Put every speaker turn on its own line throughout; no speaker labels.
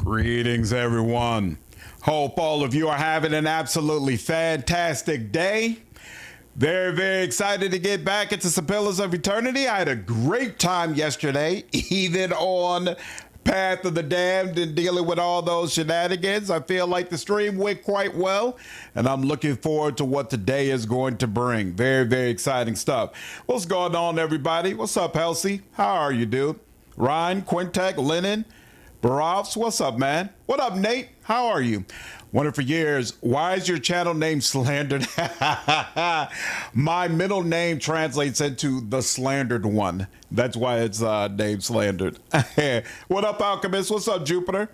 Greetings, everyone. Hope all of you are having an absolutely fantastic day. Very, very excited to get back into some Pillars of Eternity. I had a great time yesterday, even on Path of the Damned and dealing with all those shenanigans. I feel like the stream went quite well, and I'm looking forward to what today is going to bring. Very, very exciting stuff. What's going on, everybody? What's up, Halsey? How are you, dude? Ryan, Quintek, Lennon, Barovs, what's up, man? What up, Nate? How are you? Wondered for years, why is your channel name Slandered? My middle name translates into the Slandered One. That's why it's named Slandered. What up, Alchemist? What's up, Jupiter?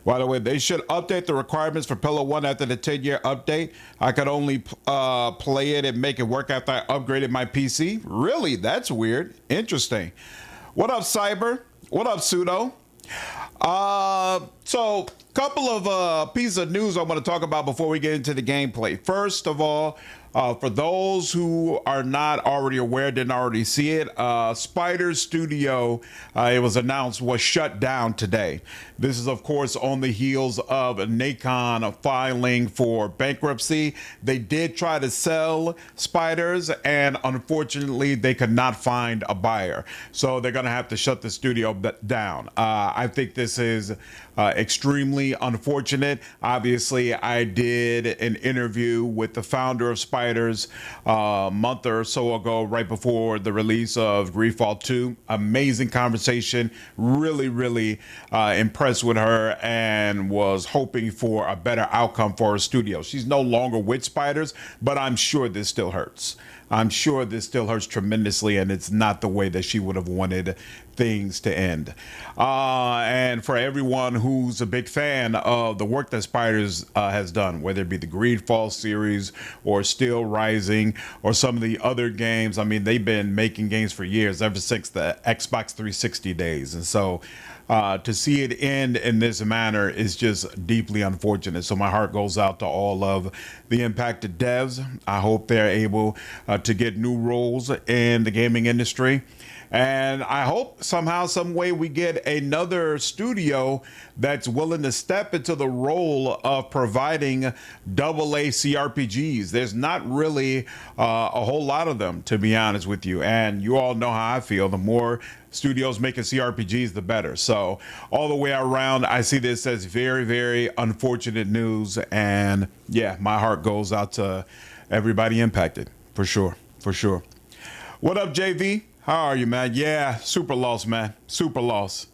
By the way, they should update the requirements for Pillar 1 after the 10-year update. I could only play it and make it work after I upgraded my PC. Really? That's weird. Interesting. What up, Cyber? What up, Pseudo? So couple of pieces of news I want to talk about before we get into the gameplay. First of all, for those who are not already aware, didn't already see it, Spider Studio, it was announced, was shut down today. This is, of course, on the heels of Nacon filing for bankruptcy. They did try to sell Spiders, and unfortunately, they could not find a buyer. So they're going to have to shut the studio down. I think this is extremely unfortunate. Obviously, I did an interview with the founder of Spiders a month or so ago, right before the release of Greedfall 2. Amazing conversation. Really, really impressed with her, and was hoping for a better outcome for her studio. She's no longer with Spiders, but I'm sure this still hurts. I'm sure this still hurts tremendously, and it's not the way that she would have wanted things to end. And for everyone who's a big fan of the work that Spiders has done, whether it be the Greedfall series or Steel Rising or some of the other games, I mean, they've been making games for years, ever since the Xbox 360 days. And so to see it end in this manner is just deeply unfortunate. So my heart goes out to all of the impacted devs. I hope they're able to get new roles in the gaming industry. And I hope somehow, some way, we get another studio that's willing to step into the role of providing AA CRPGs. There's not really a whole lot of them, to be honest with you. And you all know how I feel. The more studios making CRPGs, the better. So all the way around, I see this as very, very unfortunate news. And yeah, my heart goes out to everybody impacted, for sure, for sure. What up, JV? How are you, man? Yeah, super loss, man. Super loss.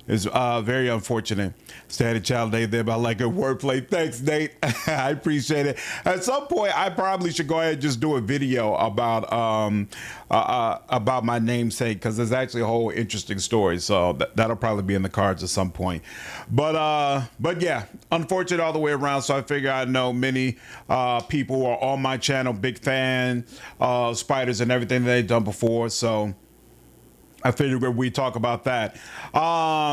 It's very unfortunate. Standing child Nate there, but I like good wordplay. Thanks, Nate. I appreciate it. At some point, I probably should go ahead and just do a video about my namesake, because there's actually a whole interesting story. So that'll probably be in the cards at some point. But yeah, unfortunate all the way around. So I figure I know many people who are on my channel, big fan of Spiders and everything that they've done before. So I figured we talk about that.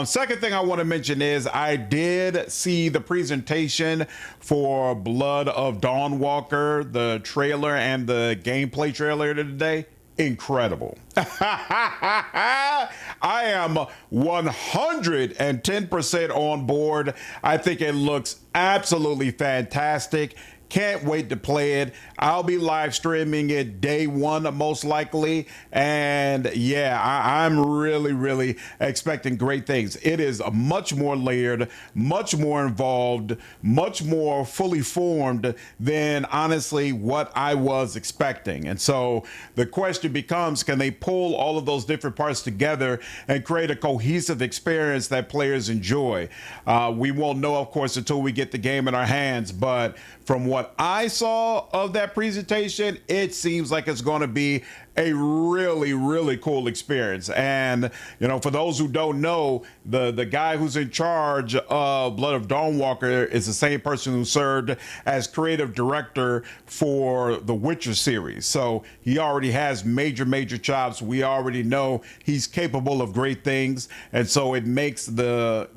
Second thing I want to mention is I did see the presentation for Blood of Dawnwalker, the trailer and the gameplay trailer today. Incredible. I am 110% on board. I think it looks absolutely fantastic. Can't wait to play it. I'll be live streaming it day one, most likely. And yeah, I'm really, really expecting great things. It is much more layered, much more involved, much more fully formed than honestly what I was expecting. And so the question becomes, can they pull all of those different parts together and create a cohesive experience that players enjoy? We won't know, of course, until we get the game in our hands, but from what I saw of that presentation, it seems like it's going to be a really, really cool experience. And, you know, for those who don't know, the guy who's in charge of Blood of Dawnwalker is the same person who served as creative director for the Witcher series. So he already has major chops. We already know he's capable of great things. And so it makes the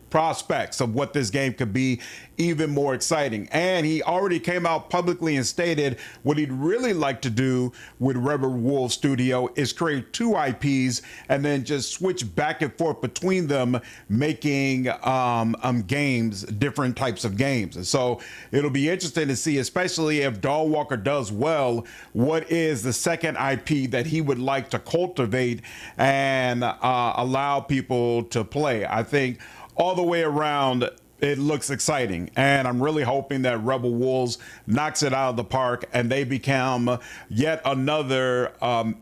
prospects of what this game could be even more exciting. And he already came out publicly and stated what he'd really like to do with Rebel Wolf Studio is create 2 IPs and then just switch back and forth between them, making games, different types of games. And so it'll be interesting to see, especially if Dawnwalker does well, what is the second IP that he would like to cultivate and allow people to play. I think all the way around, it looks exciting, and I'm really hoping that Rebel Wolves knocks it out of the park and they become yet another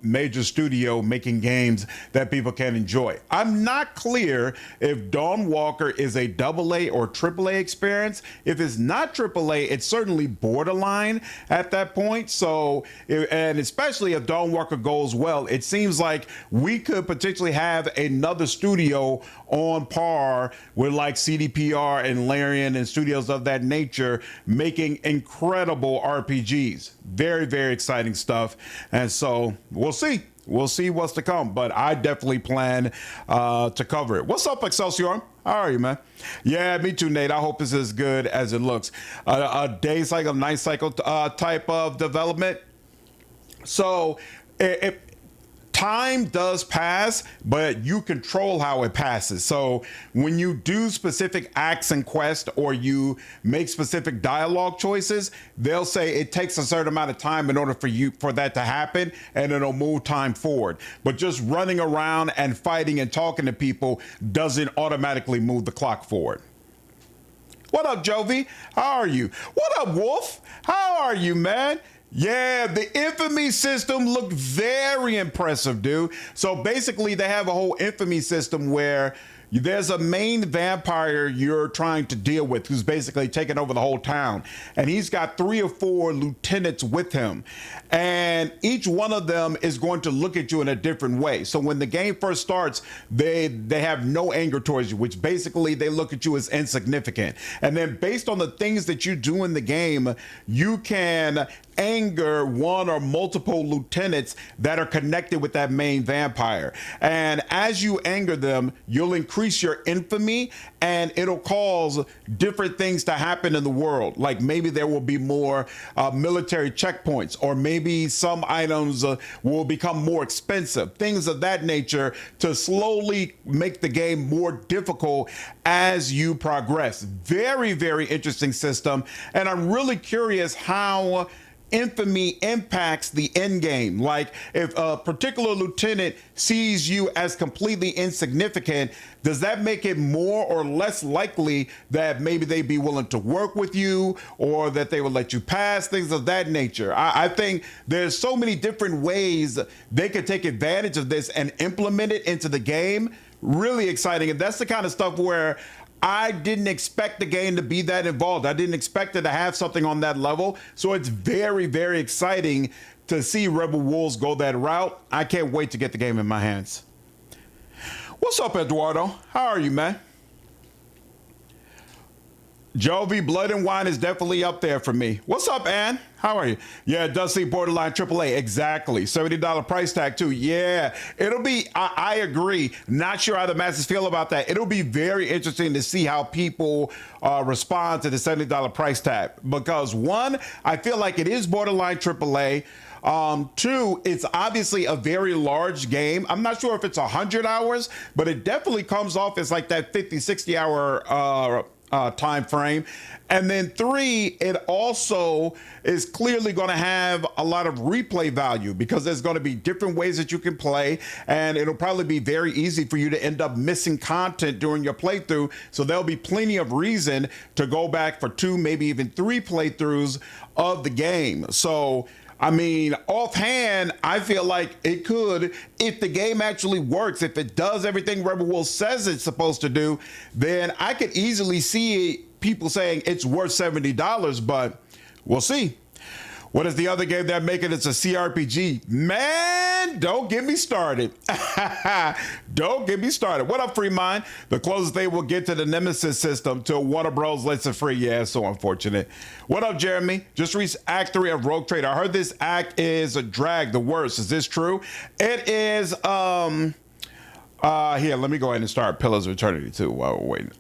major studio making games that people can enjoy. I'm not clear if Dawnwalker is a AA or AAA experience. If it's not AAA, it's certainly borderline at that point. So, and especially if Dawnwalker goes well, it seems like we could potentially have another studio on par with like CDPR and Larian and studios of that nature making incredible RPGs. Very, very exciting stuff. And so we'll see. We'll see what's to come, but I definitely plan to cover it. What's up, Excelsior? How are you, man? Yeah, me too, Nate. I hope it's as good as it looks. A day cycle, night cycle type of development. So time does pass, but you control how it passes. So when you do specific acts and quests or you make specific dialogue choices, they'll say it takes a certain amount of time in order for that to happen, and it'll move time forward. But just running around and fighting and talking to people doesn't automatically move the clock forward. What up, Jovi? How are you? What up, Wolf? How are you, man? Yeah, the infamy system looked very impressive, dude. So basically, they have a whole infamy system where there's a main vampire you're trying to deal with who's basically taking over the whole town. And he's got 3 or 4 lieutenants with him. And each one of them is going to look at you in a different way. So when the game first starts, they have no anger towards you, which basically they look at you as insignificant. And then based on the things that you do in the game, you can anger one or multiple lieutenants that are connected with that main vampire. And as you anger them, you'll increase your infamy and it'll cause different things to happen in the world. Like maybe there will be more military checkpoints, or maybe some items will become more expensive, things of that nature, to slowly make the game more difficult as you progress. Very, very interesting system. And I'm really curious how infamy impacts the end game. Like if a particular lieutenant sees you as completely insignificant, does that make it more or less likely that maybe they'd be willing to work with you, or that they would let you pass, things of that nature? I think there's so many different ways they could take advantage of this and implement it into the game. Really exciting. And that's the kind of stuff where I didn't expect the game to be that involved. I didn't expect it to have something on that level. So it's very, very exciting to see Rebel Wolves go that route. I can't wait to get the game in my hands. What's up, Eduardo? How are you, man? Jovi, Blood and Wine is definitely up there for me. What's up, Ann? How are you? Yeah, it does see borderline AAA. Exactly. $70 price tag, too. Yeah, it'll be, I agree. Not sure how the masses feel about that. It'll be very interesting to see how people respond to the $70 price tag. Because, one, I feel like it is borderline AAA. 2, it's obviously a very large game. I'm not sure if it's 100 hours, but it definitely comes off as like that 50, 60 hour time frame. And then 3, it also is clearly going to have a lot of replay value, because there's going to be different ways that you can play, and it'll probably be very easy for you to end up missing content during your playthrough. So there'll be plenty of reason to go back for 2, maybe even 3 playthroughs of the game. So I mean, offhand, I feel like it could, if the game actually works, if it does everything Rebel Wolves says it's supposed to do, then I could easily see people saying it's worth $70, but we'll see. What is the other game they're making? It's a CRPG. Man, don't get me started. Don't get me started. What up, Free Mind? The closest they will get to the Nemesis system till Warner Bros. Lets it free. Yeah, it's so unfortunate. What up, Jeremy? Just reached Act 3 of Rogue Trader. I heard this act is a drag, the worst. Is this true? It is, Here, let me go ahead and start Pillars of Eternity too while we're waiting.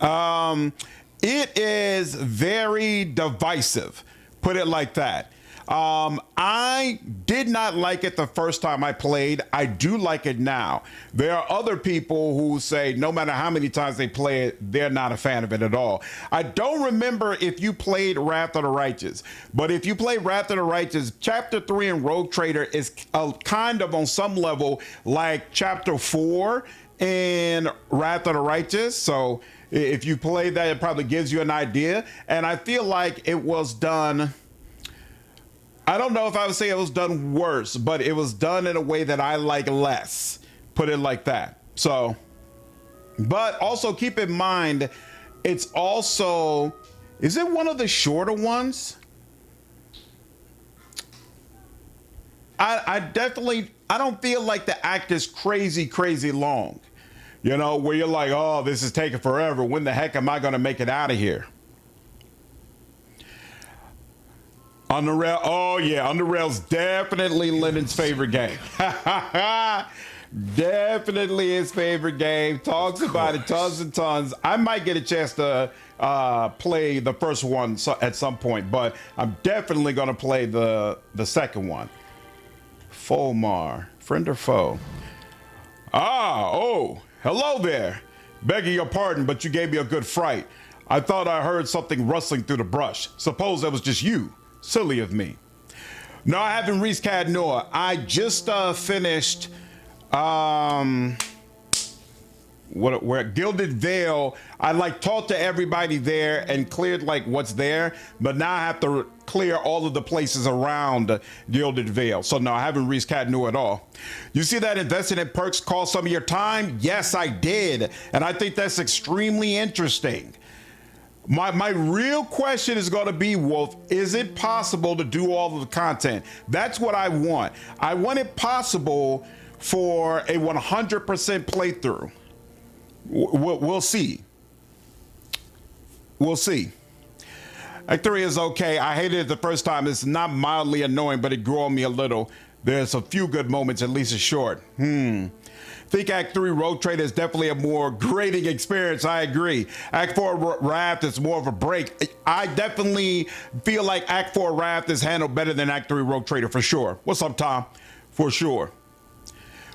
It is very divisive, put it like that. I did not like it the first time I played. I do like it now. There are other people who say no matter how many times they play it, they're not a fan of it at all. I don't remember if you played Wrath of the Righteous, but if you played Wrath of the Righteous, Chapter 3 in Rogue Trader is kind of on some level like Chapter 4 in Wrath of the Righteous. So if you play that, it probably gives you an idea. And I feel like it was done... I don't know if I would say it was done worse, but it was done in a way that I like less. Put it like that. So, but also keep in mind, it's also, is it one of the shorter ones? I don't feel like the act is crazy long. You know, where you're like, oh, this is taking forever. When the heck am I going to make it out of here? On the rail, oh yeah, on the rail's definitely Lennon's favorite game. Definitely his favorite game. Talks about it tons and tons. I might get a chance to play the first one at some point, but I'm definitely gonna play the second one. Fulmar, friend or foe? Oh, hello there. Begging your pardon, but you gave me a good fright. I thought I heard something rustling through the brush. Suppose that was just you. Silly of me. No, I haven't reached Cadnoa. I just finished where Gilded Vale. I like talked to everybody there and cleared like what's there, but now I have to clear all of the places around Gilded Vale. So no, I haven't reached Cadnoa at all. You see that investing in perks cost some of your time? Yes, I did, and I think that's extremely interesting. My real question is going to be, Wolf, is it possible to do all of the content? That's what I want. I want it possible for a 100% playthrough. We'll see. We'll see. Act 3 is okay. I hated it the first time. It's not mildly annoying, but it grew on me a little. There's a few good moments, at least it's short. Think Act 3 Rogue Trader is definitely a more grating experience. I agree. Act 4 Wrath is more of a break. I definitely feel like Act 4 Wrath is handled better than Act 3 Rogue Trader for sure. What's up, Tom? For sure.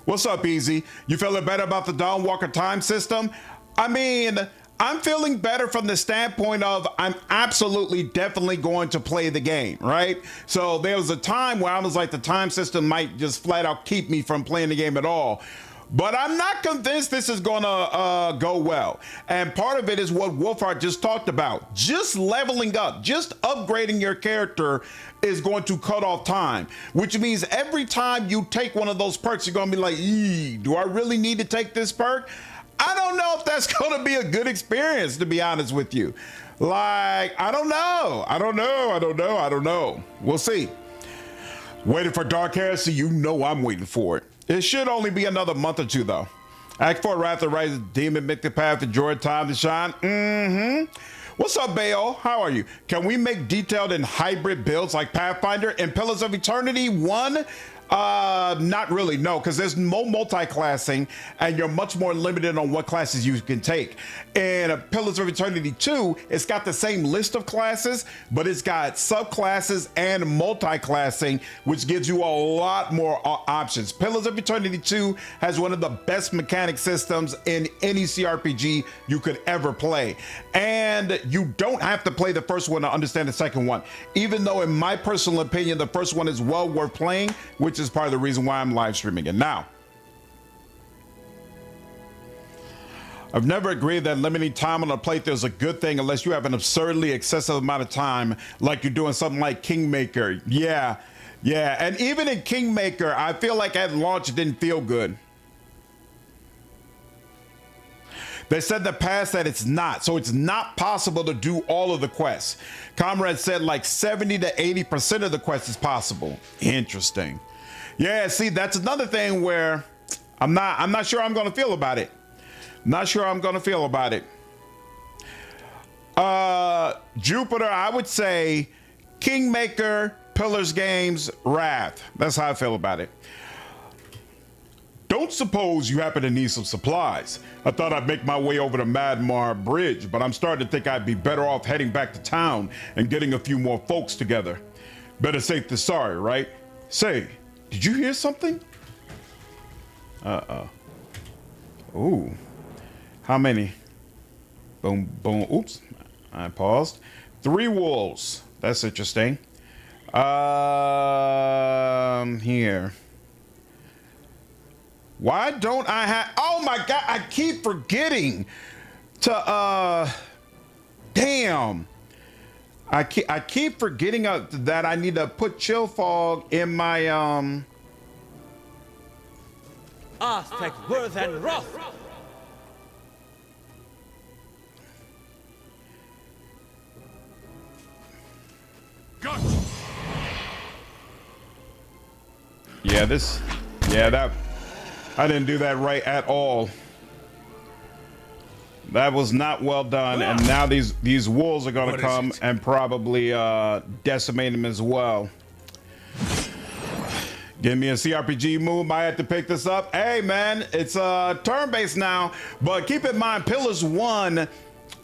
What's up, Easy? You feeling better about the Dawnwalker time system? I mean, I'm feeling better from the standpoint of I'm absolutely definitely going to play the game, right? So there was a time where I was like the time system might just flat out keep me from playing the game at all. But I'm not convinced this is gonna go well. And part of it is what Wolfhard just talked about. Just leveling up, just upgrading your character is going to cut off time, which means every time you take one of those perks, you're gonna be like, do I really need to take this perk? I don't know if that's gonna be a good experience, to be honest with you. Like, I don't know. We'll see. Waiting for Dark Heresy, you know I'm waiting for it. It should only be another month or two, though. Act 4 Wrath of Rise, Demon, Make the Path, Enjoy Time to Shine. What's up, Bale? How are you? Can we make detailed and hybrid builds like Pathfinder and Pillars of Eternity 1? Not really, no, because there's no multi-classing and you're much more limited on what classes you can take. And Pillars of Eternity 2, it's got the same list of classes, but it's got subclasses and multi-classing, which gives you a lot more options. Pillars of Eternity 2 has one of the best mechanic systems in any CRPG you could ever play. And you don't have to play the first one to understand the second one, even though in my personal opinion, the first one is well worth playing, which is part of the reason why I'm live streaming it now. I've never agreed that limiting time on a playthrough is a good thing unless you have an absurdly excessive amount of time, like you're doing something like Kingmaker. Yeah. And even in Kingmaker, I feel like at launch it didn't feel good. They said in the past that it's not, so it's not possible to do all of the quests. Comrade said like 70 to 80% of the quests is possible. Interesting. Yeah, see, that's another thing where I'm not sure I'm gonna feel about it. Jupiter, I would say Kingmaker, Pillars Games, Wrath. That's how I feel about it. don't suppose you happen to need some supplies? I thought I'd make my way over to Madmar Bridge, but I'm starting to think I'd be better off heading back to town and getting a few more folks together. Better safe than sorry, right? Say, did you hear something? Ooh. How many? Boom, boom. Oops. I paused. 3 wolves. That's interesting. Here. Why don't I have... Oh my God, I keep forgetting to, damn. I keep forgetting that I need to put chill fog in my,
Aspect worth and wrath.
Gotcha.
Yeah, that... I didn't do that right at all. That was not well done, and now these wolves are gonna come and probably decimate him as well. Give me a CRPG move. I had to pick this up. Hey man, it's turn-based now, but keep in mind, Pillars 1,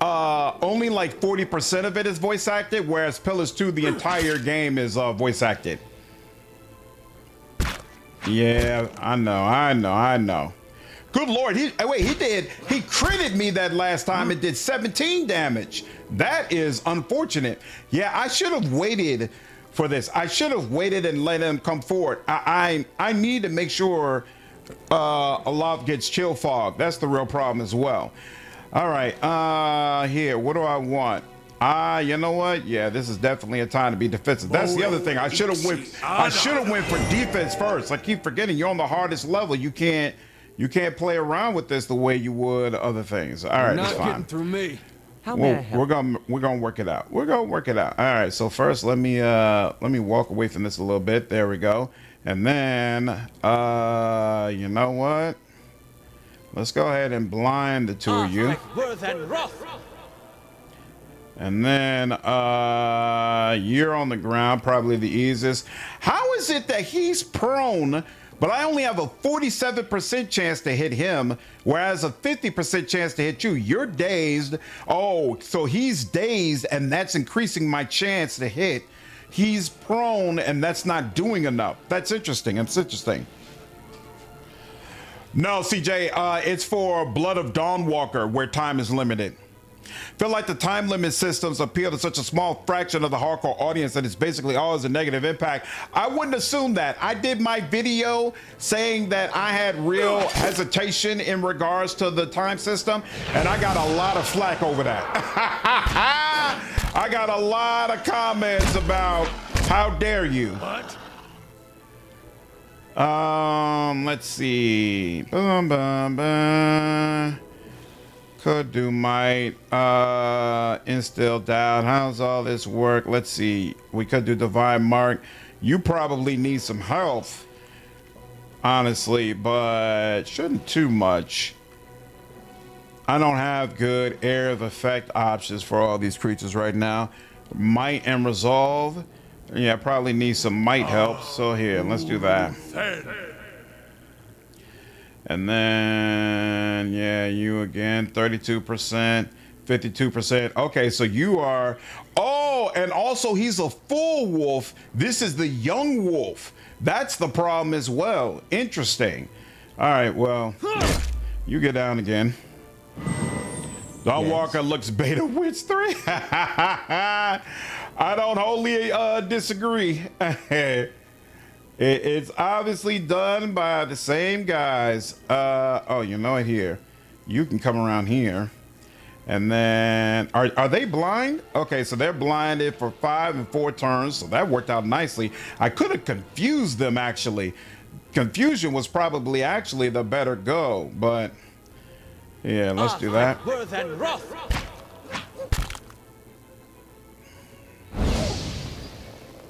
only like 40% of it is voice acted, whereas Pillars 2, the entire game is voice acted. Yeah, I know. Good Lord, he critted me that last time. It did 17 damage. That is unfortunate. Yeah, I should have waited for this. I should have waited and let him come forward. I need to make sure Aloth gets chill fog. That's the real problem as well. All right, here, what do I want? You know what? Yeah, this is definitely a time to be defensive. That's the other thing. I should have went for defense first. I keep forgetting you're on the hardest level. You can't play around with this the way you would other things. All right, it's fine.
Not getting through me.
How may I help?
We're gonna work it out. We're gonna work it out. All right. So first, let me walk away from this a little bit. There we go. And then, you know what? Let's go ahead and blind the 2 of you.
Aspect worth and wrath.
And then you're on the ground, probably the easiest. How is it that he's prone, but I only have a 47% chance to hit him, whereas a 50% chance to hit you? You're dazed. Oh, so he's dazed, and that's increasing my chance to hit. He's prone, and that's not doing enough. That's interesting. It's interesting. No, CJ, it's for Blood of Dawnwalker, where time is limited. Feel like the time limit systems appeal to such a small fraction of the hardcore audience that it's basically always a negative impact. I wouldn't assume that. I did my video saying that I had real hesitation in regards to the time system, and I got a lot of flack over that. I got a lot of comments about how dare you.
What?
Let's see. Could do might, instill doubt. How's all this work? Let's see. We could do divine mark. You probably need some health, honestly, but shouldn't too much. I don't have good area of effect options for all these creatures right now. Might and resolve. Yeah, probably need some might help. So here, let's do that. And then, yeah, you again, 32%, 52%. Okay, so you are, oh, and also he's a full wolf. This is the young wolf. That's the problem as well. Interesting. All right, well, you get down again. Dawnwalker looks beta witch 3. I don't wholly disagree. It's obviously done by the same guys. Oh, you know it here. You can come around here. And then, are they blind? Okay, so they're blinded for 5 and 4 turns. So that worked out nicely. I could have confused them, actually. Confusion was probably actually the better go. But, yeah, let's do that.
Worth and wrath.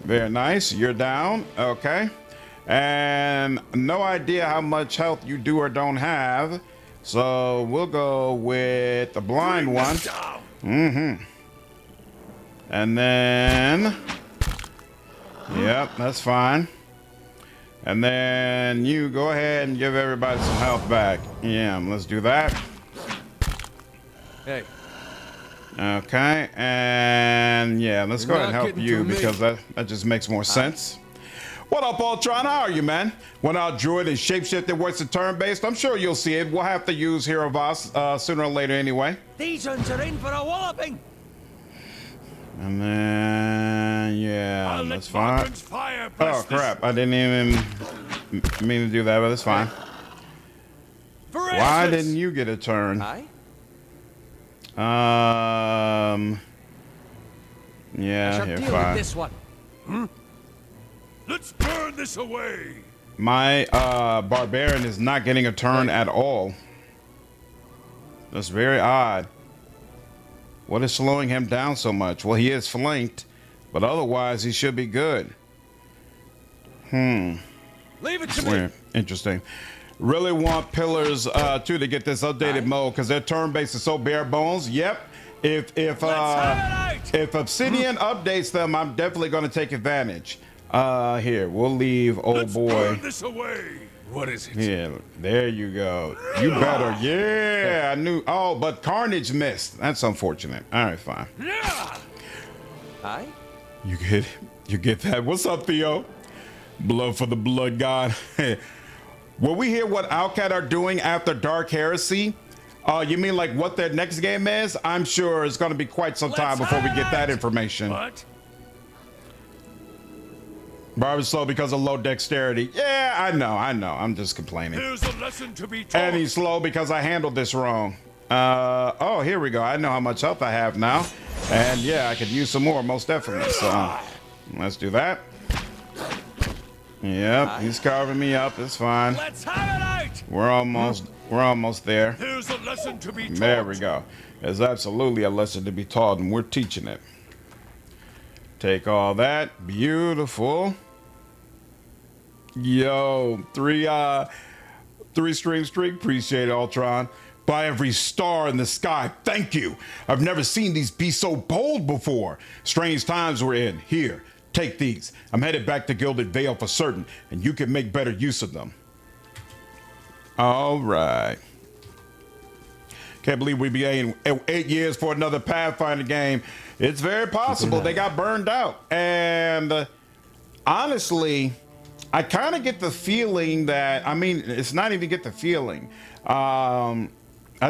Very nice. You're down. Okay. And no idea how much health you do or don't have. So we'll go with the blind one. And then, yep, that's fine. And then you go ahead and give everybody some health back. Yeah, let's do that.
Hey.
Okay, and yeah, let's go ahead and help you because that just makes more sense. What up, Ultron? How are you, man? When our druid is shapeshifted works in turn-based, I'm sure you'll see it. We'll have to use Hero Voss sooner or later anyway.
These ones are in for a walloping.
And then, yeah, that's fine. Oh, crap. I didn't even mean to do that, but that's fine. Why didn't you get a turn?
Aye?
Yeah, you're
deal
fine.
with this one.
Let's burn this away.
My Barbarian is not getting a turn at all. That's very odd. What is slowing him down so much? Well, he is flanked, but otherwise he should be good.
Leave it to me.
Interesting. Really want Pillars 2 to get this updated mode because their turn base is so bare bones. Yep. If Obsidian updates them, I'm definitely going to take advantage. Here, we'll leave old boy.
Burn this away. What is it?
Yeah, there you go. You better. Yeah, I knew. Oh, but Carnage missed. That's unfortunate. All right, fine.
Aye?
You get that. What's up, Theo? Blood for the blood god. Will we hear what Alcat are doing after Dark Heresy? You mean like what their next game is? I'm sure it's going to be quite some time before we get that information.
What?
Barb is slow because of low dexterity. Yeah, I know. I'm just complaining.
Here's a lesson to be taught.
And he's slow because I handled this wrong. Oh, here we go. I know how much health I have now. And yeah, I could use some more, most definitely. So let's do that. Yep, he's carving me up. It's fine.
Let's have it out.
We're almost there.
Here's a lesson to be taught.
There we go. There's absolutely a lesson to be taught, and we're teaching it. Take all that. Beautiful. Yo, three stream streak. Appreciate it, Ultron. By every star in the sky, thank you. I've never seen these be so bold before. Strange times we're in. Here, take these. I'm headed back to Gilded Vale for certain, and you can make better use of them. All right. Can't believe we'd be waiting 8 years for another Pathfinder game. It's very possible they got burned out. And honestly, I kind of get the feeling that, I mean, it's not even get the feeling. I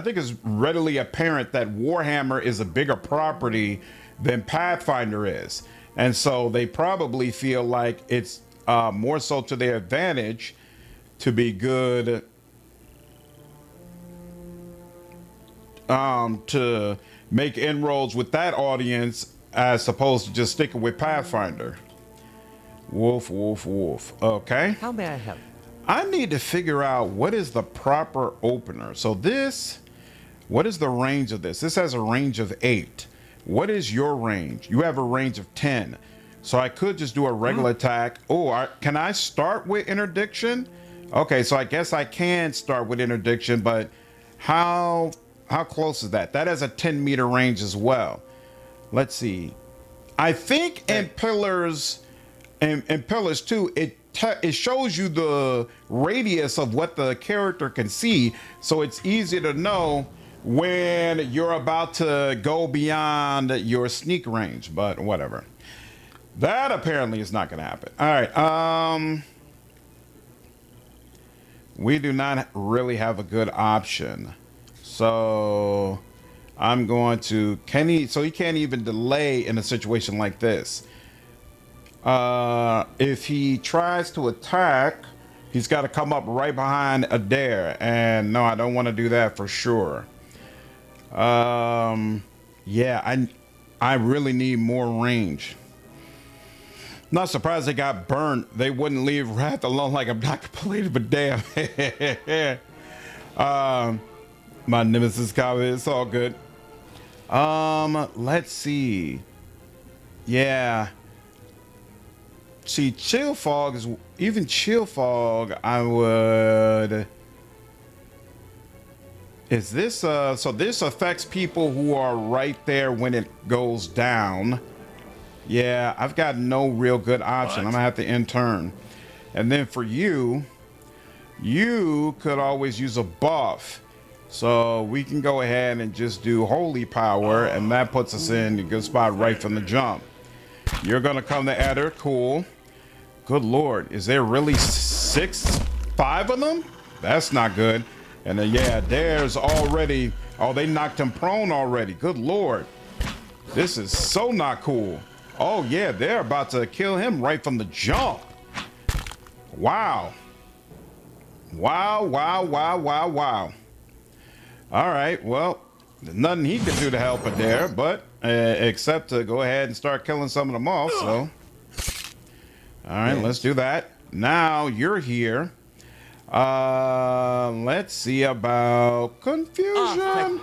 think it's readily apparent that Warhammer is a bigger property than Pathfinder is. And so they probably feel like it's more so to their advantage to be good to make inroads with that audience as opposed to just sticking with Pathfinder. Woof, woof, woof. Okay.
How may I help?
I need to figure out what is the proper opener. So this, what is the range of this? This has a range of 8. What is your range? You have a range of 10. So I could just do a regular attack. Oh, can I start with interdiction? Okay, so I guess I can start with interdiction, but how close is that? That has a 10-meter range as well. Let's see. I think in Pillars, in Pillars 2, it shows you the radius of what the character can see, so it's easy to know when you're about to go beyond your sneak range, but whatever. That apparently is not going to happen. All right. We do not really have a good option. So I'm going to, so he can't even delay in a situation like this. If he tries to attack, he's got to come up right behind Eder. And no, I don't want to do that for sure. Yeah, I really need more range. Not surprised they got burned. They wouldn't leave Wrath alone like I'm not completed, but damn. My nemesis comment, it's all good. Let's see. Yeah. See, Chill Fog is, even Chill Fog, I would. Is this, so this affects people who are right there when it goes down. Yeah, I've got no real good option. I'm gonna have to end turn. And then for you, you could always use a buff. So we can go ahead and just do holy power, and that puts us in a good spot right from the jump. You're gonna come to Eder, cool. Good lord, is there really 5 of them? That's not good. And then yeah, there's already, oh, they knocked him prone already. Good lord, this is so not cool. Oh yeah, they're about to kill him right from the jump. Wow. Wow, wow, wow, wow, wow. All right, well, there's nothing he can do to help it there, but except to go ahead and start killing some of them off. So, all right, let's do that. Now you're here. Let's see about confusion.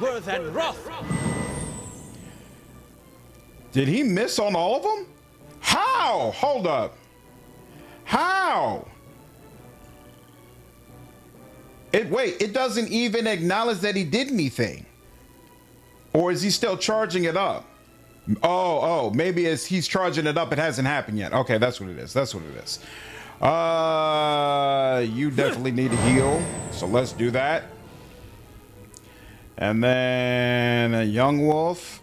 Did he miss on all of them? How? Hold up. How? Wait, it doesn't even acknowledge that he did anything. Or is he still charging it up? Oh, maybe as he's charging it up, it hasn't happened yet. Okay, that's what it is. That's what it is. You definitely need to heal. So let's do that. And then a young wolf.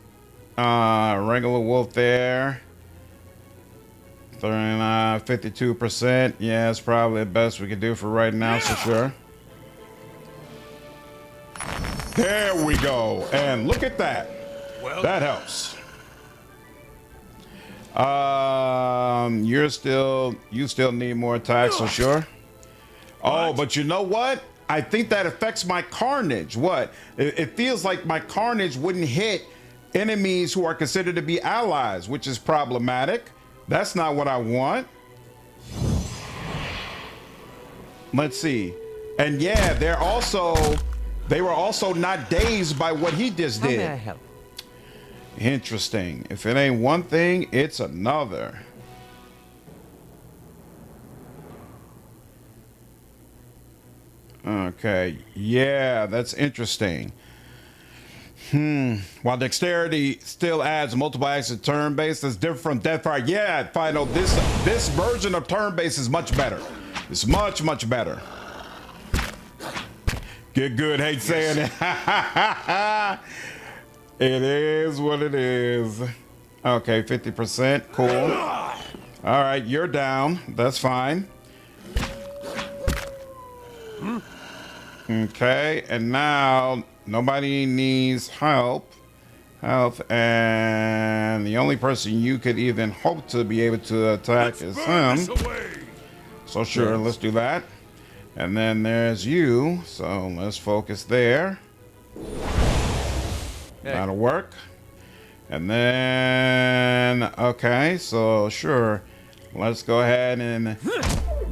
Regular wolf there. 52%. Yeah, it's probably the best we could do for right now, for sure. There we go. And look at that. Well, that helps. You still need more attacks, for sure. Oh, but you know what? I think that affects my carnage. What? It feels like my carnage wouldn't hit enemies who are considered to be allies, which is problematic. That's not what I want. Let's see. And yeah, they were also not dazed by what he just did.
How may I help?
Interesting. If it ain't one thing, it's another. Okay. Yeah, that's interesting. While dexterity still adds multiple actions turn-based, that's different from Deathfire. Yeah, Final, this version of turn-based is much better. It's much, much better. Get good, hate saying it. It is what it is. Okay, 50%, cool. All right, you're down, that's fine. Okay, and now nobody needs help, and the only person you could even hope to be able to attack is him. So sure, let's do that. And then there's you, so let's focus there. That'll work. And then, okay, so sure, let's go ahead and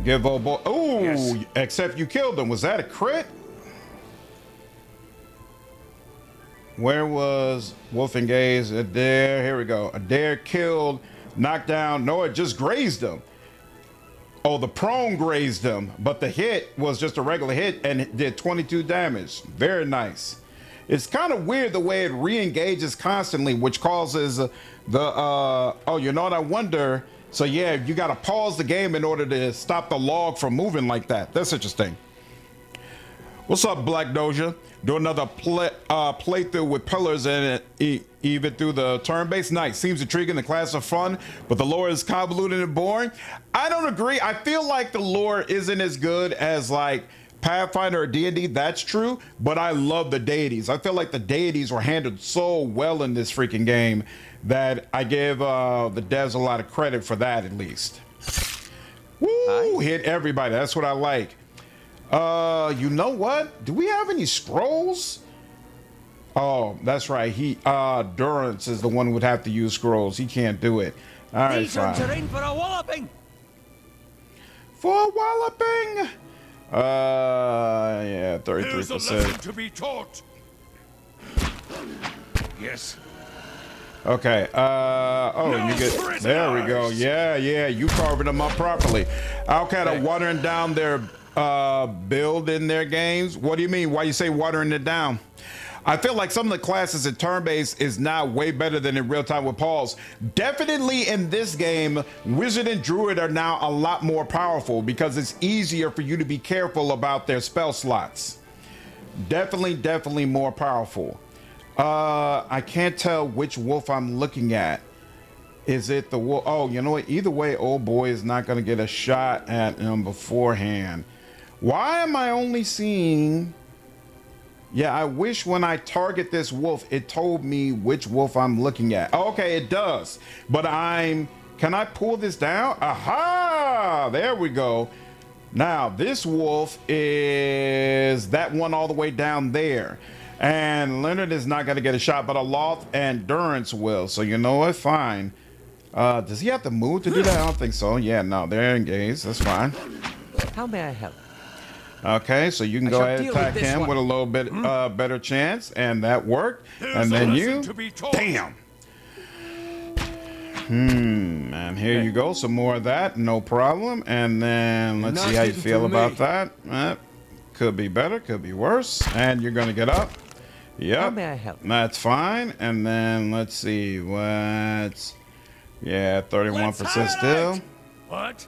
give old boy. Oh, yes. Except you killed him. Was that a crit? Where was Wolf and Gaze? Adair, here we go. Adair killed, knocked down. No, it just grazed him. Oh, the prone grazed him, but the hit was just a regular hit and it did 22 damage. Very nice. It's kind of weird the way it re-engages constantly, which causes oh, you know what I wonder? So yeah, you got to pause the game in order to stop the log from moving like that. That's interesting. What's up, Black Doja? Do another playthrough with pillars and even through the turn-based. Nice. Seems intriguing. The class are fun, but the lore is convoluted and boring. I don't agree. I feel like the lore isn't as good as like Pathfinder or D&D. That's true, but I love the deities. I feel like the deities were handled so well in this freaking game that I give the devs a lot of credit for that, at least. Woo! Hit everybody. That's what I like. You know what? Do we have any scrolls? Oh, that's right. Durance is the one who would have to use scrolls. He can't do it. All right, fine.
Are in for a walloping.
For a walloping? Yeah, 33%.
Here's a lesson to be taught. Yes.
Okay. Oh, no, you get. There we go. Yeah, you carving them up properly. Al Qaeda watering down their build in their games. What do you mean? Why you say watering it down? I feel like some of the classes in turn-based is now way better than in real-time with pause. Definitely in this game, Wizard and Druid are now a lot more powerful because it's easier for you to be careful about their spell slots. Definitely more powerful. I can't tell which wolf I'm looking at. Is it the wolf? Oh, you know what? Either way, old boy is not going to get a shot at him beforehand. Why am I only seeing... Yeah, I wish when I target this wolf, it told me which wolf I'm looking at. Oh, okay, it does. But can I pull this down? Aha! There we go. Now, this wolf is that one all the way down there. And Leonard is not going to get a shot, but Aloth and Durance will. So you know what? Fine. Does he have to move to do that? I don't think so. Yeah, no, they're engaged. That's fine.
How may I help?
Okay, so you can go ahead and attack him with a little bit better chance, and that worked. And then you, damn. And here you go, some more of that, no problem. And then let's see how you feel about that. Could be better, could be worse. And you're gonna get up. Yep.
How may I help?
That's fine. And then let's see what's, yeah, 31% still.
What?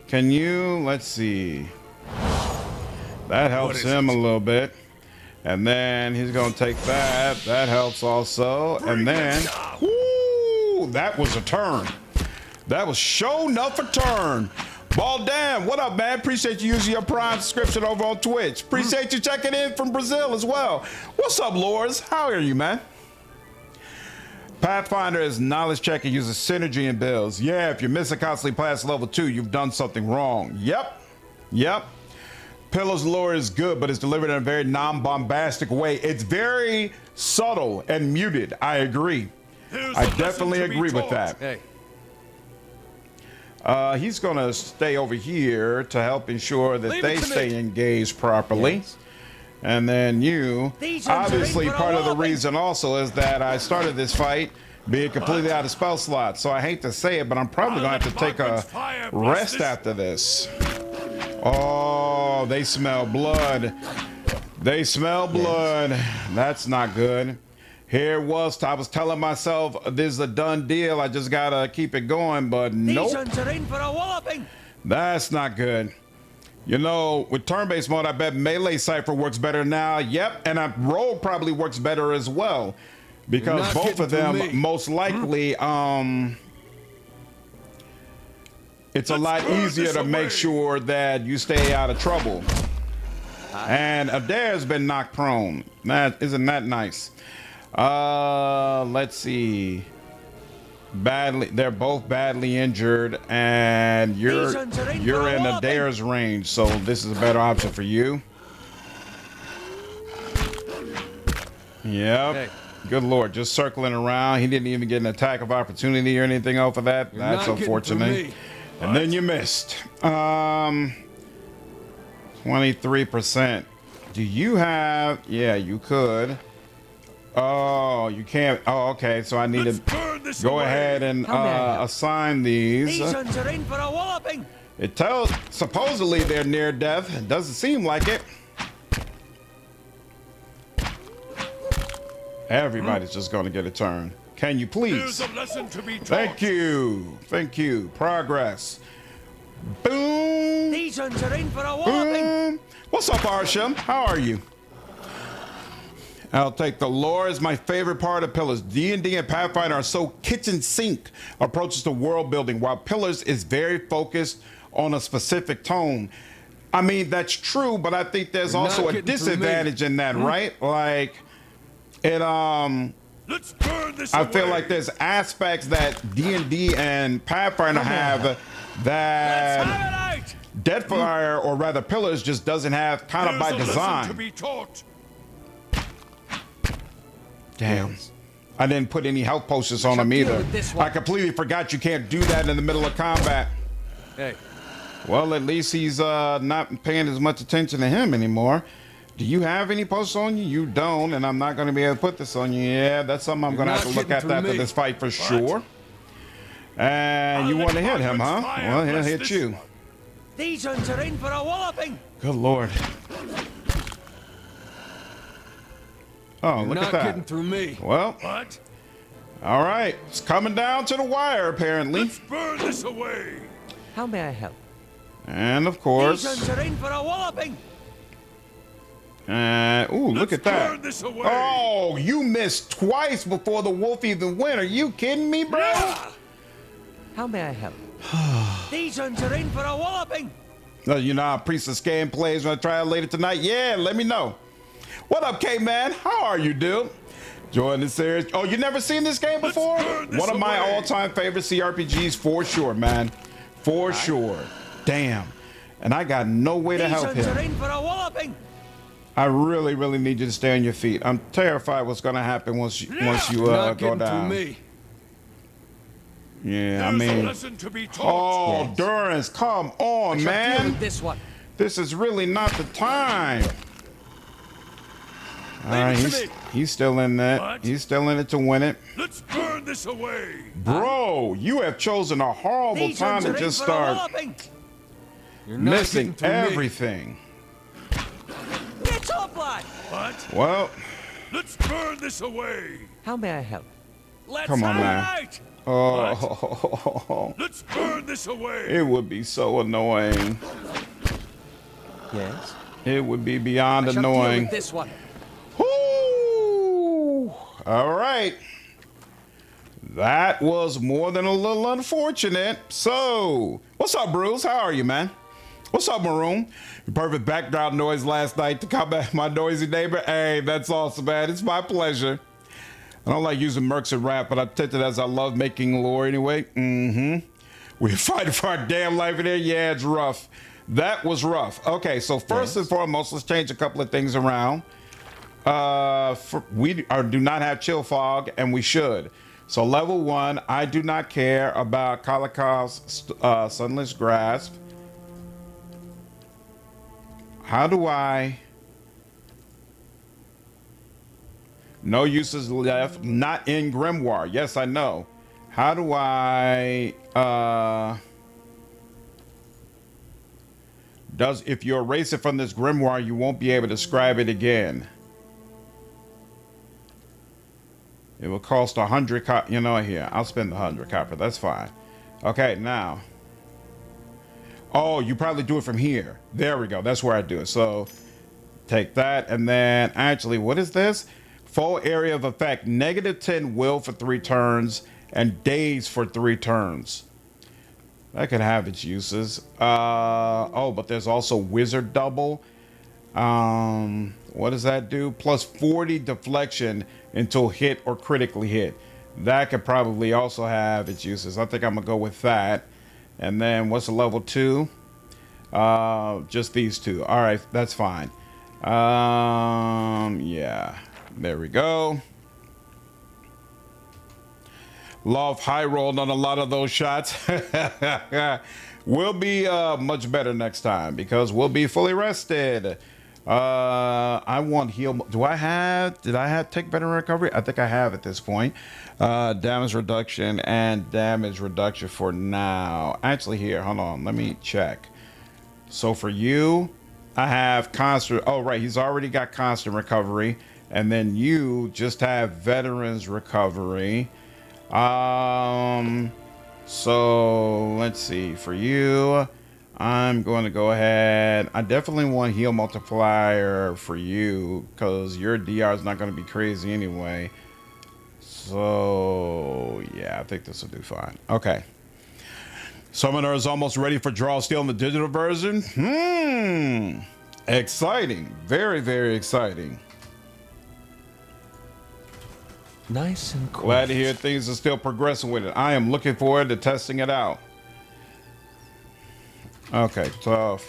Can you, let's see. That helps him a little bit. And then he's going to take that. That helps also. And then, whoo, that was a turn. That was sure enough a turn. Ball damn, what up, man? Appreciate you using your Prime subscription over on Twitch. Appreciate you checking in from Brazil as well. What's up, Lores? How are you, man? Pathfinder is knowledge check and uses synergy in builds. Yeah, if you're missing constantly past level 2, you've done something wrong. Yep. Pillars lore is good, but it's delivered in a very non-bombastic way. It's very subtle and muted. I agree. I definitely agree with that.
Hey.
He's going to stay over here to help ensure that they stay engaged properly. Yes. And then you, obviously part of the reason also is that I started this fight being completely out of spell slots. So I hate to say it, but I'm probably going to have to take a rest after this. Oh, they smell blood. They smell blood. That's not good. Here it was. I was telling myself this is a done deal. I just got to keep it going, but nope. That's not good. You know, with turn-based mode, I bet melee cipher works better now. Yep, and a rogue probably works better as well, because both of them most likely, it's a lot easier to make sure that you stay out of trouble. And Eder's been knocked prone. Isn't that nice? Let's see. They're both badly injured, and you're in Eder's range, so this is a better option for you. Yep. Hey. Good lord, just circling around. He didn't even get an attack of opportunity or anything off of that. That's unfortunate. And then you missed. 23%. Do you have? Yeah, you could. Oh, you can't. Oh, okay. So I need to go ahead and assign these. It tells supposedly they're near death. It doesn't seem like it. Everybody's just going to get a turn. Can you please? Thank you. Thank you. Progress. Boom.
These ones are in for a walloping.
What's up, Arsham? How are you? I'll take the lore is my favorite part of Pillars. D&D and Pathfinder are so kitchen sink approaches to world building, while Pillars is very focused on a specific tone. I mean, that's true, but I think there's also a disadvantage in that, right? Like, it,
let's burn this
I feel like there's aspects that D&D and Pathfinder have that Deadfire, or rather Pillars, just doesn't have, kind of by design. Damn. I didn't put any health potions on him either. I completely forgot you can't do that in the middle of combat.
Hey.
Well, at least he's not paying as much attention to him anymore. Do you have any posts on you? You don't, and I'm not going to be able to put this on you. Yeah, that's something I'm going to have to look at after this fight for sure. And you want to hit him, huh? Well, he'll hit you.
These uns are in for a walloping.
Good Lord. Oh, look at
Not getting
that.
through me.
Well,
What?
all right. It's coming down to the wire, apparently.
Let's burn this away.
How may I help?
And of
These
course.
uns are in for a walloping.
Ooh, look at that.
Burn this away.
Oh, you missed twice before the wolf even went. Are you kidding me, bro?
How may I help? These uns are in for a walloping.
You know how Priestess Game plays when I try it later tonight? Yeah, let me know. What up, K-Man? How are you, dude? Join the series. Oh, you never seen this game before?
burn this
One of my
away.
all-time favorite CRPGs for sure, man. For sure. Damn. And I got no way to
These
help
uns are
him.
in for a walloping.
I really, really need you to stay on your feet. I'm terrified what's gonna happen once you
Not
go
getting through
down.
me.
Yeah, I
There's a
mean,
lesson to be taught.
oh, Durance, come on,
Deal
man.
with this one.
This is really not the time. All right, he's still in that.
What?
He's still in it to win it.
Let's burn this away.
Bro, you have chosen a horrible
These
time
uns
to
are in
just
for a
start
walloping.
You're not
missing
getting through me.
everything.
Get up, lad.
What?
Well,
Let's burn this away.
How may I help?
Let's
Come on,
have
man.
it.
oh,
Let's burn this away.
it would be so annoying.
Yes.
It would be beyond
Shall deal
annoying.
with this one.
Whoo! All right. That was more than a little unfortunate. So, what's up, Bruce? How are you, man? What's up, Maroon? Your perfect background noise last night to combat my noisy neighbor. Hey, that's awesome, man. It's my pleasure. I don't like using mercs in rap, but I tempted as I love making lore anyway. We're fighting for our damn life in there. Yeah, it's rough. That was rough. Okay, so first and foremost, let's change a couple of things around. We do not have chill fog, and we should. So level 1, I do not care about Kalakov's Sunless Grasp. How do I... No uses left, not in Grimoire. Yes, I know. How do I... if you erase it from this Grimoire, you won't be able to scribe it again. It will cost 100 copper. You know, here, I'll spend 100 copper. That's fine. Okay, now. Oh, you probably do it from here. There we go. That's where I do it. So take that. And then actually, what is this? Full area of effect. -10 will for 3 turns and days for 3 turns. That could have its uses. Oh, but there's also wizard double. What does that do? Plus 40 deflection until hit or critically hit. That could probably also have its uses. I think I'm gonna go with that. And then what's the level 2? Just these 2. All right, that's fine. Yeah, there we go. Loft high rolled on a lot of those shots. We'll be much better next time because we'll be fully rested. I want heal. Did I have take better recovery? I think I have at this point. Damage reduction and damage reduction for now. Actually, here, hold on. Let me check. So for you, I have constant. Oh, right. He's already got constant recovery. And then you just have veterans recovery. So let's see. For you, I'm going to go ahead. I definitely want heal multiplier for you because your DR is not going to be crazy anyway. So yeah, I think this will do fine. Okay. Summoner is almost ready for draw steel in the digital version. Exciting. Very, very exciting.
Nice and quiet.
Glad to hear things are still progressing with it. I am looking forward to testing it out. Okay, tough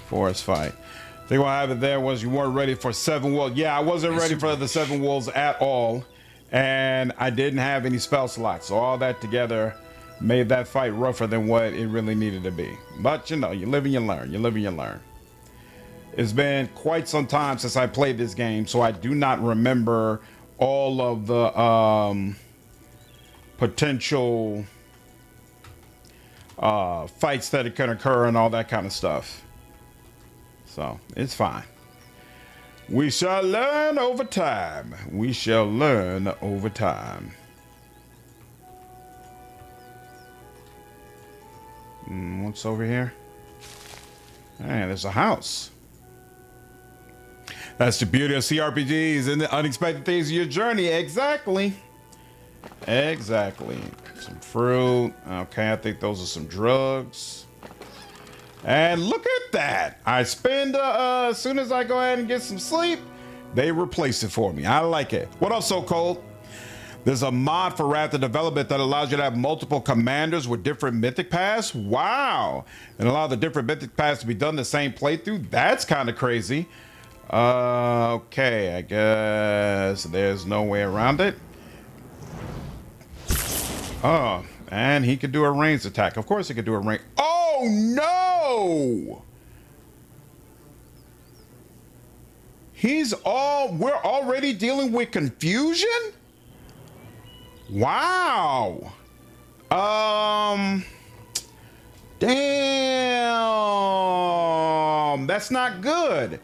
forest fight. I think what happened there was you weren't ready for 7 wolves. Yeah, I wasn't ready for the 7 wolves at all. And I didn't have any spell slots. So all that together made that fight rougher than what it really needed to be. But you know, you live and you learn. You live and you learn. It's been quite some time since I played this game, so I do not remember all of the potential fights that can occur and all that kind of stuff. So it's fine. We shall learn over time. We shall learn over time. What's over here? Hey, there's a house. That's the beauty of CRPGs and the unexpected things of your journey. Exactly. Exactly. Some fruit. Okay, I think those are some drugs. And look at that. I spend, as soon as I go ahead and get some sleep, they replace it for me. I like it. What up, So Cold? There's a mod for Wrath of Development that allows you to have multiple commanders with different mythic paths. Wow. And allow the different mythic paths to be done the same playthrough. That's kind of crazy. Okay, I guess there's no way around it. Oh, and he could do a ranged attack. Of course he could do a range. Oh, no! We're already dealing with confusion? Wow. Damn. That's not good.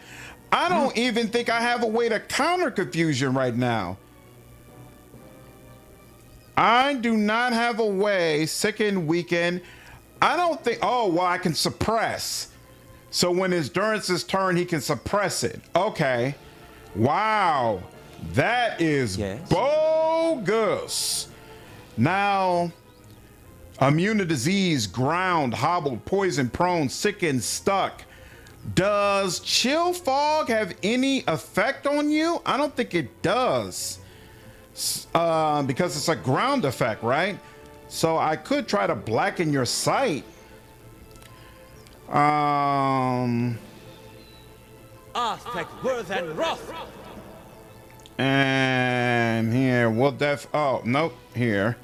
I don't even think I have a way to counter confusion right now. I do not have a way. Sicken, weaken. I don't think. Oh, well, I can suppress. So when it's Durance's turn, he can suppress it. Okay. Wow. That is bogus. Now, immune to disease, ground, hobbled, poison, prone, sickened, stuck. Does chill fog have any effect on you? I don't think it does. Because it's a ground effect, right? So I could try to blacken your sight.
Aspect worth and wrath.
And here we'll oh, nope, here.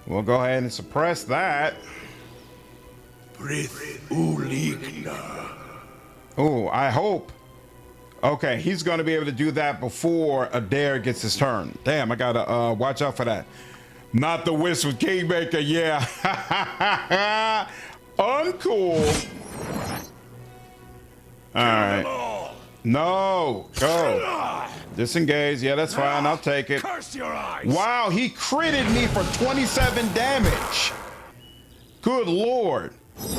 We'll go ahead and suppress that. Oh, I hope. Okay, he's going to be able to do that before Eder gets his turn. Damn, I got to watch out for that. Not the wisp with Kingmaker, yeah. Uncool. All right. No, go. Disengage. Yeah, that's fine. I'll take it.
Curse your eyes.
Wow, he critted me for 27 damage. Good Lord.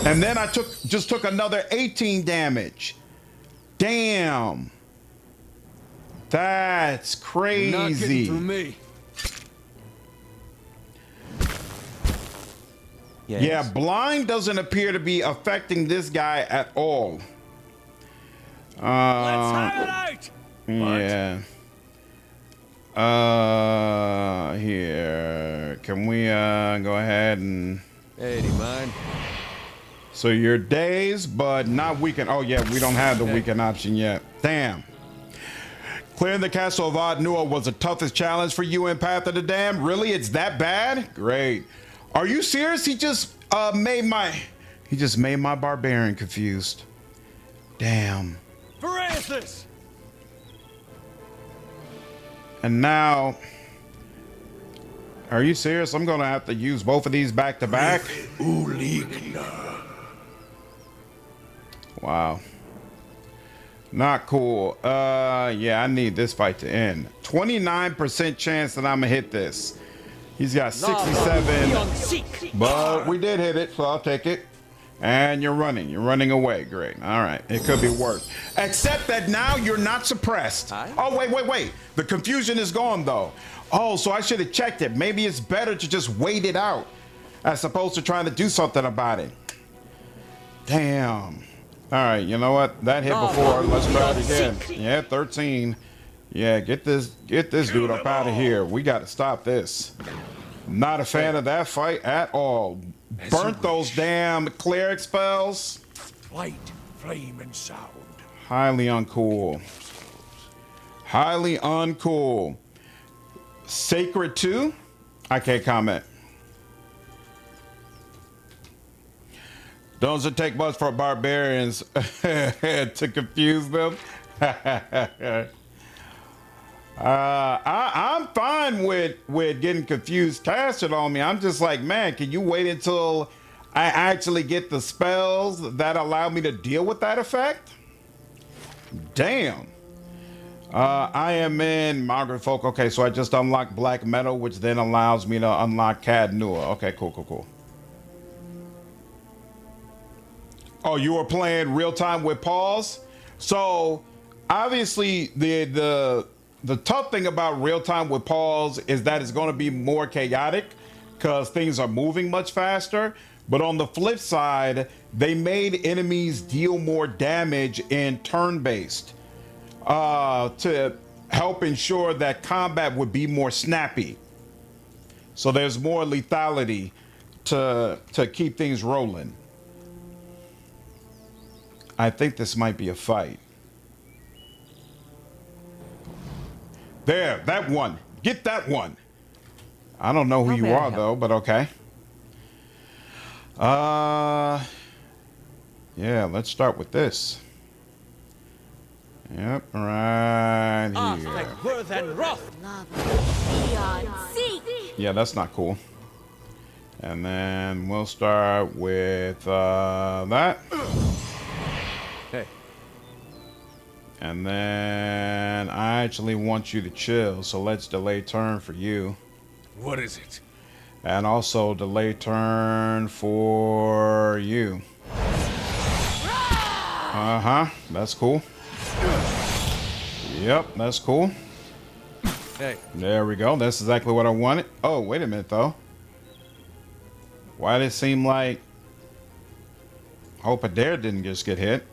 And then I just took another 18 damage. Damn. That's crazy.
Not getting through me. Yes.
Yeah, blind doesn't appear to be affecting this guy at all.
Let's highlight.
Yeah. Here. Can we go ahead and...
Hey, do you mind?
So you're dazed, but not weakened. Oh, yeah, we don't have the weakened option yet. Damn. Clearing the castle of Odd-Nua was the toughest challenge for you in Path of the Damned? Really? It's that bad? Great. Are you serious? He just made my Barbarian confused. Damn.
Francis.
And now, are you serious? I'm gonna have to use both of these back to back. Wow. Not cool. Yeah, I need this fight to end. 29% chance that I'm gonna hit this. He's got 67, but we did hit it, so I'll take it. And you're running away. Great. All right, it could be worse. Except that now you're not suppressed. Oh, wait. The confusion is gone though. Oh, so I should have checked it. Maybe it's better to just wait it out as opposed to trying to do something about it. Damn. All right, you know what? That hit before. Let's try it again. Yeah, 13. Yeah, get this dude up out of here. We got to stop this. Not a fan of that fight at all. Burnt those damn cleric spells.
Light, flame, and sound.
Highly uncool. Highly uncool. Sacred 2? I can't comment. Doesn't take much for barbarians to confuse them. I'm fine with getting confused casted on me. I'm just like, man, can you wait until I actually get the spells that allow me to deal with that effect? Damn. I am in Migrant Folk. Okay, so I just unlocked Black Metal, which then allows me to unlock Cad Nua. Okay, cool. Oh, you were playing real time with pause? So obviously the tough thing about real time with pause is that it's going to be more chaotic because things are moving much faster. But on the flip side, they made enemies deal more damage in turn-based to help ensure that combat would be more snappy. So there's more lethality to keep things rolling. I think this might be a fight. There, that one. Get that one. I don't know who you are though, but okay. Yeah, let's start with this. Yep, right here. Yeah, that's not cool. And then we'll start with that.
Hey.
And then I actually want you to chill, so let's delay turn for you.
What is it?
And also delay turn for you. That's cool. Yep, that's cool.
Hey.
There we go. That's exactly what I wanted. Oh, wait a minute though. Why did it seem like hope Eder didn't just get hit?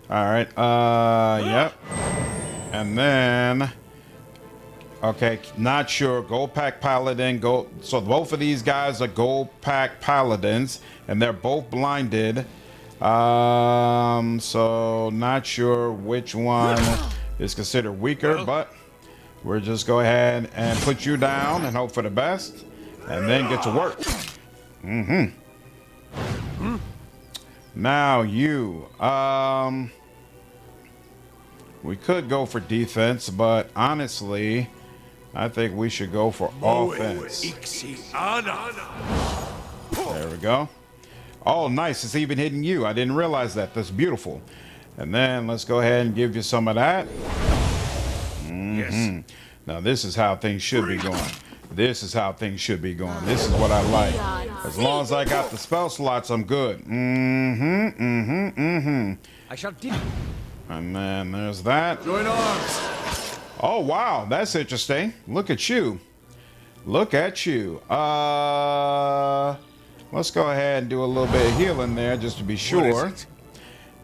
All right. Yep. And then okay, not sure. Gold Pack Paladin. Go. So both of these guys are Gold Pack Paladins, and they're both blinded. So not sure which one is considered weaker, but we'll just go ahead and put you down and hope for the best, and then get to work. Now you. We could go for defense, but honestly, I think we should go for offense. There we go. Oh, nice. It's even hitting you. I didn't realize that. That's beautiful. And then let's go ahead and give you some of that.
Yes.
Now, this is how things should be going. This is how things should be going. This is what I like. As long as I got the spell slots, I'm good.
I shall do.
And then there's that.
Join arms.
Oh, wow. That's interesting. Look at you. Look at you. Let's go ahead and do a little bit of healing there just to be sure.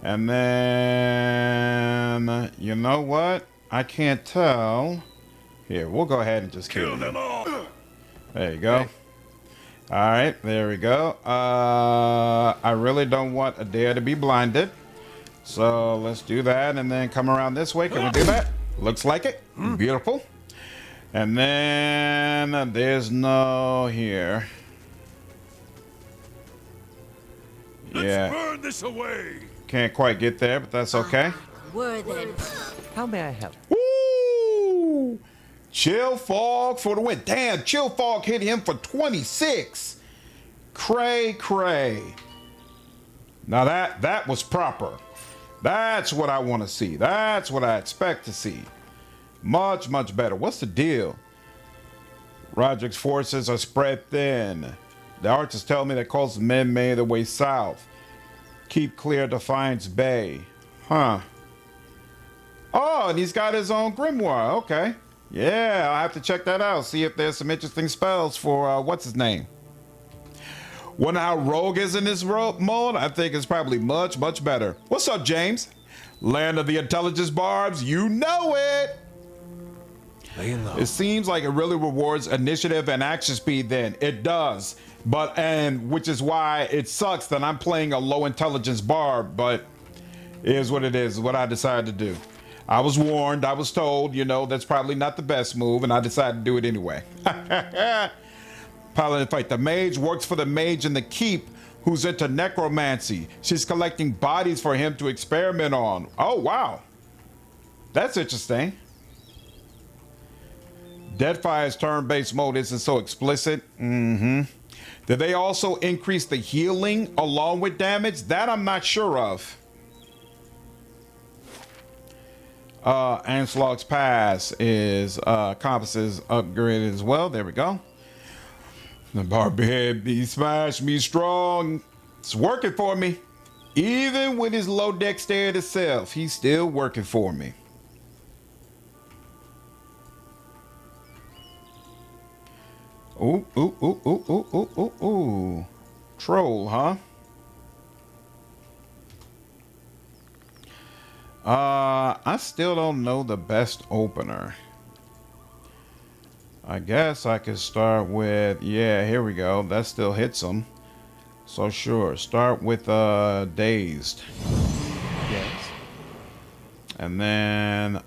And then, you know what? I can't tell. Here, we'll go ahead and just kill them all. There you go. All right, there we go. I really don't want Eder to be blinded. So let's do that and then come around this way. Can we do that? Looks like it. Beautiful. And then there's no here.
Let's burn this away.
Can't quite get there, but that's okay.
How may I help?
Woo! Chill Fog for the win. Damn, Chill Fog hit him for 26. Cray. Now that was proper. That's what I want to see. That's what I expect to see. Much better. What's the deal? Roderick's forces are spread thin. The archers tell me that Cole's men made their way south. Keep clear Defiance Bay. Huh. Oh, and he's got his own grimoire. Okay. Yeah, I'll have to check that out. See if there's some interesting spells for, what's his name? Wonder how Rogue is in this mode? I think it's probably much better. What's up, James? Land of the Intelligence Barbs, you know it! It seems like it really rewards initiative and action speed then. It does. Which is why it sucks that I'm playing a low intelligence barb, but it is what it is, what I decided to do. I was warned, I was told, you know, that's probably not the best move, and I decided to do it anyway. Paladin fight. The mage works for the mage in the keep who's into necromancy. She's collecting bodies for him to experiment on. Oh, wow. That's interesting. Deadfire's turn-based mode isn't so explicit. The Did they also increase the healing along with damage? That I'm not sure of. Anslog's pass is compasses upgraded as well. There we go. The Barbarian be smash me strong. It's working for me. Even with his low dexterity self, he's still working for me. Ooh, ooh, ooh, ooh, ooh, ooh, ooh, ooh. Troll, huh? I still don't know the best opener. I guess I could start with, yeah, here we go. That still hits him. So sure, start with Dazed.
Yes.
And then,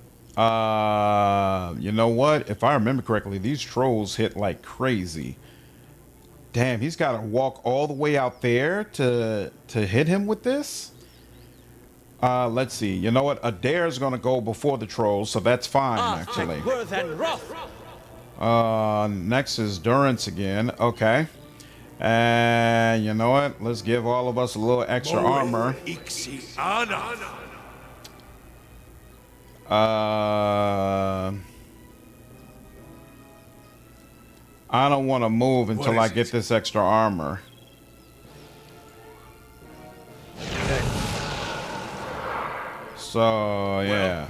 you know what? If I remember correctly, these trolls hit like crazy. Damn, he's got to walk all the way out there to hit him with this? Let's see. You know what? Eder's going to go before the trolls, so that's fine, actually. Next is Durance again. Okay. And you know what? Let's give all of us a little extra armor. I don't want to move until I get this extra armor. So, yeah.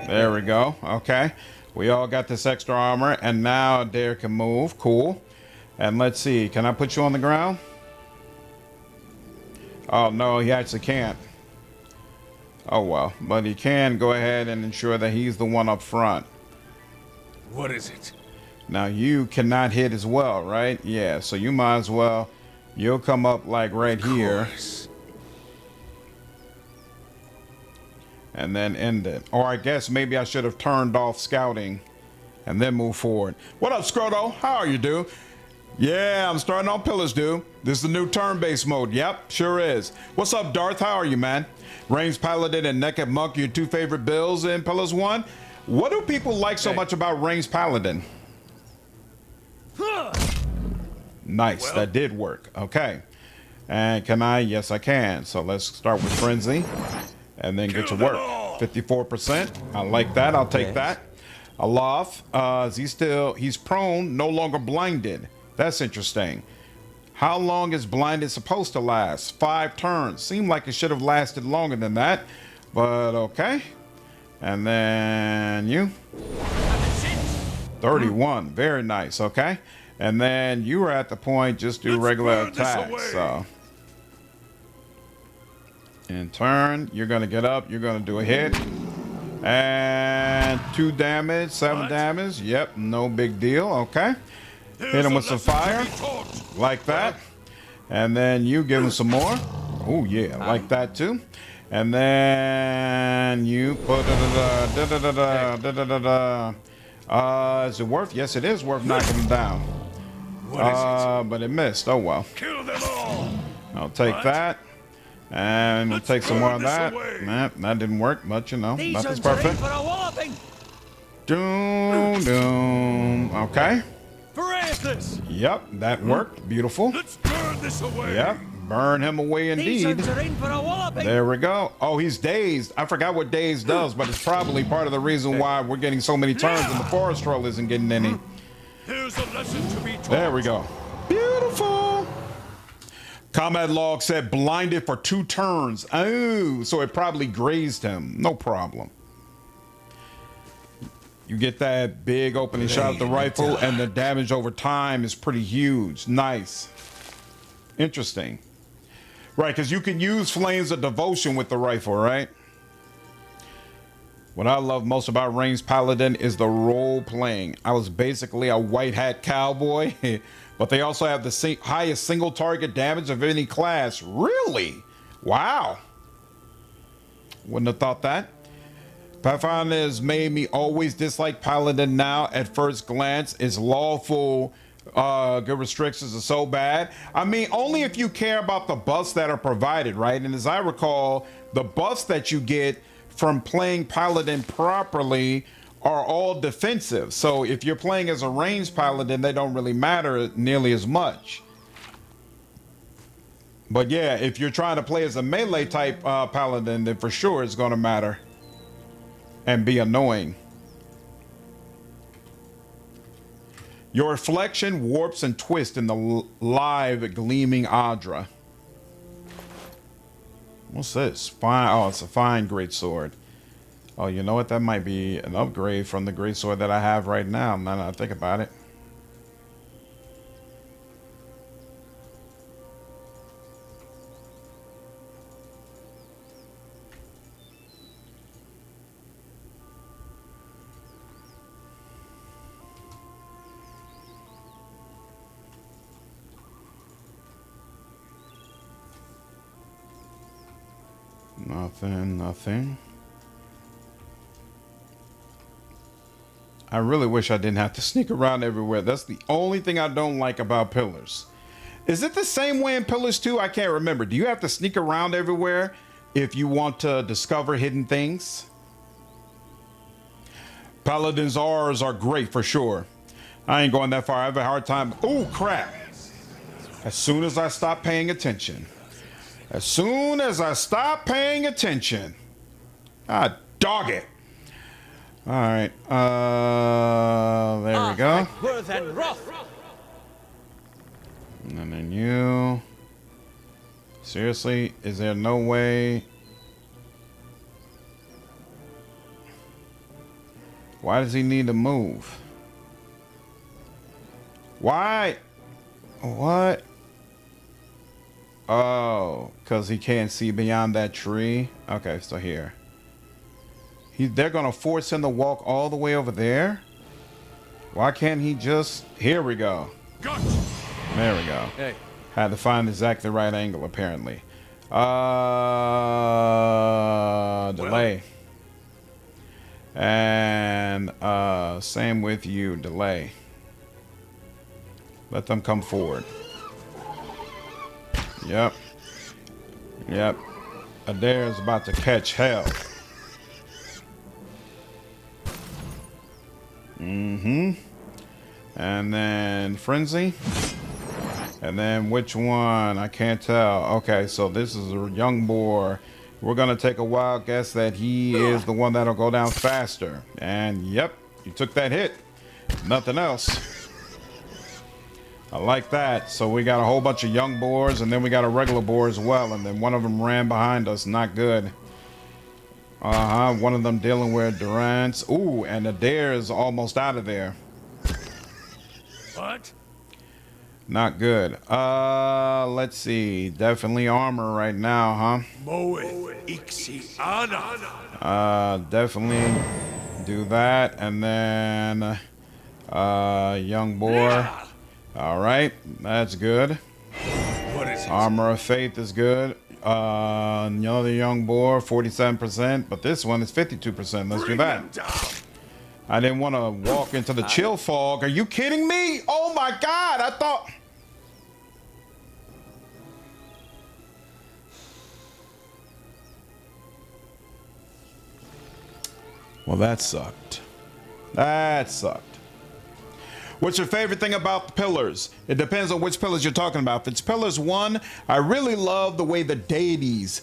There we go. Okay. We all got this extra armor, and now Eder can move. Cool. And let's see. Can I put you on the ground? Oh, no, he actually can't. Oh, well. But he can go ahead and ensure that he's the one up front.
What is it?
Now, you cannot hit as well, right? Yeah, so you might as well. You'll come up like right here. And then end it. Or I guess maybe I should have turned off scouting and then move forward. What up, Scroto? How are you, dude? Yeah, I'm starting on pillars, dude. This is the new turn-based mode. Yep, sure is. What's up, Darth? How are you, man? Ranged Paladin and Naked Monk, your two favorite builds in Pillars 1. What do people like so much about Ranged Paladin? Nice, well, that did work. Okay. And can I? Yes, I can. So let's start with Frenzy and then get to work. 54%. I like that. I'll take that. Aloth, he's prone, no longer blinded. That's interesting. How long is blinded supposed to last? 5 turns. Seemed like it should have lasted longer than that, but okay. And then you. 31. Very nice. Okay. And then you were at the point, just do regular attacks. So in turn, you're going to get up. You're going to do a hit. And 2 damage, 7 damage. Yep, no big deal. Okay. Hit him with some fire. Like that. And then you give him some more. Oh, yeah, like that too. And then you put is it worth? Yes, it is worth knocking him down. But it missed. Oh well.
Kill them all.
I'll take that. And we'll take some more of that. Nah, that didn't work, but you know, nothing's perfect. Doom, doom. Okay. Yep, that worked. Beautiful.
Let's burn this away.
Yep, burn him away indeed. There we go. Oh, he's dazed. I forgot what dazed does, but it's probably part of the reason why we're getting so many turns and the forest troll isn't getting any.
Here's a lesson to be taught.
There we go. Beautiful. Combat log said blinded for 2 turns. Oh, so it probably grazed him. No problem. You get that big opening shot of the rifle, and the damage over time is pretty huge. Nice. Interesting. Right, because you can use Flames of Devotion with the rifle, right? What I love most about Ranged Paladin is the role playing. I was basically a white hat cowboy, but they also have the highest single target damage of any class. Really? Wow. Wouldn't have thought that. Pathfinder has made me always dislike Paladin now at first glance. Its lawful good restrictions are so bad. I mean, only if you care about the buffs that are provided, right? And as I recall, the buffs that you get from playing Paladin properly are all defensive. So if you're playing as a ranged Paladin, they don't really matter nearly as much. But yeah, if you're trying to play as a melee type Paladin, then for sure it's going to matter and be annoying. Your reflection warps and twists in the live gleaming Adra. What's this? Fine. Oh, it's a fine greatsword. Oh, you know what? That might be an upgrade from the greatsword that I have right now. Now that I think about it. Nothing. I really wish I didn't have to sneak around everywhere. That's the only thing I don't like about Pillars. Is it the same way in Pillars 2? I can't remember. Do you have to sneak around everywhere if you want to discover hidden things? Paladin's R's are great for sure. I ain't going that far. I have a hard time. Oh, crap. As soon as I stop paying attention. As soon as I stop paying attention. Ah, dog it. All right. There we go. And then you. Seriously, is there no way? Why does he need to move? Why? What? Oh, because he can't see beyond that tree. Okay, so here. They're going to force him to walk all the way over there? Why can't he just... Here we go.
Gotcha.
There we go.
Hey.
Had to find exactly the right angle, apparently. Delay. And same with you, delay. Let them come forward. Yep. Eder's about to catch hell. And then Frenzy. And then which one? I can't tell. Okay, so this is a young boar. We're going to take a wild guess that he is the one that'll go down faster. And yep, you took that hit. Nothing else. I like that. So we got a whole bunch of young boars, and then we got a regular boar as well. And then one of them ran behind us. Not good. One of them dealing with Durance. Ooh, and Eder is almost out of there.
What?
Not good. Let's see. Definitely armor right now, huh? Definitely do that. And then young boar. All right, that's good.
What is it?
Armor of Faith is good. Another young boar, 47%, but this one is 52%. Let's do that. I didn't want to walk into the chill fog. Are you kidding me? Oh my God, I thought... Well, that sucked. That sucked. What's your favorite thing about the pillars? It depends on which pillars you're talking about. If it's pillars 1, I really love the way the deities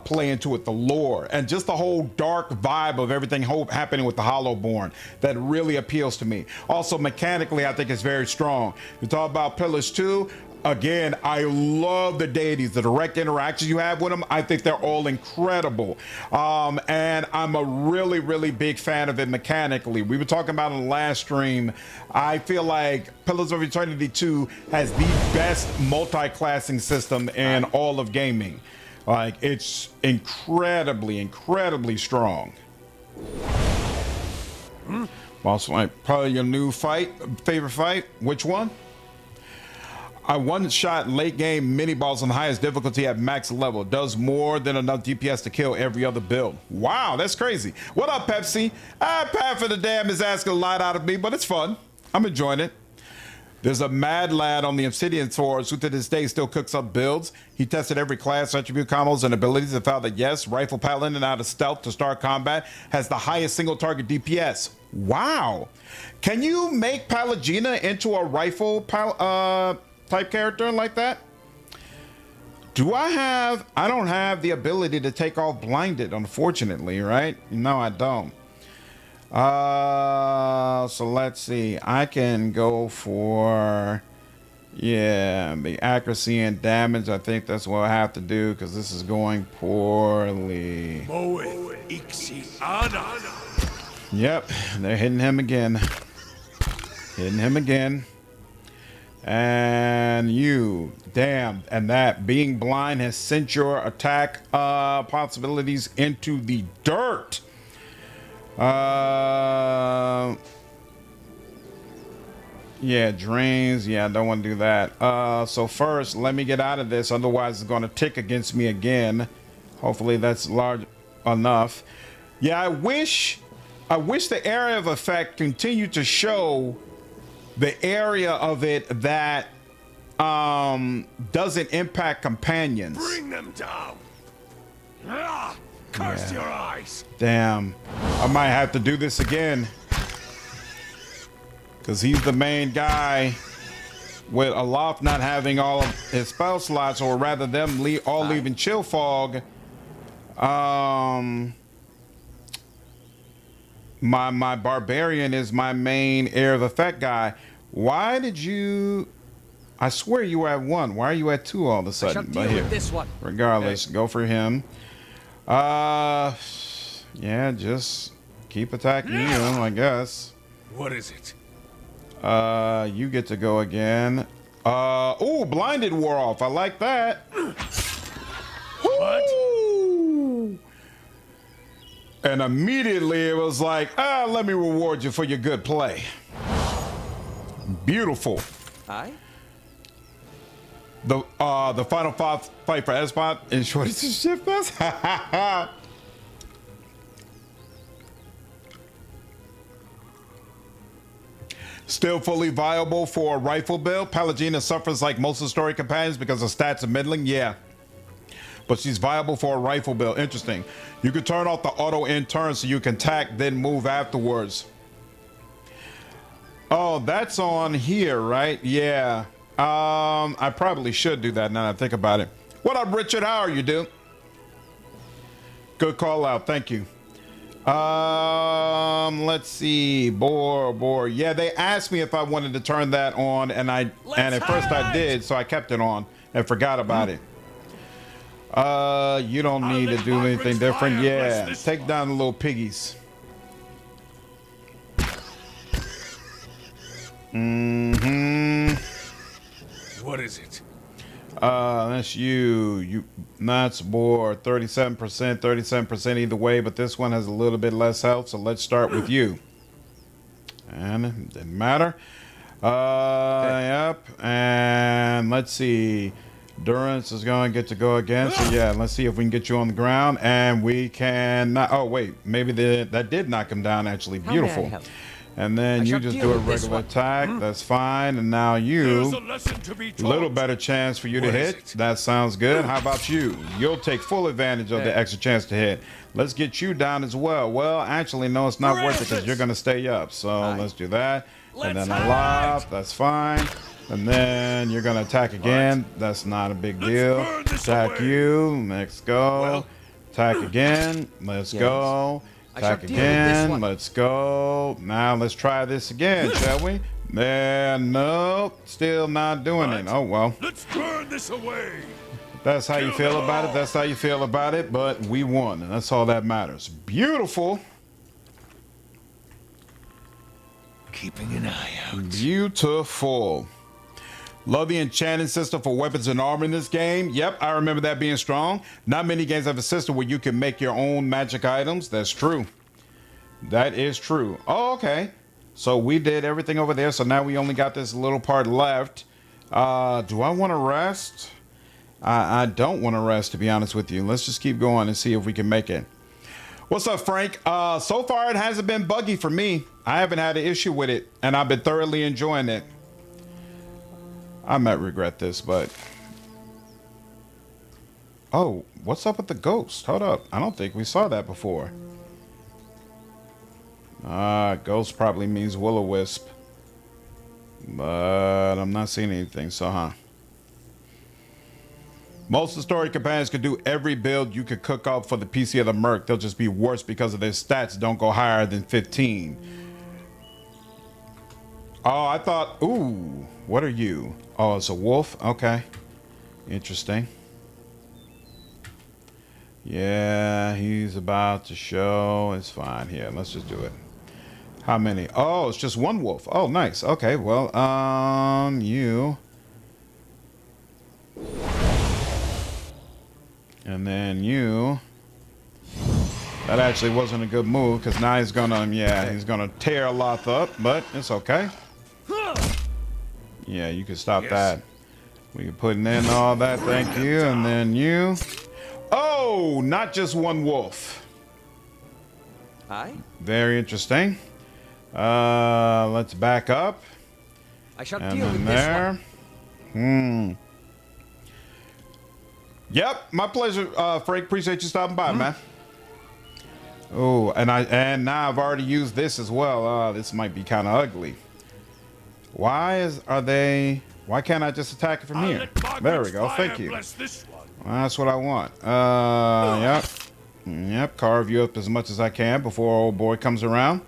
play into it, the lore, and just the whole dark vibe of everything happening with the Hollowborn. That really appeals to me. Also, mechanically, I think it's very strong. You talk about pillars 2. Again, I love the deities, the direct interactions you have with them. I think they're all incredible. And I'm a really, really big fan of it mechanically. We were talking about in the last stream. I feel like Pillars of Eternity 2 has the best multi-classing system in all of gaming. Like, it's incredibly, incredibly strong. Also, like, probably your new favorite fight. Which one? I one-shot late game mini balls on the highest difficulty at max level. Does more than enough DPS to kill every other build. Wow, that's crazy. What up, Pepsi? Pat for the Dam is asking a lot out of me, but it's fun. I'm enjoying it. There's a mad lad on the Obsidian Force who to this day still cooks up builds. He tested every class, attribute combos, and abilities and found that yes, Rifle Paladin out of stealth to start combat has the highest single target DPS. Wow. Can you make Pallegina into a rifle type character like that? I don't have the ability to take off blinded, unfortunately, right? No, I don't. So let's see. I can go for, yeah, the accuracy and damage. I think that's what I have to do because this is going poorly. Yep, they're hitting him again. Hitting him again. And you, damn, and that being blind has sent your attack possibilities into the dirt. Yeah, drains. Yeah, I don't want to do that. So first, let me get out of this. Otherwise, it's going to tick against me again. Hopefully, that's large enough. Yeah, I wish the area of effect continued to show the area of it that doesn't impact companions.
Bring them down. Ah, curse your eyes.
Damn, I might have to do this again because he's the main guy with Aloth not having all of his spell slots, or rather them all leaving chill fog. My Barbarian is my main area of effect guy. Why did you? I swear you were at 1. Why are you at 2 all of a sudden?
But here, this one.
Regardless, go for him. Yeah, just keep attacking you, I guess.
What is it?
You get to go again. Oh, blinded wore off. I like that.
What?
And immediately it was like, let me reward you for your good play. Beautiful.
Aye.
The final fight for Espot in Shorty to shift us. Still fully viable for a rifle build. Pallegina suffers like most of the story companions because of stats and middling. Yeah. But she's viable for a rifle build. Interesting. You can turn off the auto in turn so you can attack, then move afterwards. Oh, that's on here, right? Yeah. I probably should do that now that I think about it. What up, Richard? How are you, dude? Good call out. Thank you. Let's see. Boar. Yeah, they asked me if I wanted to turn that on, and at first I did, so I kept it on and forgot about it. You don't need to do anything different. Yeah, take down the little piggies.
What is it?
That's you. That's boar. 37% either way, but this one has a little bit less health, so let's start with you. And it didn't matter. Yep. And let's see. Durance is going to get to go again. So yeah, let's see if we can get you on the ground, and we can. Oh wait, maybe that did knock him down. Actually, beautiful. And then you just do a regular attack. That's fine. And now you, a little better chance for you to hit. That sounds good. How about you? You'll take full advantage of the extra chance to hit. Let's get you down as well. Well, actually, no, it's not worth it because you're going to stay up. So let's do that. And then Aloth. That's fine. And then you're going to attack again. That's not a big deal. Attack you. Let's go. Attack again. Let's go. Attack again. Let's go. Now let's try this again, shall we? No, still not doing it. Oh well.
Let's burn this away.
That's how you feel about it. That's how you feel about it. But we won, and that's all that matters. Beautiful.
Keeping an eye out.
Beautiful. Love the enchanting system for weapons and armor in this game. Yep, I remember that being strong. Not many games have a system where you can make your own magic items. That's true. That is true. Oh, okay. So we did everything over there. So now we only got this little part left. Do I want to rest? I don't want to rest, to be honest with you. Let's just keep going and see if we can make it. What's up, Frank? So far, it hasn't been buggy for me. I haven't had an issue with it, and I've been thoroughly enjoying it. I might regret this, but... Oh, what's up with the ghost? Hold up. I don't think we saw that before. Ghost probably means will-o-wisp. But I'm not seeing anything, so Most of the story companions can do every build you could cook up for the PC of the Merc. They'll just be worse because of their stats don't go higher than 15. Oh, I thought, ooh, what are you? Oh, it's a wolf? Okay. Interesting. Yeah, he's about to show. It's fine. Here, let's just do it. How many? Oh, it's just one wolf. Oh, nice. Okay, well, you. And then you. That actually wasn't a good move because now he's gonna, he's gonna tear Aloth up, but it's okay. Yeah, you can stop that. We can put in all that, thank you, and then you. Oh, not just one wolf.
Aye.
Very interesting. Let's back up.
I shall
And
deal
then
with
there.
this one.
Yep, my pleasure, Frank. Appreciate you stopping by, man. Oh, and now I've already used this as well. This might be kind of ugly. Why can't I just attack it from here? There we go. Thank you. That's what I want. Yep. Carve you up as much as I can before old boy comes around.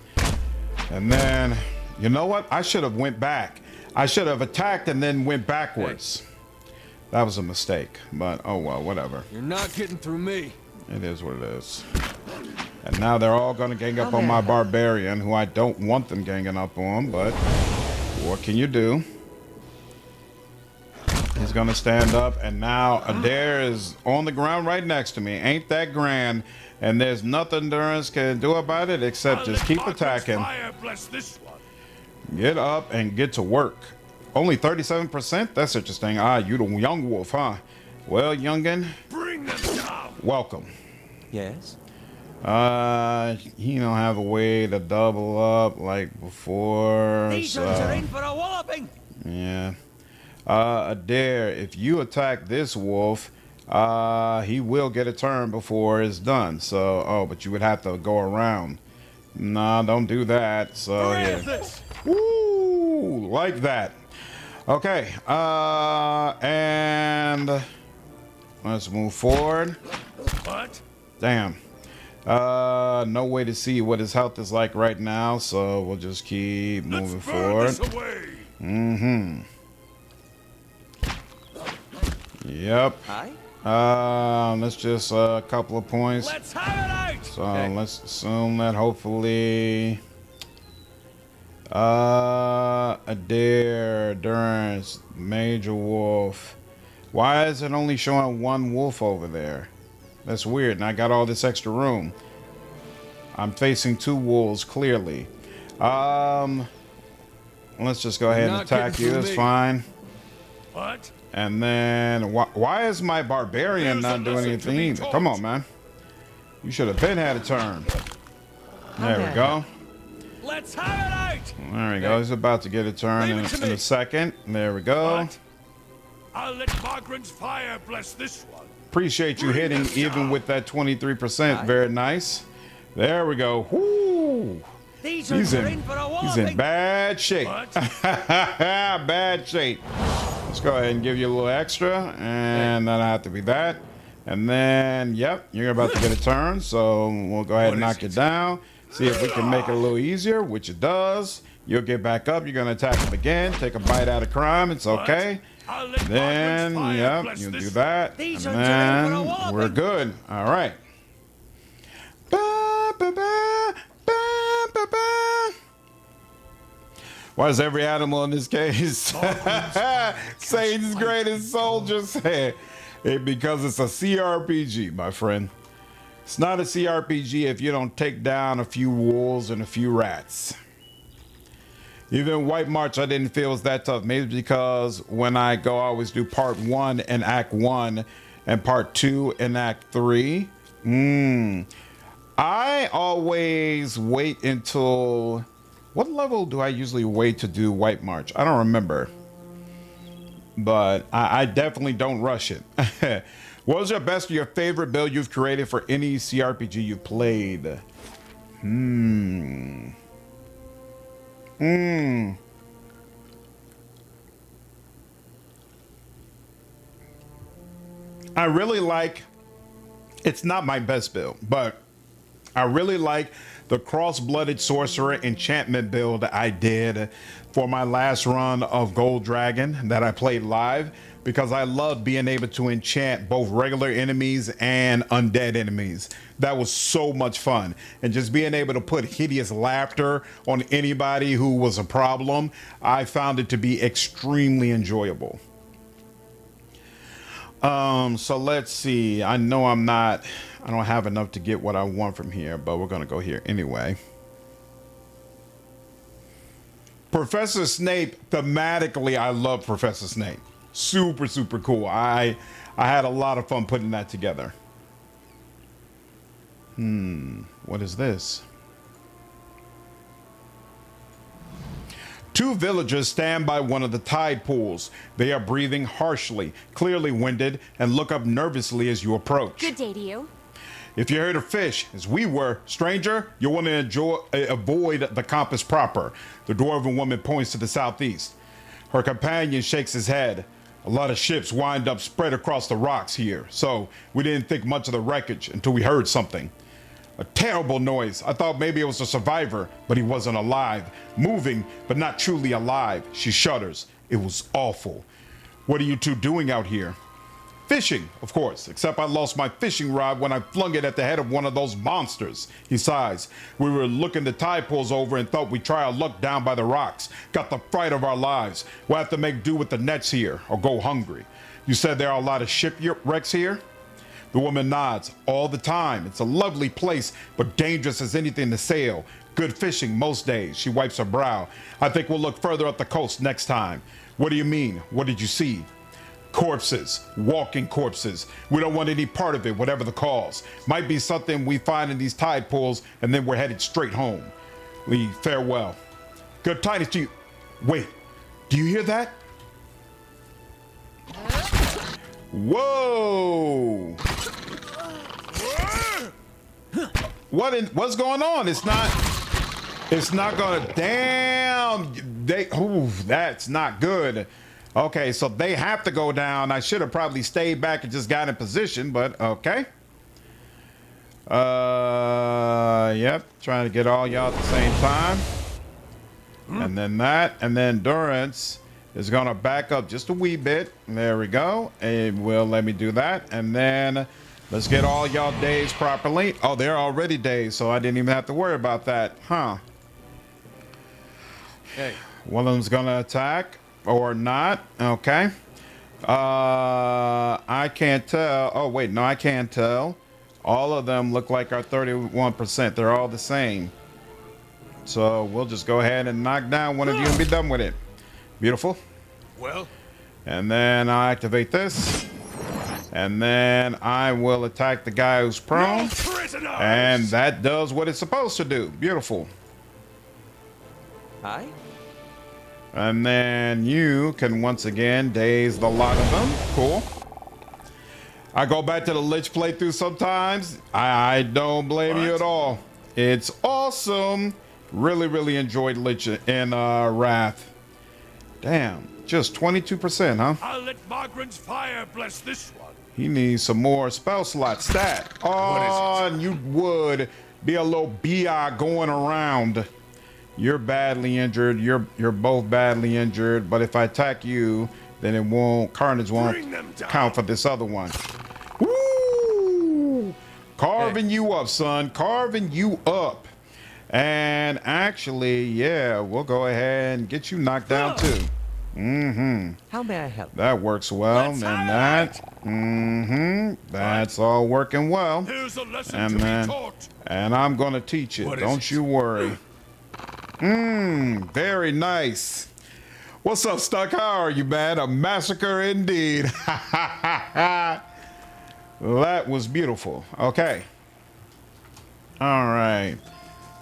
And then, you know what? I should have went back. I should have attacked and then went backwards. That was a mistake, but oh well, whatever.
You're not getting through me.
It is what it is. And now they're all going to gang up on my Barbarian, who I don't want them ganging up on, but what can you do? He's going to stand up, and now Eder is on the ground right next to me. Ain't that grand? And there's nothing Durance can do about it except just keep attacking. Get up and get to work. Only 37%? That's interesting. You the young wolf, huh? Well, youngin,
Bring them down.
welcome.
Yes.
He don't have a way to double up like before.
These ones are in for a walloping.
Yeah. Eder, if you attack this wolf, he will get a turn before it's done. So, but you would have to go around. Nah, don't do that. So, yeah. Woo! Like that. Okay. And let's move forward.
What?
Damn. No way to see what his health is like right now, so we'll just keep moving forward. Yep. Let's just a couple of points.
Let's have it out.
So let's assume that hopefully Eder, Durance, Major Wolf. Why is it only showing one wolf over there? That's weird, and I got all this extra room. I'm facing two wolves clearly. Let's just go ahead and attack you. It's fine.
What?
And then why is my Barbarian not doing anything either? Come on, man. You should have been had a turn. There we go.
Let's have it out.
There we go. He's about to get a turn in a second. There we go.
What? I'll let Margaret's fire bless this one.
Appreciate you hitting even with that 23%. Very nice. There we go. Woo! He's in bad shape. Bad shape. Let's go ahead and give you a little extra, and that'll have to be that. And then, yep, you're about to get a turn, so we'll go ahead and knock it down. See if we can make it a little easier, which it does. You'll get back up. You're going to attack him again. Take a bite out of crime. It's okay. Then, yep, you do that. And then we're good. All right. Why is every animal in this case Satan's greatest soldiers? Because it's a CRPG, my friend. It's not a CRPG if you don't take down a few wolves and a few rats. Even White March, I didn't feel was that tough. Maybe because when I go, I always do part 1 in Act 1 and part 2 in Act 3. I always wait until... What level do I usually wait to do White March? I don't remember. but I definitely don't rush it. What was your best or your favorite build you've created for any CRPG you've played? I really like, it's not my best build, but I really like the cross-blooded sorcerer enchantment build I did for my last run of Gold Dragon that I played live, because I loved being able to enchant both regular enemies and undead enemies. That was so much fun. And just being able to put hideous laughter on anybody who was a problem, I found it to be extremely enjoyable. So let's see. I know I don't have enough to get what I want from here, but we're gonna go here anyway. Professor Snape, thematically, I love Professor Snape. Super, super cool. I had a lot of fun putting that together. What is this? Two villagers stand by one of the tide pools. They are breathing harshly, clearly winded, and look up nervously as you approach.
Good day to you.
If you're here to fish, as we were, stranger, you'll want to avoid the compass proper. The dwarven woman points to the southeast. Her companion shakes his head. A lot of ships wind up spread across the rocks here, so we didn't think much of the wreckage until we heard something. A terrible noise. I thought maybe it was a survivor, but he wasn't alive. Moving, but not truly alive. She shudders. It was awful. What are you two doing out here? Fishing, of course, except I lost my fishing rod when I flung it at the head of one of those monsters. He sighs. We were looking the tide pools over and thought we'd try our luck down by the rocks. Got the fright of our lives. We'll have to make do with the nets here or go hungry. You said there are a lot of shipwrecks here? The woman nods. All the time. It's a lovely place, but dangerous as anything to sail. Good fishing most days. She wipes her brow. I think we'll look further up the coast next time. What do you mean? What did you see? Corpses. Walking corpses. We don't want any part of it, whatever the cause. Might be something we find in these tide pools, and then we're headed straight home. We farewell. Good tidings to you. Wait. Do you hear that? Whoa! What's going on? It's not gonna, damn, that's not good. Okay, so they have to go down. I should have probably stayed back and just got in position, but okay. Yep, trying to get all y'all at the same time. And then that, and then Durance is gonna back up just a wee bit. There we go. It will let me do that. And then let's get all y'all dazed properly. Oh, they're already dazed, so I didn't even have to worry about that. Huh.
Hey.
One of them's gonna attack or not. Okay. I can't tell. Oh, wait, no, I can't tell. All of them look like our 31%. They're all the same. So we'll just go ahead and knock down one of you and be done with it. Beautiful.
Well,
and then I activate this, and then I will attack the guy who's prone, and that does what it's supposed to do. Beautiful.
Hi.
And then you can once again daze the lot of them. Cool. I go back to the Lich playthrough sometimes. I don't blame you at all. It's awesome. Really, really enjoyed Lich in Wrath. Damn, just 22%, huh?
I'll let Margaret's fire bless this one.
He needs some more spell slot stat. Oh, and you would be a little BI going around. You're badly injured. You're both badly injured. But if I attack you, then it won't. Carnage won't count for this other one. Woo! Carving you up, son. Carving you up. And actually, yeah, we'll go ahead and get you knocked down too.
How may I help?
That works well. And that. That's all working well.
Here's a lesson
And
to
then,
be taught.
and I'm gonna teach it.
What is
Don't
it?
you worry. Very nice. What's up, Stuck? How are you, man? A massacre indeed. That was beautiful. Okay. All right.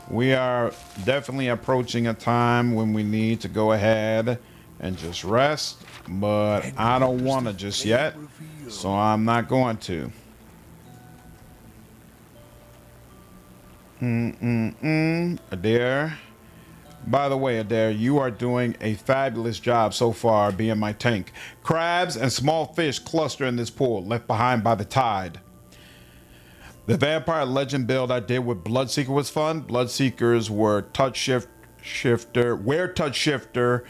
We are definitely approaching a time when we need to go ahead and just rest, but I don't want to just yet, so I'm not going to. Eder. By the way, Eder, you are doing a fabulous job so far being my tank. Crabs and small fish cluster in this pool, left behind by the tide. The vampire legend build I did with Bloodseeker was fun. Bloodseekers were touch shifter, touch shifter,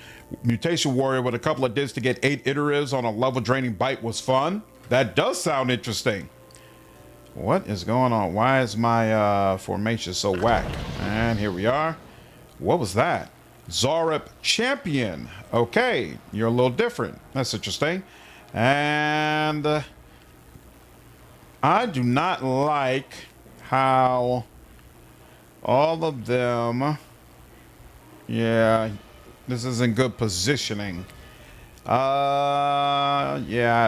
mutation warrior with a couple of dips to get 8 iteratives on a level draining bite was fun. That does sound interesting. What is going on? Why is my formation so whack? And here we are. What was that? Zorup champion. Okay, you're a little different. That's interesting. And I do not like how all of them. Yeah, this isn't good positioning. Yeah,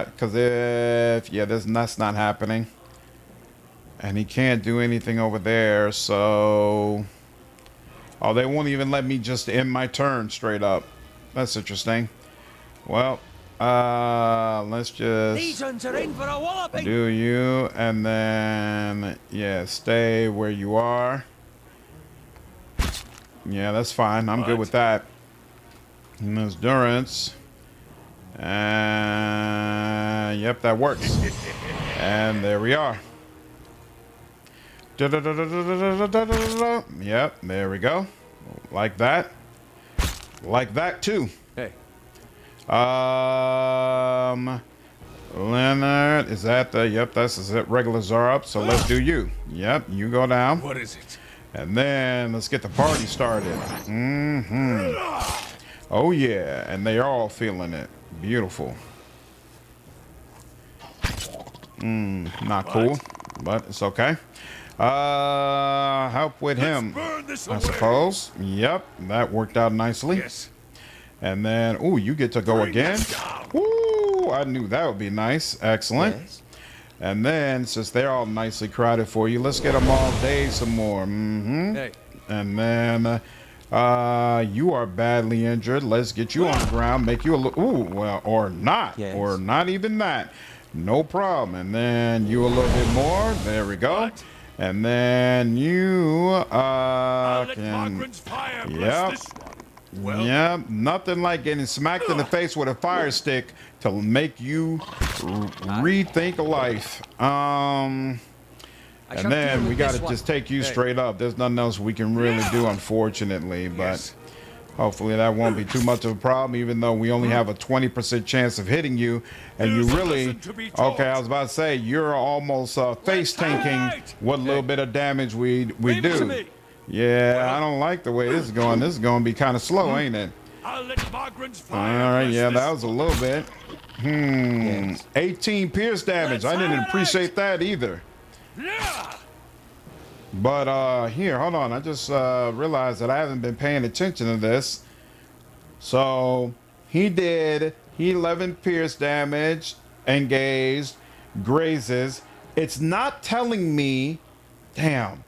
because that's not happening. And he can't do anything over there, so... Oh, they won't even let me just end my turn straight up. That's interesting. Well, let's just
These ones are in for a walloping.
do you, and then, yeah, stay where you are. Yeah, that's fine. I'm good with that. And there's Durance. Yep, that works. And there we are. Yep, there we go. Like that. Like that too.
Hey.
Leonard, is that the, yep, that's it, regular Zorup. So let's do you. Yep, you go down.
What is it?
And then let's get the party started. Oh yeah, and they are all feeling it. Beautiful. Not cool, but it's okay. Help with him, I suppose. Yep, that worked out nicely.
Yes.
And then, ooh, you get to go again. Ooh, I knew that would be nice. Excellent.
Yes.
And then, since they're all nicely crowded for you, let's get them all day some more.
Hey.
And then, you are badly injured. Let's get you on the ground, make you a little, ooh, well, or not,
Yes.
or not even that. No problem. And then you a little bit more. There we go.
What?
And then you,
Let
can,
Margaret's fire bless
yep.
this one. Well,
yeah, nothing like getting smacked in the face with a fire stick to make you rethink life. And then we got to just take you straight up. There's nothing else we can really do, unfortunately. But
Yes.
hopefully that won't be too much of a problem, even though we only have a 20% chance of hitting you. And you
Here's a
really,
lesson to be taught.
okay, I was about to say, you're almost face tanking what little bit of damage we
Leave it to
do.
me.
Yeah, I don't like the way this is going. This is going to be kind of slow, ain't it?
I'll let Margaret's
All
fire
right,
bless
yeah,
this
that was a little bit.
Yes.
18 pierce damage. I didn't appreciate that either.
Yeah.
But here, hold on. I just realized that I haven't been paying attention to this. So he did 11 pierce damage, engaged, grazes. It's not telling me, damn.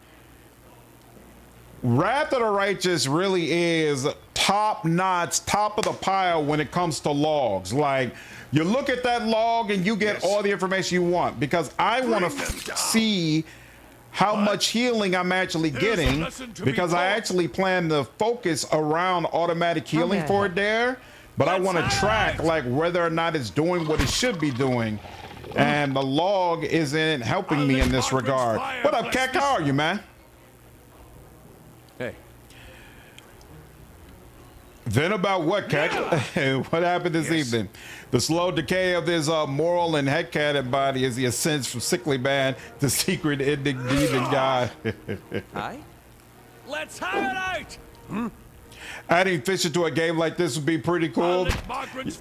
Wrath of the Righteous really is top notch, top of the pile when it comes to logs. Like, you look at that log and you get all the information you want, because I want to see how much healing I'm actually getting, because I actually plan to focus around automatic healing for it there, but I want to track like whether or not it's doing what it should be doing. And the log isn't helping me in this regard. What up, Cat? How are you, man?
Hey.
Then about what, Cat? What happened this evening? The slow decay of his moral and headcanon body as he ascends from sickly man to secret ending demon guy.
Aye?
Let's have it out.
Adding fish into a game like this would be pretty cool.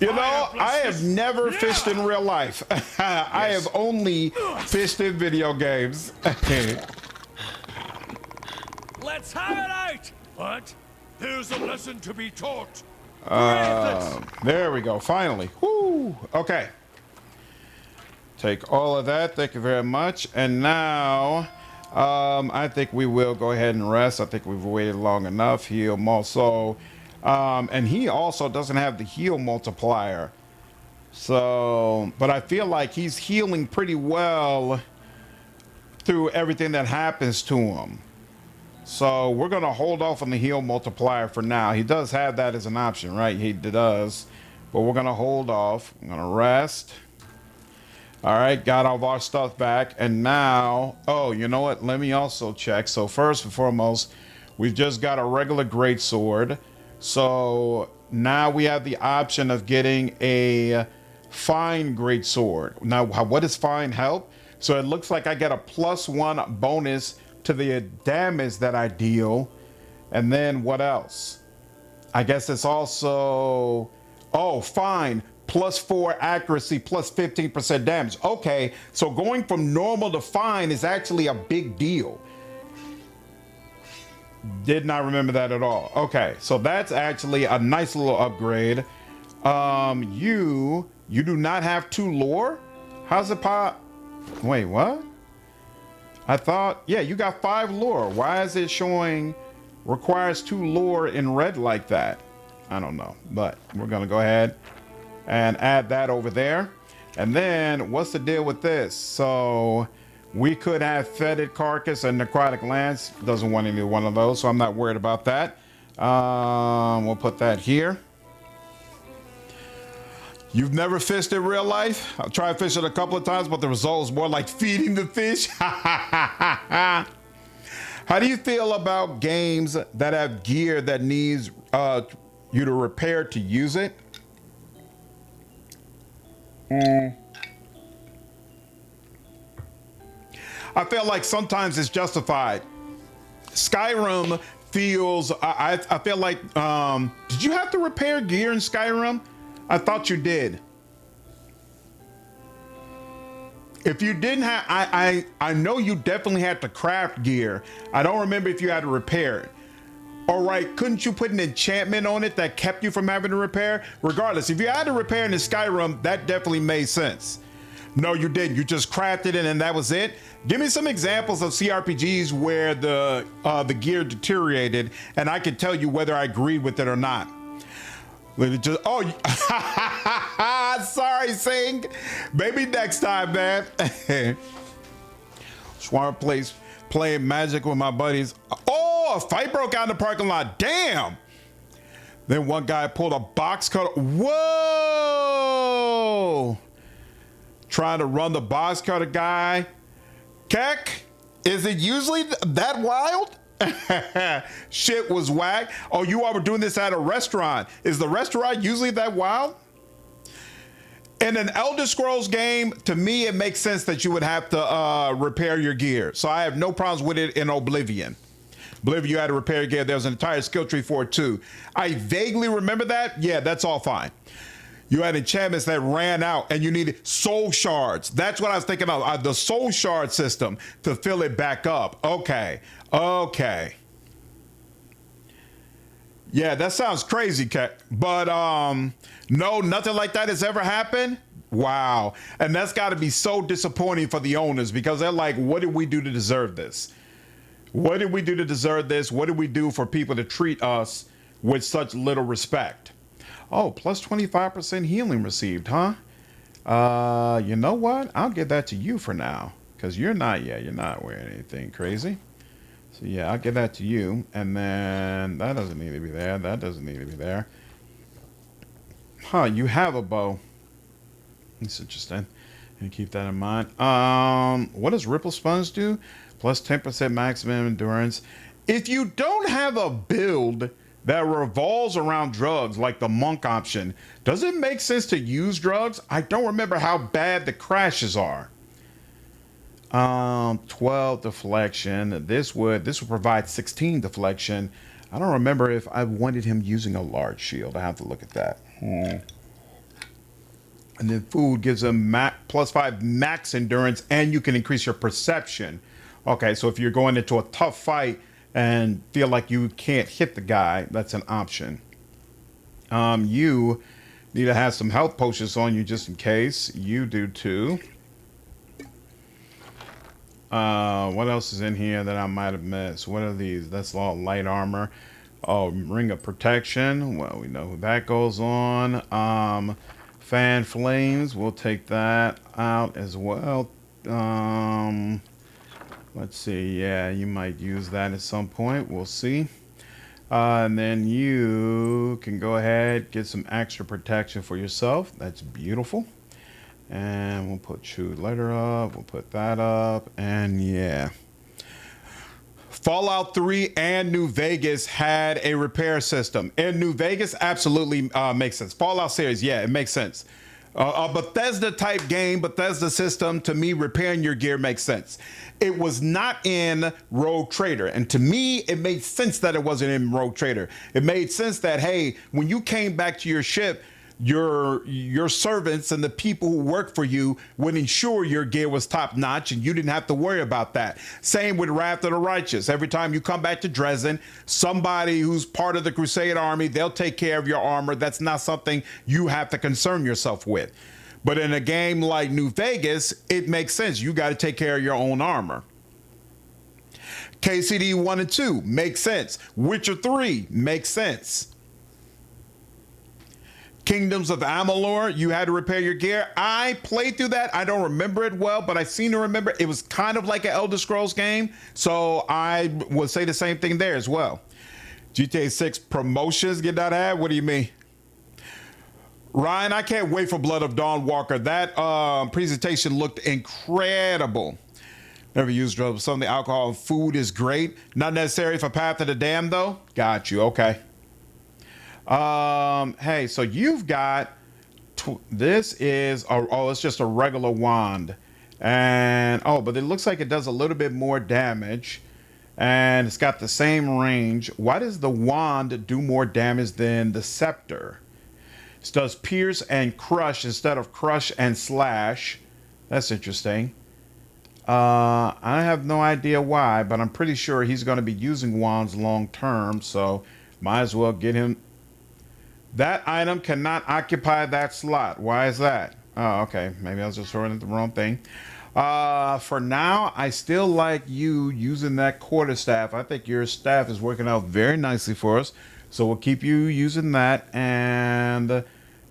You know, I have never fished in real life. I have only fished in video games.
Let's have it out. What? Here's a lesson to be taught.
There we go. Finally. Woo. Okay. Take all of that. Thank you very much. And now, I think we will go ahead and rest. I think we've waited long enough. Heal. Also, And he also doesn't have the heal multiplier. So, but I feel like he's healing pretty well through everything that happens to him. So we're going to hold off on the heal multiplier for now. He does have that as an option, right? He does. But we're going to hold off. I'm going to rest. All right, got all of our stuff back. And now, oh, you know what? Let me also check. So first and foremost, we've just got a regular greatsword. So now we have the option of getting a fine greatsword. Now, what does fine help? So it looks like I get a +1 bonus to the damage that I deal. And then what else? I guess it's also, oh, fine, +4 accuracy, +15% damage. Okay, so going from normal to fine is actually a big deal. Did not remember that at all. Okay, so that's actually a nice little upgrade. You do not have 2 lore? How's it pop? Wait, what? I thought, yeah, you got 5 lore. Why is it showing requires 2 lore in red like that? I don't know, but we're gonna go ahead and add that over there. And then what's the deal with this? So we could have fetid carcass and necrotic lance. Doesn't want any one of those, so I'm not worried about that. We'll put that here. You've never fished in real life? I've tried fishing a couple of times, but the result is more like feeding the fish. How do you feel about games that have gear that needs you to repair to use it? I feel like sometimes it's justified. Skyrim feels, I feel like, did you have to repair gear in Skyrim? I thought you did. If you didn't have, I know you definitely had to craft gear. I don't remember if you had to repair it. All right, couldn't you put an enchantment on it that kept you from having to repair? Regardless, if you had to repair in the Skyrim, that definitely made sense. No, you didn't. You just crafted it and that was it. Give me some examples of CRPGs where the gear deteriorated, and I can tell you whether I agreed with it or not. Just, oh, sorry, Sing. Maybe next time, man. Swarm plays playing Magic with my buddies. Oh, a fight broke out in the parking lot. Damn. Then one guy pulled a box cutter. Whoa. Trying to run the box cutter guy. Keck, is it usually that wild? Shit was whack. Oh, you all were doing this at a restaurant. Is the restaurant usually that wild? In an Elder Scrolls game, to me, it makes sense that you would have to repair your gear. So I have no problems with it in Oblivion. Oblivion, you had to repair your gear. There was an entire skill tree for it too. I vaguely remember that. Yeah, that's all fine. You had enchantments that ran out and you needed soul shards. That's what I was thinking of, the soul shard system to fill it back up. Okay. Okay. Yeah, that sounds crazy, but no, nothing like that has ever happened. Wow. And that's got to be so disappointing for the owners because they're like, what did we do to deserve this? What did we do to deserve this? What did we do for people to treat us with such little respect? Oh, plus 25% healing received, huh? You know what? I'll give that to you for now because you're not wearing anything crazy. So yeah, I'll give that to you. And then that doesn't need to be there. That doesn't need to be there. Huh, you have a bow. That's interesting. And keep that in mind. What does Ripple Sponge do? Plus 10% maximum endurance. If you don't have a build that revolves around drugs like the monk option, does it make sense to use drugs? I don't remember how bad the crashes are. 12 deflection. This would provide 16 deflection. I don't remember if I wanted him using a large shield. I have to look at that. And then food gives him plus 5 max endurance, and you can increase your perception. Okay, so if you're going into a tough fight and feel like you can't hit the guy, that's an option. You need to have some health potions on you just in case. You do too. What else is in here that I might have missed? What are these? That's all light armor. Oh, ring of protection. Well, we know who that goes on. Fan flames. We'll take that out as well. Let's see. Yeah, you might use that at some point. We'll see. And then you can go ahead, get some extra protection for yourself. That's beautiful. And we'll put Chewed Letter up. We'll put that up. And yeah. Fallout 3 and New Vegas had a repair system. And New Vegas absolutely makes sense. Fallout series, yeah, it makes sense. A Bethesda type game, Bethesda system, to me, repairing your gear makes sense. It was not in Rogue Trader. And to me, it made sense that it wasn't in Rogue Trader. It made sense that, hey, when you came back to your ship, your servants and the people who work for you would ensure your gear was top notch and you didn't have to worry about that. Same with Wrath of the Righteous. Every time you come back to Dresden, somebody who's part of the Crusade army, they'll take care of your armor. That's not something you have to concern yourself with. But in a game like New Vegas, it makes sense. You got to take care of your own armor. KCD 1 and 2 makes sense. Witcher 3 makes sense. Kingdoms of Amalur, you had to repair your gear. I played through that. I don't remember it well, but I seem to remember it was kind of like an Elder Scrolls game. So I would say the same thing there as well. GTA 6 promotions get that ad? What do you mean? Ryan, I can't wait for Blood of Dawn Walker. That presentation looked incredible. Never used drugs. Some of the alcohol and food is great. Not necessary for Path of the Damned, though. Got you. Okay. Hey, so you've got this is it's just a regular wand, and but it looks like it does a little bit more damage, and it's got the same range. Why does the wand do more damage than the scepter? It does pierce and crush instead of crush and slash. That's interesting. I have no idea why, but I'm pretty sure he's going to be using wands long term, so might as well get him. That item cannot occupy that slot. Why is that? Oh, okay. Maybe I was just throwing at the wrong thing. For now, I still like you using that quarterstaff. I think your staff is working out very nicely for us. So we'll keep you using that. And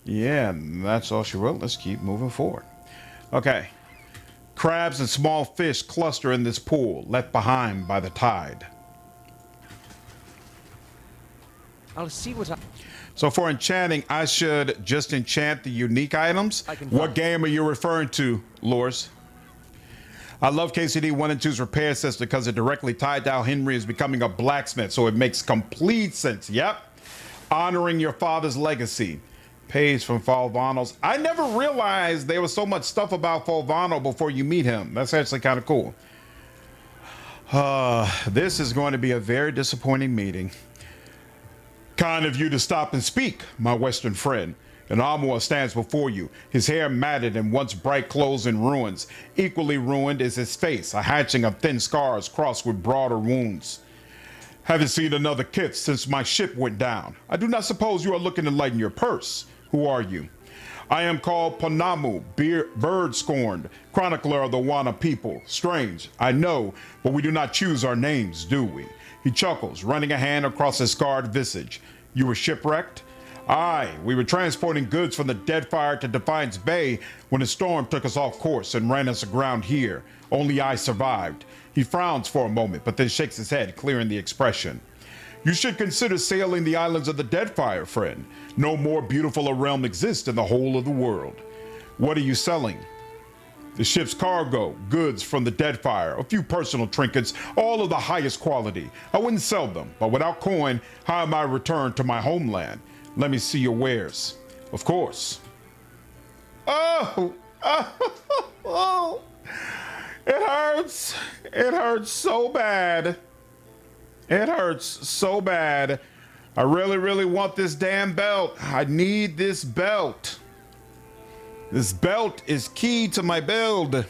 yeah, that's all she wrote. Let's keep moving forward. Okay. Crabs and small fish cluster in this pool, left behind by the tide.
I'll see what I...
So for enchanting, I should just enchant the unique items. What game are you referring to, Lors? I love KCD 1 and 2's repair system because it directly tied down Henry as becoming a blacksmith, so it makes complete sense. Yep. Honoring your father's legacy. Page from Falvanos. I never realized there was so much stuff about Falvano before you meet him. That's actually kind of cool. This is going to be a very disappointing meeting. Kind of you to stop and speak, my Western friend. An Amua stands before you, his hair matted and once bright clothes in ruins. Equally ruined is his face, a hatching of thin scars crossed with broader wounds. Haven't seen another kith since my ship went down. I do not suppose you are looking to lighten your purse. Who are you? I am called Ponamu, bird scorned, chronicler of the Wana people. Strange, I know, but we do not choose our names, do we? He chuckles, running a hand across his scarred visage. You were shipwrecked? Aye, we were transporting goods from the Deadfire to Defiance Bay when a storm took us off course and ran us aground here. Only I survived. He frowns for a moment, but then shakes his head, clearing the expression. You should consider sailing the islands of the Deadfire, friend. No more beautiful a realm exists in the whole of the world. What are you selling? The ship's cargo, goods from the Deadfire, a few personal trinkets, all of the highest quality. I wouldn't sell them, but without coin, how am I returned to my homeland? Let me see your wares. Of course. Oh, it hurts. It hurts so bad. It hurts so bad. I really, really want this damn belt. I need this belt. This belt is key to my build.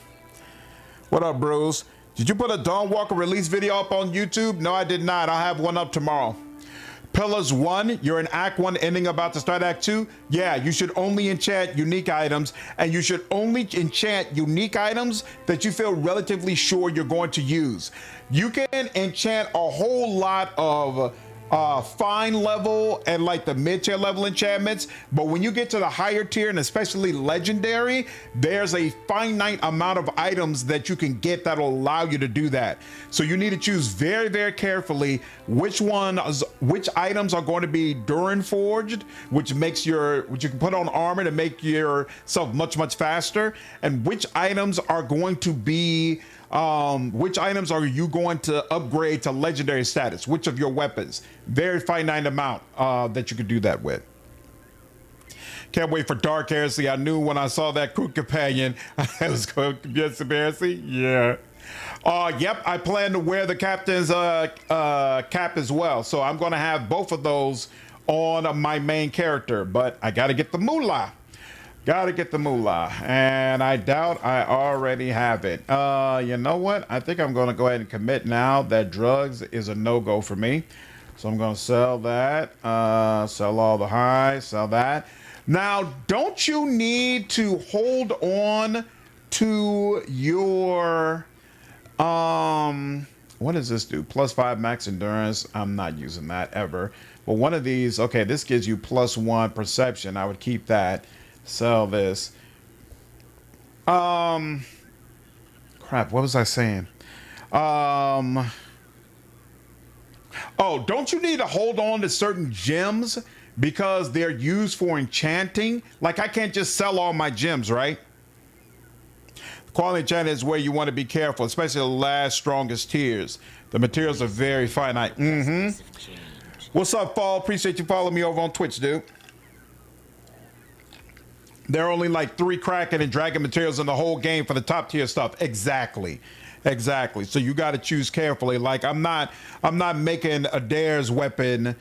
What up, bros? Did you put a Dawnwalker release video up on YouTube? No, I did not. I'll have one up tomorrow. Pillars 1, you're in Act 1 ending about to start Act 2. Yeah, you should only enchant unique items, and you should only enchant unique items that you feel relatively sure you're going to use. You can enchant a whole lot of fine level and like the mid-tier level enchantments, but when you get to the higher tier and especially legendary, there's a finite amount of items that you can get that'll allow you to do that. So you need to choose very, very carefully which items are going to be Durance forged, which you can put on armor to make yourself much, much faster, and which items are going to be which items are you going to upgrade to legendary status? Which of your weapons? Very finite amount that you could do that with. Can't wait for Dark Heresy. I knew when I saw that crew companion, I was going to get some heresy. Yeah. Yep, I plan to wear the captain's cap as well. So I'm going to have both of those on my main character. But I got to get the moolah. Gotta get the moolah, and I doubt I already have it. You know what? I think I'm gonna go ahead and commit now that drugs is a no-go for me. So I'm gonna sell that, sell all the highs, sell that. Now, don't you need to hold on to your, what does this do? +5 max endurance. I'm not using that ever. But one of these, okay, this gives you +1 perception. I would keep that. Sell this. Crap, what was I saying? Oh, don't you need to hold on to certain gems because they're used for enchanting? Like, I can't just sell all my gems, right? Quality enchant is where you want to be careful, especially the last strongest tiers. The materials are very finite. What's up, Fall? Appreciate you following me over on Twitch, dude. There are only like 3 Kraken and Dragon materials in the whole game for the top tier stuff. Exactly. So you got to choose carefully. Like I'm not making Eder's weapon.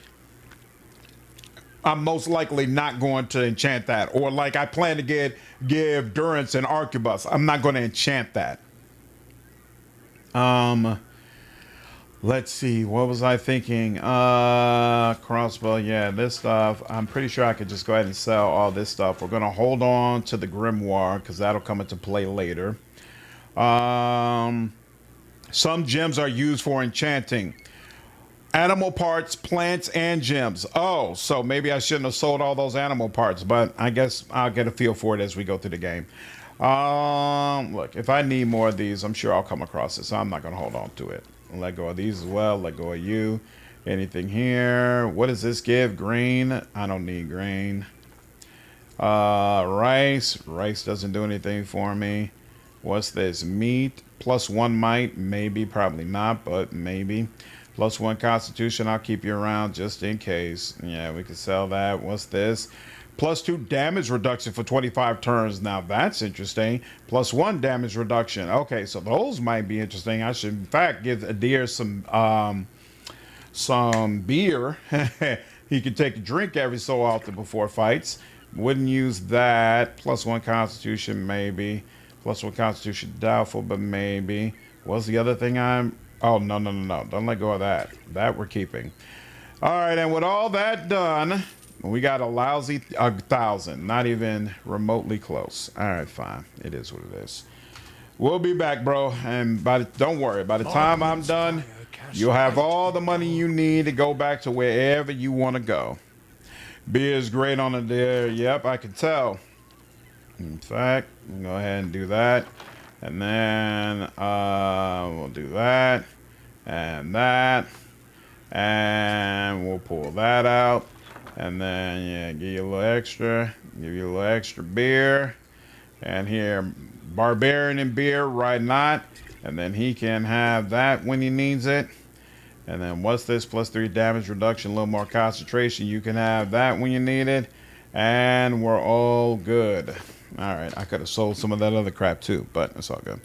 I'm most likely not going to enchant that. Or like I plan to give Durance an arquebus. I'm not going to enchant that. Let's see, what was I thinking? Crossbow, yeah, this stuff. I'm pretty sure I could just go ahead and sell all this stuff. We're gonna hold on to the Grimoire because that'll come into play later. Some gems are used for enchanting. Animal parts, plants, and gems. Oh, so maybe I shouldn't have sold all those animal parts, but I guess I'll get a feel for it as we go through the game. Look, if I need more of these, I'm sure I'll come across it, so I'm not gonna hold on to it. Let go of these as well. Let go of you. Anything here? What does this give? Grain. I don't need grain. Rice. Rice doesn't do anything for me. What's this? Meat. +1 might. Maybe. Probably not, but maybe. +1 constitution. I'll keep you around just in case. Yeah, we can sell that. What's this? +2 damage reduction for 25 turns. Now that's interesting. +1 damage reduction. Okay, so those might be interesting. I should, in fact, give Eder some beer. He could take a drink every so often before fights. Wouldn't use that. +1 constitution, maybe. +1 constitution, doubtful, but maybe. What's the other thing Oh, no. Don't let go of that. That we're keeping. All right, and with all that done, we got a lousy 1,000, not even remotely close. All right, fine. It is what it is. We'll be back, bro. And don't worry, by the time I'm done, you'll have all the money you need to go back to wherever you want to go. Beer is great on it there. Yep, I can tell. In fact, we'll go ahead and do that. And then we'll do that and that. And we'll pull that out. And then, yeah, give you a little extra. Give you a little extra beer. And here, Barbarian and beer, right not? And then he can have that when he needs it. And then what's this? +3 damage reduction, a little more concentration. You can have that when you need it. And we're all good. All right, I could have sold some of that other crap too, but it's all good.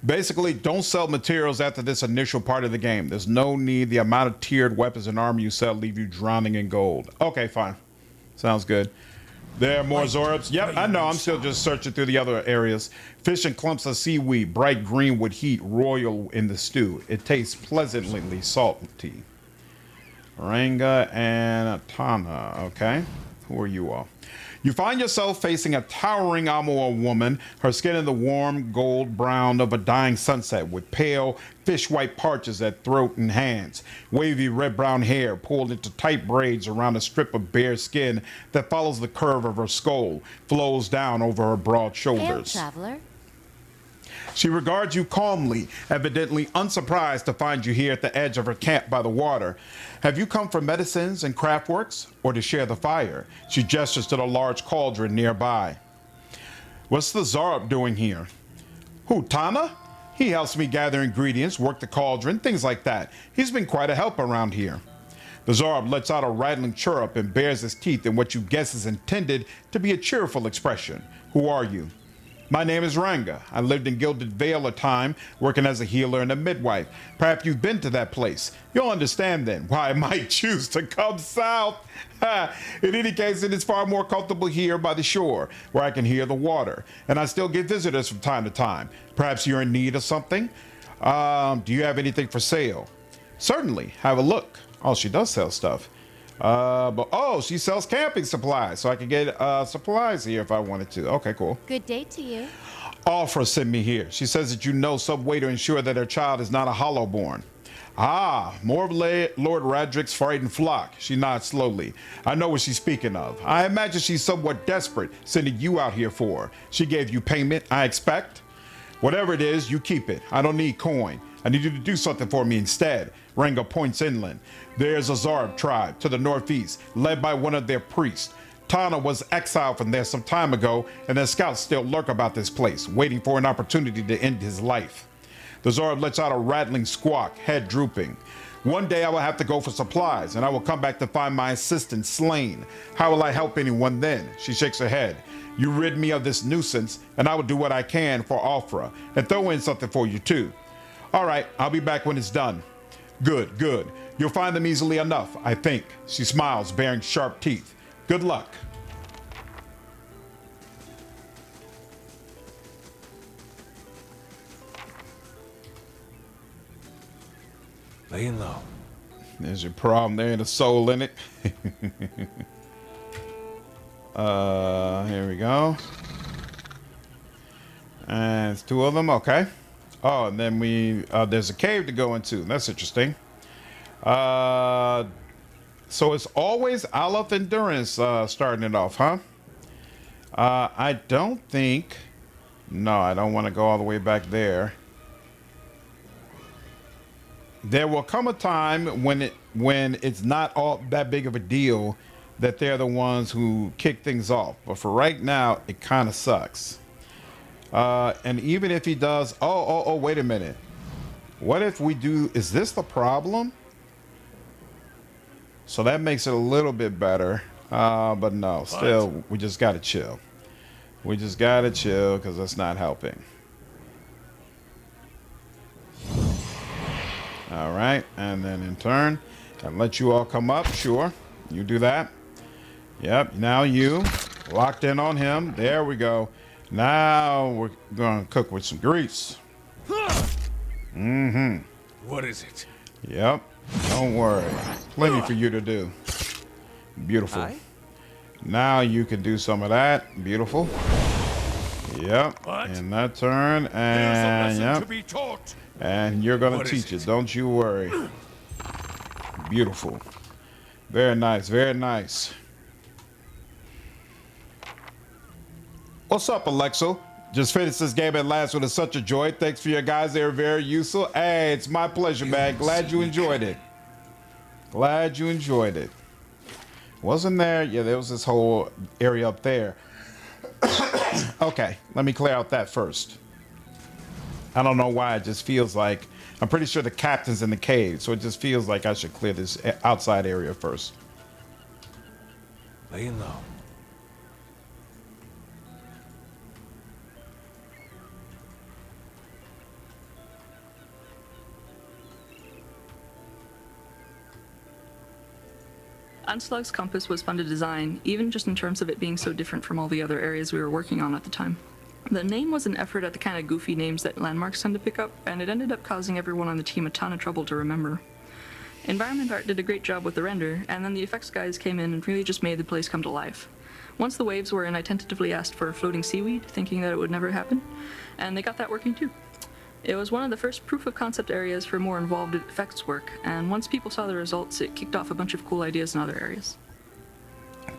Basically, don't sell materials after this initial part of the game. There's no need. The amount of tiered weapons and armor you sell leave you drowning in gold. Okay, fine. Sounds good. There are more Zorups. Yep, I know. I'm still just searching through the other areas. Fish and clumps of seaweed, bright green with heat, royal in the stew. It tastes pleasantly salty. Ranga and Kana. Okay. Who are you all? You find yourself facing a towering Amoa woman, her skin in the warm gold brown of a dying sunset with pale fish white parches at throat and hands. Wavy red-brown hair pulled into tight braids around a strip of bare skin that follows the curve of her skull, flows down over her broad shoulders.
Hail, traveler.
She regards you calmly, evidently unsurprised to find you here at the edge of her camp by the water. Have you come for medicines and craftworks, or to share the fire? She gestures to the large cauldron nearby. What's the Zorup doing here? Who, Tana? He helps me gather ingredients, work the cauldron, things like that. He's been quite a help around here. The Zorb lets out a rattling chirrup and bares his teeth in what you guess is intended to be a cheerful expression. Who are you? My name is Ranga. I lived in Gilded Vale a time, working as a healer and a midwife. Perhaps you've been to that place. You'll understand then why I might choose to come south. In any case, it is far more comfortable here by the shore, where I can hear the water. And I still get visitors from time to time. Perhaps you're in need of something? Do you have anything for sale? Certainly. Have a look. Oh, she does sell stuff. But she sells camping supplies, so I can get supplies here if I wanted to. Okay, cool.
Good day to you.
Alfra sent me here. She says that you know some way to ensure that her child is not a hollowborn. Ah, more of Lord Radric's frightened flock. She nods slowly. I know what she's speaking of. I imagine she's somewhat desperate, sending you out here for her. She gave you payment, I expect? Whatever it is, you keep it. I don't need coin. I need you to do something for me instead. Ranga points inland. There's a Zorb tribe to the northeast, led by one of their priests. Tana was exiled from there some time ago, and their scouts still lurk about this place, waiting for an opportunity to end his life. The Zorb lets out a rattling squawk, head drooping. One day I will have to go for supplies, and I will come back to find my assistant slain. How will I help anyone then? She shakes her head. You rid me of this nuisance, and I will do what I can for Alfra, and throw in something for you too. All right, I'll be back when it's done. Good, good. You'll find them easily enough, I think. She smiles, baring sharp teeth. Good luck.
Laying low.
There's your problem. There ain't a soul in it. Here we go. And it's two of them. Okay. Oh, and then there's a cave to go into. That's interesting. So it's always Aloth and Durance starting it off, huh? I don't think. No, I don't want to go all the way back there. There will come a time when it's not all that big of a deal that they're the ones who kick things off. But for right now, it kind of sucks. And even if he does, wait a minute. What if we do? Is this the problem? So that makes it a little bit better. But no, still, we just gotta chill. We just gotta chill because that's not helping. All right, and then in turn, and let you all come up. Sure, you do that. Yep, now you locked in on him. There we go. Now we're gonna cook with some grease. Mm-hmm.
What is it?
Yep, don't worry. Plenty for you to do. Beautiful.
Aye.
Now you can do some of that. Beautiful. Yep,
What?
in that turn,
There's a
and
lesson to
yep.
be taught.
And you're gonna
What is
teach it,
it?
don't you worry. Beautiful. Very nice, very nice. What's up, Alexo? Just finished this game at last with such a joy. Thanks for your guys. They were very useful. Hey, it's my pleasure, man. Glad you enjoyed it. Glad you enjoyed it. Wasn't there? Yeah, there was this whole area up there. Okay, let me clear out that first. I don't know why. It just feels like I'm pretty sure the captain's in the cave, so it just feels like I should clear this outside area first.
Laying low.
Anslag's compass was fun to design, even just in terms of it being so different from all the other areas we were working on at the time. The name was an effort at the kind of goofy names that landmarks tend to pick up, and it ended up causing everyone on the team a ton of trouble to remember. Environment art did a great job with the render, and then the effects guys came in and really just made the place come to life. Once the waves were in, I tentatively asked for floating seaweed, thinking that it would never happen, and they got that working too. It was one of the first proof of concept areas for more involved effects work, and once people saw the results, it kicked off a bunch of cool ideas in other areas.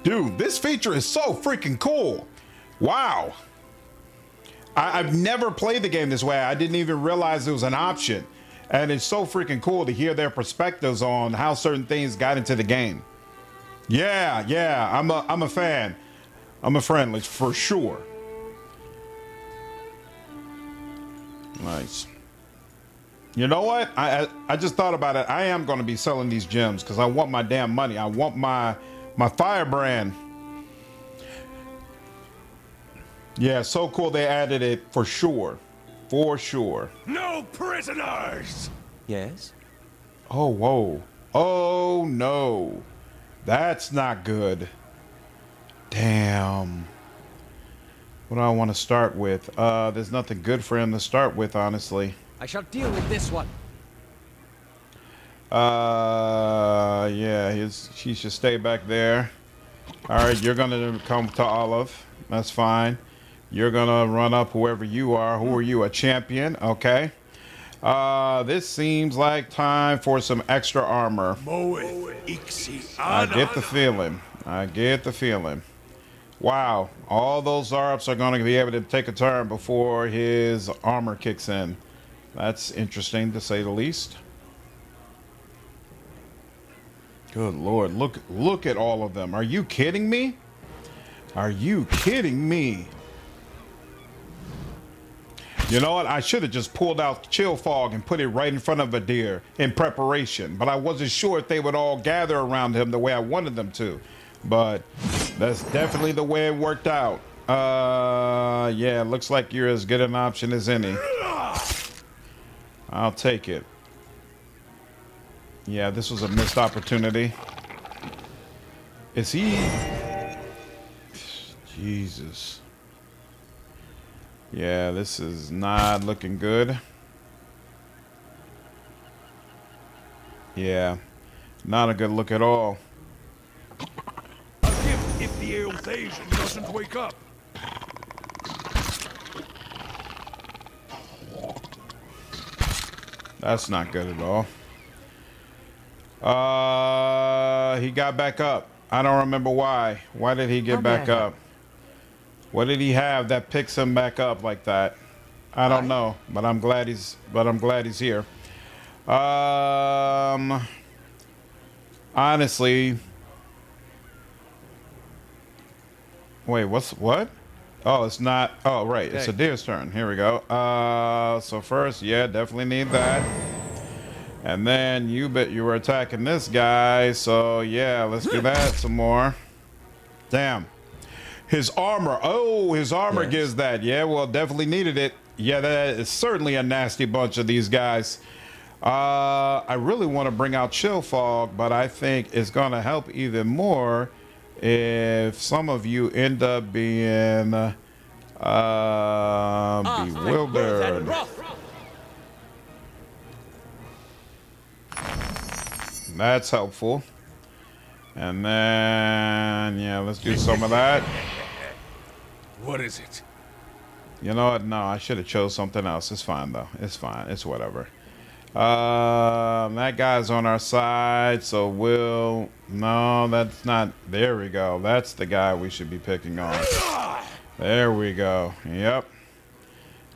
Dude, this feature is so freaking cool. Wow. I've never played the game this way. I didn't even realize it was an option. And it's so freaking cool to hear their perspectives on how certain things got into the game. Yeah, I'm a fan. I'm a friend, for sure. Nice. You know what? I just thought about it. I am going to be selling these gems because I want my damn money. I want my firebrand. Yeah, so cool they added it for sure. For sure.
No prisoners!
Yes?
Oh, whoa. Oh, no. That's not good. Damn. What do I want to start with? There's nothing good for him to start with, honestly.
I shall deal with this one.
Yeah, she should stay back there. All right, you're gonna come to Aloth. That's fine. You're gonna run up whoever you are. Who are you? A champion? Okay. This seems like time for some extra armor. I get the feeling. I get the feeling. Wow, all those Zorups are going to be able to take a turn before his armor kicks in. That's interesting, to say the least. Good Lord, look at all of them. Are you kidding me? Are you kidding me? You know what? I should have just pulled out chill fog and put it right in front of Eder in preparation, but I wasn't sure if they would all gather around him the way I wanted them to. But that's definitely the way it worked out. Yeah, looks like you're as good an option as any. I'll take it. Yeah, this was a missed opportunity. Is he? Jesus. Yeah, this is not looking good. Yeah, not a good look at all.
A gift if the Eothasian doesn't wake up.
That's not good at all. He got back up. I don't remember why. Why did he get back up? What did he have that picks him back up like that? I don't know, but I'm glad he's here. Honestly, wait, what? Oh, it's not. Oh, right. It's Eder's turn. Here we go. So first, yeah, definitely need that. And then you were attacking this guy. So yeah, let's do that some more. Damn. His armor. Oh, his armor gives that. Yeah, well, definitely needed it. Yeah, that is certainly a nasty bunch of these guys. I really want to bring out Chill Fog, but I think it's going to help even more if some of you end up being bewildered. That's helpful. And then, yeah, let's do some of that.
What is it?
You know what? No, I should have chose something else. It's fine, though. It's fine. It's whatever. That guy's on our side, so we'll... No, that's not... There we go. That's the guy we should be picking on. There we go. Yep.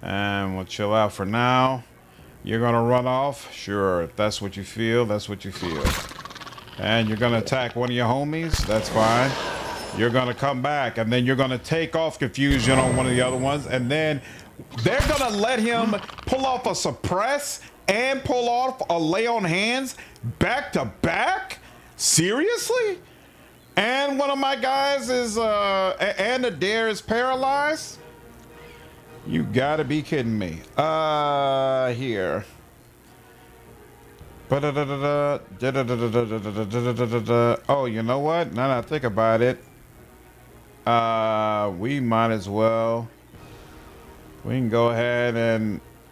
And we'll chill out for now. You're going to run off? Sure. If that's what you feel, that's what you feel. And you're going to attack one of your homies? That's fine. You're going to come back, and then you're going to take off Confusion on one of the other ones, and then they're going to let him pull off a suppress and pull off a lay on hands back to back? Seriously? And one of my guys is, and Eder is paralyzed? You gotta be kidding me. Here. Oh, you know what? Now that I think about it, we might as well. We can go ahead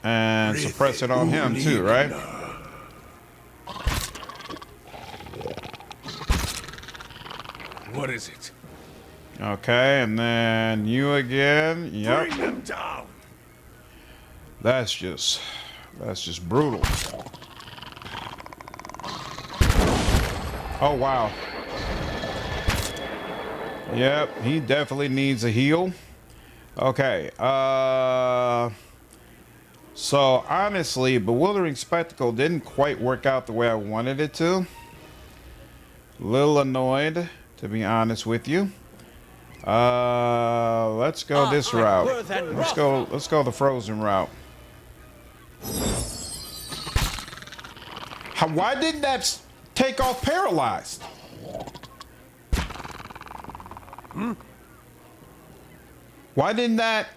and suppress it on him too, right?
What is it?
Okay, and then you again. Yep.
Bring them down.
That's just brutal. Oh wow. Yep, he definitely needs a heal. Okay. So honestly, Bewildering Spectacle didn't quite work out the way I wanted it to. A little annoyed, to be honest with you. Let's go this route. Let's go the frozen route. Why didn't that take off paralyzed? Why didn't that?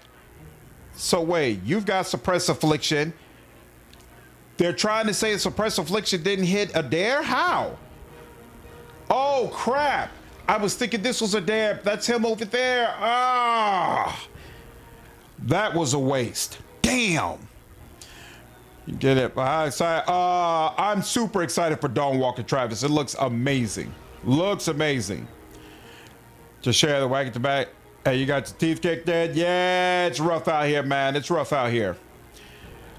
So wait, you've got suppress affliction. They're trying to say suppress affliction didn't hit Eder? How? Oh crap! I was thinking this was Eder. That's him over there. Ah, that was a waste. Damn. You get it? I'm super excited for Dawnwalker Travis. It looks amazing. Looks amazing. To share the wagon to back. Hey, you got your teeth kicked in? Yeah, it's rough out here, man. It's rough out here.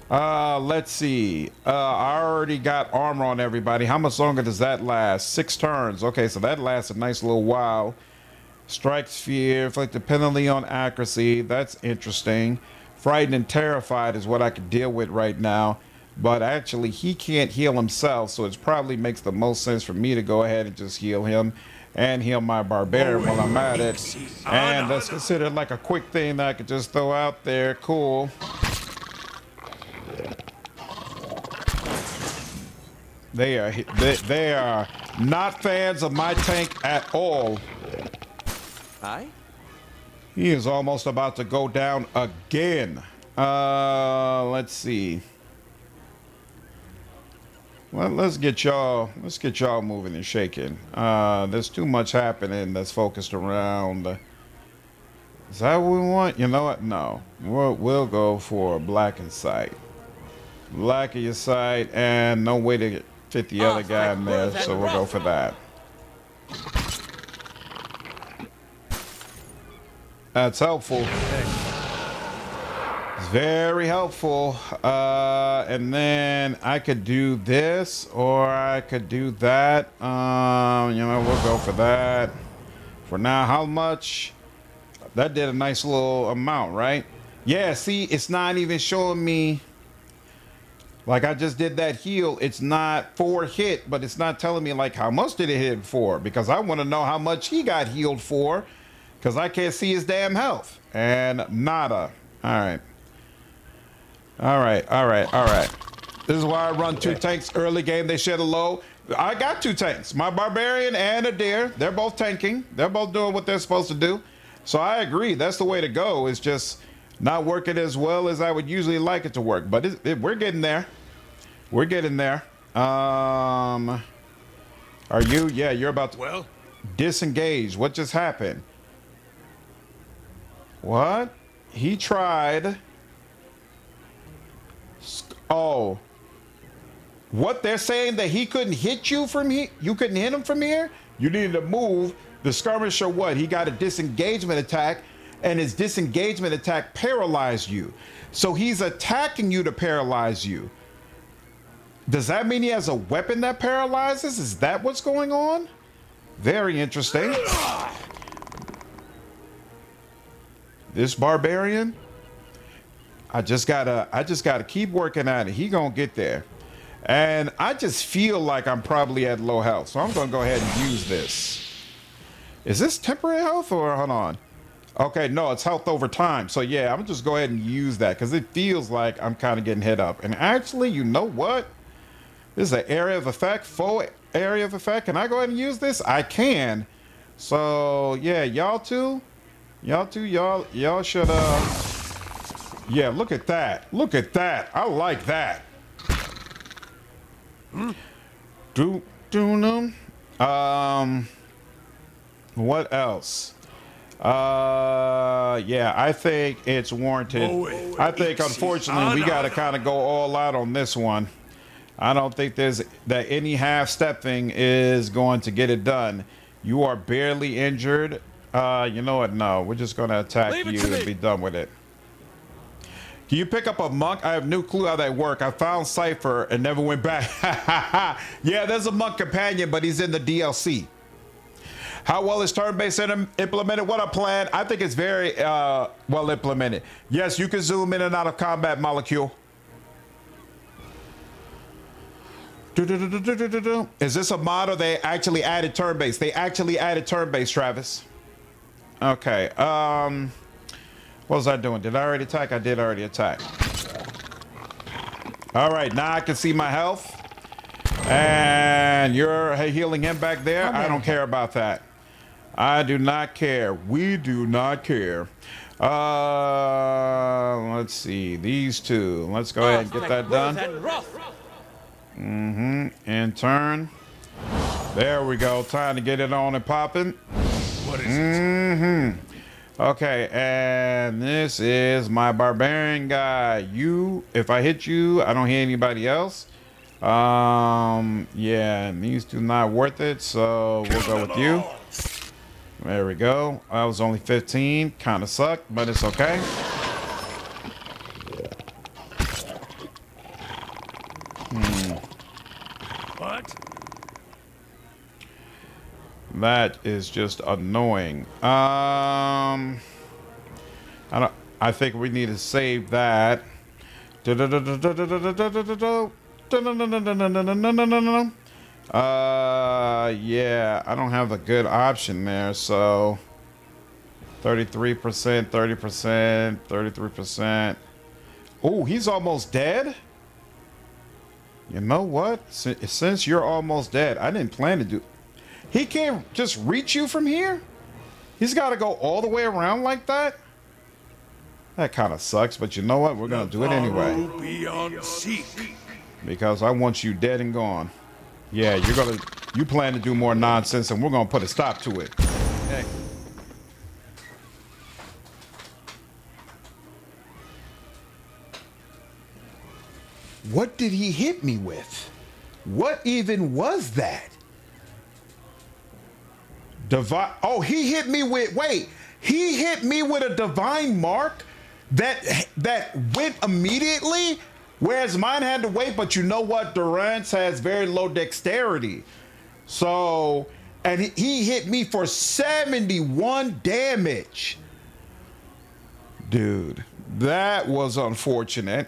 Let's see. I already got armor on everybody. How much longer does that last? 6 turns. Okay, so that lasts a nice little while. Strike sphere, inflicted penalty on accuracy. That's interesting. Frightened and terrified is what I could deal with right now. But actually, he can't heal himself, so it probably makes the most sense for me to go ahead and just heal him. And heal my Barbarian while I'm at it. And let's consider it like a quick thing that I could just throw out there. Cool. They are not fans of my tank at all.
Aye?
He is almost about to go down again. Let's see. Well, let's get y'all moving and shaking. There's too much happening that's focused around. Is that what we want? You know what? No. We'll go for black in sight. Black in your sight, and no way to fit the other guy in there, so we'll go for that. That's helpful. Very helpful. And then I could do this, or I could do that. You know, we'll go for that. For now, how much? That did a nice little amount, right? Yeah, see, it's not even showing me. Like I just did that heal. It's not 4 hit, but it's not telling me like how much did it hit for, because I want to know how much he got healed for, because I can't see his damn health. And nada. All right. All right. This is why I run 2 tanks early game. They shed a low. I got 2 tanks. My Barbarian and Eder. They're both tanking. They're both doing what they're supposed to do. So I agree. That's the way to go. It's just not working as well as I would usually like it to work. But we're getting there. We're getting there. Are you? Yeah, you're about to disengage. What just happened? What? He tried. Oh, what they're saying that he couldn't hit you from here? You couldn't hit him from here? You needed to move. The skirmisher, what? He got a disengagement attack, and his disengagement attack paralyzed you. So he's attacking you to paralyze you. Does that mean he has a weapon that paralyzes? Is that what's going on? Very interesting. This Barbarian? I just gotta keep working at it. He gonna get there. And I just feel like I'm probably at low health. So I'm gonna go ahead and use this. Is this temporary health or hold on? Okay, no, it's health over time. So yeah, I'm gonna just go ahead and use that because it feels like I'm kind of getting hit up. And actually, you know what? This is an area of effect, full area of effect. Can I go ahead and use this? I can. So yeah, y'all should yeah, look at that. Look at that. I like that. What else? Yeah, I think it's warranted. I think unfortunately we gotta kind of go all out on this one. I don't think there's that any half-step thing is going to get it done. You are barely injured. You know what? No, we're just gonna attack
Leave it
you
to me.
and be done with it. Can you pick up a monk? I have no clue how that work. I found Cypher and never went back. Yeah, there's a monk companion, but he's in the DLC. How well is turn-based implemented? What a plan. I think it's very well implemented. Yes, you can zoom in and out of combat, Molecule. Is this a mod or they actually added turn-based? They actually added turn-based, Travis. Okay. What was I doing? Did I already attack? I did already attack. All right, now I can see my health. And you're healing him back there? I don't care about that. I do not care. We do not care. Let's see. These two. Let's go ahead and get that done. And turn. There we go. Time to get it on and popping.
What is it?
Okay, and this is my barbarian guy. You, if I hit you, I don't hit anybody else. Yeah, and these two not worth it, so we'll go with you. There we go. I was only 15. Kind of sucked, but it's okay.
What?
That is just annoying. I think we need to save that. Yeah, I don't have a good option there, so 33%, 30%, 33%. Oh, he's almost dead? You know what? Since you're almost dead, I didn't plan to do... He can't just reach you from here? He's got to go all the way around like that? That kind of sucks, but you know what? We're going to do it anyway.
Beyond seek.
Because I want you dead and gone. Yeah, you plan to do more nonsense and we're going to put a stop to it.
Hey.
What did he hit me with? What even was that? Divine. Oh, he hit me with. Wait, he hit me with a divine mark that went immediately, whereas mine had to wait. But you know what? Durance has very low dexterity, so and he hit me for 71 damage. Dude, that was unfortunate.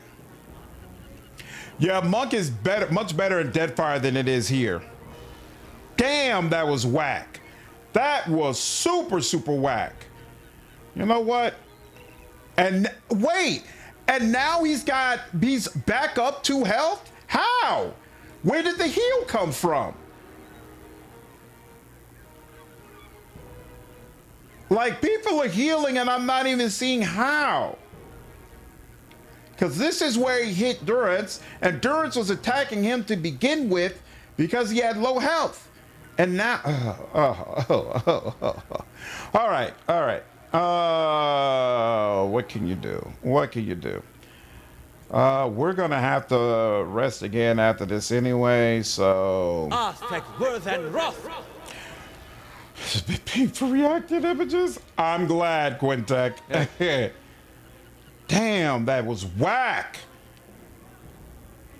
Yeah, Monk is better, much better in Deadfire than it is here. Damn, that was whack. That was super, super whack. You know what? And wait, and now he's back up to health? How? Where did the heal come from? Like, people are healing and I'm not even seeing how. Because this is where he hit Durance, and Durance was attacking him to begin with because he had low health. And now, all right. What can you do? What can you do? We're gonna have to rest again after this anyway, so.
Aspect worth and wrath.
Paying for reacted images? I'm glad, Quintek. Damn, that was whack.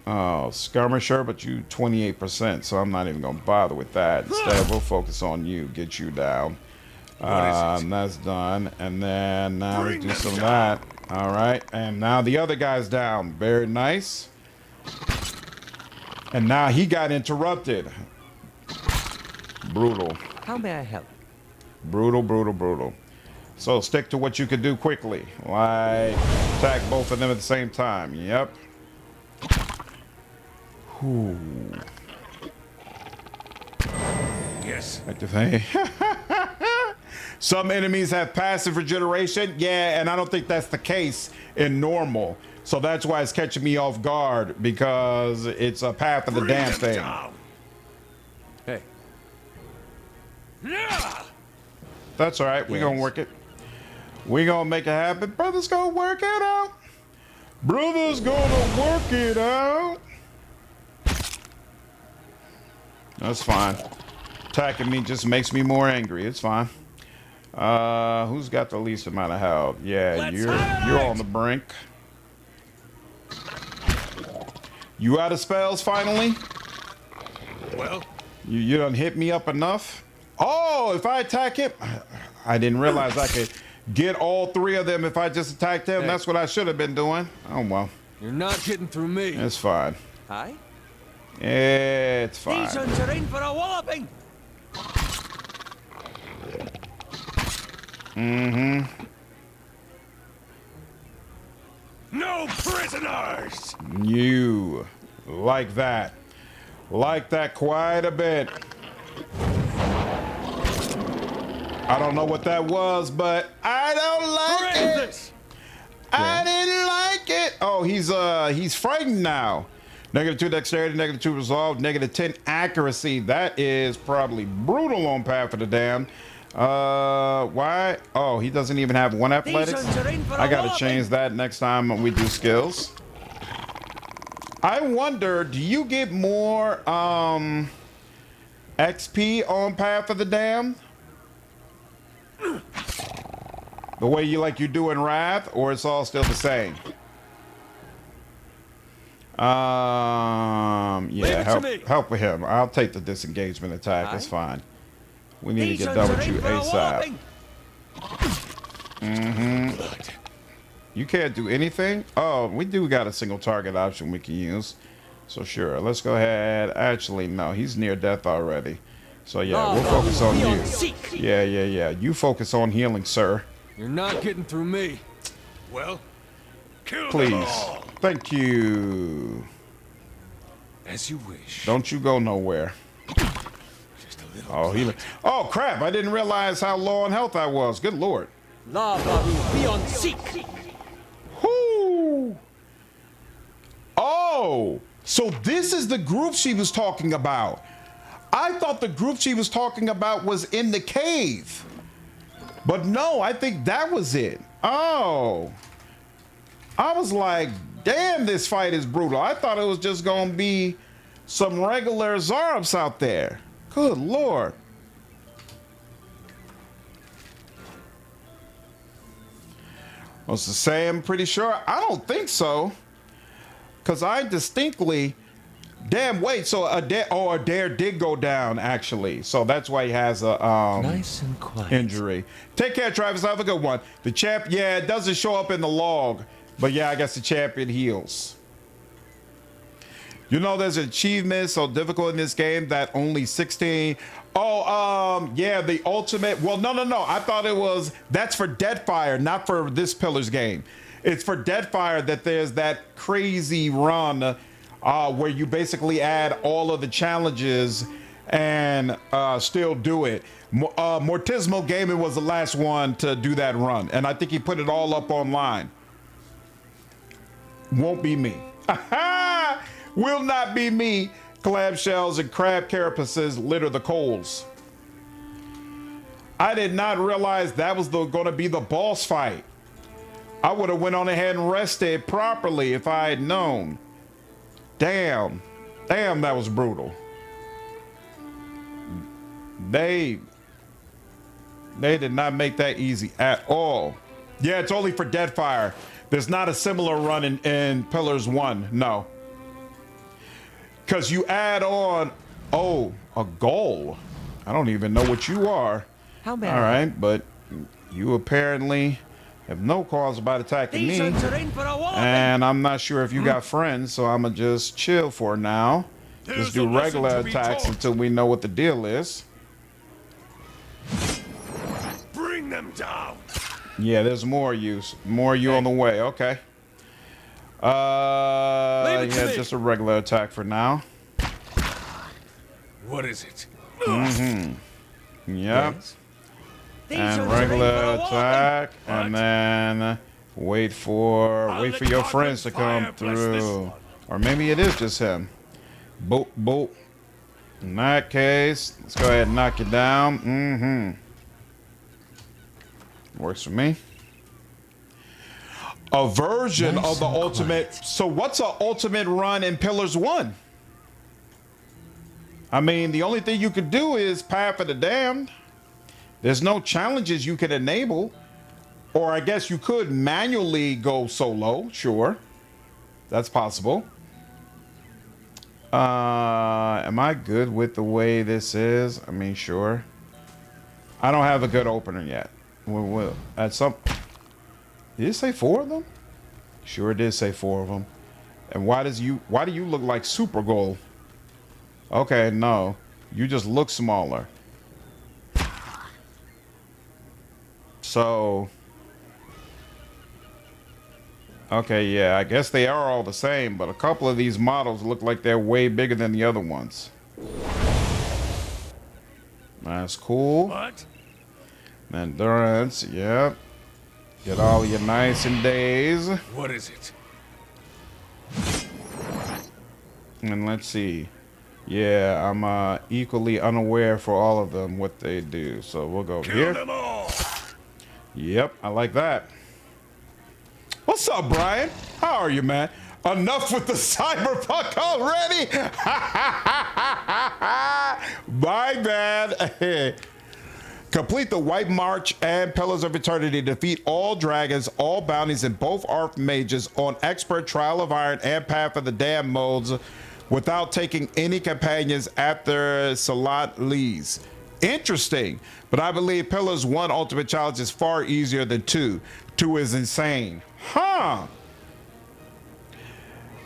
Oh, skirmisher, but you 28%, so I'm not even gonna bother with that. Instead, we'll focus on you, get you down. And that's done. And then now we do some of that. All right, and now the other guy's down. Very nice. And now he got interrupted. Brutal.
How may I help?
Brutal, brutal, brutal. So stick to what you can do quickly. Like attack both of them at the same time. Yep. Ooh.
Yes.
Activate. Some enemies have passive regeneration. Yeah, and I don't think that's the case in normal. So that's why it's catching me off guard, because it's a path of the damn thing.
Hey.
That's all right. We're going to work it. We're going to make it happen. Brother's going to work it out. Brother's going to work it out. That's fine. Attacking me just makes me more angry. It's fine. Who's got the least amount of health? Yeah,
Let's
you're
have it!
on the brink. You out of spells finally?
Well,
You done hit me up enough? Oh, if I attack him, I didn't realize I could get all three of them if I just attacked him.
Hey.
That's what I should have been doing. Oh well,
you're not getting through me.
it's fine.
Aye?
It's fine.
These ones are in for a walloping!
No prisoners!
You like that quite a bit. I don't know what that was, but I don't like
Who is
it.
this?
I didn't like it. Oh, he's frightened now. -2 dexterity, -2 resolve, -10 accuracy. That is probably brutal on Path of the Damned. Why? Oh, he doesn't even have 1 athletics.
ones are in for a
I gotta
walloping.
change that next time we do skills. I wonder, do you get more XP on Path of the Damned? The way you do in Wrath, or it's all still the same?
Leave
Yeah,
it to me.
help with him. I'll take the disengagement attack. That's
Aye.
fine. We need
These
to get
ones
done
are
with
in
you
for a
ASAP.
walloping!
You can't do anything? Oh, we do got a single target option we can use. So sure, let's go ahead. Actually, no, he's near death already. So yeah, we'll focus on you. Yeah. You focus on healing, sir.
You're not getting through me. Well, kill them
Please.
all.
Thank you.
As you wish.
Don't you go nowhere.
Just a little.
Oh, healing. Oh, crap. I didn't realize how low on health I was. Good Lord.
Lava will be on seek!
Whoo! Oh, so this is the group she was talking about. I thought the group she was talking about was in the cave. But no, I think that was it. Oh. I was like, damn, this fight is brutal. I thought it was just going to be some regular Zorups out there. Good Lord. Was the same? Pretty sure. I don't think so. Because I distinctly... Damn, wait. So Eder did go down, actually. So that's why he has a
Nice and quiet.
injury. Take care, Travis. Have a good one. The champ, yeah, it doesn't show up in the log. But yeah, I guess the champion heals. You know, there's an achievement so difficult in this game that only 16... Oh, yeah, the ultimate... Well, no. I thought it was... That's for Deadfire, not for this Pillars game. It's for Deadfire that there's that crazy run where you basically add all of the challenges and still do it. Mortismo Gaming was the last one to do that run. And I think he put it all up online. Won't be me. Will not be me. Clam shells and crab carapaces litter the coals. I did not realize that was going to be the boss fight. I would have went on ahead and rested properly if I had known. Damn, that was brutal. They did not make that easy at all. Yeah, it's only for Deadfire. There's not a similar run in Pillars 1, no. Because you add on, a goal. I don't even know what you are.
How many?
All right, but you apparently have no cause about attacking
These
me.
ones are in for a walloping!
And I'm not sure if you got friends, so I'm going to just chill for now.
There's
Just do
a lesson
regular
to be
attacks
taught.
until we know what the deal is.
Bring them down.
Yeah, there's more use. More you on the way. Okay.
Leave it to
Yeah,
me.
just a regular attack for now.
What is it?
Yep.
These
And
ones are in
regular
for a walloping!
attack, and then wait for
let
your
God
friends to
with fire
come
bless this
through,
one.
or maybe it is just him. Boop boop. In that case, let's go ahead and knock it down. Works for me. A version
Nice
of the
and
ultimate. So what's an ultimate run in Pillars 1? I mean, the only thing you could do is Path of the Damned. There's no challenges you can enable. Or I guess you could manually go solo. Sure. That's possible. Am I good with the way this is? I mean, sure. I don't have a good opener yet. At some... Did it say 4 of them? Sure, it did say 4 of them. And why do you look like Super Gold? Okay, no. You just look smaller. So... Okay, yeah, I guess they are all the same, but a couple of these models look like they're way bigger than the other ones. That's cool.
What?
And Durance, yep. Get all your nice and days.
What is it?
And let's see. Yeah, I'm equally unaware for all of them what they do. So we'll go
Kill
here.
them all.
Yep, I like that. What's up, Brian? How are you, man? Enough with the cyberpunk already? My bad. Complete the White March and Pillars of Eternity. Defeat all dragons, all bounties, and both archmages on Expert, Trial of Iron, and Path of the Damned modes without taking any companions after Salat leaves. Interesting, but I believe Pillars 1 Ultimate Challenge is far easier than 2. 2 is insane. Huh.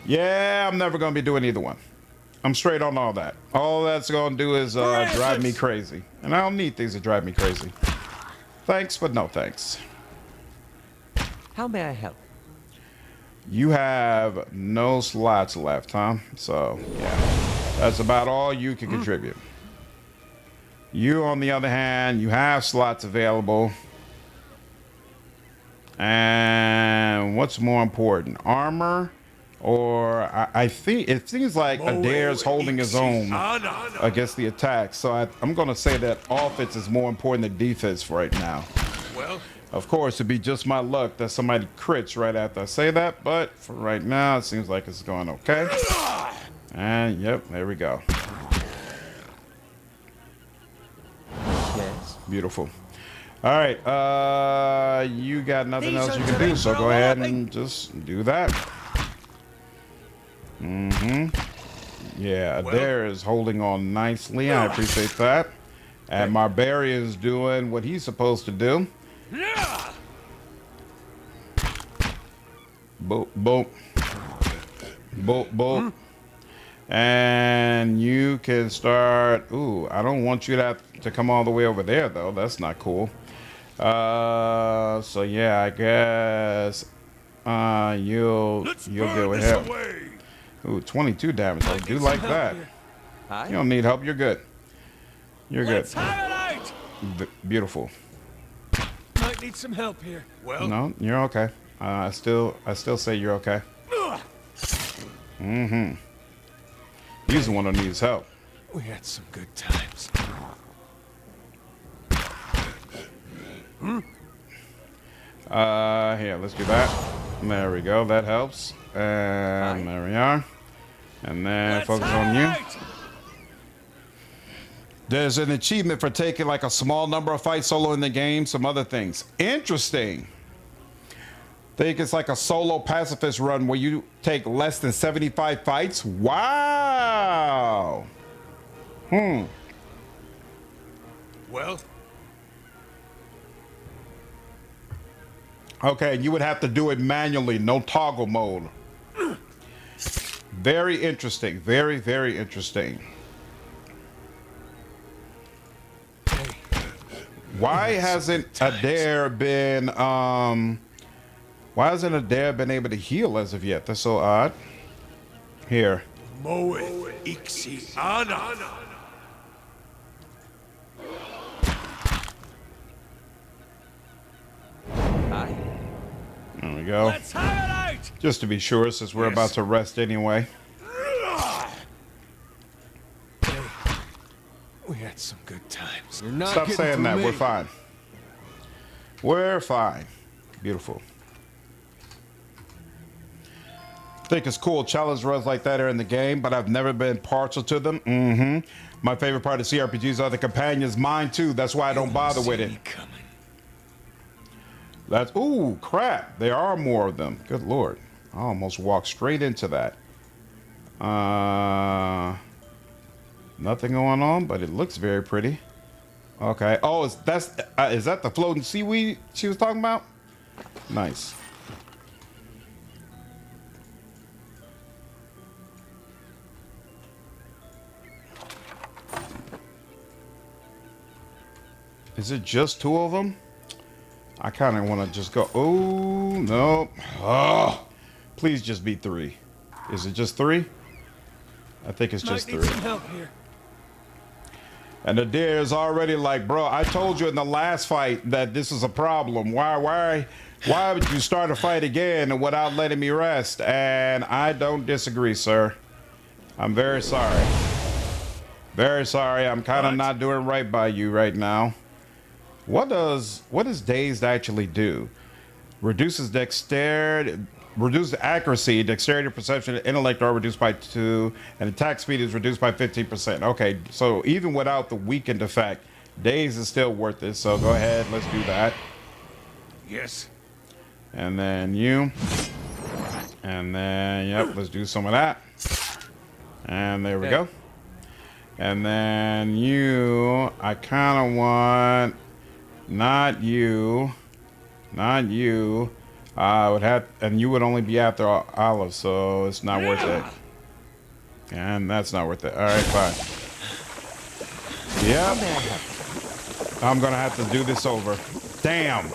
Yeah, I'm never going to be doing either one. I'm straight on all that. All that's going to do is drive me crazy. And I don't need things that drive me crazy. Thanks, but no thanks.
How may I help?
You have no slots left, huh? So, yeah. That's about all you can contribute. You, on the other hand, you have slots available. And what's more important, armor, or I think it seems like Eder's holding his own against the attack. So I'm going to say that offense is more important than defense right now.
Well,
of course, it'd be just my luck that somebody crits right after I say that, but for right now, it seems like it's going okay. And yep, there we go.
Yes.
Beautiful. All right, you got nothing else you can do, so go ahead and just do that. Yeah, Eder is holding on nicely. I appreciate that. And Barbarian's doing what he's supposed to do. Boop, boop. Boop, boop. And you can start... Ooh, I don't want you to come all the way over there, though. That's not cool. So yeah, I guess you'll go ahead. Ooh, 22 damage. I do like that. You don't need help. You're good. You're good. Beautiful.
Might need some help here. Well,
no, you're okay. I still say you're okay. He's the one who needs help.
We had some good times.
Here, let's do that. There we go. That helps. And there we are. And then focus on you. There's an achievement for taking like a small number of fights solo in the game. Some other things. Interesting. I think it's like a solo pacifist run where you take less than 75 fights. Wow.
Well.
Okay, you would have to do it manually, no toggle mode. Very interesting. Very, very interesting. Why hasn't Eder been why hasn't Eder been able to heal as of yet? That's so odd. Here. There we go.
Let's have it out.
Just to be sure, since we're about to rest anyway.
We had some good times.
You're not
Stop saying that.
Me.
We're fine. We're fine. Beautiful. think it's cool. Challenge runs like that are in the game, but I've never been partial to them. My favorite part of CRPGs are the companions. Mine too. That's why I don't bother with it. That's ooh crap. There are more of them. Good lord. I almost walked straight into that. Nothing going on, but it looks very pretty. Okay. Oh, is that the floating seaweed she was talking about? Nice. Is it just 2 of them? I kind of want to just go. Oh, no. Oh, please just be 3. Is it just 3? I think it's just 3.
Might need some help here.
And the deer is already like, bro, I told you in the last fight that this is a problem. Why would you start a fight again without letting me rest? And I don't disagree, sir. I'm very sorry. Very sorry. I'm kind of not doing right by you right now. What does dazed actually do? Reduces dexterity, reduces accuracy, dexterity, perception, and intellect are reduced by 2, and attack speed is reduced by 15%. Okay, so even without the weakened effect, daze is still worth it. So go ahead, let's do that.
Yes.
And then you, and then yep, let's do some of that. And there we go. And then you, I kind of want. Not you. I would have, and you would only be after Aloth, so it's not worth it. And that's not worth it. All right, fine. Yep. I'm gonna have to do this over. Damn.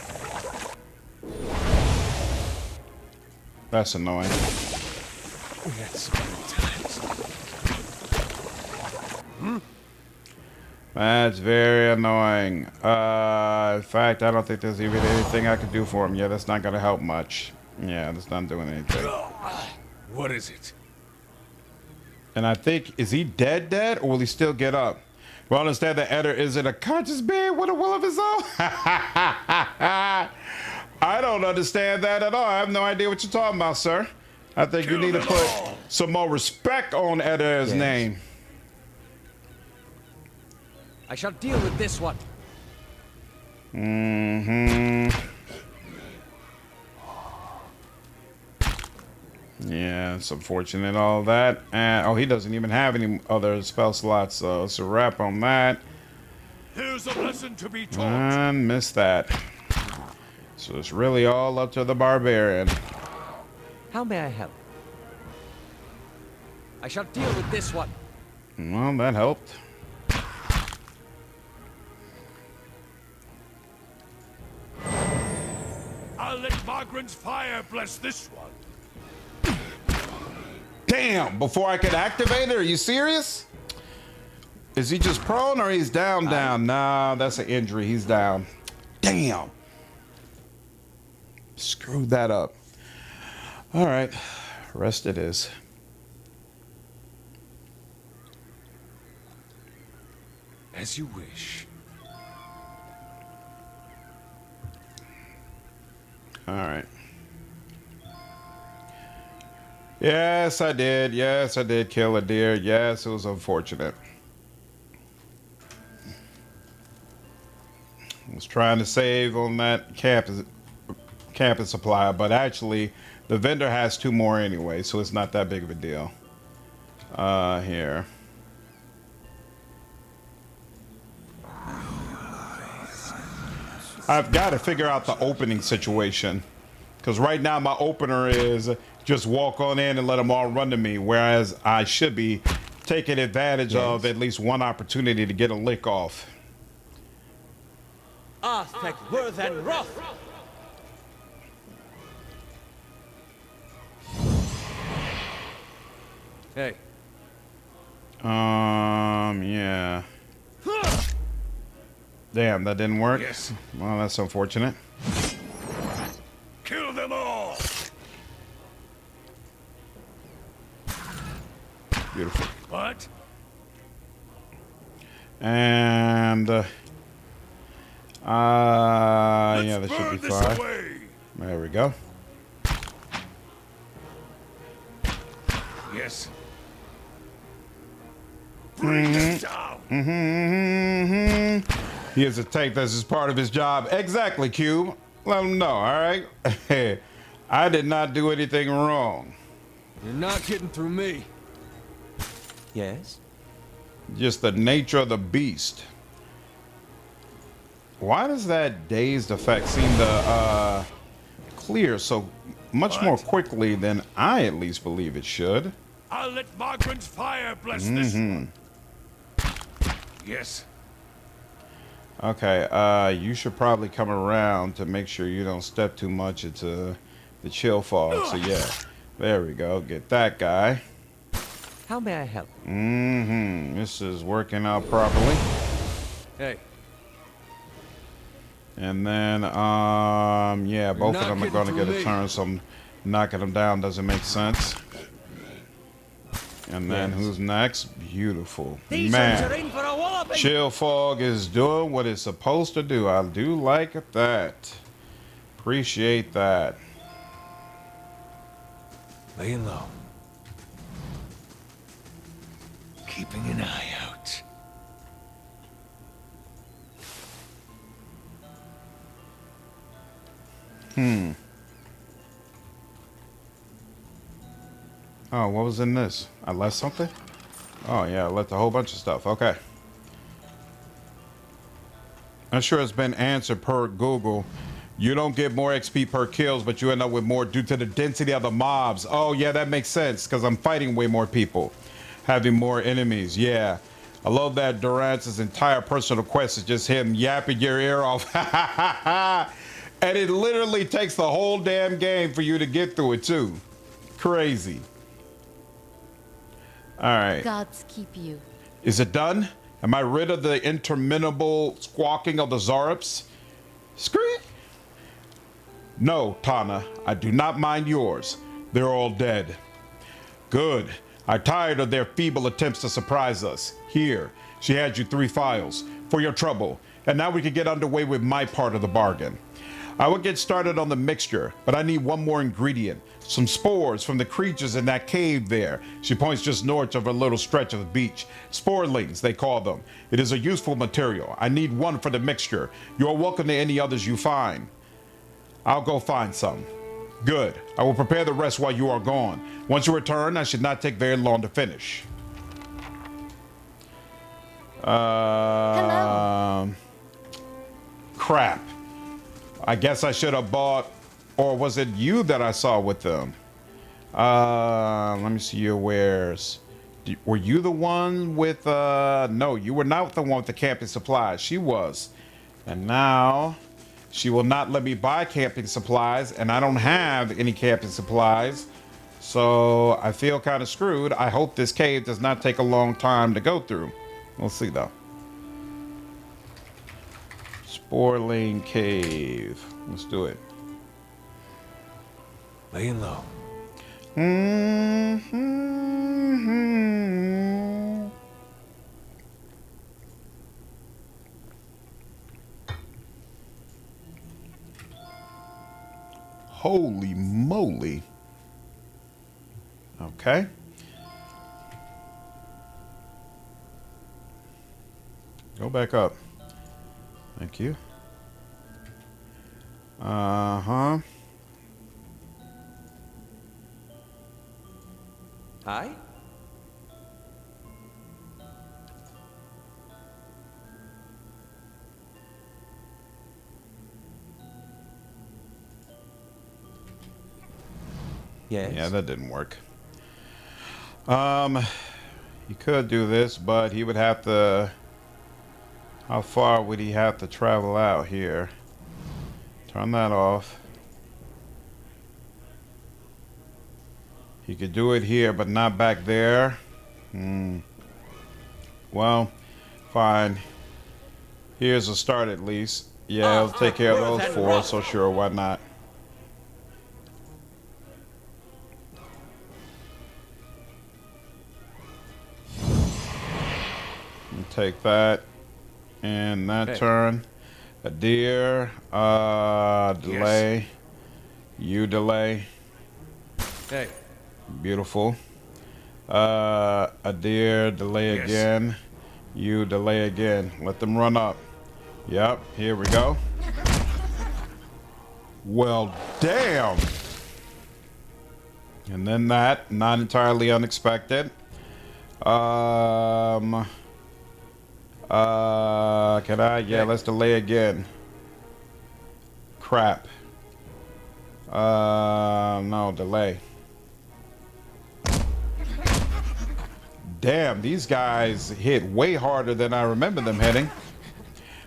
That's annoying.
We had some good times.
That's very annoying. In fact, I don't think there's even anything I can do for him. Yeah, that's not gonna help much. Yeah, that's not doing anything.
What is it?
And I think, is he dead, or will he still get up? Well, understand that Eder isn't a conscious being with a will of his own. I don't understand that at all. I have no idea what you're talking about, sir. I think you need to put some more respect on Eder's name.
I shall deal with this one.
Yeah, it's unfortunate, all that. And oh, he doesn't even have any other spell slots, so it's a wrap on that.
Here's a lesson to be taught.
And missed that. So it's really all up to the barbarian.
How may I help? I shall deal with this one.
Well, that helped.
I'll let Margaret's fire bless this one.
Damn, before I could activate it? Are you serious? Is he just prone or he's down? Nah, that's an injury. He's down. Damn. Screwed that up. All right, rest it is.
As you wish.
All right. Yes, I did. Yes, I did kill a deer. Yes, it was unfortunate. I was trying to save on that campus supply, but actually the vendor has 2 more anyway, so it's not that big of a deal. Here. I've got to figure out the opening situation, because right now my opener is just walk on in and let them all run to me, whereas I should be taking advantage of at least one opportunity to get a lick off.
Aztec worth and wrath. Hey.
Yeah. Damn, that didn't work.
Yes.
Well, that's unfortunate.
Kill them all.
Beautiful.
What?
And yeah, that should
Burn
be
this
fine.
away.
There we go.
Yes. Bring them down.
He has a tank. That's just part of his job. Exactly, Cube. Let him know, all right? I did not do anything wrong.
You're not getting through me. Yes?
Just the nature of the beast. Why does that dazed effect seem to clear so much more quickly than I at least believe it should?
I'll let Margaret's fire bless this one. Yes.
Okay, you should probably come around to make sure you don't step too much into the chill fog. So yeah, there we go. Get that guy.
How may I help?
This is working out properly.
Hey.
And then, yeah, both of them are going to get a turn, so I'm knocking them down doesn't make sense. And then who's next? Beautiful.
These ones are
Man,
in for a walloping.
chill fog is doing what it's supposed to do. I do like that. Appreciate that.
Laying low. Keeping an eye out.
Oh, what was in this? I left something? Oh, yeah, I left a whole bunch of stuff. Okay. I'm sure it's been answered per Google. You don't get more XP per kills, but you end up with more due to the density of the mobs. Oh, yeah, that makes sense, because I'm fighting way more people. Having more enemies, yeah. I love that Durance's entire personal quest is just him yapping your ear off. And it literally takes the whole damn game for you to get through it, too. Crazy. All right.
Gods keep you.
Is it done? Am I rid of the interminable squawking of the Zorups? Scream! No, Kana. I do not mind yours. They're all dead. Good. I'm tired of their feeble attempts to surprise us. Here, she had you 3 files for your trouble, and now we can get underway with my part of the bargain. I will get started on the mixture, but I need one more ingredient. Some spores from the creatures in that cave there. She points just north of a little stretch of the beach. Sporelings, they call them. It is a useful material. I need one for the mixture. You are welcome to any others you find. I'll go find some. Good. I will prepare the rest while you are gone. Once you return, I should not take very long to finish.
Hello.
Crap. I guess I should have bought, or was it you that I saw with them? Let me see your wares. Were you the one with, no, you were not the one with the camping supplies. She was. And now she will not let me buy camping supplies, and I don't have any camping supplies. So I feel kind of screwed. I hope this cave does not take a long time to go through. We'll see though. Sporling Cave. Let's do it.
Laying low.
Holy moly. Okay. Go back up. Thank you. Uh-huh.
Hi? Yes.
Yeah, that didn't work. He could do this, but he would have to... How far would he have to travel out here? Turn that off. He could do it here, but not back there. Well, fine. Here's a start at least. Yeah, I'll take care of those 4, so sure, why not? Take that. And that turn. A deer. Delay.
Yes.
You delay.
Hey.
Beautiful. Eder, delay again. You delay again. Let them run up. Yep, here we go. Well, damn. And then that, not entirely unexpected. Can I? Yeah, let's delay again. Crap. No, delay. Damn, these guys hit way harder than I remember them hitting.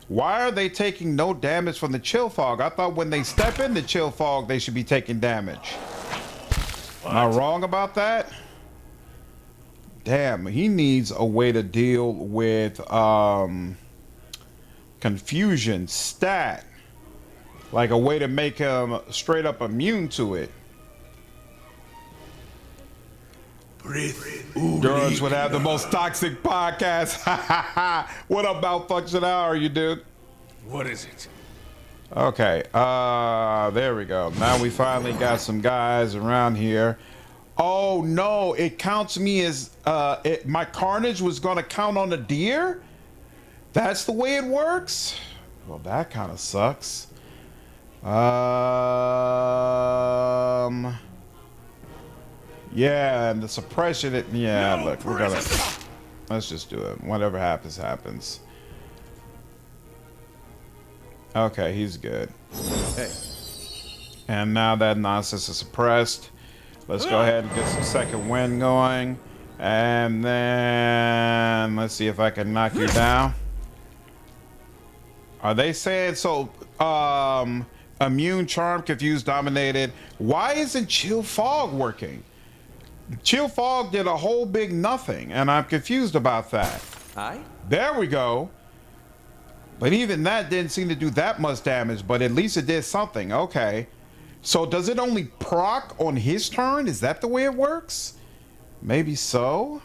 Why are they taking no damage from the chill fog? I thought when they step into chill fog, they should be taking damage. Am I wrong about that? Damn, he needs a way to deal with confusion stat. Like a way to make him straight up immune to it. Durance would have the most toxic podcast. What up, malfunction? How are you, dude?
What is it?
Okay, there we go. Now we finally got some guys around here. Oh no, it counts me as my carnage was gonna count on the deer? That's the way it works? Well, that kind of sucks. Yeah, and the suppression, look, we're gonna, let's just do it. Whatever happens, happens. Okay, he's good. Hey. And now that nonsense is suppressed, let's go ahead and get some second wind going. And then, let's see if I can knock you down. Are they saying, so, immune, charm, confused, dominated. Why isn't chill fog working? Chill fog did a whole big nothing, and I'm confused about that.
Aye?
There we go. But even that didn't seem to do that much damage, but at least it did something. Okay. So does it only proc on his turn? Is that the way it works? Maybe so.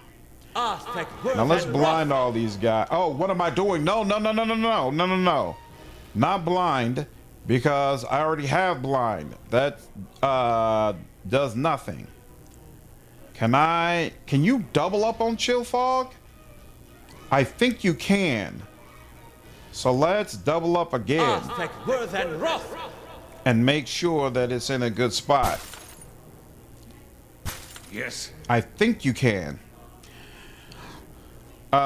Now let's blind all these guys. Oh, what am I doing? No. Not blind, because I already have blind. That does nothing. Can you double up on chill fog? I think you can. So let's double up again and make sure that it's in a good spot.
Yes.
I think you can. And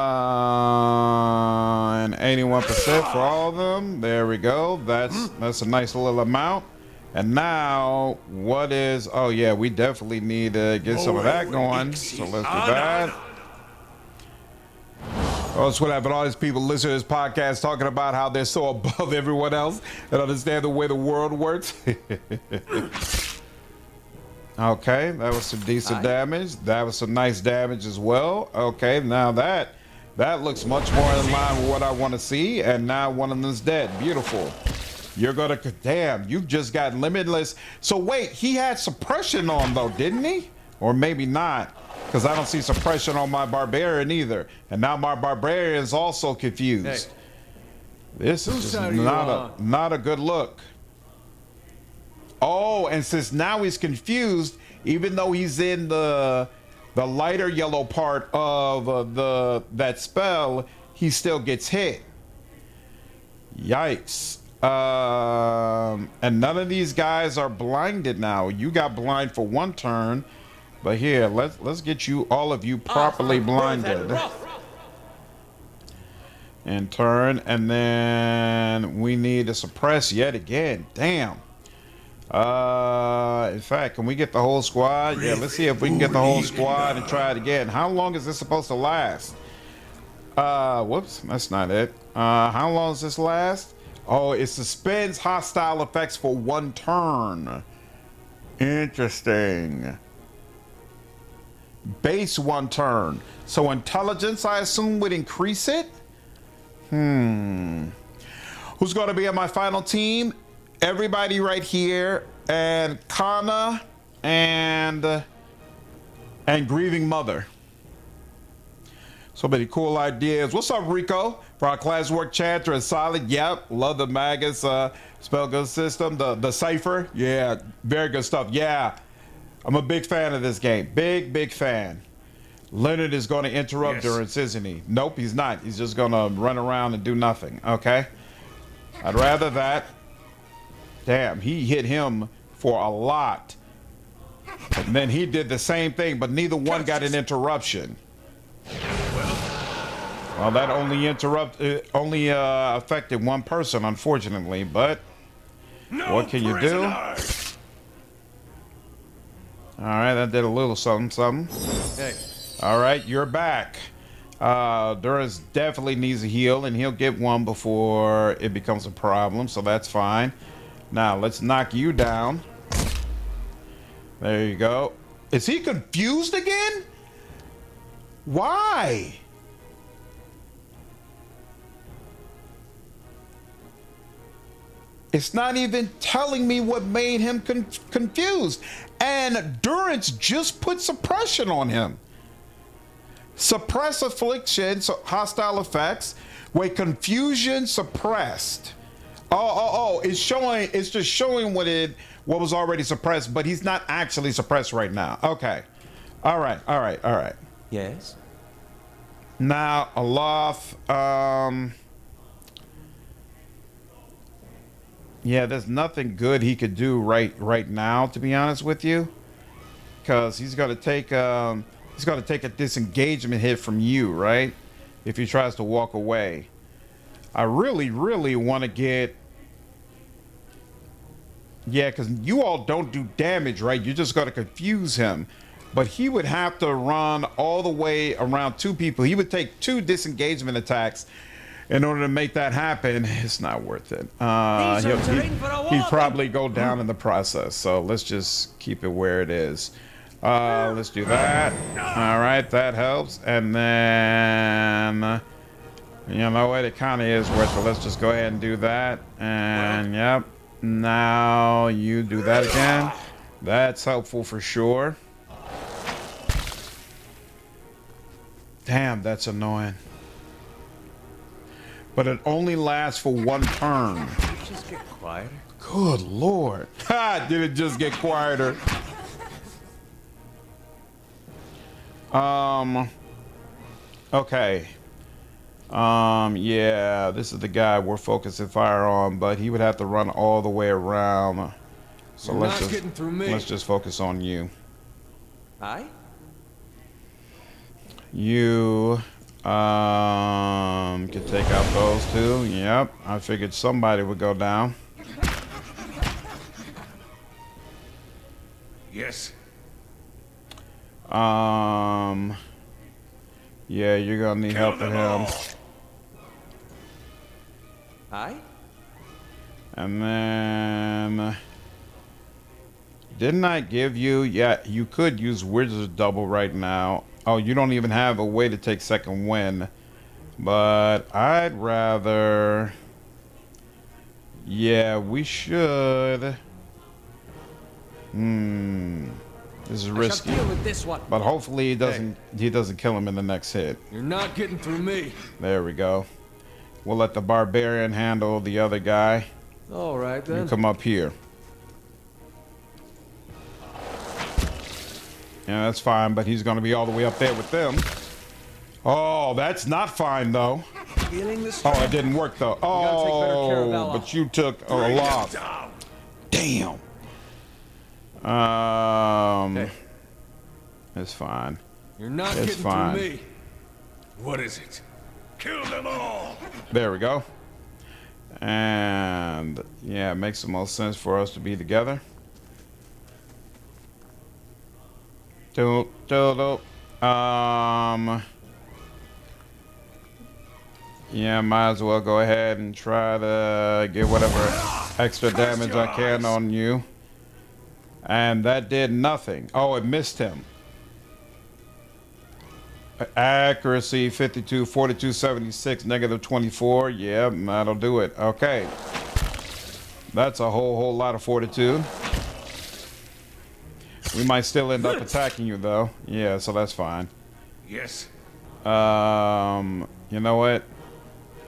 81% for all of them. There we go. That's a nice little amount. And now, what is... Oh, yeah, we definitely need to get some of that going. So let's do that. Oh, that's what happened. All these people listening to this podcast talking about how they're so above everyone else and understand the way the world works. Okay, that was some decent damage. That was some nice damage as well. Okay, now that looks much more in line with what I want to see. And now one of them's dead. Beautiful. You're gonna, damn, you've just got limitless. So wait, he had suppression on though, didn't he? Or maybe not, because I don't see suppression on my Barbarian either. And now my Barbarian's also confused. Hey. This is just not a good look. Oh, and since now he's confused, even though he's in the lighter yellow part of that spell, he still gets hit. Yikes. And none of these guys are blinded now. You got blind for one turn, but here, let's get you, all of you, properly blinded. In turn, and then we need to suppress yet again. Damn. In fact, can we get the whole squad? Yeah, let's see if we can get the whole squad and try it again. How long is this supposed to last? Whoops, that's not it. How long does this last? Oh, it suspends hostile effects for one turn. Interesting. Base one turn. So intelligence, I assume, would increase it? Who's going to be on my final team? Everybody right here, and Kana, and Grieving Mother. So many cool ideas. What's up, Rico? For our classwork chanter is solid. Yep, love the Magus spell good system. The cipher, yeah, very good stuff. Yeah, I'm a big fan of this game. Big fan. Leonard is going to interrupt Durance, isn't he? Nope, he's not. He's just going to run around and do nothing. Okay. I'd rather that. Damn, he hit him for a lot. And then he did the same thing, but neither one got an interruption. Well, that only affected one person, unfortunately, but what can you do? All right, that did a little something.
Hey.
All right, you're back. Durance definitely needs a heal, and he'll get one before it becomes a problem, so that's fine. Now, let's knock you down. There you go. Is he confused again? Why? It's not even telling me what made him confused. And Durance just put suppression on him. Suppress affliction, so hostile effects. Wait, confusion suppressed. Oh, it's showing, it's just showing what was already suppressed, but he's not actually suppressed right now. Okay. All right.
Yes?
Now, Aloth, yeah, there's nothing good he could do right now, to be honest with you, because he's got to take a disengagement hit from you, right? If he tries to walk away. I really want to get, yeah, because you all don't do damage, right? You're just going to confuse him. But he would have to run all the way around two people. He would take 2 disengagement attacks in order to make that happen. It's not worth it. He'd probably go down in the process. So let's just keep it where it is. Let's do that. All right, that helps. And then, you know what? It kind of is worth it. Let's just go ahead and do that. And yep. Now you do that again. That's helpful for sure. Damn, that's annoying. But it only lasts for 1 turn.
Just get quieter.
Good Lord. Ha! Did it just get quieter? Okay. Yeah, this is the guy we're focusing fire on, but he would have to run all the way around. So let's just focus on you.
Aye?
You can take out those 2. Yep, I figured somebody would go down.
Yes.
Yeah, you're gonna need help with him.
Aye?
And then, didn't I give you? Yeah, you could use Wizard's Double right now. Oh, you don't even have a way to take second wind. But I'd rather, yeah, we should. This is risky.
Deal with this one.
But hopefully he doesn't kill him in the next hit.
You're not getting through me.
There we go. We'll let the Barbarian handle the other guy.
All right then.
You come up here. Yeah, that's fine, but he's going to be all the way up there with them. Oh, that's not fine, though. Oh, it didn't work, though. Oh, but you took a lot. Damn. It's fine.
You're not
It's
getting
fine.
through me. What is it? Kill them all.
There we go. And yeah, it makes the most sense for us to be together. Yeah, might as well go ahead and try to get whatever extra damage I can on you. And that did nothing. Oh, it missed him. Accuracy 52, 42, 76, negative 24. Yeah, that'll do it. Okay. That's a whole lot of fortitude. We might still end up attacking you though. Yeah, so that's fine.
Yes.
You know what?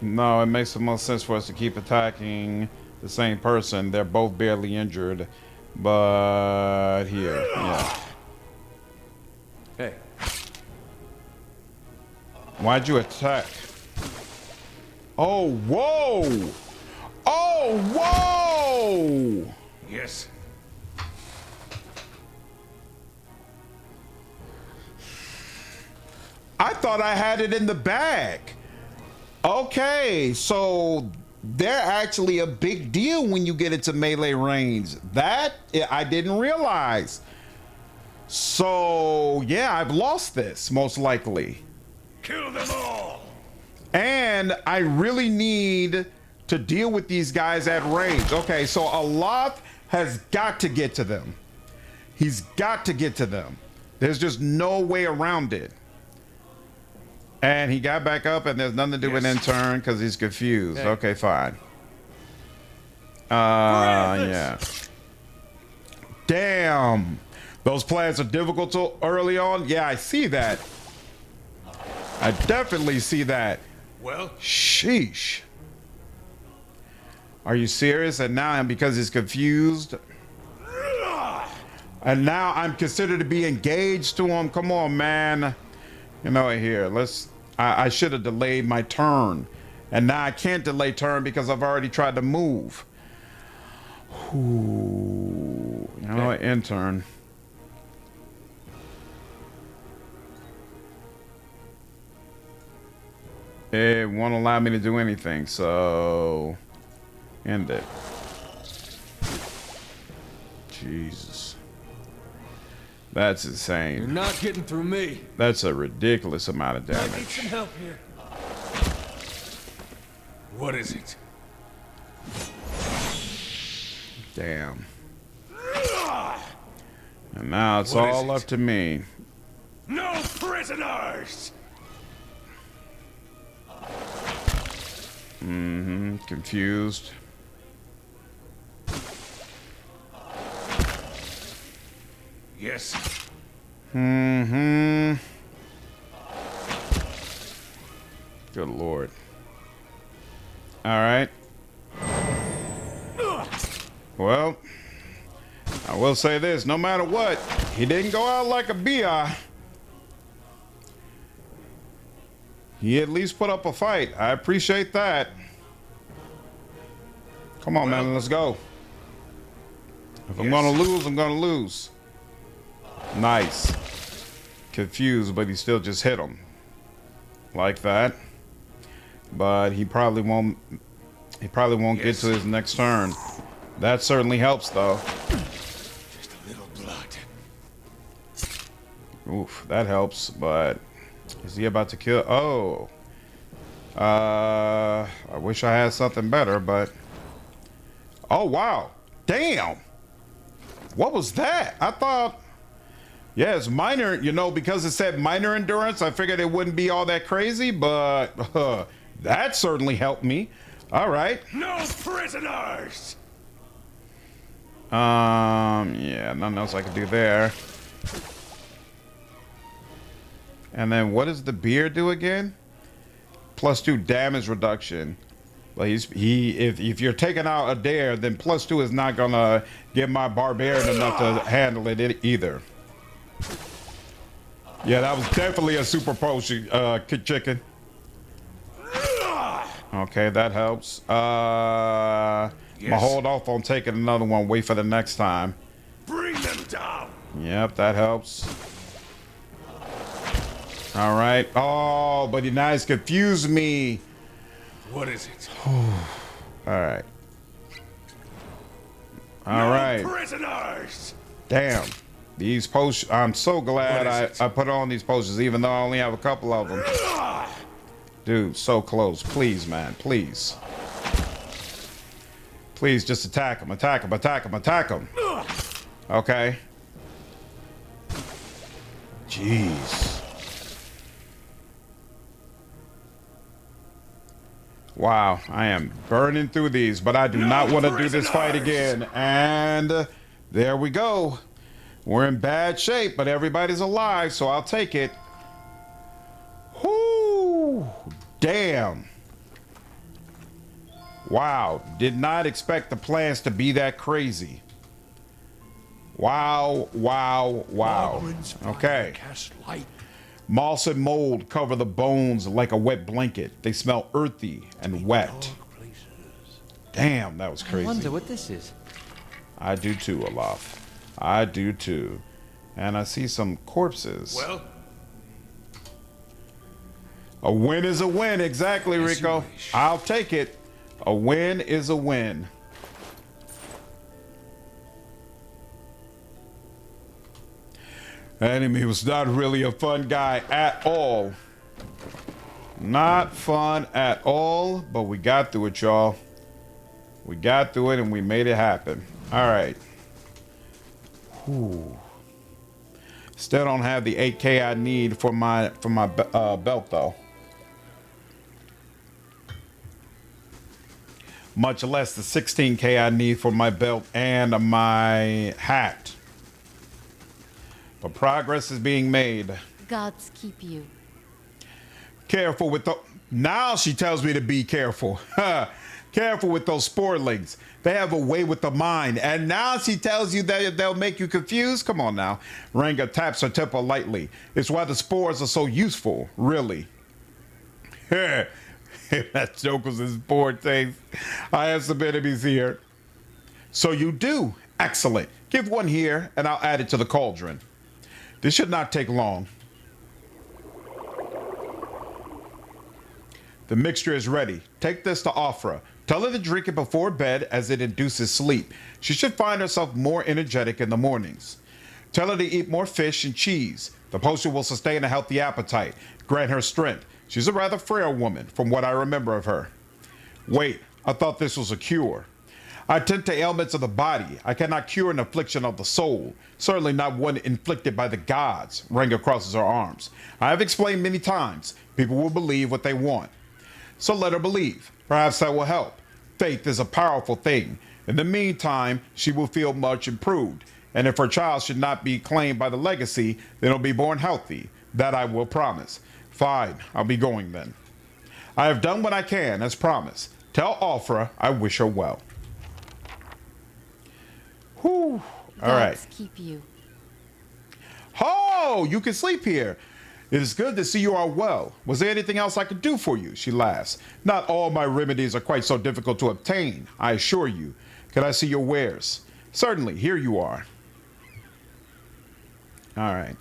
No, it makes the most sense for us to keep attacking the same person. They're both barely injured. But here, yeah.
Hey.
Why'd you attack? Oh, whoa! Oh, whoa!
Yes.
I thought I had it in the bag. Okay, so they're actually a big deal when you get into melee range. That I didn't realize. So yeah, I've lost this most likely.
Kill them all.
And I really need to deal with these guys at range. Okay, so Aloth has got to get to them. He's got to get to them. There's just no way around it. And he got back up, and there's nothing to do with intern because he's confused.
Hey.
Okay, fine. Yeah. Damn. Those plants are difficult early on. Yeah, I see that. I definitely see that.
Well,
Sheesh. Are you serious? And now, because he's confused, and now I'm considered to be engaged to him. Come on, man. You know, here, I should have delayed my turn. And now I can't delay turn because I've already tried to move. Ooh, you know, intern. It won't allow me to do anything, so end it. Jesus. That's insane.
You're not getting through me.
That's a ridiculous amount of
I need
damage.
some help here.
what is it?
Damn. And now it's
What is
all
it?
up to me.
No prisoners.
Confused.
Yes.
Good Lord. All right. Well, I will say this, no matter what, he didn't go out like a BI. He at least put up a fight. I appreciate that. Come on, man, let's go. If I'm gonna lose, I'm gonna lose. Nice. Confused, but he still just hit him. Like that. But he probably won't get to his next turn. That certainly helps though.
Just a little blood.
Oof, that helps, but is he about to kill? Oh. I wish I had something better, but oh wow. Damn. What was that? I thought, yeah, it's minor, you know, because it said minor endurance, I figured it wouldn't be all that crazy, but that certainly helped me. All right.
No prisoners.
Yeah, nothing else I could do there. And then what does the beer do again? +2 damage reduction. But if you're taking out a dare, then +2 is not gonna give my barbarian enough to handle it either. Yeah, that was definitely a super potion, chicken. Okay, that helps. My hold off on taking another one. Wait for the next time.
Bring them down.
Yep, that helps. All right. Oh, but he now he's confused me.
What is it?
All right. All right.
Prisoners.
Damn. These potions. I'm so glad
What is
I put on these potions, even though I only have a couple of them. Dude, so close. Please, man. Please. Please just attack him. Attack him. Attack him. Attack him. Okay. Jeez. Wow, I am burning through these, but I do not want to do this fight again. And there we go. We're in bad shape, but everybody's alive, so I'll take it. Whoo! Damn. Wow, did not expect the plans to be that crazy. Wow, wow, wow. Okay.
Cast light.
Moss and mold cover the bones like a wet blanket. They smell earthy and wet. Damn, that was
I
crazy.
wonder what this is.
I do too, Aloth. I do too. And I see some corpses.
Well,
A win is a win, exactly,
As you
Rico.
wish.
I'll take it. A win is a win. Enemy was not really a fun guy at all. Not fun at all, but we got through it, y'all. We got through it and we made it happen. All right. Whew. Still don't have the 8K I need for my belt though. Much less the 16K I need for my belt and my hat. But progress is being made.
Gods keep you.
Careful with the... Now she tells me to be careful. Careful with those sporelings. They have a way with the mind. And now she tells you that they'll make you confused? Come on now. Ranga taps her temple lightly. It's why the spores are so useful, really. That joke was his poor taste. I have some enemies here. So you do. Excellent. Give one here, and I'll add it to the cauldron. This should not take long. The mixture is ready. Take this to Afra. Tell her to drink it before bed as it induces sleep. She should find herself more energetic in the mornings. Tell her to eat more fish and cheese. The potion will sustain a healthy appetite, grant her strength. She's a rather frail woman, from what I remember of her. Wait, I thought this was a cure. I tend to ailments of the body. I cannot cure an affliction of the soul. Certainly not one inflicted by the gods. Ranga crosses her arms. I have explained many times. People will believe what they want. So let her believe. Perhaps that will help. Faith is a powerful thing. In the meantime, she will feel much improved. And if her child should not be claimed by the legacy, then it'll be born healthy. That I will promise. Fine, I'll be going then. I have done what I can, as promised. Tell Afra I wish her well. Whew. All right.
Gods keep you.
Oh, you can sleep here. It is good to see you are well. Was there anything else I could do for you? She laughs. Not all my remedies are quite so difficult to obtain, I assure you. Can I see your wares? Certainly, here you are. All right.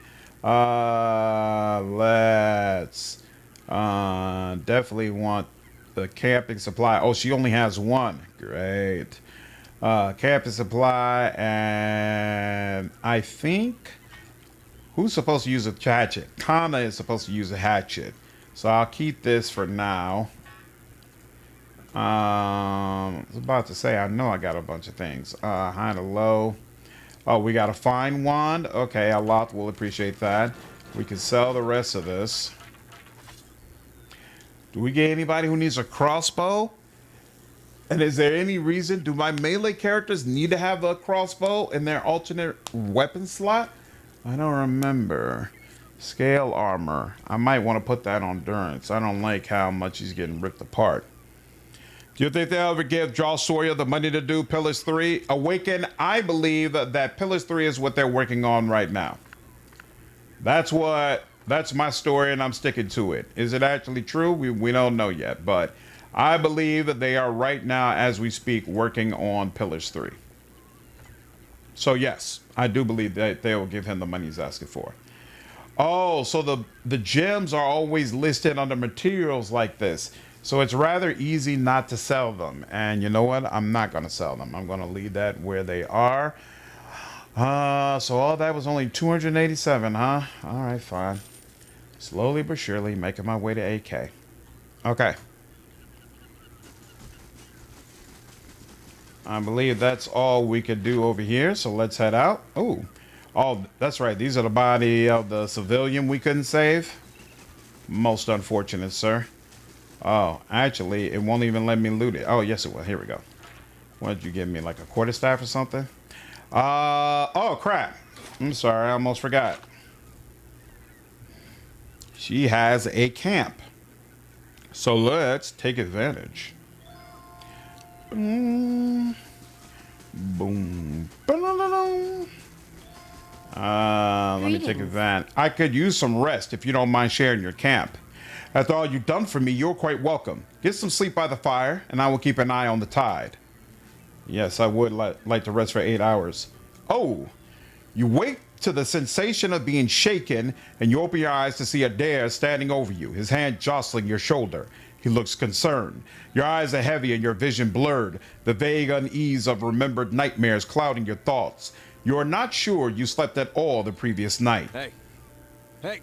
Let's definitely want the camping supply. Oh, she only has one. Great. Camping supply, and I think who's supposed to use a hatchet? Kana is supposed to use a hatchet. So I'll keep this for now. I was about to say, I know I got a bunch of things. High to low. Oh, we got a fine wand. Okay, Aloth will appreciate that. We can sell the rest of this. Do we get anybody who needs a crossbow? And is there any reason, do my melee characters need to have a crossbow in their alternate weapon slot? I don't remember. Scale armor. I might want to put that on Durance. I don't like how much he's getting ripped apart. Do you think they'll ever give Sawyer the money to do Pillars 3? Awaken, I believe that Pillars 3 is what they're working on right now. That's my story, and I'm sticking to it. Is it actually true? We don't know yet, but I believe that they are right now, as we speak, working on Pillars 3. So yes, I do believe that they will give him the money he's asking for. Oh, so the gems are always listed under materials like this. So it's rather easy not to sell them. And you know what? I'm not going to sell them. I'm going to leave that where they are. So all that was only 287, huh? All right, fine. Slowly but surely making my way to AK. Okay. I believe that's all we could do over here. So let's head out. Oh, that's right. These are the body of the civilian we couldn't save. Most unfortunate, sir. Oh, actually, it won't even let me loot it. Oh, yes, it will. Here we go. What did you give me? Like a quarterstaff or something? Oh, crap. I'm sorry. I almost forgot. She has a camp. So let's take advantage. Boom. Boom. Let me take advantage. I could use some rest if you don't mind sharing your camp. After all you've done for me, you're quite welcome. Get some sleep by the fire, and I will keep an eye on the tide. Yes, I would like to rest for 8 hours. Oh, you wake to the sensation of being shaken, and you open your eyes to see Eder standing over you, his hand jostling your shoulder. He looks concerned. Your eyes are heavy and your vision blurred, the vague unease of remembered nightmares clouding your thoughts. You are not sure you slept at all the previous night.
Hey. Hey.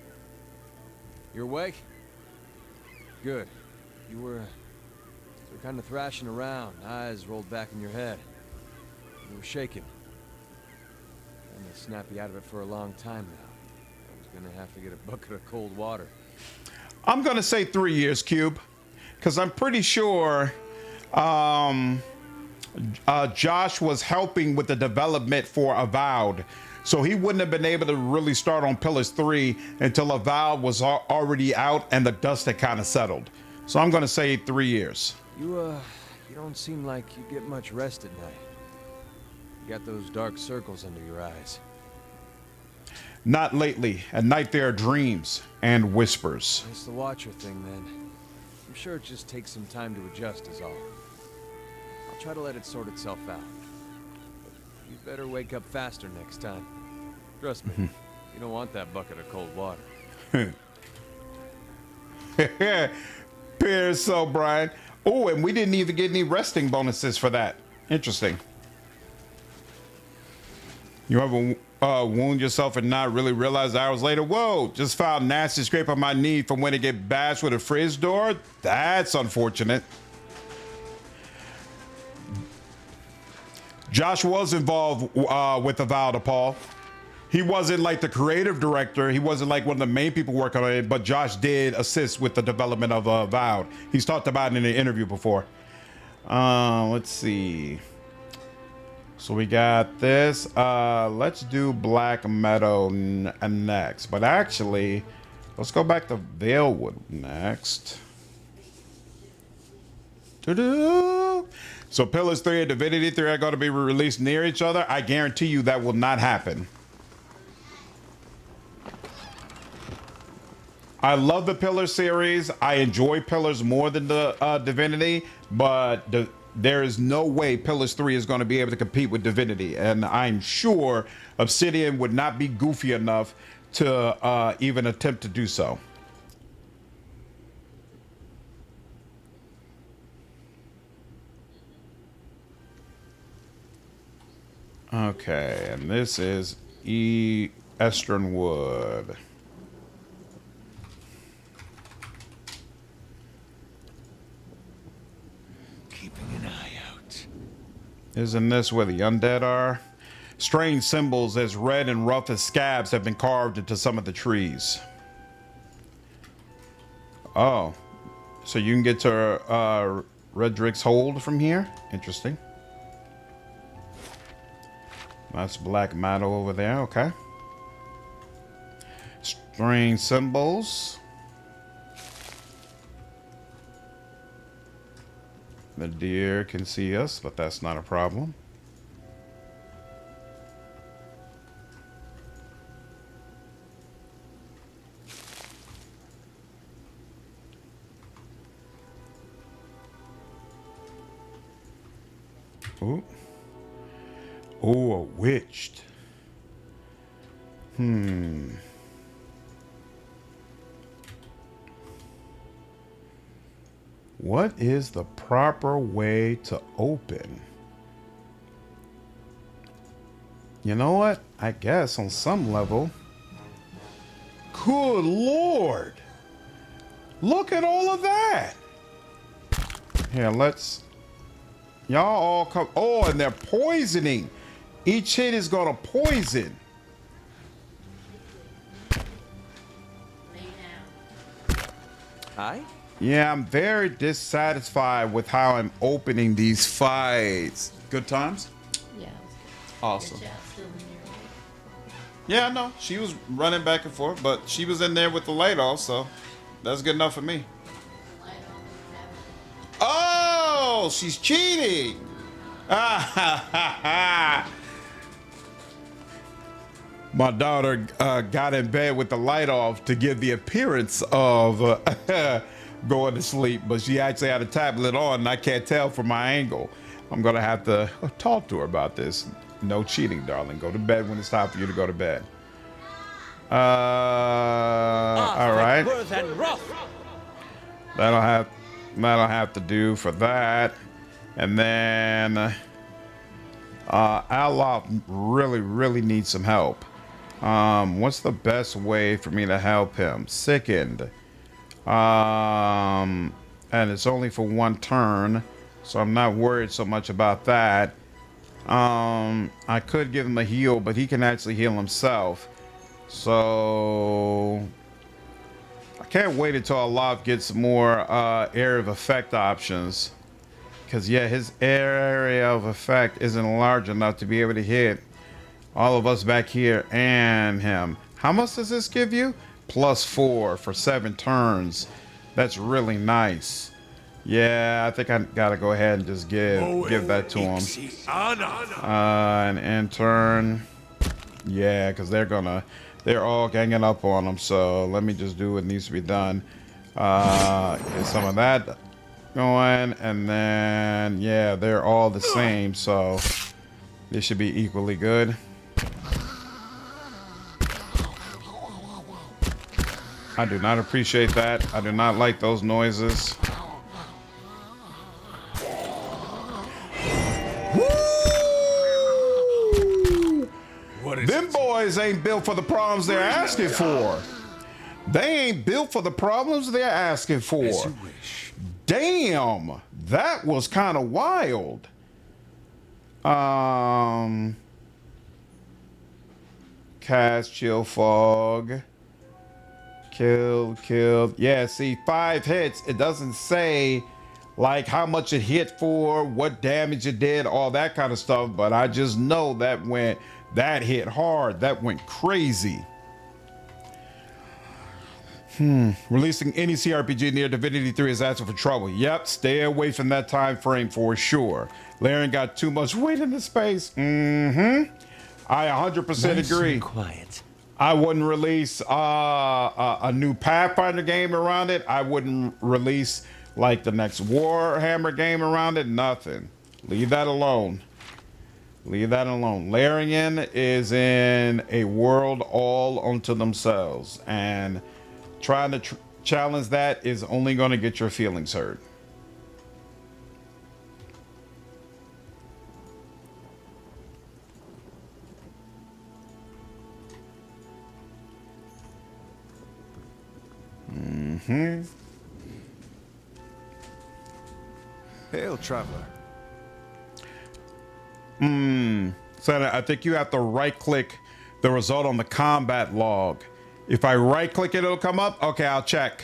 You awake? Good. You were kind of thrashing around, eyes rolled back in your head. You were shaking. I'm gonna snap you out of it for a long time now. I was gonna have to get a bucket of cold water.
I'm gonna say 3 years, Cube, because I'm pretty sure Josh was helping with the development for Avowed, so he wouldn't have been able to really start on Pillars 3 until Avowed was already out and the dust had kind of settled. So I'm gonna say 3 years.
You don't seem like you get much rest at night. You got those dark circles under your eyes.
Not lately. At night there are dreams and whispers.
It's the Watcher thing then. I'm sure it just takes some time to adjust is all. I'll try to let it sort itself out. But you better wake up faster next time. Trust me, you don't want that bucket of cold water.
Appears so, Brian. Oh, and we didn't even get any resting bonuses for that. Interesting. You ever wound yourself and not really realize hours later, whoa, just found nasty scrape on my knee from when it get bashed with a fridge door? That's unfortunate. Josh was involved with Avowed, Paul. He wasn't like the creative director. He wasn't like one of the main people working on it, but Josh did assist with the development of Avowed. He's talked about it in an interview before. Let's see. So we got this. Let's do Black Meadow next. But actually, let's go back to Valewood next. So Pillars 3 and Divinity 3 are going to be released near each other. I guarantee you that will not happen. I love the Pillars series. I enjoy Pillars more than the Divinity, but there is no way Pillars 3 is going to be able to compete with Divinity. And I'm sure Obsidian would not be goofy enough to even attempt to do so. Okay, and this is Eastn Wood. Isn't this where the undead are? Strange symbols as red and rough as scabs have been carved into some of the trees. Oh, so you can get to Redrick's Hold from here? Interesting. That's Black Meadow over there, okay. Strange symbols. The deer can see us, but that's not a problem. Ooh. Oh, a witched. What is the proper way to open? You know what? I guess on some level. Good Lord. Look at all of that. Here, let's... Y'all all come... Oh, and they're poisoning. Each hit is going to poison.
Hi?
Yeah, I'm very dissatisfied with how I'm opening these fights. Good times?
Yeah.
Awesome. Yeah, I know. She was running back and forth, but she was in there with the light off, so that's good enough for me. Oh, she's cheating. my daughter got in bed with the light off to give the appearance of going to sleep, but she actually had a tablet on, and I can't tell from my angle. I'm gonna have to talk to her about this. No cheating, darling. Go to bed when it's time for you to go to bed. All right. That'll have to do for that. And then Aloth really needs some help. What's the best way for me to help him? Sickened. And it's only for one turn, so I'm not worried so much about that. I could give him a heal, but he can actually heal himself. So I can't wait until Aloth gets more area of effect options. Because, yeah, his area of effect isn't large enough to be able to hit all of us back here and him. How much does this give you? +4 for 7 turns. That's really nice. Yeah, I think I gotta go ahead and just give that to him. An intern. Yeah, because they're all ganging up on him. So let me just do what needs to be done. Get some of that going, and then yeah, they're all the same, so this should be equally good. I do not appreciate that. I do not like those noises. Them boys ain't built for the problems they're asking for. They ain't built for the problems they're asking for. Damn, that was kind of wild. Cast chill fog. Killed. Yeah, see, 5 hits. It doesn't say like how much it hit for, what damage it did, all that kind of stuff. But I just know that hit hard. That went crazy. Releasing any CRPG near Divinity 3 is asking for trouble. Yep, stay away from that time frame for sure. Laren got too much weight in the space. I 100% agree.
Quiet.
I wouldn't release a new Pathfinder game around it. I wouldn't release like the next Warhammer game around it. Nothing. Leave that alone. Leave that alone. Larian is in a world all unto themselves, and trying to challenge that is only going to get your feelings hurt.
Hail, traveler.
So I think you have to right click the result on the combat log. If I right click it, it'll come up. Okay, I'll check.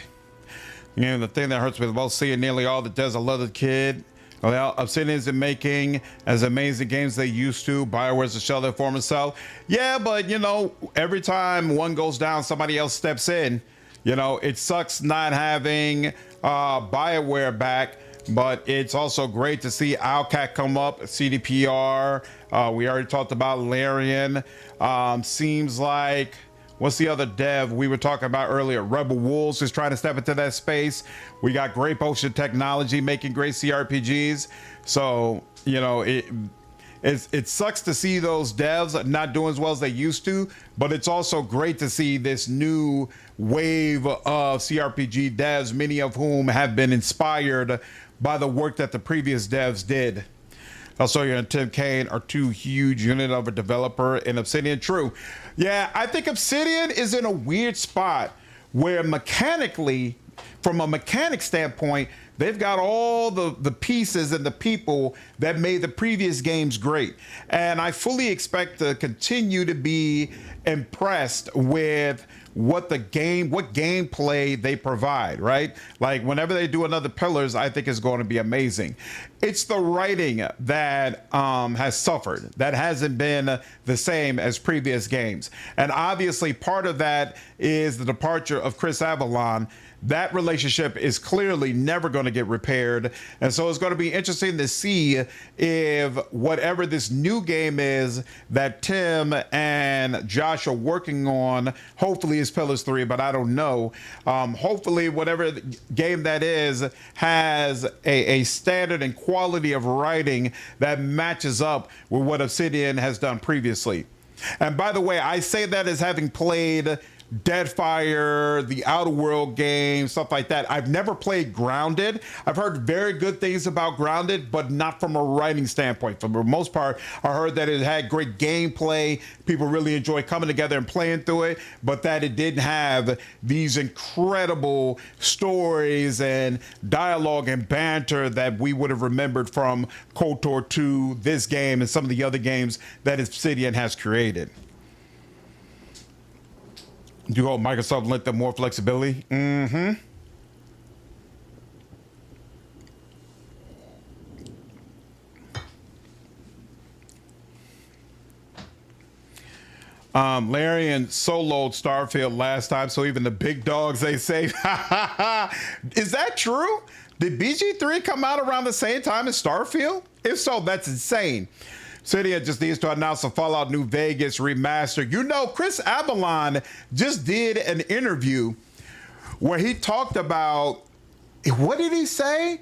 You know, the thing that hurts me the most, seeing nearly all the devs I love the kid. Well, Obsidian isn't making as amazing games they used to. BioWare's a shell their former self. Yeah, but you know, every time one goes down, somebody else steps in. You know, it sucks not having BioWare back, but it's also great to see Owlcat come up, CDPR. We already talked about Larian. Seems like, what's the other dev we were talking about earlier? Rebel Wolves is trying to step into that space. We got Grape Ocean Technology making great CRPGs. So, you know, it sucks to see those devs not doing as well as they used to, but it's also great to see this new wave of CRPG devs, many of whom have been inspired by the work that the previous devs did. Also, you and Tim Kaine are two huge unit of a developer in Obsidian. True. Yeah, I think Obsidian is in a weird spot where mechanically, from a mechanic standpoint, they've got all the pieces and the people that made the previous games great. And I fully expect to continue to be impressed with what gameplay they provide, right? Like whenever they do another Pillars, I think is going to be amazing. it's the writing that has suffered, that hasn't been the same as previous games. And obviously part of that is the departure of Chris Avellone. That relationship is clearly never going to get repaired. And so it's going to be interesting to see if whatever this new game is that Tim and Josh are working on, hopefully it's Pillars 3, but I don't know. Hopefully whatever game that is has a standard and quality of writing that matches up with what Obsidian has done previously. And by the way, I say that as having played Deadfire, the Outer World game, stuff like that. I've never played Grounded. I've heard very good things about Grounded, but not from a writing standpoint. For the most part, I heard that it had great gameplay. People really enjoy coming together and playing through it, but that it didn't have these incredible stories and dialogue and banter that we would have remembered from KOTOR 2, this game, and some of the other games that Obsidian has created. You hope Microsoft lent them more flexibility? Mm-hmm. Larian soloed Starfield last time, so even the big dogs, they say. Is that true? Did BG3 come out around the same time as Starfield? If so, that's insane. Obsidian just needs to announce a Fallout New Vegas remaster. You know, Chris Avellone just did an interview where he talked about, what did he say?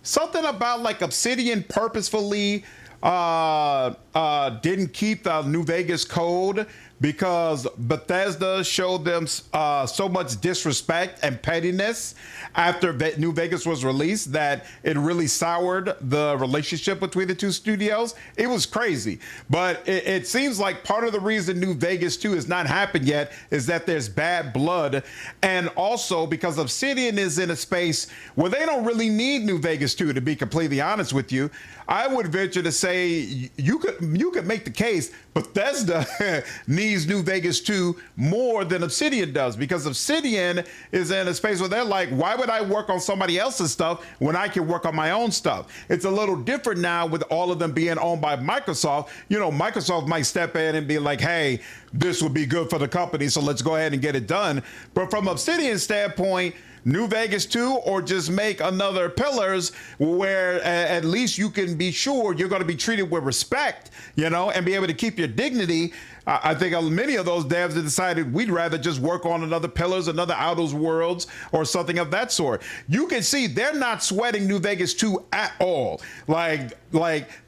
Something about like Obsidian purposefully didn't keep the New Vegas code because Bethesda showed them so much disrespect and pettiness after New Vegas was released that it really soured the relationship between the two studios. It was crazy. But it seems like part of the reason New Vegas 2 has not happened yet is that there's bad blood. And also because Obsidian is in a space where they don't really need New Vegas 2, to be completely honest with you. I would venture to say you could make the case Bethesda needs New Vegas 2 more than Obsidian does, because Obsidian is in a space where they're like, why would I work on somebody else's stuff when I can work on my own stuff? It's a little different now with all of them being owned by Microsoft. You know, Microsoft might step in and be like, hey, this would be good for the company, so let's go ahead and get it done. But from Obsidian's standpoint, New Vegas 2 or just make another Pillars where at least you can be sure you're going to be treated with respect, you know, and be able to keep your dignity. I think many of those devs have decided we'd rather just work on another Pillars, another Outer Worlds, or something of that sort. You can see they're not sweating New Vegas 2 at all. Like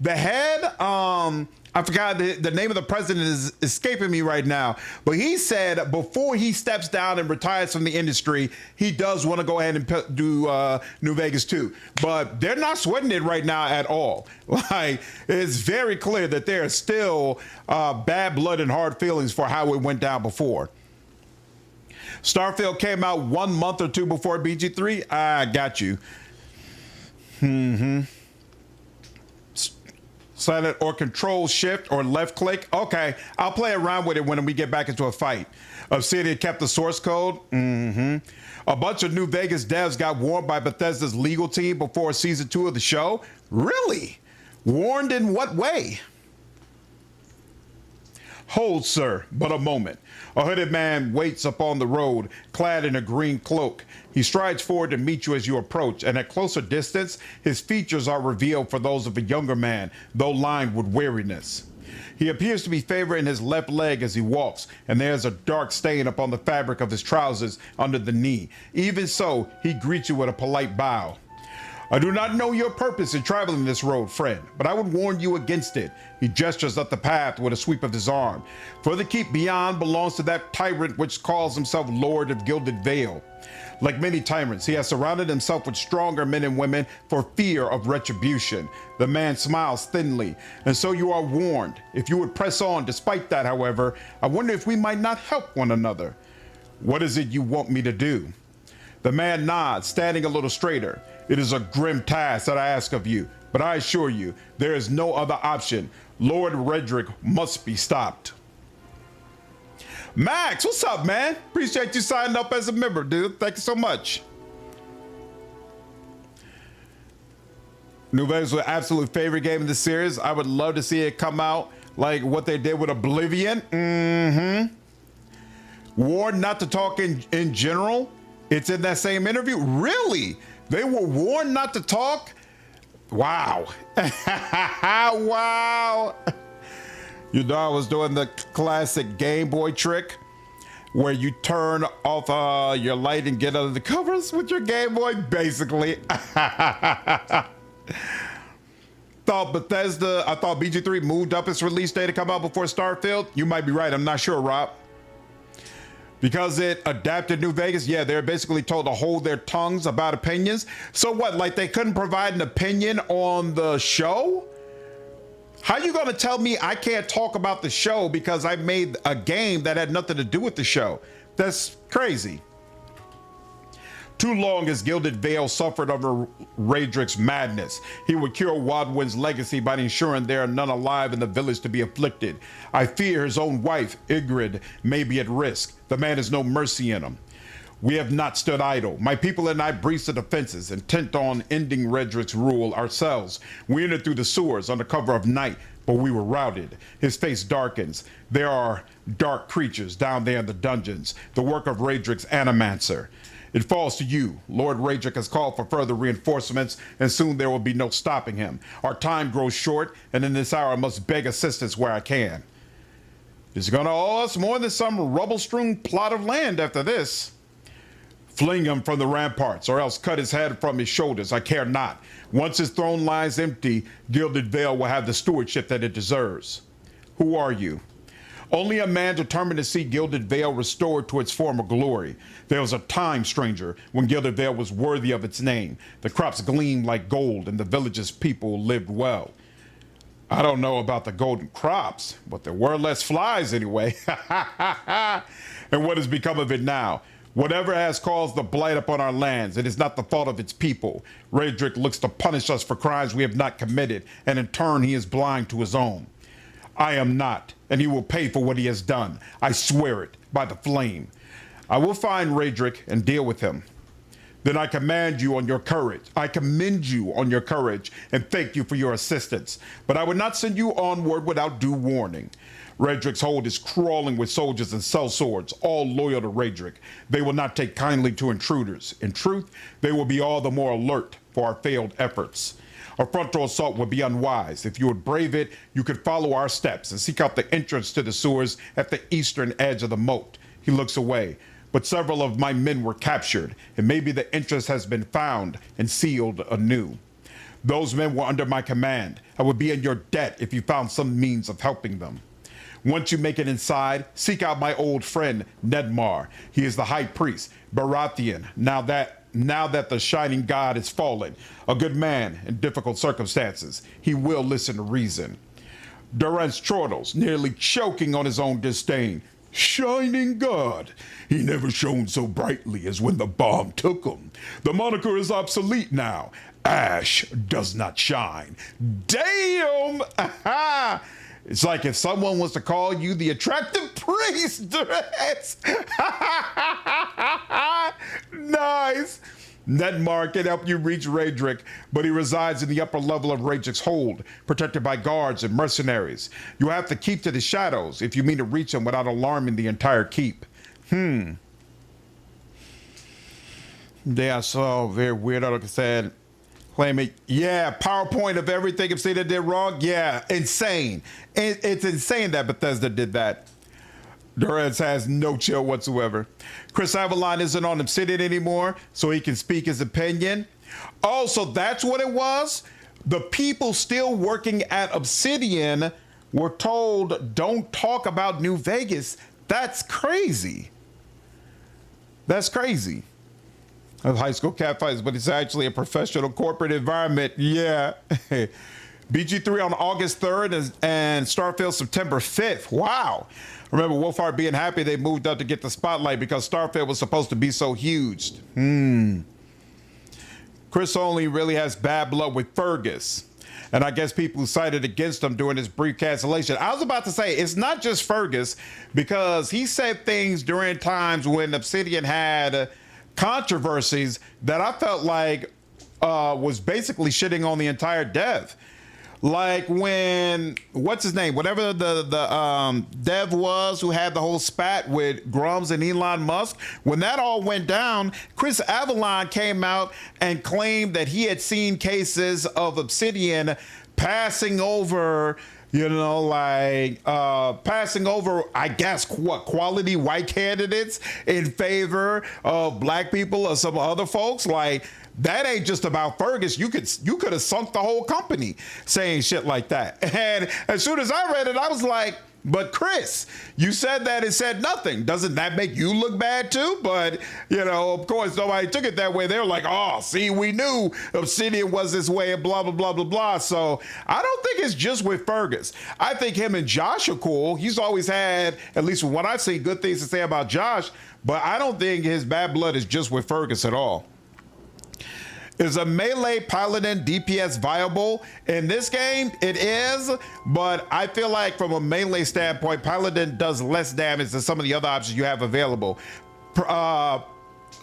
the head, I forgot the name of the president is escaping me right now, but he said before he steps down and retires from the industry, he does want to go ahead and do New Vegas 2, but they're not sweating it right now at all. Like, it's very clear that there's still bad blood and hard feelings for how it went down before. Starfield came out 1 month or two before BG3. I got you. Silent or control shift or left click. Okay, I'll play around with it when we get back into a fight. Obsidian kept the source code. A bunch of New Vegas devs got warned by Bethesda's legal team before season 2 of the show. Really? Warned in what way? Hold, sir, but a moment. A hooded man waits upon the road, clad in a green cloak. He strides forward to meet you as you approach, and at closer distance, his features are revealed for those of a younger man, though lined with weariness. He appears to be favoring his left leg as he walks, and there's a dark stain upon the fabric of his trousers under the knee. Even so, he greets you with a polite bow. I do not know your purpose in traveling this road, friend, but I would warn you against it. He gestures up the path with a sweep of his arm. For the keep beyond belongs to that tyrant which calls himself Lord of Gilded Vale. Like many tyrants, he has surrounded himself with stronger men and women for fear of retribution. The man smiles thinly, and so you are warned. If you would press on despite that, however, I wonder if we might not help one another. What is it you want me to do? The man nods, standing a little straighter. It is a grim task that I ask of you, but I assure you, there is no other option. Lord Redrick must be stopped. Max, what's up, man? Appreciate you signing up as a member, dude. Thank you so much. New Vegas was an absolute favorite game in the series. I would love to see it come out like what they did with Oblivion. Warned not to talk in general. It's in that same interview. Really? They were warned not to talk? Wow. Wow. You know, I was doing the classic Game Boy trick where you turn off your light and get under the covers with your Game Boy, basically. Thought Bethesda, I thought BG3 moved up its release date to come out before Starfield. You might be right, I'm not sure, Rob. Because it adapted New Vegas, yeah, they're basically told to hold their tongues about opinions. So what, like they couldn't provide an opinion on the show? How you gonna tell me I can't talk about the show because I made a game that had nothing to do with the show? That's crazy. Too long as Gilded Vale suffered under Raedric's madness. He would cure Wadwin's legacy by ensuring there are none alive in the village to be afflicted. I fear his own wife, Ygritte, may be at risk. The man has no mercy in him. We have not stood idle. My people and I breached the defenses, intent on ending Raedric's rule ourselves. We entered through the sewers under cover of night, but we were routed. His face darkens. There are dark creatures down there in the dungeons, the work of Raedric's Animancer. It falls to you. Lord Raedric has called for further reinforcements, and soon there will be no stopping him. Our time grows short, and in this hour I must beg assistance where I can. He's gonna owe us more than some rubble-strewn plot of land after this. Fling him from the ramparts, or else cut his head from his shoulders. I care not. Once his throne lies empty, Gilded Vale will have the stewardship that it deserves. Who are you? Only a man determined to see Gilded Vale restored to its former glory. There was a time, stranger, when Gilded Vale was worthy of its name. The crops gleamed like gold, and the village's people lived well. I don't know about the golden crops, but there were less flies anyway. And what has become of it now? Whatever has caused the blight upon our lands, it is not the fault of its people. Raedric looks to punish us for crimes we have not committed, and in turn he is blind to his own. I am not, and he will pay for what he has done. I swear it, by the flame. I will find Raedric and deal with him. Then I commend you on your courage. I commend you on your courage and thank you for your assistance. But I would not send you onward without due warning. Raedric's hold is crawling with soldiers and sellswords, all loyal to Raedric. They will not take kindly to intruders. In truth, they will be all the more alert for our failed efforts. A frontal assault would be unwise. If you would brave it, you could follow our steps and seek out the entrance to the sewers at the eastern edge of the moat. He looks away. But several of my men were captured, and maybe the entrance has been found and sealed anew. Those men were under my command. I would be in your debt if you found some means of helping them. Once you make it inside, seek out my old friend, Nedmar. He is the high priest, Baratheon, now that the shining god is fallen. A good man in difficult circumstances. He will listen to reason. Durance chortles, nearly choking on his own disdain. Shining God. He never shone so brightly as when the bomb took him. The moniker is obsolete now. Ash does not shine. Damn! It's like if someone was to call you the attractive priest, Durance. Nice. Nedmar can help you reach Raedric, but he resides in the upper level of Raedric's hold, protected by guards and mercenaries. You have to keep to the shadows if you mean to reach him without alarming the entire keep. Yeah, I saw a very weird article said, claiming, yeah, PowerPoint of everything Obsidian did wrong. Yeah, insane. It's insane that Bethesda did that. Durance has no chill whatsoever. Chris Avalon isn't on Obsidian anymore, so he can speak his opinion. Oh, so that's what it was? The people still working at Obsidian were told, don't talk about New Vegas. That's crazy. That's crazy. Of high school catfights, but it's actually a professional corporate environment. Yeah. BG3 on August 3rd and Starfield September 5th. Wow. Remember Wolfhard being happy they moved up to get the spotlight because Starfield was supposed to be so huge. Chris only really has bad blood with Fergus. And I guess people who sided against him during his brief cancellation. I was about to say, it's not just Fergus, because he said things during times when Obsidian had controversies that I felt like was basically shitting on the entire dev. Like when, what's his name? Whatever the dev was who had the whole spat with Grums and Elon Musk, when that all went down, Chris Avalon came out and claimed that he had seen cases of Obsidian passing over, passing over, I guess, quality white candidates in favor of black people or some other folks. Like, that ain't just about Fergus. You could have sunk the whole company saying shit like that. And as soon as I read it, I was like, but Chris, you said that and said nothing. Doesn't that make you look bad too? But, of course, nobody took it that way. They were like, oh, see, we knew Obsidian was this way and blah, blah, blah, blah, blah. So I don't think it's just with Fergus. I think him and Josh are cool. He's always had, at least from what I've seen, good things to say about Josh. But I don't think his bad blood is just with Fergus at all. Is a melee paladin DPS viable? In this game, it is, but I feel like from a melee standpoint, paladin does less damage than some of the other options you have available.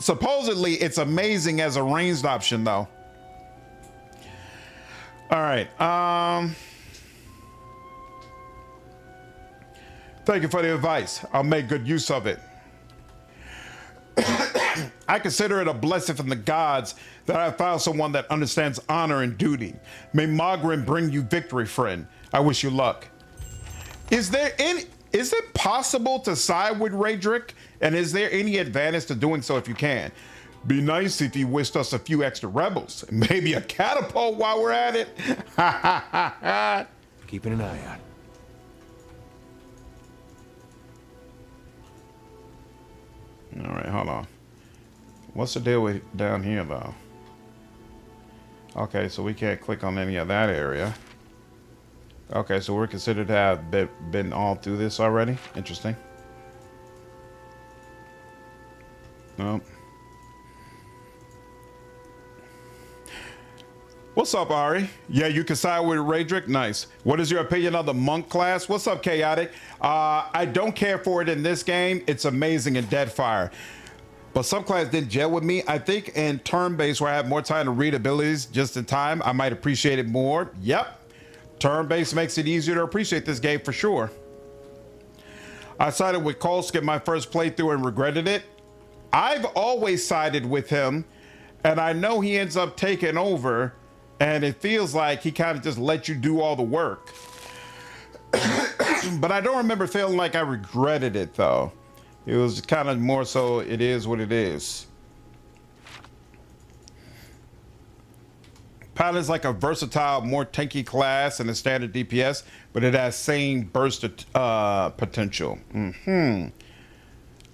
Supposedly, it's amazing as a ranged option, though. All right. Thank you for the advice. I'll make good use of it. I consider it a blessing from the gods that I found someone that understands honor and duty. May Mogren bring you victory, friend. I wish you luck. Is it possible to side with Raedric? And is there any advantage to doing so if you can? Be nice if you wished us a few extra rebels. Maybe a catapult while we're at it.
Keeping an eye out.
All right, hold on. What's the deal with down here, though? Okay, so we can't click on any of that area. Okay, so we're considered to have been all through this already. Interesting. Nope. What's up, Ari? Yeah, you can side with Raedric. Nice. What is your opinion of the monk class? What's up, Chaotic? I don't care for it in this game. It's amazing in Deadfire. But some class didn't gel with me. I think in turn-based, where I have more time to read abilities just in time, I might appreciate it more. Yep. Turn-based makes it easier to appreciate this game for sure. I sided with Kolsk in my first playthrough and regretted it. I've always sided with him, and I know he ends up taking over, and it feels like he kind of just let you do all the work. But I don't remember feeling like I regretted it, though. It was kind of more so it is what it is. Paladin's like a versatile, more tanky class than a standard DPS, but it has same burst potential.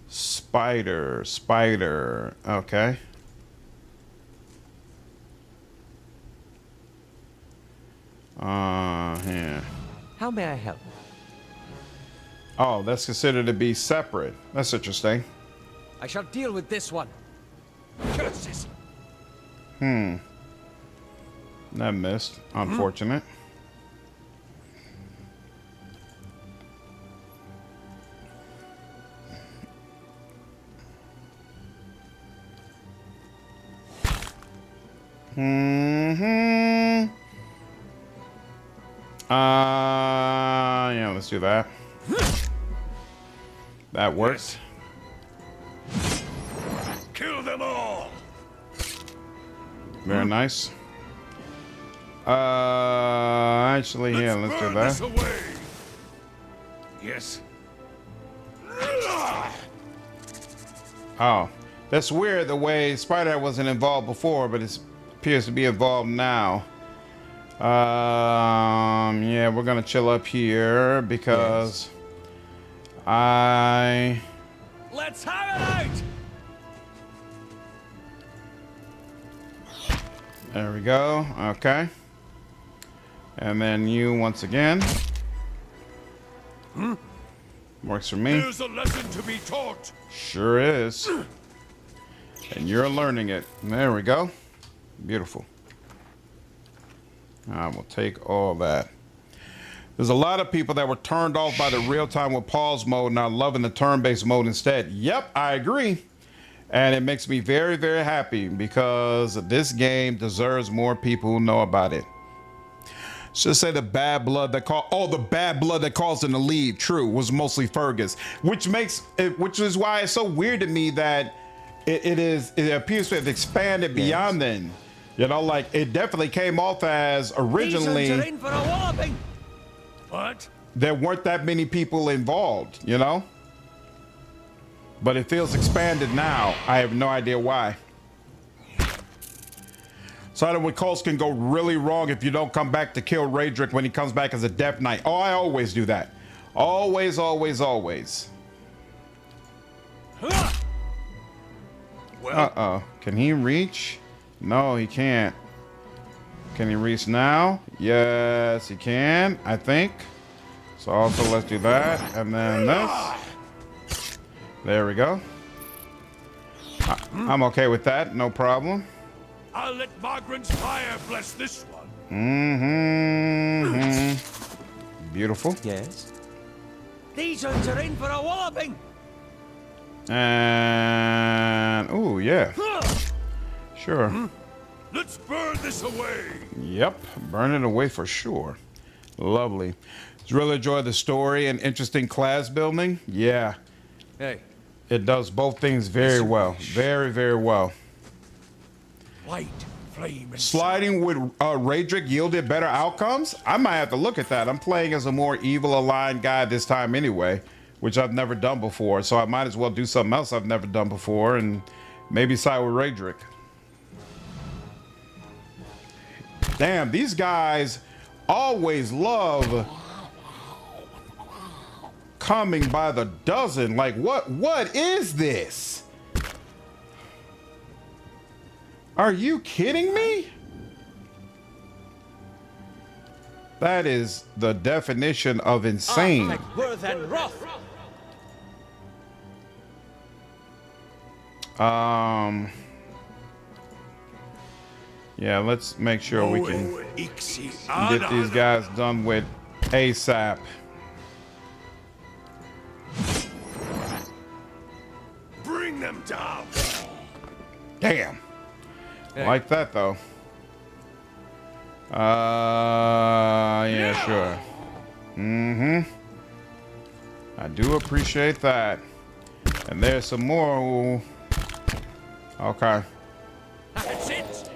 Spider. Okay. Here.
How may I help?
Oh, that's considered to be separate. That's interesting.
I shall deal with this one. Curses!
That missed. Unfortunate. Yeah, let's do that. That works.
Kill them all.
Very nice. Actually, yeah, let's do
burn
that.
this away. Yes.
Oh, that's weird the way Spider wasn't involved before, but it appears to be involved now. Yeah, we're gonna chill up here because
Let's have it out!
There we go. Okay. And then you once again. Works for me.
There's a lesson to be taught.
Sure is. And you're learning it. There we go. Beautiful. I will take all that. There's a lot of people that were turned off by the real-time with pause mode and are loving the turn-based mode instead. Yep, I agree. And it makes me very, very happy because this game deserves more people who know about it. Should say the bad blood that the bad blood that caused him to leave. True, was mostly Fergus, which is why it's so weird to me that it appears to have expanded beyond then. You know, like it definitely came off as originally.
These are in for a walloping.
What?
There weren't that many people involved, you know? But it feels expanded now. I have no idea why. Siding with Coles can go really wrong if you don't come back to kill Raedric when he comes back as a Death Knight. Oh, I always do that. Always, always, always.
Well,
Uh-oh. Can he reach? No, he can't. Can he reach now? Yes, he can, I think. So also let's do that. And then this. There we go. I'm okay with that. No problem.
I'll let Margaret's fire bless this one.
Beautiful.
Yes. These ones are in for a walloping.
And oh yeah, sure.
Let's burn this away.
Yep, burn it away for sure. Lovely. Just really enjoyed the story and interesting class building. Yeah,
Hey,
it does both things very well. Very, very well.
Light, flame, and
Sliding with Raedric yielded better outcomes? I might have to look at that. I'm playing as a more evil aligned guy this time anyway, which I've never done before. So I might as well do something else I've never done before and maybe side with Raedric. Damn, these guys always love coming by the dozen. Like, what is this? Are you kidding me? That is the definition of insane.
Worth and wrath.
Yeah, let's make sure we can
Ixi,
get these guys done with ASAP.
Bring them down.
Damn.
Hey.
Like that though. Yeah, sure. I do appreciate that. And there's some more. Okay.
That's it.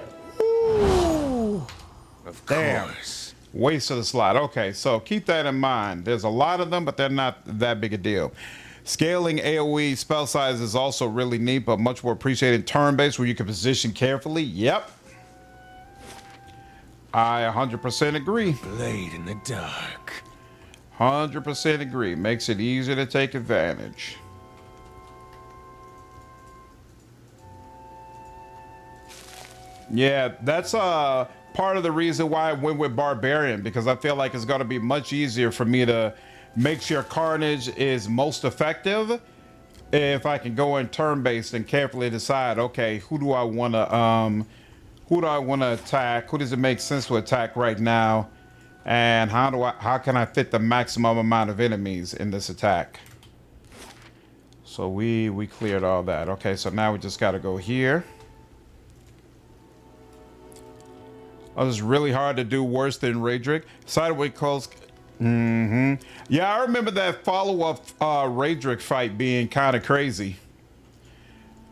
Of
Damn.
course.
Waste of the slot. Okay, so keep that in mind. There's a lot of them, but they're not that big a deal. Scaling AoE spell size is also really neat, but much more appreciated turn-based where you can position carefully. Yep. I 100% agree.
Blade in the dark.
100% agree. Makes it easier to take advantage. Yeah, that's part of the reason why I went with Barbarian, because I feel like it's going to be much easier for me to make sure Carnage is most effective if I can go in turn-based and carefully decide, okay, who do I want to attack? Who does it make sense to attack right now? And how can I fit the maximum amount of enemies in this attack? So we cleared all that. Okay, so now we just got to go here. Oh, this is really hard to do worse than Raedric. Sideway calls. Yeah, I remember that follow-up Raedric fight being kind of crazy.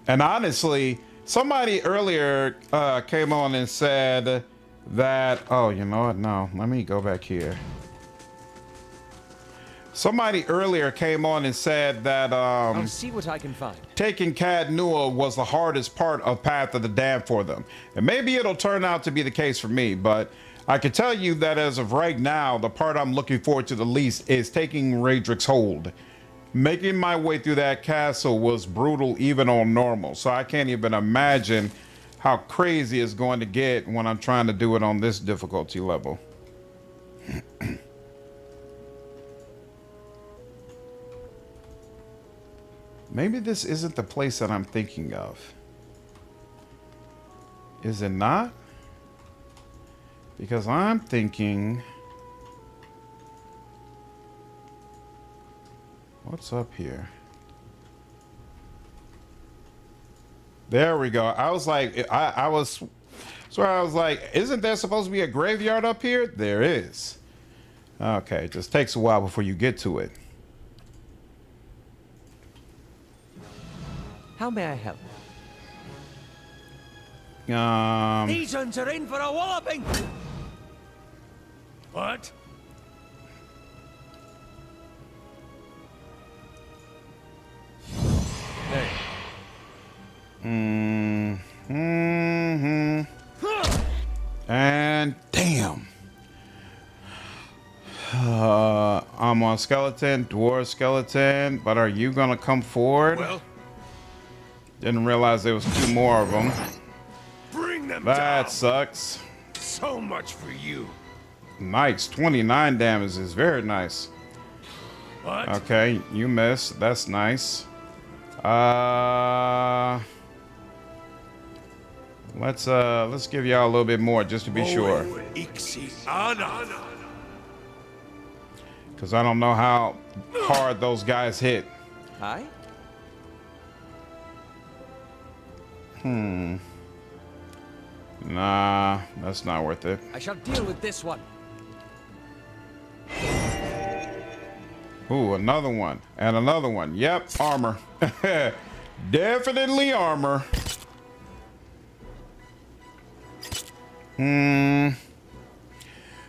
And honestly, somebody earlier came on and said that. Oh, you know what? No, let me go back here. Somebody earlier came on and said that
I'll see what I can find.
taking Cad Nua was the hardest part of Path of the Damned for them. And maybe it'll turn out to be the case for me, but I can tell you that as of right now, the part I'm looking forward to the least is taking Raedric's hold. Making my way through that castle was brutal even on normal, so I can't even imagine how crazy it's going to get when I'm trying to do it on this difficulty level. Maybe this isn't the place that I'm thinking of. Is it not? Because I'm thinking... What's up here? There we go. I was like, I was like, isn't there supposed to be a graveyard up here? There is. Okay, it just takes a while before you get to it.
How may I help? These uns are in for a walloping!
What?
Hey.
And damn. I'm on skeleton, dwarf skeleton, but are you gonna come forward?
Well,
Didn't realize there was 2 more of them.
bring them
That
down.
sucks.
So much for you.
Nice, 29 damage is very nice.
What?
Okay, you missed. That's nice. Let's give y'all a little bit more just to be sure,
Ixiana.
because I don't know how hard those guys hit.
Aye?
Nah, that's not worth it.
I shall deal with this one.
Ooh, another one and another one. Yep, armor. Definitely armor.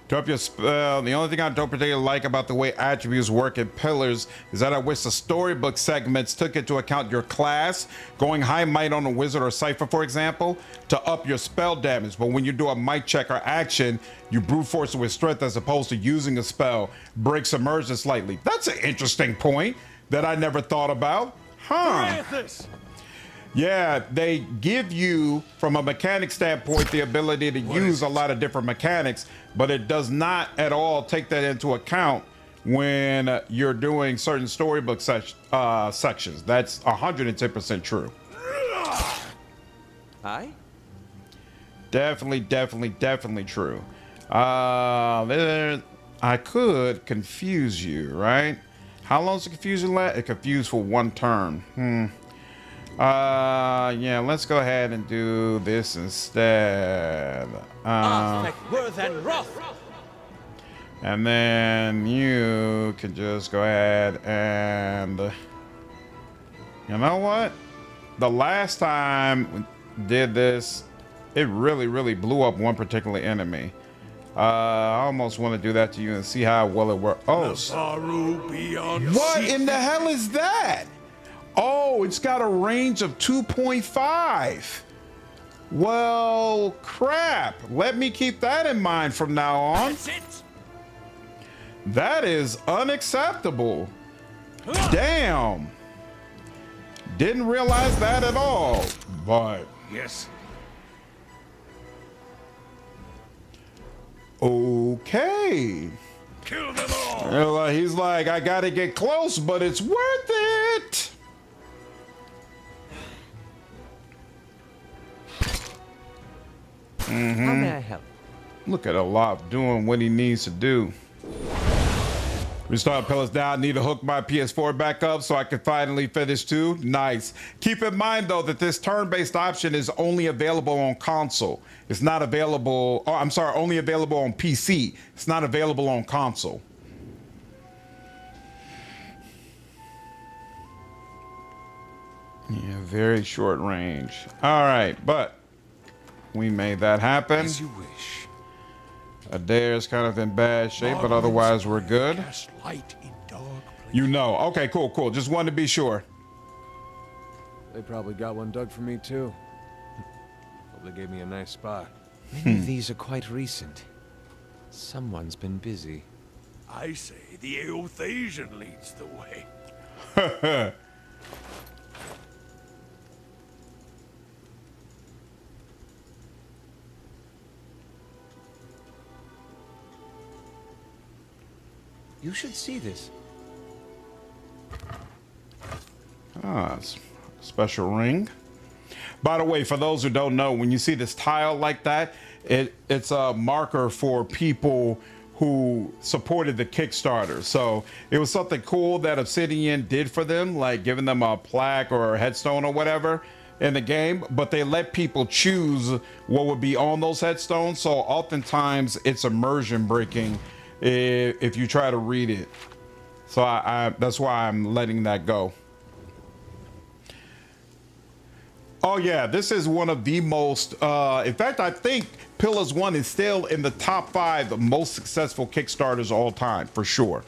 To up your spell, the only thing I don't particularly like about the way attributes work in Pillars is that I wish the storybook segments took into account your class, going high might on a wizard or cipher, for example, to up your spell damage. But when you do a might check or action, you brute force it with strength as opposed to using a spell, break submersion slightly. That's an interesting point that I never thought about. Huh.
This.
Yeah, they give you, from a mechanic standpoint, the ability to use a lot of different mechanics, but it does not at all take that into account when you're doing certain storybook sections. That's 110% true.
Aye?
Definitely true. I could confuse you, right? How long does the confusion last? It confused for 1 turn. Yeah, let's go ahead and do this instead.
Worth and Roth!
And then you can just go ahead and, you know what? The last time we did this, it really blew up one particular enemy. I almost want to do that to you and see how well it works. Oh, what in the hell is that? Oh, it's got a range of 2.5. Well, crap. Let me keep that in mind from now on.
That's it.
That is unacceptable. Damn. Didn't realize that at all. But
Yes.
okay.
Kill them all.
He's like, I gotta get close, but it's worth it.
How may I help?
Look at Aloth doing what he needs to do. Restart pillars down. Need to hook my PS4 back up so I can finally finish too. Nice. Keep in mind though that this turn-based option is only available on console. It's not available. Oh, I'm sorry. Only available on PC. It's not available on console. Yeah, very short range. All right, but we made that happen.
As you wish.
Eder's kind of in bad shape, but otherwise we're good.
Cast light in dark places.
You know. Okay, cool. Just wanted to be sure.
They probably got one dug for me too. Hope they gave me a nice spot.
Many of these are quite recent. Someone's been busy.
I say the Eothasian leads the way.
You should see this.
It's a special ring. By the way, for those who don't know, when you see this tile like that, it's a marker for people who supported the Kickstarter. So it was something cool that Obsidian did for them, like giving them a plaque or a headstone or whatever. in the game, but they let people choose what would be on those headstones. So oftentimes it's immersion breaking if you try to read it. So that's why I'm letting that go. Oh yeah, this is one of the most, in fact, I think Pillars 1 is still in the top 5 most successful Kickstarters of all time, for sure.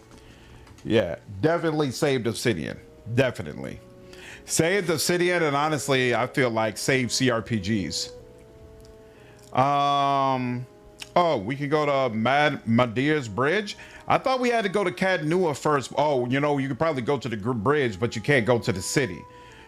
Yeah, definitely saved Obsidian. Definitely. Saved Obsidian, and honestly, I feel like saved CRPGs. Oh, we can go to Madeira's Bridge. I thought we had to go to Cadnua first. Oh, you know, you could probably go to the bridge, but you can't go to the city.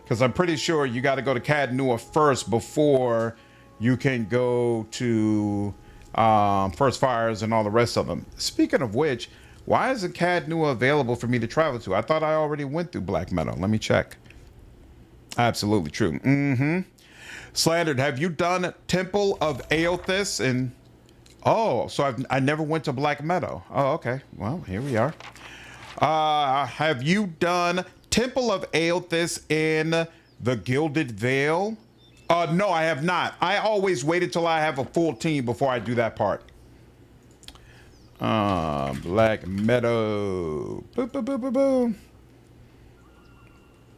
Because I'm pretty sure you got to go to Cadnua first before you can go to First Fires and all the rest of them. Speaking of which, why isn't Cadnua available for me to travel to? I thought I already went through Black Meadow. Let me check. Absolutely true. Mm-hmm. Slandered, have you done Temple of Aothis? And oh, so I never went to Black Meadow. Oh, okay. Well, here we are. Have you done Temple of Aothis in the Gilded Vale? No, I have not. I always wait until I have a full team before I do that part. Black Meadow. Boop, boop, boop, boop, boop.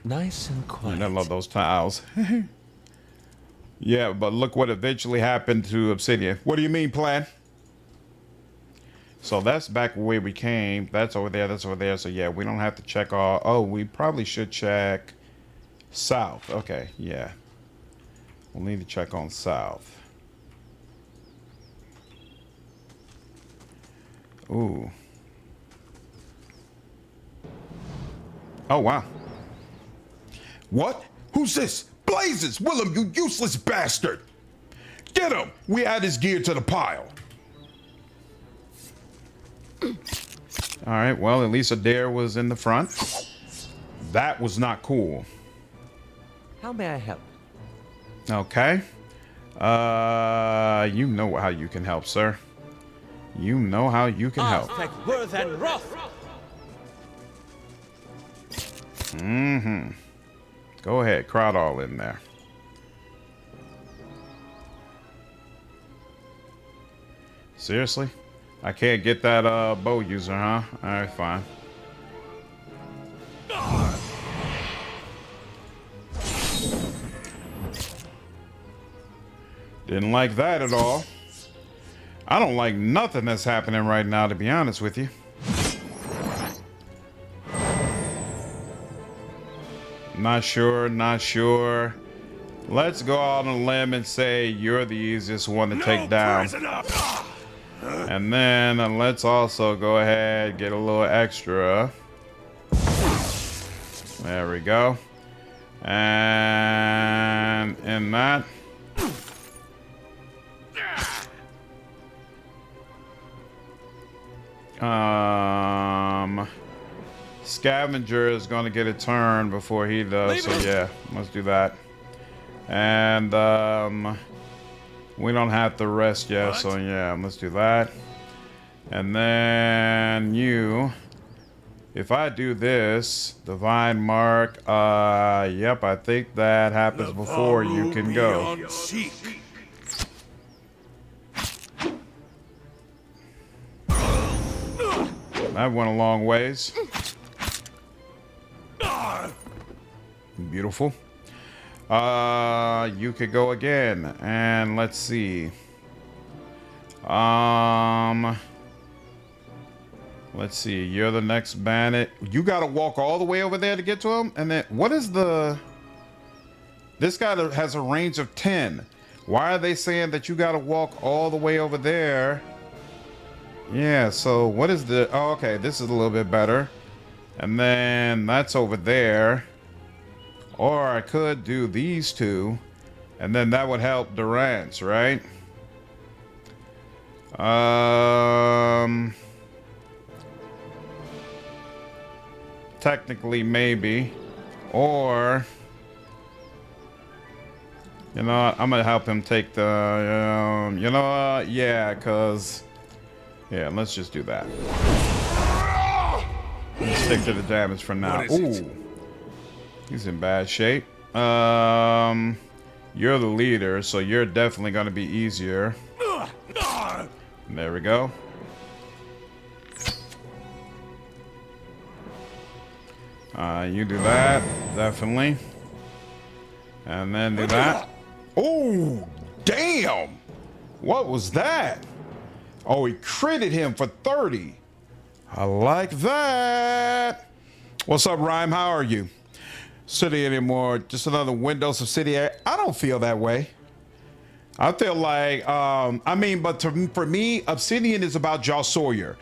Nice and quiet.
I love those tiles. Yeah, but look what eventually happened to Obsidian. What do you mean, plan? So that's back where we came. That's over there. That's over there. So yeah, we don't have to check all. Oh, we probably should check south. Okay, yeah. We'll need to check on south. Ooh. Oh, wow. What? Who's this? Blazes! Willem, you useless bastard! Get him! We add his gear to the pile. Alright, well, at least Eder was in the front. That was not cool.
How may I help?
Okay. You know how you can help, sir. You know how you can help.
Worth and wrath.
Mm-hmm. Go ahead, crowd all in there. Seriously? I can't get that bow user, huh? Alright, fine. Didn't like that at all. I don't like nothing that's happening right now, to be honest with you. Not sure, not sure. Let's go out on a limb and say you're the easiest one to take down. And then let's also go ahead, get a little extra. There we go. And in that. Scavenger is going to get a turn before he does, so yeah, let's do that. And we don't have to rest yet, so yeah, let's do that. And then you, if I do this, Divine Mark, yep, I think that happens before you can go. That went a long ways. Beautiful. You could go again, and let's see. Let's see. You're the next bandit. You gotta walk all the way over there to get to him, and then what is the? This guy has a range of 10. Why are they saying that you gotta walk all the way over there? Yeah. So what is the? Oh, okay. This is a little bit better. And then that's over there. Or I could do these two, and then that would help Durance, right? Technically, maybe. Or, you know what? I'm gonna help him take the, you know what? Yeah, cause, yeah, let's just do that. Let's stick to the damage for now. Ooh. He's in bad shape. You're the leader, so you're definitely going to be easier. There we go. You do that, definitely. And then do that. Oh, damn! What was that? Oh, he critted him for 30. I like that. What's up, Rhyme? How are you? City anymore? Just another Windows of City? I don't feel that way. I feel like, I mean, but for me, Obsidian is about Joss Sawyer.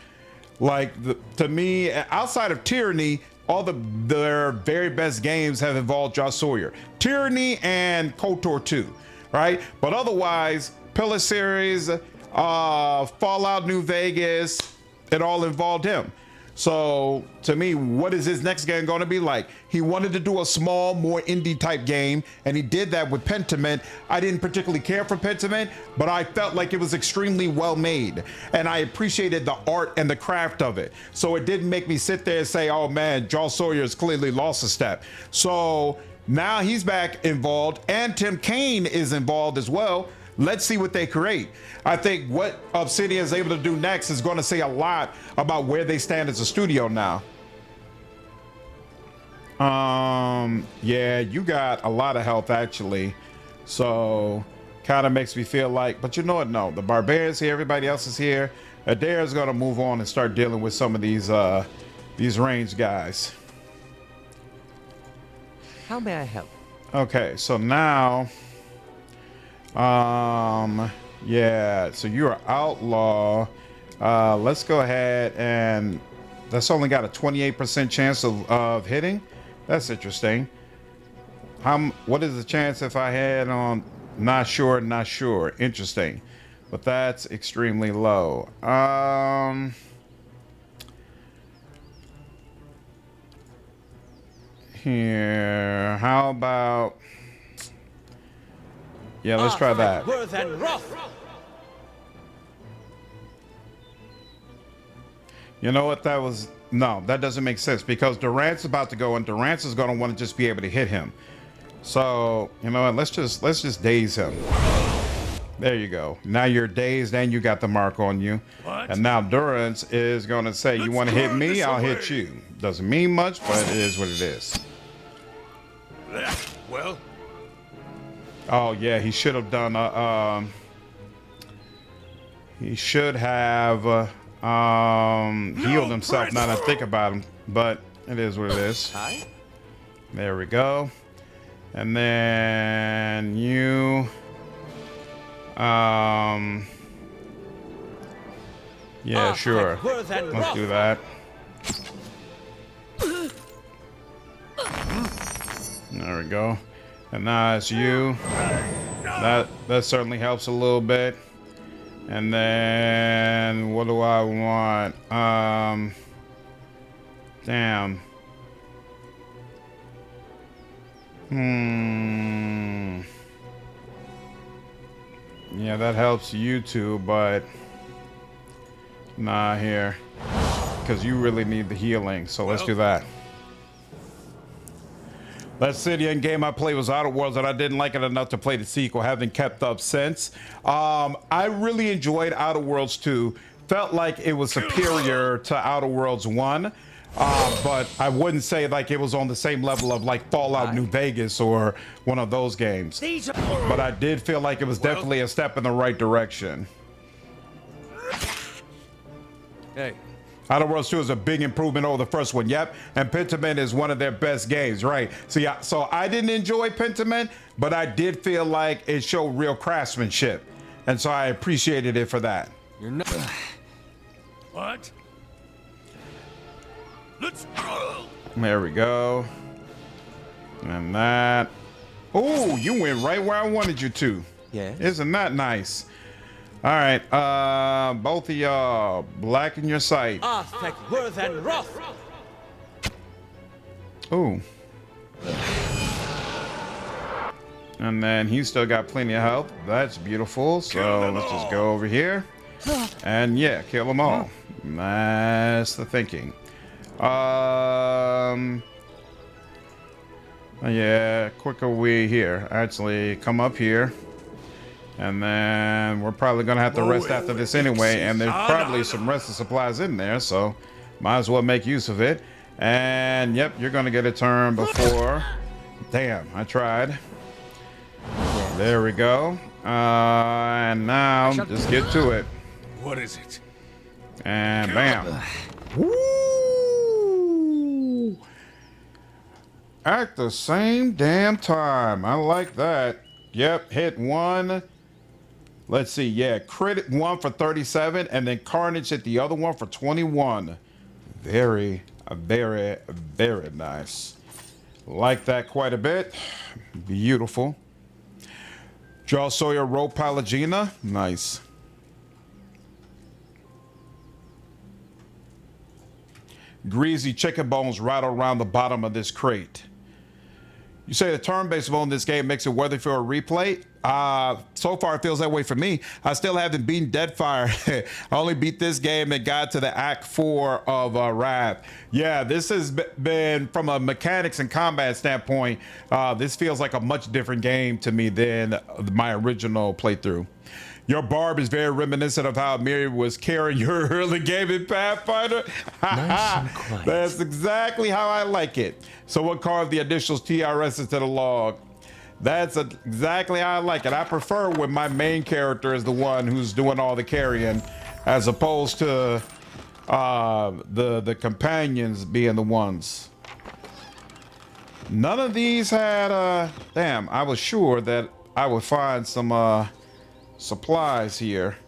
Like, to me, outside of Tyranny, all their very best games have involved Joss Sawyer. Tyranny and KOTOR 2, right? But otherwise, Pillar series, Fallout New Vegas, it all involved him. So to me, what is his next game going to be like? He wanted to do a small, more indie type game, and he did that with Pentiment. I didn't particularly care for Pentiment, but I felt like it was extremely well made, and I appreciated the art and the craft of it. So it didn't make me sit there and say, oh man, Joss Sawyer's clearly lost a step. So now he's back involved, and Tim Kaine is involved as well. Let's see what they create. I think what Obsidian is able to do next is going to say a lot about where they stand as a studio now. Yeah, you got a lot of health actually. So kind of makes me feel like, but you know what? No, the Barbarian's here. Everybody else is here. Eder is going to move on and start dealing with some of these ranged guys.
How may I help?
Okay, so now, yeah, so you're an outlaw. Let's go ahead, and that's only got a 28% chance of hitting. That's interesting. What is the chance if I had on not sure, not sure? Interesting, but that's extremely low. Here, how about, yeah, let's try that. You know what? That was, no, that doesn't make sense because Durance is about to go, and Durance is going to want to just be able to hit him. So, you know what? Let's just daze him. There you go. Now you're dazed and you got the mark on you.
What?
And now Durance is going to say, you want to hit me? I'll hit you. Doesn't mean much, but it is what it is.
Well?
Oh, yeah, he should have done he should have healed himself now that I think about him, but it is what it is.
Hi.
There we go. And then you yeah, sure. Let's do that. There we go. And now it's you. That certainly helps a little bit. And then what do I want? Damn. Yeah, that helps you too, but nah, here. Because you really need the healing, so let's do that. That city and game I played was Outer Worlds, and I didn't like it enough to play the sequel. Haven't kept up since. I really enjoyed Outer Worlds 2. Felt like it was superior to Outer Worlds 1, but I wouldn't say like it was on the same level of like Fallout New Vegas or one of those games. But I did feel like it was definitely a step in the right direction.
Hey.
Outer Worlds 2 is a big improvement over the first one. Yep, and Pentiment is one of their best games, right? So I didn't enjoy Pentiment, but I did feel like it showed real craftsmanship, and so I appreciated it for that.
You're not.
What? Let's go.
There we go. And that. Oh, you went right where I wanted you to.
Yeah.
Isn't that nice? All right, both of y'all, blacken your sight. Ooh. And then he's still got plenty of health. That's beautiful. So let's just go over here. And yeah, kill them all. That's the thinking. Yeah, quicker we here. Actually, come up here. And then we're probably going to have to rest after this anyway. And there's probably some resting supplies in there. So might as well make use of it. And yep, you're going to get a turn before. Damn, I tried. There we go. And now just get to it.
What is it?
And bam. Woo! At the same damn time. I like that. Yep, hit one. Let's see. Yeah, crit one for 37, and then Carnage hit the other one for 21. Very, very, very nice. Like that quite a bit. Beautiful. Draw Sawyer Rope Palagina. Nice. Greasy chicken bones right around the bottom of this crate. You say the turn-based mode in this game makes it worthy for a replay? So far it feels that way for me. I still haven't beaten Deadfire. I only beat this game and got to the Act 4 of Wrath. Yeah, this has been, from a mechanics and combat standpoint, this feels like a much different game to me than my original playthrough. Your barb is very reminiscent of how Miri was carrying your early game in Pathfinder.
Nice and quiet.
That's exactly how I like it. So we'll carve the initials TRS into the log. That's exactly how I like it. I prefer when my main character is the one who's doing all the carrying, as opposed to the companions being the ones. None of these had damn, I was sure that I would find some supplies here.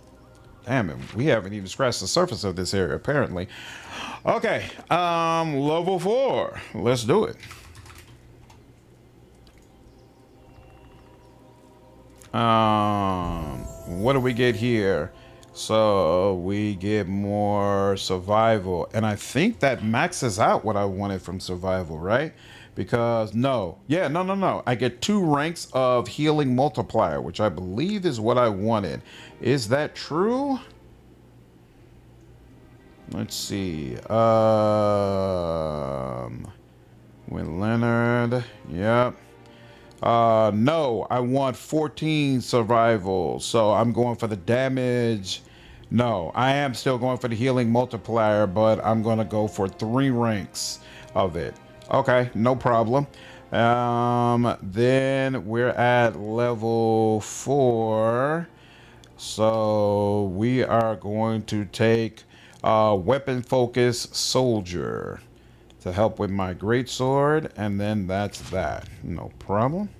Damn it, we haven't even scratched the surface of this area apparently. Okay, level 4. Let's do it. What do we get here? So we get more survival, and I think that maxes out what I wanted from survival, right? Because no, I get 2 ranks of healing multiplier, which I believe is what I wanted. Is that true? Let's see. With Leonard, yep. No, I want 14 survival, so I'm going for the damage. No, I am still going for the healing multiplier, but I'm going to go for 3 ranks of it. Okay, no problem. Then we're at level 4. So we are going to take weapon focus soldier to help with my greatsword, and then that's that. No problem.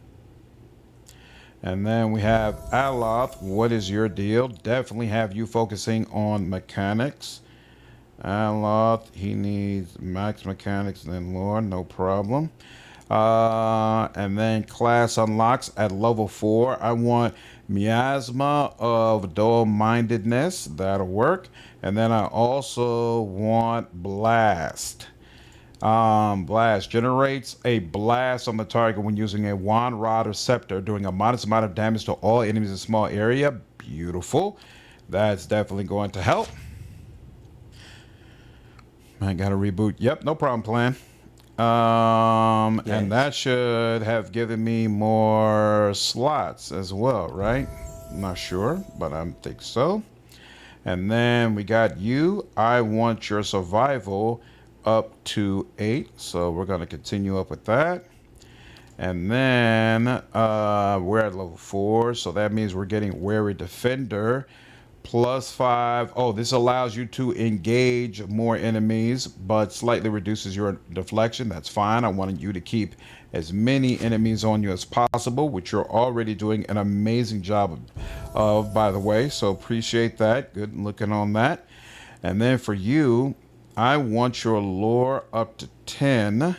And then we have Aloth. What is your deal? Definitely have you focusing on mechanics. Aloth, he needs max mechanics and then lore, no problem. And then class unlocks at level 4. I want miasma of dull-mindedness. That'll work. And then I also want blast. Blast generates a blast on the target when using a wand, rod, or scepter, doing a modest amount of damage to all enemies in a small area. Beautiful. That's definitely going to help. I gotta reboot. Yep, no problem, plan. Yes. And that should have given me more slots as well, right? I'm not sure, but I think so. And then we got you. I want your survival up to 8, so we're gonna continue up with that. And then we're at level 4, so that means we're getting Wary Defender. +5. Oh, this allows you to engage more enemies, but slightly reduces your deflection. That's fine. I wanted you to keep as many enemies on you as possible, which you're already doing an amazing job of, by the way. So appreciate that. Good looking on that. And then for you, I want your lore up to 10.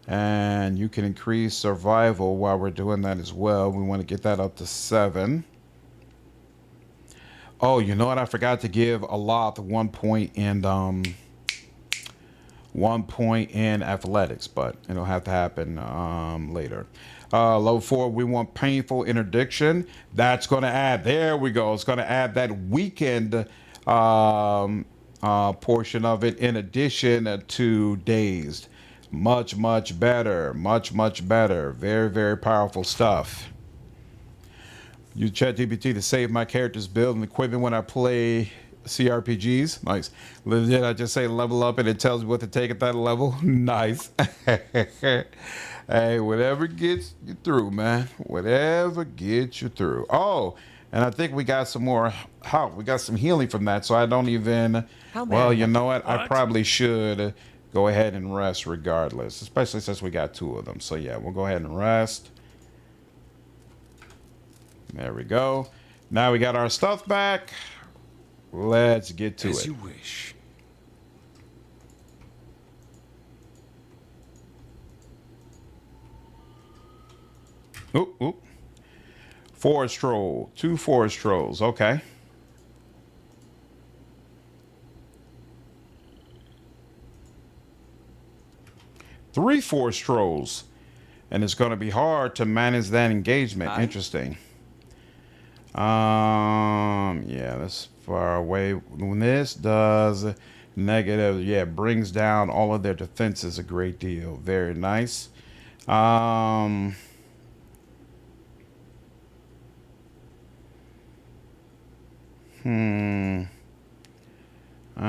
And you can increase survival while we're doing that as well. We want to get that up to 7. Oh, you know what? I forgot to give Aloth 1 point in 1 point in athletics, but it'll have to happen later. Level 4, we want painful interdiction. That's going to add. There we go. It's going to add that weakened portion of it in addition to dazed. Much better. Much better. Very, very powerful stuff. Use ChatGPT to save my character's build and equipment when I play CRPGs. Nice. Legit, I just say level up and it tells me what to take at that level. Nice. Hey, whatever gets you through, man. Whatever gets you through. Oh, and I think we got some more. We got some healing from that, so I don't even. Well, you know what? I probably should go ahead and rest regardless, especially since we got 2 of them. So yeah, we'll go ahead and rest. There we go. Now we got our stuff back. Let's get to it.
As you wish.
Oop, oop. Forest troll. 2 forest trolls. Okay. Three forest trolls. And it's going to be hard to manage that engagement. Interesting. Yeah, that's far away. When this does negative, yeah, brings down all of their defenses a great deal. Very nice. I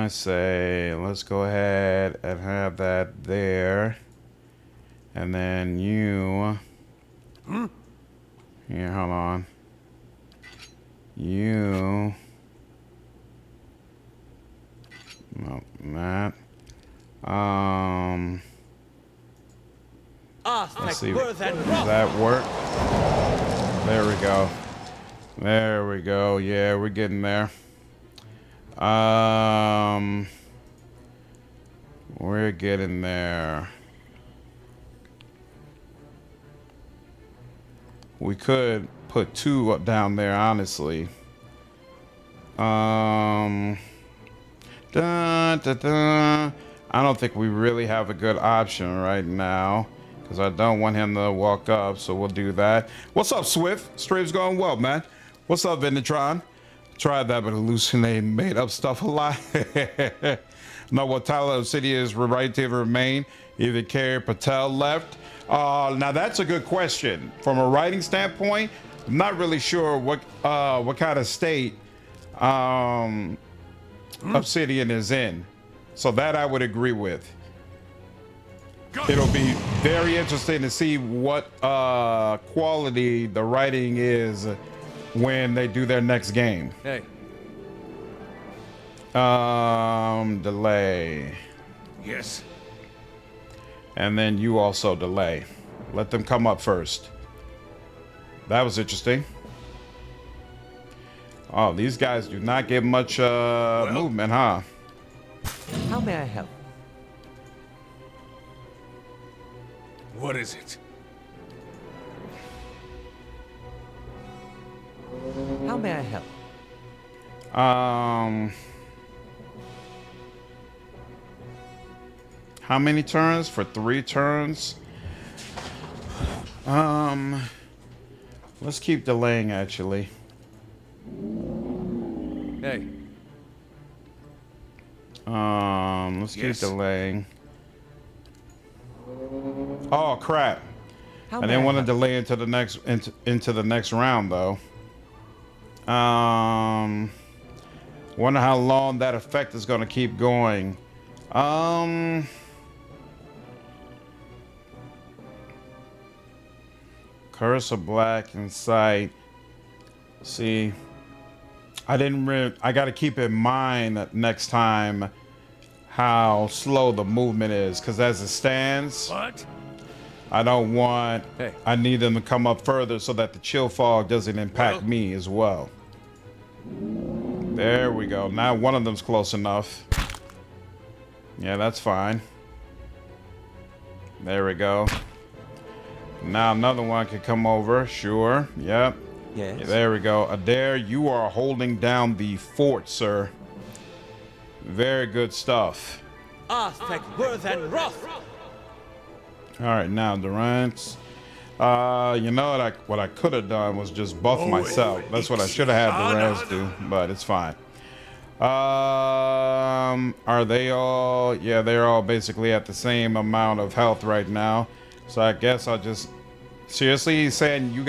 say let's go ahead and have that there. And then you here, hold on. You no, that. Let's see. Does that work? There we go. There we go. Yeah, we're getting there. We're getting there. We could put 2 up down there, honestly. I don't think we really have a good option right now because I don't want him to walk up, so we'll do that. What's up, Swift? Stream's going well, man. What's up, Vinitron? Tried that, but hallucinated, made up stuff a lot. No, what Tyler of City is right to remain. Either Kerry Patel left. Now that's a good question. From a writing standpoint, I'm not really sure what kind of state Obsidian is in. So that I would agree with. It'll be very interesting to see what quality the writing is when they do their next game.
Hey.
Delay.
Yes.
And then you also delay. Let them come up first. That was interesting. Oh, these guys do not get much movement, huh?
How may I help?
What is it?
How may I help?
How many turns? For 3 turns? Let's keep delaying, actually.
Hey.
Let's keep delaying. Oh crap! I didn't want to delay into the next into the next round though. Wonder how long that effect is going to keep going. Curse of Black in sight. See, I got to keep in mind next time how slow the movement is, because as it stands, I don't want. I need them to come up further so that the chill fog doesn't impact me as well. There we go. Now one of them's close enough. Yeah, that's fine. There we go. Now another one can come over. Sure. Yep.
Yes.
Yeah, there we go. Eder, you are holding down the fort, sir. Very good stuff.
All
right, now Durance. You know what I could have done was just buff myself. That's what I should have had Durance do, but it's fine. Are they all? Yeah, they're all basically at the same amount of health right now. So I guess I'll just. Seriously, he's saying you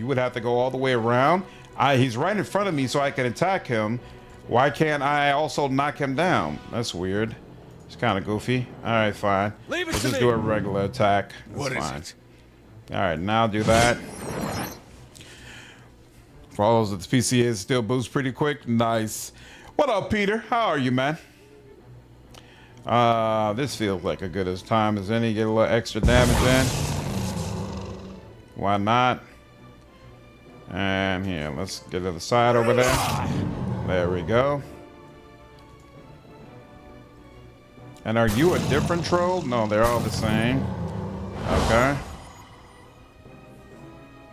would have to go all the way around. He's right in front of me, so I can attack him. Why can't I also knock him down? That's weird. It's kind of goofy. All right, fine.
Leave it
We'll
to
just
me.
do a regular attack. That's
What is
fine.
it?
All right, now do that. Follows that the PCA still boosts pretty quick. Nice. What up, Peter? How are you, man? This feels like a good as time as any. Get a little extra damage in. Why not? And here, let's get to the side over there. There we go. And are you a different troll? No, they're all the same. Okay.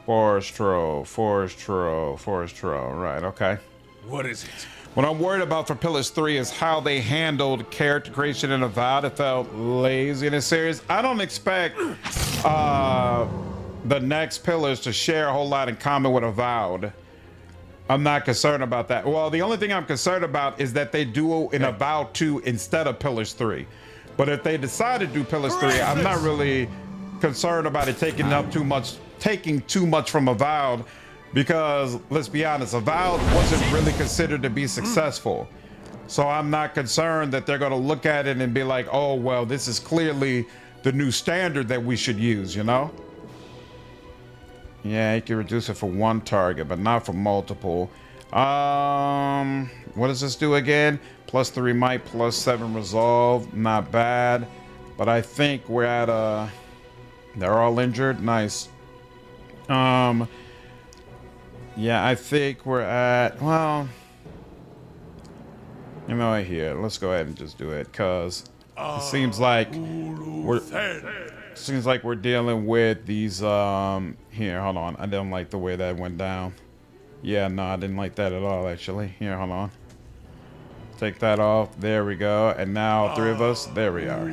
Forest troll, forest troll, forest troll. Right, okay.
What is it?
What I'm worried about for Pillars 3 is how they handled character creation in Avowed. It felt lazy in the series. I don't expect the next Pillars to share a whole lot in common with Avowed. I'm not concerned about that. Well, the only thing I'm concerned about is that they do in Avowed 2 instead of Pillars 3. But if they decide to do Pillars 3, I'm not really concerned about it taking too much from Avowed, because let's be honest, Avowed wasn't really considered to be successful. So I'm not concerned that they're going to look at it and be like, oh, well, this is clearly the new standard that we should use, you know? Yeah, you can reduce it for one target, but not for multiple. What does this do again? +3 might, +7 resolve. Not bad. But I think we're at they're all injured. Nice. Yeah, I think we're at, well, you know what, here, let's go ahead and just do it, because it seems like we're dealing with these, here, hold on, I didn't like the way that went down. Yeah, no, I didn't like that at all, actually. Here, hold on. Take that off, there we go, and now 3 of us, there we are.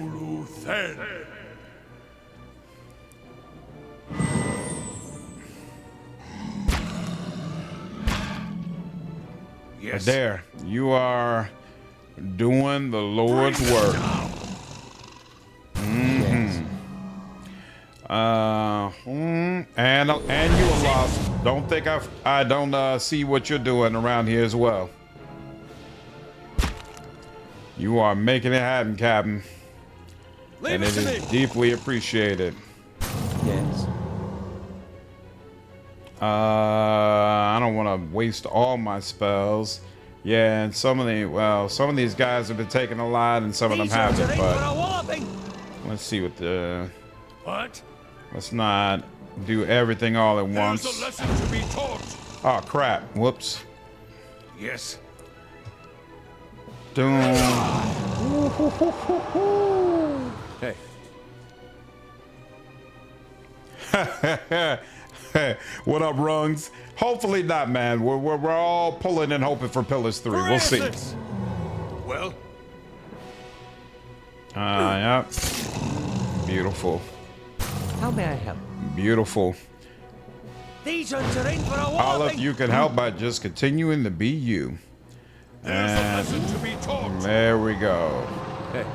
Yes.
There, you are doing the Lord's work. And you, Aloth. Don't think I don't see what you're doing around here as well. You are making it happen, Captain. And it is deeply appreciated.
Yes.
I don't want to waste all my spells. Yeah, and some of these guys have been taking a lot, and some of them haven't. But let's see what the.
What?
Let's not do everything all at once.
There's a lesson to be taught.
Oh crap! Whoops.
Yes.
Doom.
Hey.
What up, Rungs? Hopefully not, man. We're all pulling and hoping for Pillars 3. We'll see.
Well.
Yep. Beautiful.
How may I help?
Beautiful.
These ones are in for a
Aloth,
whopping.
you can help by just continuing to be you.
There's a lesson to be taught.
There we go.
Hey.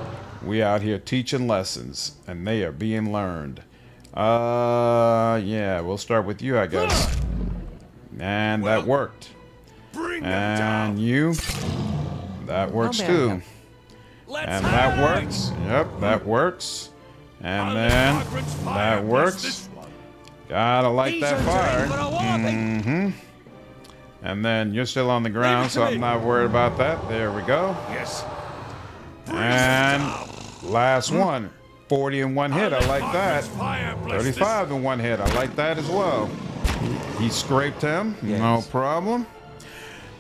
We out here teaching lessons, and they are being learned. Yeah, we'll start with you, I guess. And that worked.
Bring them
And
down.
you. That works
may I
too.
help?
Let's
And
have
that
it.
works. Yep, that works. And
I'll
then
let Margaret's fire
that
bless
works.
this one.
Gotta light
These
that
ones are in for
fire.
a whopping.
Mm-hmm. And then you're still on the ground, so
to me.
I'm not worried about that. There we go.
Yes.
And last one. 40 in one hit. I like that. 35 in one hit. I like that as well. He scraped him.
Yes.
No problem.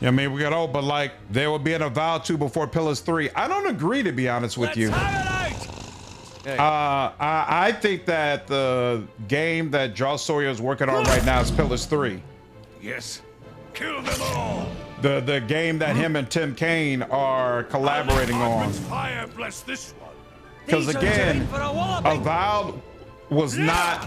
Yeah, I mean, we got but like there will be an Avowed 2 before Pillars 3. I don't agree, to be honest with you. I think that the game that Joss Sawyer is working on right now is Pillars 3.
Yes. Kill them all.
The game that him and Tim Kaine are collaborating on.
Fire bless this one.
Because
These ones are
again,
in for a whopping.
was not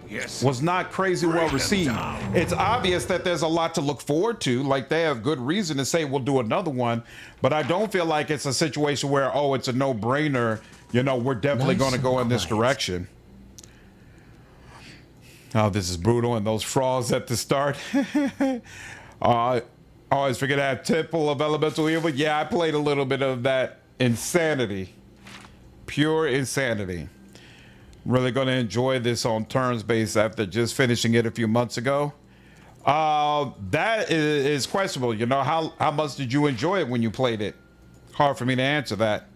Yes.
was not crazy well received. It's obvious that there's a lot to look forward to. Like, they have good reason to say we'll do another one, but I don't feel like it's a situation where, oh, it's a no-brainer. You know, we're definitely going to go in this direction. Oh, this is brutal. And those frogs at the start. Always forget to have Temple of Elemental Evil. Yeah, I played a little bit of that. Insanity. Pure insanity. Really going to enjoy this on turns based after just finishing it a few months ago. That is questionable. You know, how much did you enjoy it when you played it? Hard for me to answer that.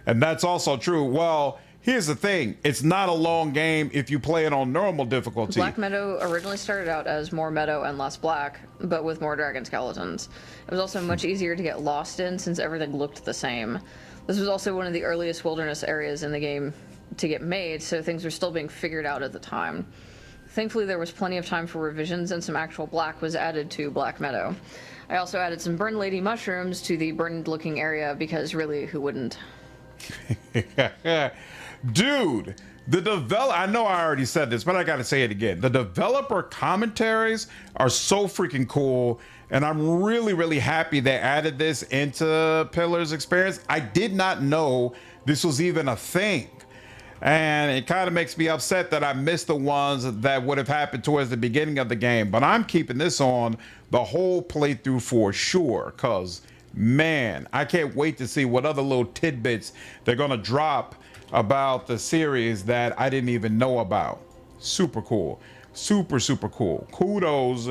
And that's also true. Well, here's the thing. It's not a long game if you play it on normal difficulty.
Black Meadow originally started out as more meadow and less black, but with more dragon skeletons. It was also much easier to get lost in since everything looked the same. This was also one of the earliest wilderness areas in the game to get made, so things were still being figured out at the time. Thankfully, there was plenty of time for revisions, and some actual black was added to Black Meadow. I also added some Burned Lady mushrooms to the burned-looking area, because really, who wouldn't?
Dude, I know I already said this, but I gotta say it again. The developer commentaries are so freaking cool, and I'm really, really happy they added this into Pillar's experience. I did not know this was even a thing. And it kind of makes me upset that I missed the ones that would have happened towards the beginning of the game. But I'm keeping this on the whole playthrough for sure. Because, man, I can't wait to see what other little tidbits they're going to drop about the series that I didn't even know about. Super cool. Super, super cool. Kudos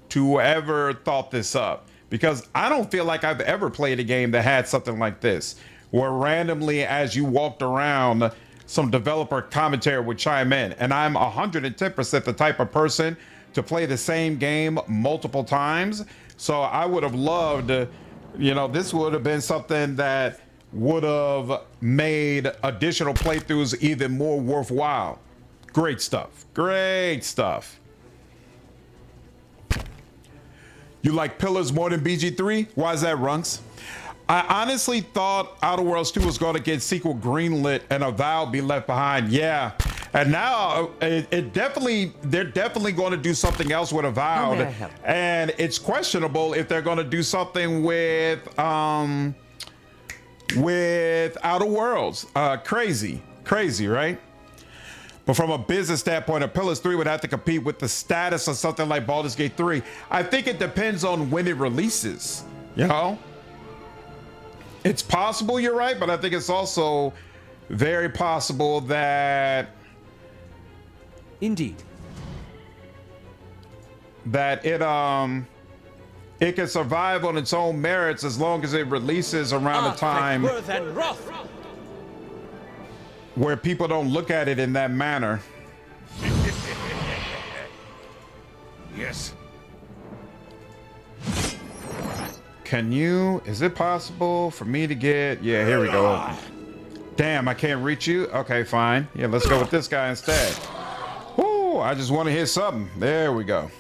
to whoever thought this up. Because I don't feel like I've ever played a game that had something like this. Where randomly, as you walked around, some developer commentary would chime in. And I'm 110% the type of person to play the same game multiple times. So I would have loved, you know, this would have been something that would have made additional playthroughs even more worthwhile. Great stuff. Great stuff. You like Pillars more than BG3? Why is that, Runks? I honestly thought Outer Worlds 2 was going to get sequel greenlit and Avowed be left behind. Yeah. And now they're definitely going to do something else with Avowed. And it's questionable if they're going to do something with Outer Worlds. Crazy, right? But from a business standpoint, a Pillars 3 would have to compete with the status of something like Baldur's Gate 3. I think it depends on when it releases, you know? It's possible you're right, but I think it's also very possible that
Indeed.
that it can survive on its own merits as long as it releases around a time where people don't look at it in that manner.
Yes.
Is it possible for me to get, yeah, here we go. Damn, I can't reach you? Okay, fine. Yeah, let's go with this guy instead. Whoo, I just want to hit something. There we go.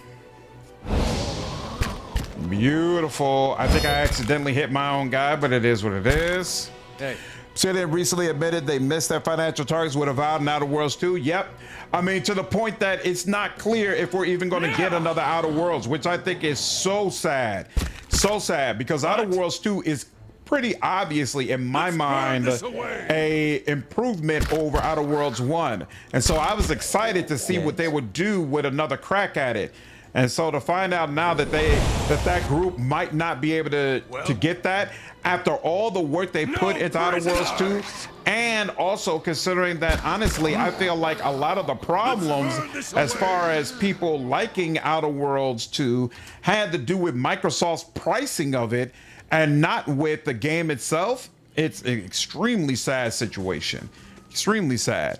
Beautiful. I think I accidentally hit my own guy, but it is what it is.
Hey.
Citizen recently admitted they missed their financial targets with Avowed and Outer Worlds 2. Yep. I mean, to the point that it's not clear if we're even going to get another Outer Worlds, which I think is so sad. So sad, because Outer Worlds 2 is pretty obviously, in my mind, a improvement over Outer Worlds 1. And so I was excited to see what they would do with another crack at it. And so to find out now that that group might not be able to get that after all the work they put into Outer Worlds 2, and also considering that, honestly, I feel like a lot of the problems as far as people liking Outer Worlds 2 had to do with Microsoft's pricing of it and not with the game itself. It's an extremely sad situation. Extremely sad.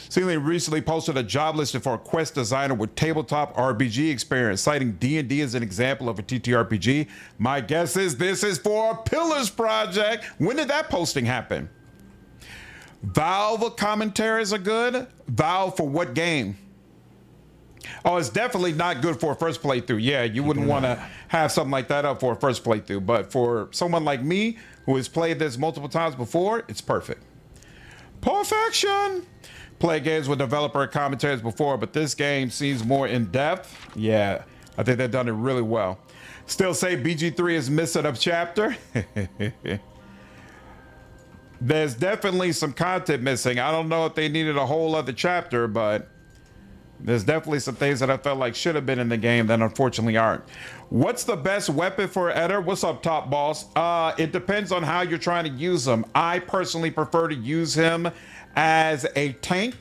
Seemingly recently posted a job listing for a quest designer with tabletop RPG experience, citing D&D as an example of a TTRPG. My guess is this is for a Pillars project. When did that posting happen? Valve commentaries are good. Valve for what game? Oh, it's definitely not good for a first playthrough. Yeah, you wouldn't want to have something like that up for a first playthrough. But for someone like me who has played this multiple times before, it's perfect. Perfection. played games with developer commentators before, but this game seems more in depth. Yeah, I think they've done it really well. Still say BG3 is missing a chapter. There's definitely some content missing. I don't know if they needed a whole other chapter, but there's definitely some things that I felt like should have been in the game that unfortunately aren't. What's the best weapon for Eder? What's up, Top Boss? It depends on how you're trying to use him. I personally prefer to use him as a tank.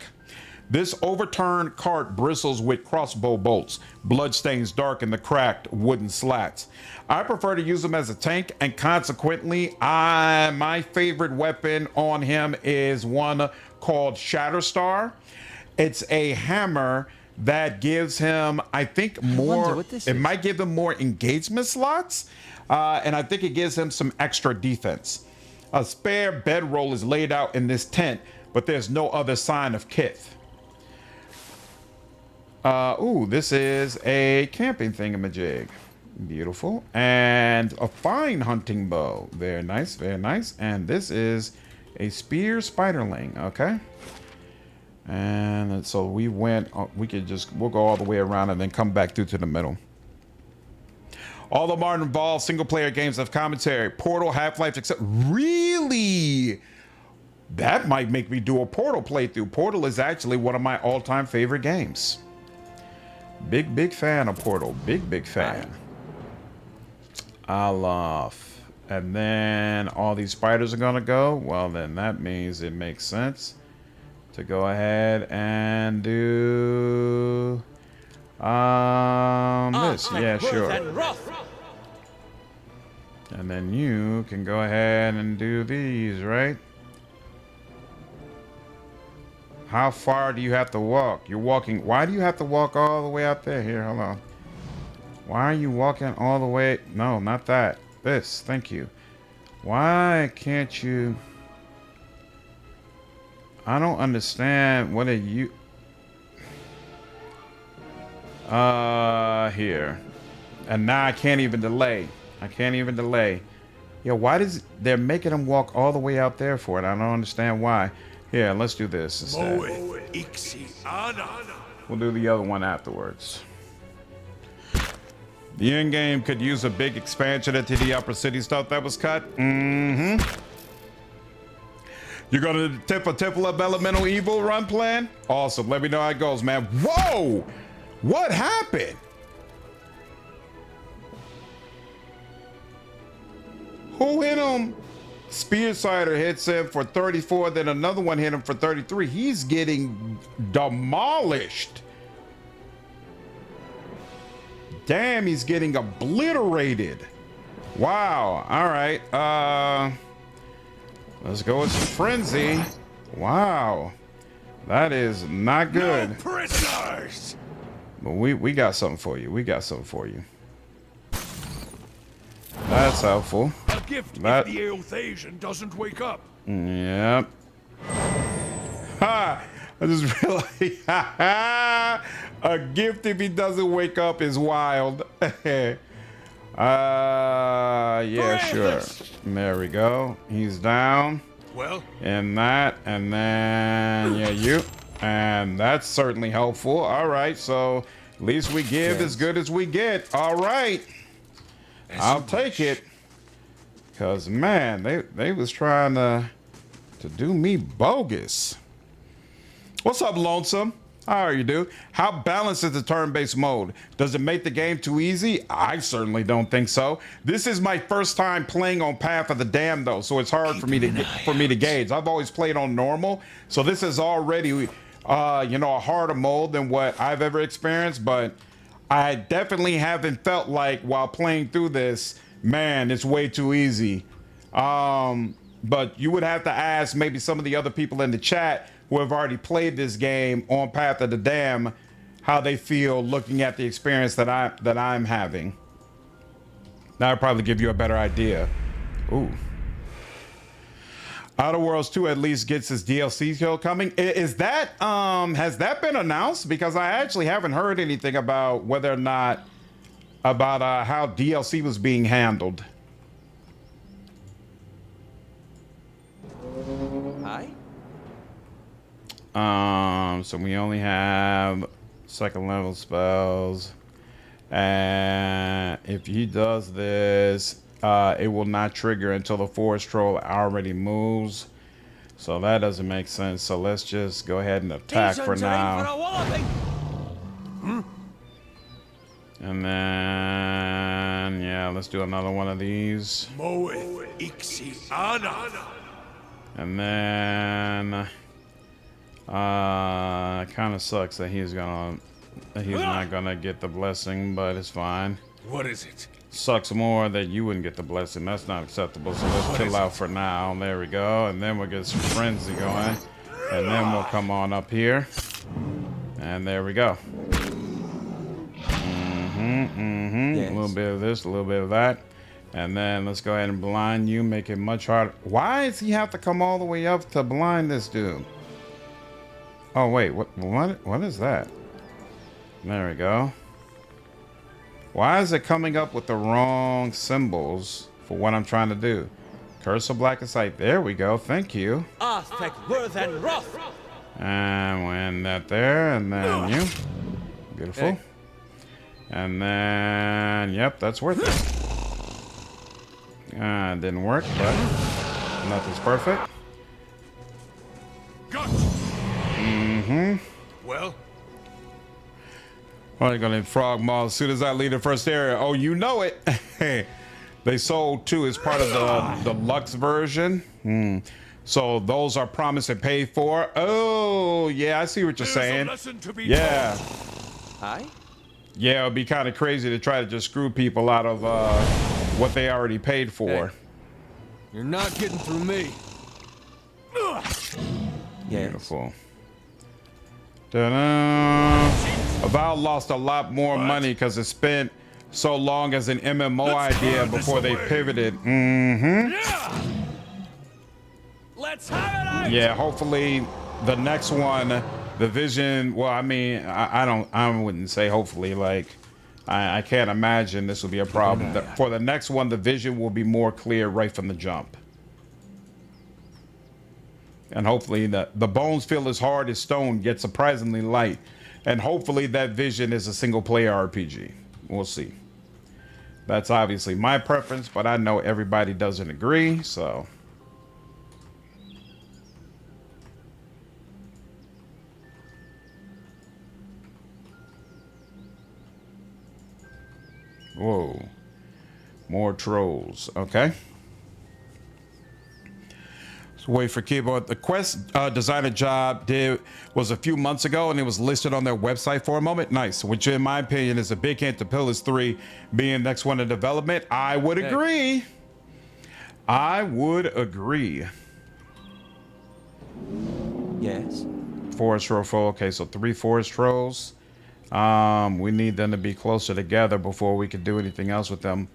This overturned cart bristles with crossbow bolts. Bloodstains darken the cracked wooden slats. I prefer to use him as a tank, and consequently, my favorite weapon on him is one called Shatterstar. It's a hammer that gives him, I think, more. It might give him more engagement slots, and I think it gives him some extra defense. A spare bedroll is laid out in this tent, but there's no other sign of kith. Ooh, this is a camping thingamajig. Beautiful. And a fine hunting bow. Very nice, very nice. And this is a spear spiderling. Okay. And so we went, we'll go all the way around and then come back through to the middle. All the modern involved single player games have commentary. Portal, Half-Life, etc. Really? That might make me do a Portal playthrough. Portal is actually one of my all-time favorite games. Big fan of Portal. Big fan. Aloth. And then all these spiders are gonna go. Well, then that means it makes sense to go ahead and do this. Yeah, sure. And then you can go ahead and do these, right? How far do you have to walk? You're walking. Why do you have to walk all the way out there? Here, hold on. Why are you walking all the way? No, not that. This. Thank you. Why can't you? I don't understand. What are you? Here. And now I can't even delay. I can't even delay. Yo, why does they're making them walk all the way out there for it? I don't understand why. Here, let's do this instead. We'll do the other one afterwards. The end game could use a big expansion into the upper city stuff that was cut. You're gonna tip a Temple of Elemental Evil run plan? Awesome. Let me know how it goes, man. Whoa! What happened? Who hit him? Spearsider hits him for 34, then another one hit him for 33. He's getting demolished. Damn, he's getting obliterated. Wow. All right. Let's go with Frenzy. Wow. That is not good.
No prisoners!
But we got something for you. We got something for you. That's helpful.
A gift if the Eothasian doesn't wake up.
Yep. Ha! I just realized, a gift if he doesn't wake up is wild. Yeah, sure. There we go. He's down.
Well,
And that, and then, yeah, you. And that's certainly helpful. All right, so at least we give as good as we get. All right. I'll take it. Because, man, they was trying to do me bogus. What's up, Lonesome? How are you, dude? How balanced is the turn-based mode? Does it make the game too easy? I certainly don't think so. This is my first time playing on Path of the Damned, though, so it's hard for me to gauge. I've always played on normal, so this is already, you know, a harder mode than what I've ever experienced. But I definitely haven't felt like while playing through this, man, it's way too easy. But you would have to ask maybe some of the other people in the chat who have already played this game on Path of the Damned, how they feel looking at the experience that I'm having. That'll probably give you a better idea. Ooh. Outer Worlds 2 at least gets its DLC show coming. Is that has that been announced? Because I actually haven't heard anything about whether or not about how DLC was being handled.
Hi.
So we only have second level spells. And if he does this, it will not trigger until the forest troll already moves. So that doesn't make sense. So let's just go ahead and attack for now. And then, yeah, let's do another one of these. And then, it kind of sucks that he's not gonna get the blessing, but it's fine.
What is it?
Sucks more that you wouldn't get the blessing. That's not acceptable. So let's chill out for now. There we go. And then we'll get some frenzy going. And then we'll come on up here. And there we go. Yes. A little bit of this, a little bit of that. And then let's go ahead and blind you, make it much harder. Why does he have to come all the way up to blind this dude? Oh, wait, what is that? There we go. Why is it coming up with the wrong symbols for what I'm trying to do? Curse of Black Sight. There we go. Thank you. And when that there, and then you. Beautiful.
Hey.
And then, yep, that's worth it. Didn't work, but nothing's perfect.
Gotcha. Well?
Well, you're gonna need frog maw as soon as I leave the first area. Oh, you know it. They sold two as part of the deluxe version. So those are promised and paid for. Oh, yeah, I see what you're saying. Yeah.
Hi?
Yeah, it'd be kind of crazy to try to just screw people out of what they already paid for.
Hey, you're not getting through me.
Beautiful. Ta-da. Avowed lost a lot more money because it spent so long as an MMO idea before they pivoted.
Let's have it out.
Yeah, hopefully the next one, the vision. Well, I mean, I wouldn't say hopefully. Like, I can't imagine this will be a problem. For the next one, the vision will be more clear right from the jump. And hopefully the bones feel as hard as stone, yet surprisingly light. And hopefully that vision is a single player RPG. We'll see. That's obviously my preference, but I know everybody doesn't agree, so. Whoa. More trolls. Okay. Wait for keyboard. The quest designer job was a few months ago, and it was listed on their website for a moment. Nice, which in my opinion is a big hint to Pillars 3 being next one in development. I would agree. I would agree.
Yes.
Forest troll. Okay, so 3 forest trolls. We need them to be closer together before we can do anything else with them.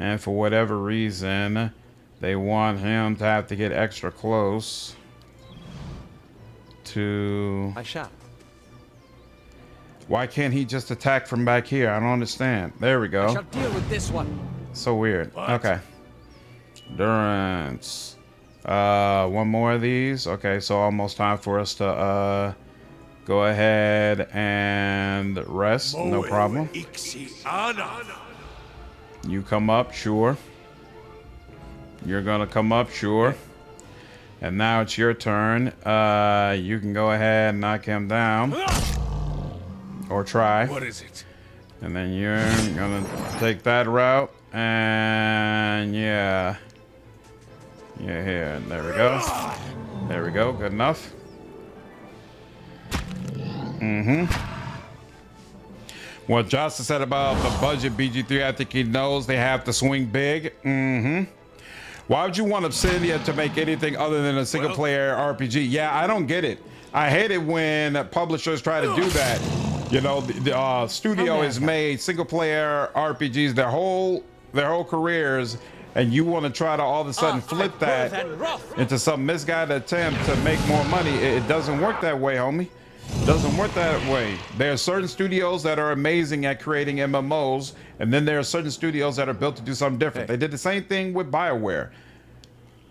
And for whatever reason, they want him to have to get extra close to...
I shall.
Why can't he just attack from back here? I don't understand. There we go.
I shall deal with this one.
So weird. What? Okay. Durance. One more of these. Okay, so almost time for us to go ahead and rest. No problem. You come up, sure. You're gonna come up, sure. And now it's your turn. You can go ahead and knock him down. Or try.
What is it?
And then you're gonna take that route. And yeah. Yeah, here. There we go. There we go. Good enough. What Jocelyn said about the budget, BG3, I think he knows they have to swing big. Why would you want Obsidian to make anything other than a single player RPG? Yeah, I don't get it. I hate it when publishers try to do that. You know, the studio has made single player RPGs their whole careers, and you want to try to all of a sudden flip that into some misguided attempt to make more money. It doesn't work that way, homie. Doesn't work that way. There are certain studios that are amazing at creating MMOs, and then there are certain studios that are built to do something different. They did the same thing with BioWare.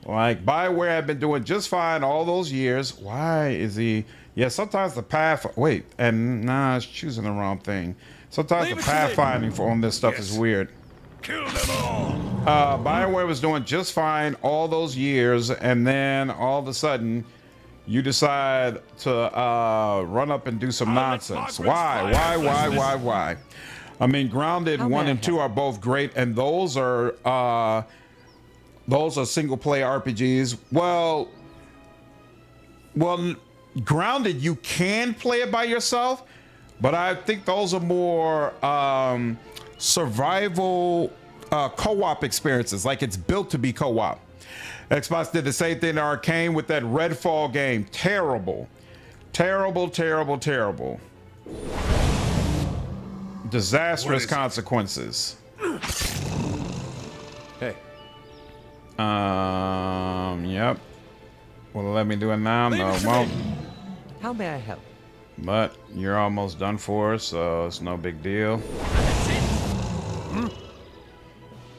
Like, BioWare had been doing just fine all those years. Why is he? Yeah, sometimes the path. Wait, and nah, it's choosing the wrong thing. Sometimes the pathfinding for on this stuff is weird.
Kill them all.
BioWare was doing just fine all those years, and then all of a sudden, you decide to run up and do some nonsense. Why? I mean, Grounded 1 and 2 are both great, and those are single player RPGs. Well, Grounded, you can play it by yourself, but I think those are more survival co-op experiences. Like, it's built to be co-op. Xbox did the same thing to Arcane with that Redfall game. Terrible. Disastrous consequences.
Hey.
Yep. Will it let me do it now? No, it won't.
How may I help?
But you're almost done for, so it's no big deal.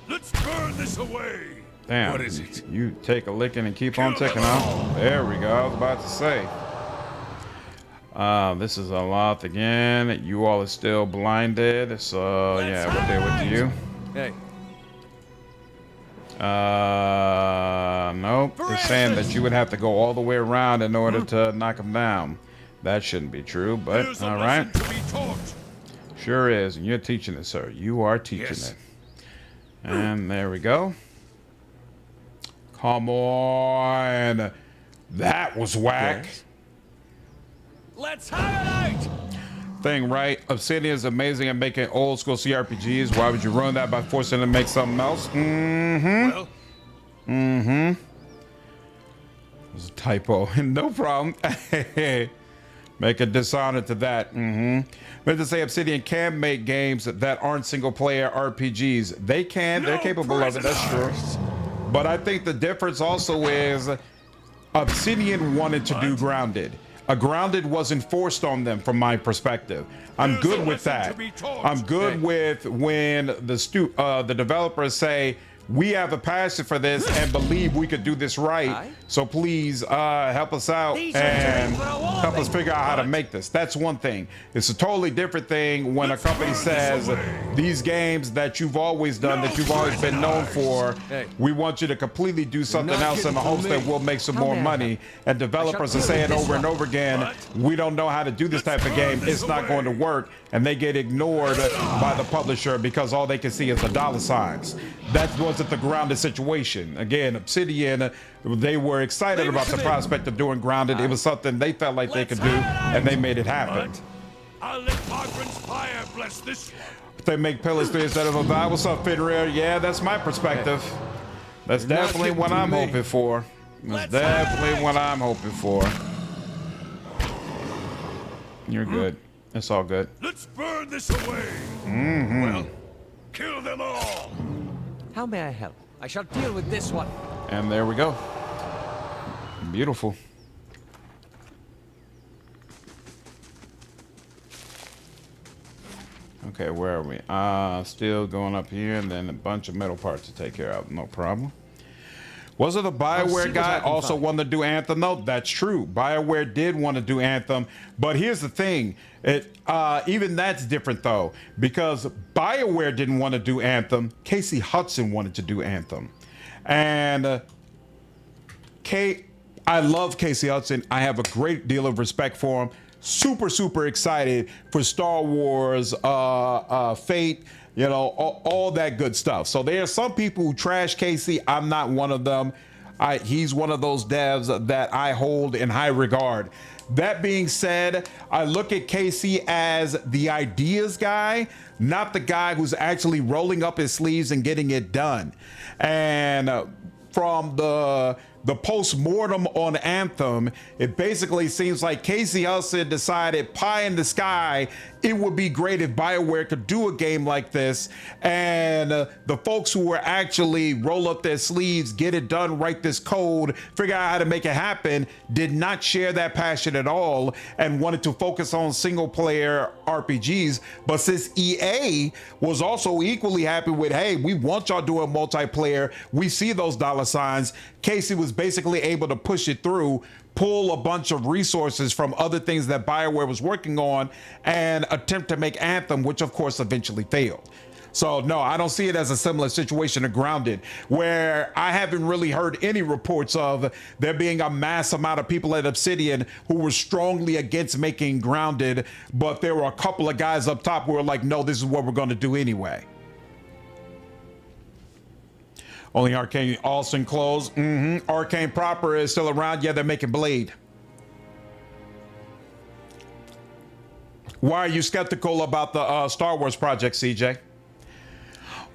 Let's burn this away.
Damn.
What is it?
You take a licking and keep on ticking out. There we go. I was about to say. This is Aloth again. You all are still blinded, so yeah, we'll deal with you.
Hey.
Nope. It's saying that you would have to go all the way around in order to knock him down. That shouldn't be true, but all right. Sure is, and you're teaching it, sir. You are teaching it. And there we go. Come on. That was whack.
Yes.
Let's have it out.
Thing, right? Obsidian is amazing at making old school CRPGs. Why would you ruin that by forcing them to make something else?
Well,
It was a typo. No problem. Make a dishonor to that. But to say Obsidian can make games that aren't single player RPGs. They can. They're capable of it. That's true. But I think the difference also is Obsidian wanted to do Grounded. A Grounded wasn't forced on them from my perspective. I'm good with that. I'm good with when the developers say, we have a passion for this and believe we could do this right. So please help us out and help us figure out how to make this. That's one thing. It's a totally different thing when a company says, these games that you've always done, that you've always been known for, we want you to completely do something else in the hopes that we'll make some more money. And developers are saying over and over again, we don't know how to do this type of game. It's not going to work. And they get ignored by the publisher because all they can see is the dollar signs. That wasn't the Grounded situation. Again, Obsidian, they were excited about the prospect of doing Grounded. It was something they felt like they could do, and they made it happen.
I'll let Margaret's fire bless this one.
They make Pillars 3 instead of a vibe. What's up, Fenrir? Yeah, that's my perspective. That's definitely what I'm hoping for. That's definitely what I'm hoping for. You're good. It's all good.
Let's burn this away. Well, kill them all.
How may I help?
I shall deal with this one.
And there we go. Beautiful. Okay, where are we? Still going up here, and then a bunch of metal parts to take care of. No problem. Was it the BioWare guy also wanted to do Anthem? No, that's true. BioWare did want to do Anthem, but here's the thing. Even that's different, though, because BioWare didn't want to do Anthem. Casey Hudson wanted to do Anthem. And I love Casey Hudson. I have a great deal of respect for him. Super excited for Star Wars, Fate, you know, all that good stuff. So there are some people who trash Casey. I'm not one of them. He's one of those devs that I hold in high regard. That being said, I look at Casey as the ideas guy, not the guy who's actually rolling up his sleeves and getting it done. And from the the post-mortem on Anthem, it basically seems like Casey Hudson decided pie in the sky, it would be great if BioWare could do a game like this, and the folks who were actually roll up their sleeves, get it done, write this code, figure out how to make it happen, did not share that passion at all and wanted to focus on single-player RPGs. But since EA was also equally happy with, hey, we want y'all doing multiplayer, we see those dollar signs, Casey was basically able to push it through, pull a bunch of resources from other things that BioWare was working on, and attempt to make Anthem, which of course eventually failed. So no, I don't see it as a similar situation to Grounded, where I haven't really heard any reports of there being a mass amount of people at Obsidian who were strongly against making Grounded, but there were a couple of guys up top who were like, no, this is what we're going to do anyway. Only Arcane Austin closed. Arcane proper is still around. Yeah, they're making Blade. Why are you skeptical about the Star Wars project, CJ?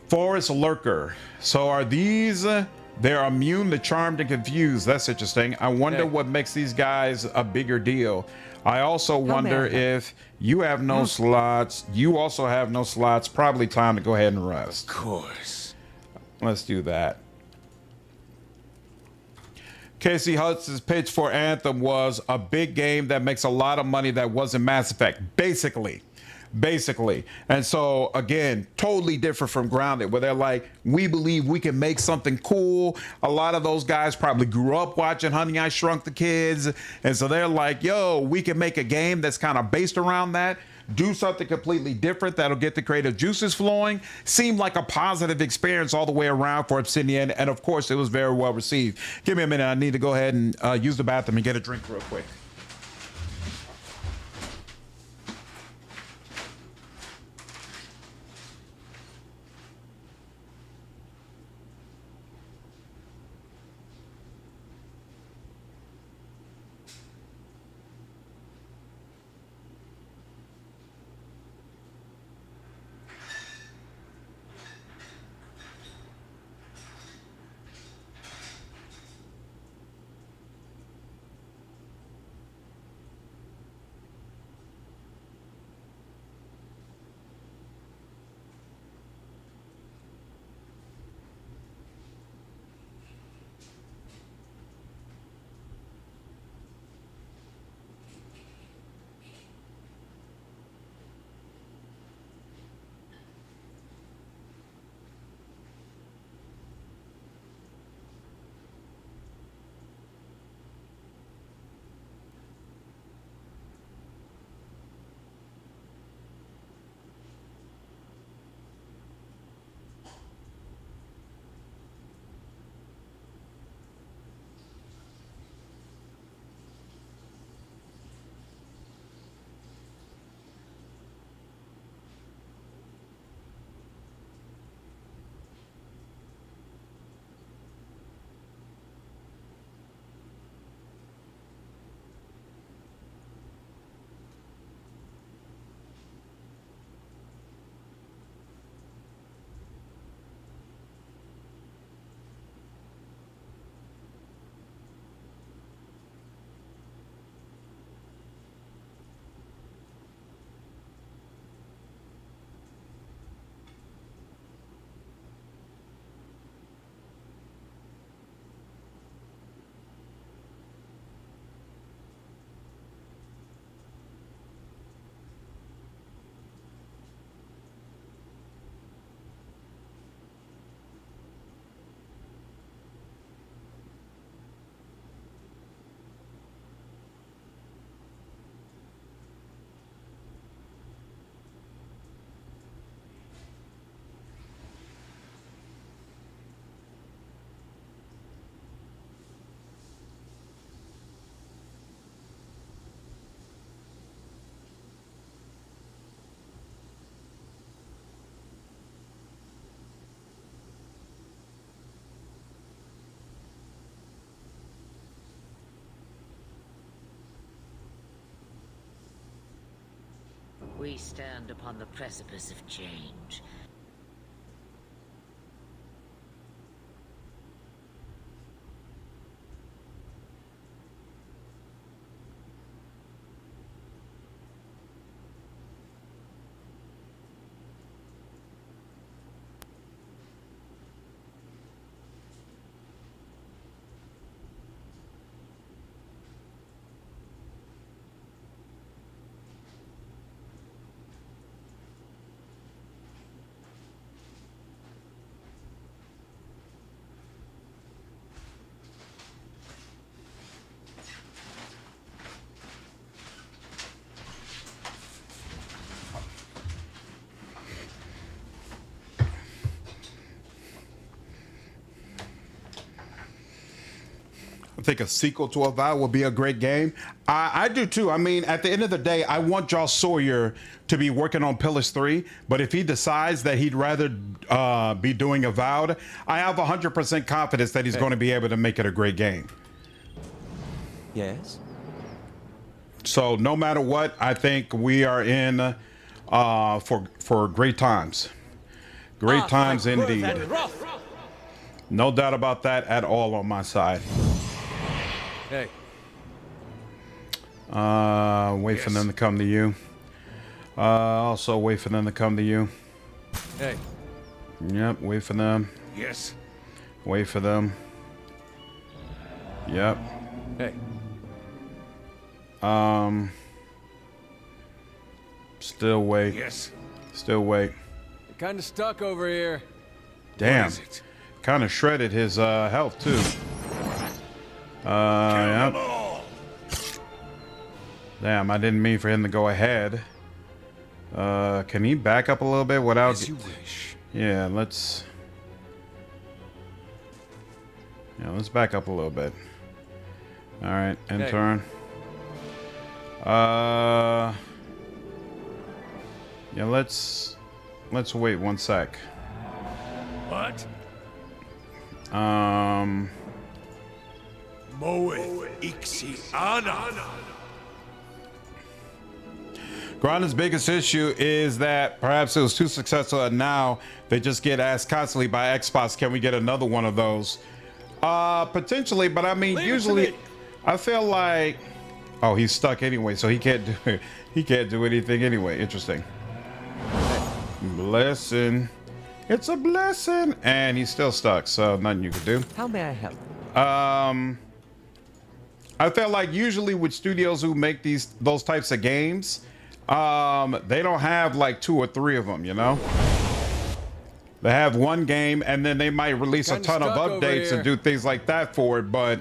Forest Lurker. So are these, they're immune to Charmed and Confused. That's interesting. I wonder what makes these guys a bigger deal. I also wonder if you have no slots. You also have no slots. Probably time to go ahead and rest.
Of course.
Let's do that. Casey Hudson's pitch for Anthem was a big game that makes a lot of money that wasn't Mass Effect, basically. And so again, totally different from Grounded, where they're like, we believe we can make something cool. A lot of those guys probably grew up watching Honey, I Shrunk the Kids, and so they're like, yo, we can make a game that's kind of based around that, do something completely different that'll get the creative juices flowing. Seemed like a positive experience all the way around for Obsidian, and of course it was very well received. Give me a minute, I need to go ahead and use the bathroom and get a drink real quick.
We stand upon the precipice of change.
think a sequel to Avowed would be a great game. I do too. I mean, at the end of the day, I want Josh Sawyer to be working on Pillars 3, but if he decides that he'd rather be doing Avowed, I have 100% confidence that he's going to be able to make it a great game.
Yes?
So no matter what, I think we are in for great times. Great times indeed. No doubt about that at all on my side.
Hey.
Wait for them to come to you. Also wait for them to come to you.
Hey.
Yep, wait for them.
Yes.
Wait for them. Yep.
Hey.
Still wait.
Yes.
Still wait.
You're kind of stuck over here.
Damn.
What is it?
Kind of shredded his health too. Yep. Damn, I didn't mean for him to go ahead. Can he back up a little bit without?
As you wish.
Yeah, let's back up a little bit. All right, end
Hey.
turn. Yeah, let's wait 1 sec.
What? Moeth Ixiana.
Grana's biggest issue is that perhaps it was too successful, and now they just get asked constantly by Xbox, can we get another one of those? Potentially, but I mean, usually, I feel like, oh, he's stuck anyway, so he can't do anything anyway. Interesting. Blessing. It's a blessing, and he's still stuck, so nothing you can do.
How may I help?
I feel like usually with studios who make those types of games, they don't have like 2 or 3 of them, you know? They have one game and then they might release a ton of updates and do things like that for it, but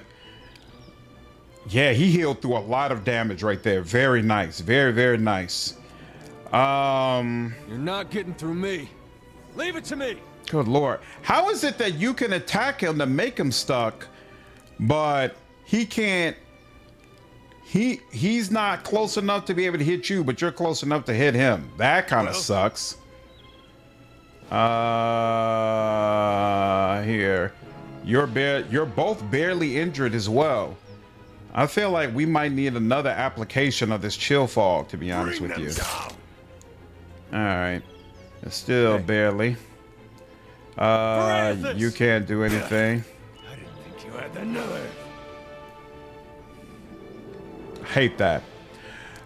yeah, he healed through a lot of damage right there. Very nice. Very, very nice.
You're not getting through me. Leave it to me.
Good Lord. How is it that you can attack him to make him stuck, but he can't? He's not close enough to be able to hit you, but you're close enough to hit him. That kind of sucks. Here. You're both barely injured as well. I feel like we might need another application of this chill fog, to be honest with you. All right. It's still barely. You can't do anything.
I didn't think you had the nerve.
Hate that.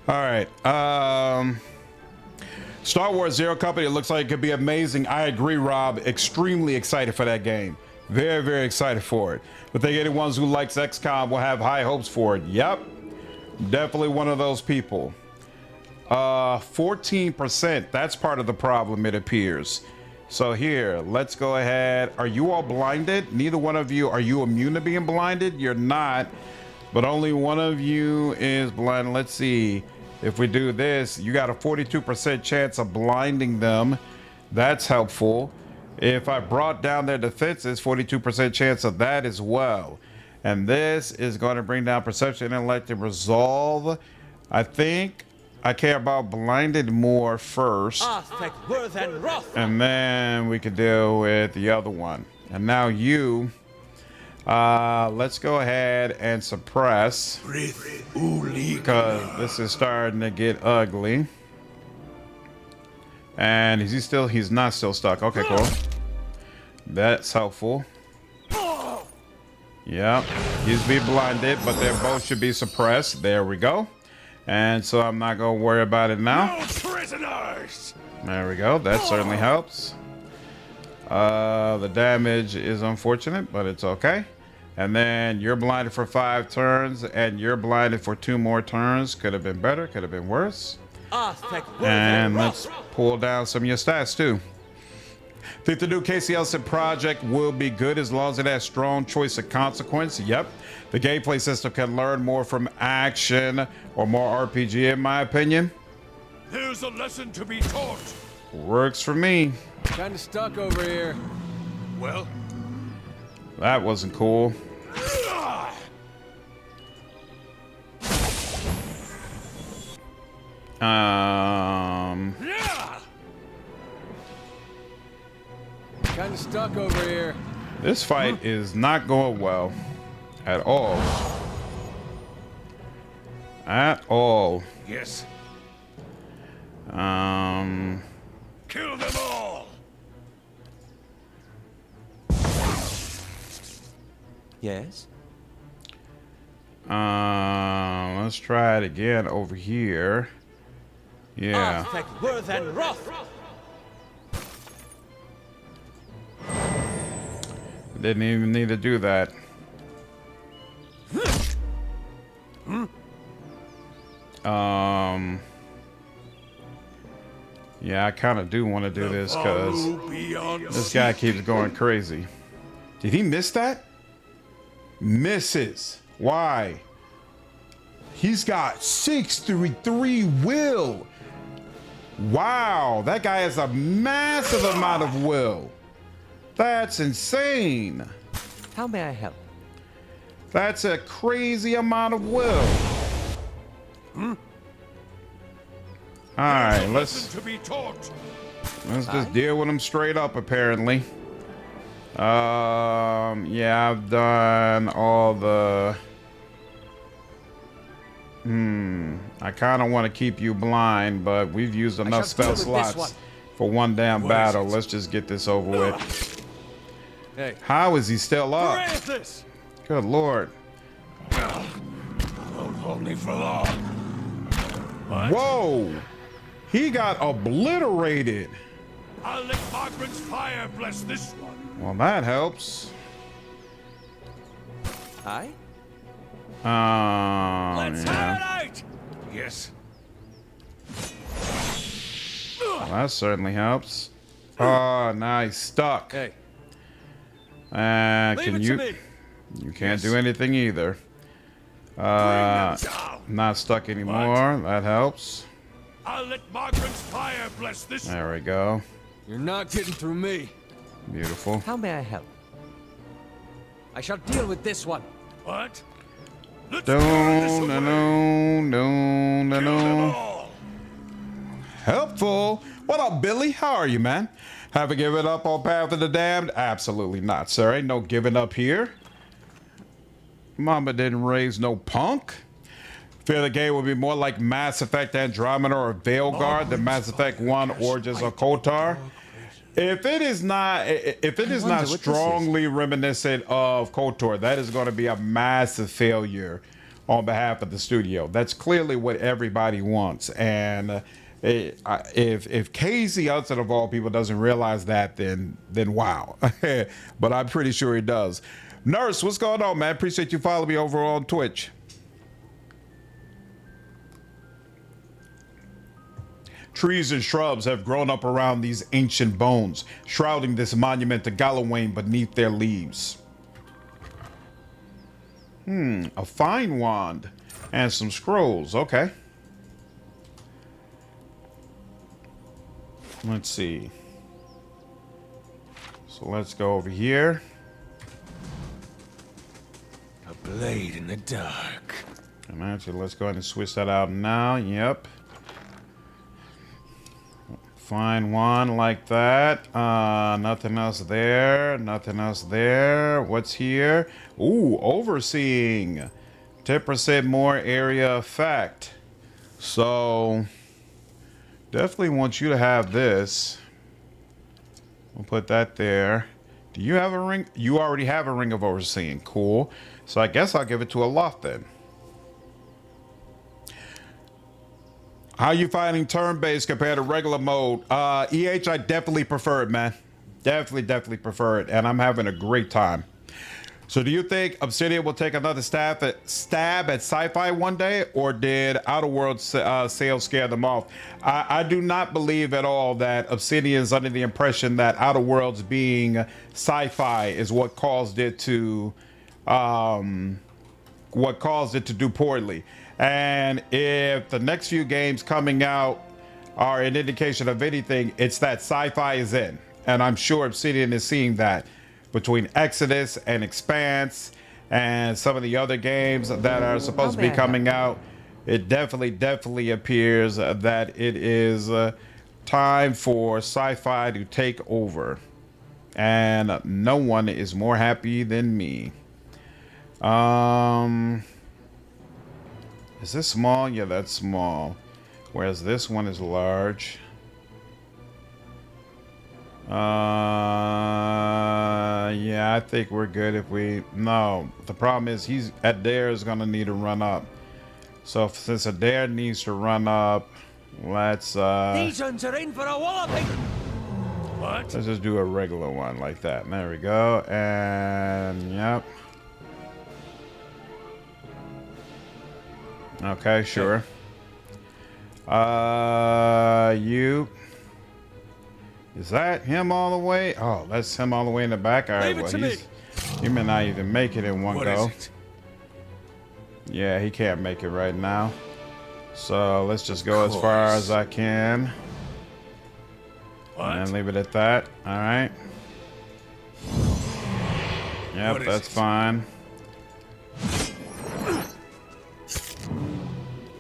All right. Star Wars Zero Company, it looks like it could be amazing. I agree, Rob. Extremely excited for that game. Very, very excited for it. But I think anyone who likes XCOM will have high hopes for it. Yep. Definitely one of those people. 14%. That's part of the problem, it appears. So here, let's go ahead. Are you all blinded? Neither one of you. Are you immune to being blinded? You're not. But only one of you is blind. Let's see. If we do this, you got a 42% chance of blinding them. That's helpful. If I brought down their defenses, 42% chance of that as well. And this is going to bring down perception, intellect, and resolve. I think I care about blinded more first. And then we could deal with the other one. And now you, let's go ahead and suppress, because this is starting to get ugly. And is he still? He's not still stuck. Okay, cool. That's helpful. Yeah, he's be blinded, but they both should be suppressed. There we go. And so I'm not gonna worry about it now.
No prisoners.
There we go. That certainly helps. The damage is unfortunate, but it's okay. And then you're blinded for 5 turns, and you're blinded for 2 more turns. Could have been better, could have been worse. And let's pull down some of your stats too. Think the new Casey Elson project will be good as long as it has strong choice of consequence. Yep. The gameplay system can learn more from action or more RPG, in my opinion.
There's a lesson to be taught.
Works for me.
Kind of stuck over here.
Well,
That wasn't cool.
Kind of stuck over here.
This fight is not going well at all. At all.
Yes. Kill them all.
Yes?
Let's try it again over here. Yeah.
Artifact worth and wrath!
Didn't even need to do that. Yeah, I kind of do want to do this because this guy keeps going crazy. Did he miss that? Misses. Why? He's got 633 will. Wow, that guy has a massive amount of will. That's insane.
How may I help?
That's a crazy amount of will. All right, let's just deal with him straight up. Apparently, yeah, I've done all the. I kind of want to keep you blind, but we've used enough spell slots for one damn battle. Let's just get this over with.
Hey,
how is he still up? Good lord!
Don't hold me for long.
Whoa! He got obliterated.
I'll let Margaret's fire bless this one.
Well, that helps.
Aye?
Let's
Yeah.
have it out. Yes.
Well, that certainly helps. Oh, nice. Stuck.
hey,
Can
leave it
you?
to me.
You can't do anything either. Not stuck anymore. That helps.
I'll let Margaret's fire bless this one.
There we go.
You're not getting through me.
Beautiful.
How may I help? I shall deal with this one.
What? Let's
No,
burn this
no,
away.
no, no,
Kill them
no.
all.
Helpful. What up, Billy? How are you, man? Have I given up on Path of the Damned? Absolutely not, sir. Ain't no giving up here. Mama didn't raise no punk. Fear the game would be more like Mass Effect Andromeda or Veilguard than Mass Effect 1 Origins or KOTOR. If it is not strongly reminiscent of KOTOR, that is going to be a massive failure on behalf of the studio. That's clearly what everybody wants. And if Casey Hudson of all people doesn't realize that, then wow. But I'm pretty sure he does. Nurse, what's going on, man? Appreciate you following me over on Twitch. Trees and shrubs have grown up around these ancient bones, shrouding this monument to Gallowayne beneath their leaves. A fine wand and some scrolls. Okay. Let's see. So let's go over here.
A blade in the dark.
And actually, let's go ahead and switch that out now. Yep. Fine wand like that. Nothing else there. Nothing else there. What's here? Ooh, overseeing. 10% more area effect. So, definitely want you to have this. We'll put that there. Do you have a ring? You already have a ring of overseeing. Cool. So I guess I'll give it to Aloth then. How you finding turn-based compared to regular mode? EH, I definitely prefer it, man. Definitely prefer it, and I'm having a great time. So do you think Obsidian will take another stab at sci-fi one day, or did Outer Worlds sales scare them off? I do not believe at all that Obsidian is under the impression that Outer Worlds being sci-fi is what caused it to do poorly. And if the next few games coming out are an indication of anything, it's that sci-fi is in. And I'm sure Obsidian is seeing that between Exodus and Expanse and some of the other games that are supposed to be coming out. it definitely appears that it is time for sci-fi to take over. And no one is more happy than me. Is this small? Yeah, that's small. Whereas this one is large. Yeah, I think we're good if we... No, the problem is Eder is going to need to run up. So since Eder needs to run up, let's...
These ones are in for a walloping.
What?
Let's just do a regular one like that. There we go. And, yep. Okay, sure. You... Is that him all the way? Oh, that's him all the way in the back. All right, well, he may not even make it in one go. Yeah, he can't make it right now. So let's just go as far as I can. And then leave it at that. All right. Yep, that's fine.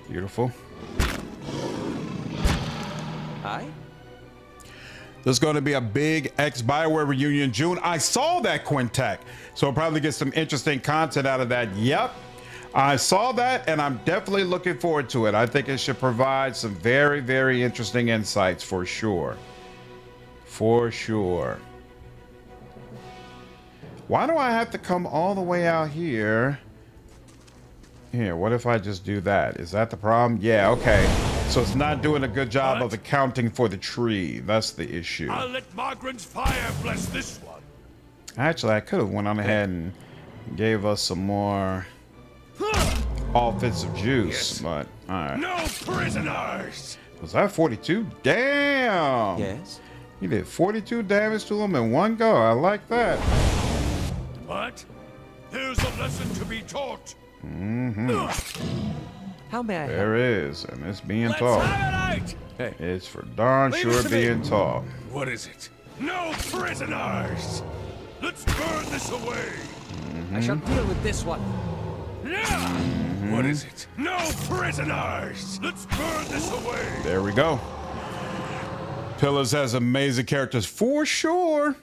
Beautiful.
Aye?
There's going to be a big ex-Bioware reunion June. I saw that, Quintek. So I'll probably get some interesting content out of that. Yep. I saw that, and I'm definitely looking forward to it. I think it should provide some very, very interesting insights for sure. For sure. Why do I have to come all the way out here? Here, what if I just do that? Is that the problem? Yeah, okay. So it's not doing a good job of accounting for the tree. That's the issue.
I'll let Margaret's fire bless this one.
Actually, I could have went on ahead and gave us some more offensive juice, but all right.
No prisoners!
Was that 42? Damn!
Yes?
He did 42 damage to him in one go. I like that.
What? Here's a lesson to be taught.
How may I help?
There is, and it's being
Let's
taught.
have it out!
Hey.
It's for darn
Leave
sure
it to me.
being taught.
What is it? No prisoners! Let's burn this away!
I shall deal with this one.
What is it? No prisoners! Let's burn this away!
There we go. Pillars has amazing characters for sure.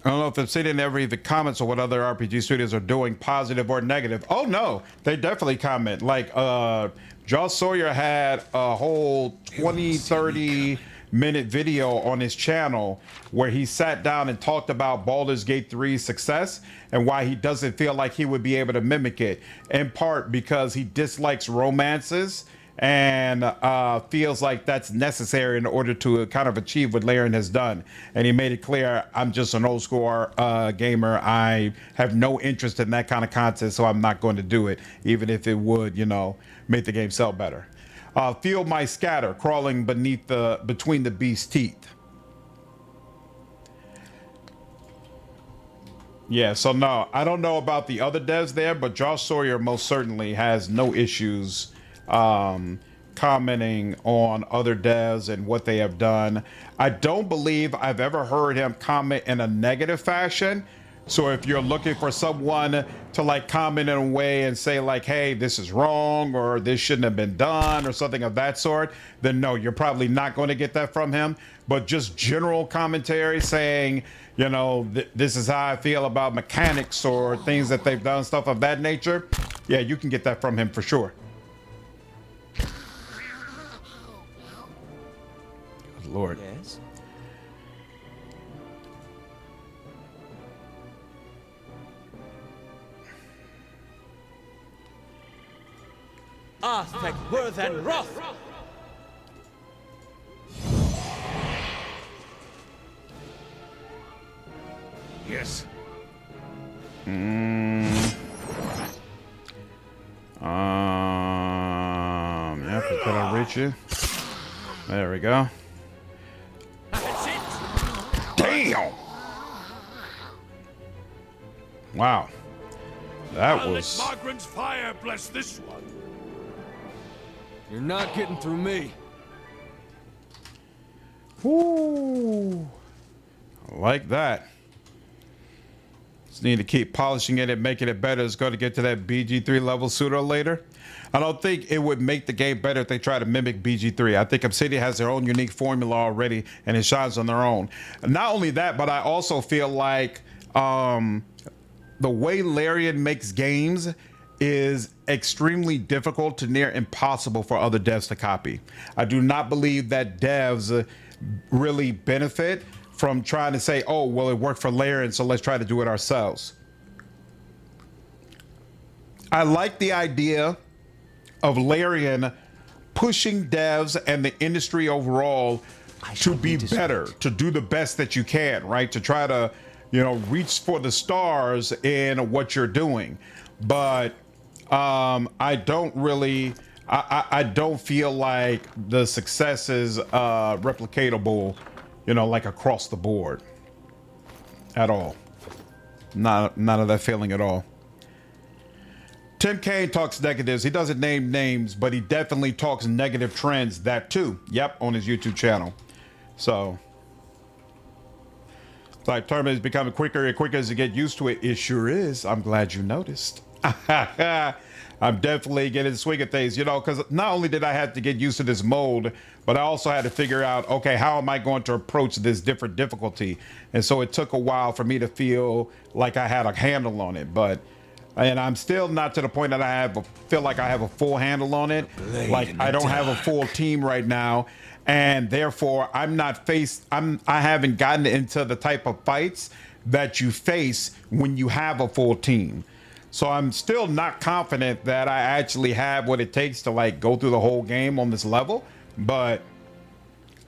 I don't know if they've seen in every the comments or what other RPG studios are doing, positive or negative. Oh no, they definitely comment. Like Josh Sawyer had a whole 20-30 minute video on his channel where he sat down and talked about Baldur's Gate 3's success and why he doesn't feel like he would be able to mimic it, in part because he dislikes romances and feels like that's necessary in order to kind of achieve what Laren has done. And he made it clear, I'm just an old school gamer. I have no interest in that kind of content, so I'm not going to do it, even if it would, you know, make the game sell better. Feel my scatter crawling between the beast's teeth. Yeah, so no, I don't know about the other devs there, but Josh Sawyer most certainly has no issues commenting on other devs and what they have done. I don't believe I've ever heard him comment in a negative fashion. So if you're looking for someone to like comment in a way and say like, hey, this is wrong or this shouldn't have been done or something of that sort, then no, you're probably not going to get that from him. But just general commentary saying, you know, this is how I feel about mechanics or things that they've done, stuff of that nature. Yeah, you can get that from him for sure. Good Lord.
Yes? Aztec worth and wrath!
Yes.
Yep, could I reach you? There we go.
That's it!
Damn! Wow. That
I'll
was...
let Margaret's fire bless this one.
You're not getting through me.
Woo! I like that. Just need to keep polishing it and making it better. It's going to get to that BG3 level sooner or later. I don't think it would make the game better if they try to mimic BG3. I think Obsidian has their own unique formula already, and it shines on their own. Not only that, but I also feel like the way Larian makes games is extremely difficult to near impossible for other devs to copy. I do not believe that devs really benefit from trying to say, oh, well, it worked for Larian, so let's try to do it ourselves. I like the idea of Larian pushing devs and the industry overall to be better, to do the best that you can, right? To try to, you know, reach for the stars in what you're doing. But I don't really, I don't feel like the success is replicatable, you know, like across the board at all. None of that feeling at all. Tim Kaine talks negatives. He doesn't name names, but he definitely talks negative trends. That too. Yep, on his YouTube channel. So, it's like tournament is becoming quicker and quicker as you get used to it. It sure is. I'm glad you noticed. I'm definitely getting the swing of things, you know, because not only did I have to get used to this mode, but I also had to figure out, okay, how am I going to approach this different difficulty? And so it took a while for me to feel like I had a handle on it, and I'm still not to the point that I feel like I have a full handle on it. Like I don't have a full team right now, and therefore I haven't gotten into the type of fights that you face when you have a full team. So I'm still not confident that I actually have what it takes to like go through the whole game on this level, but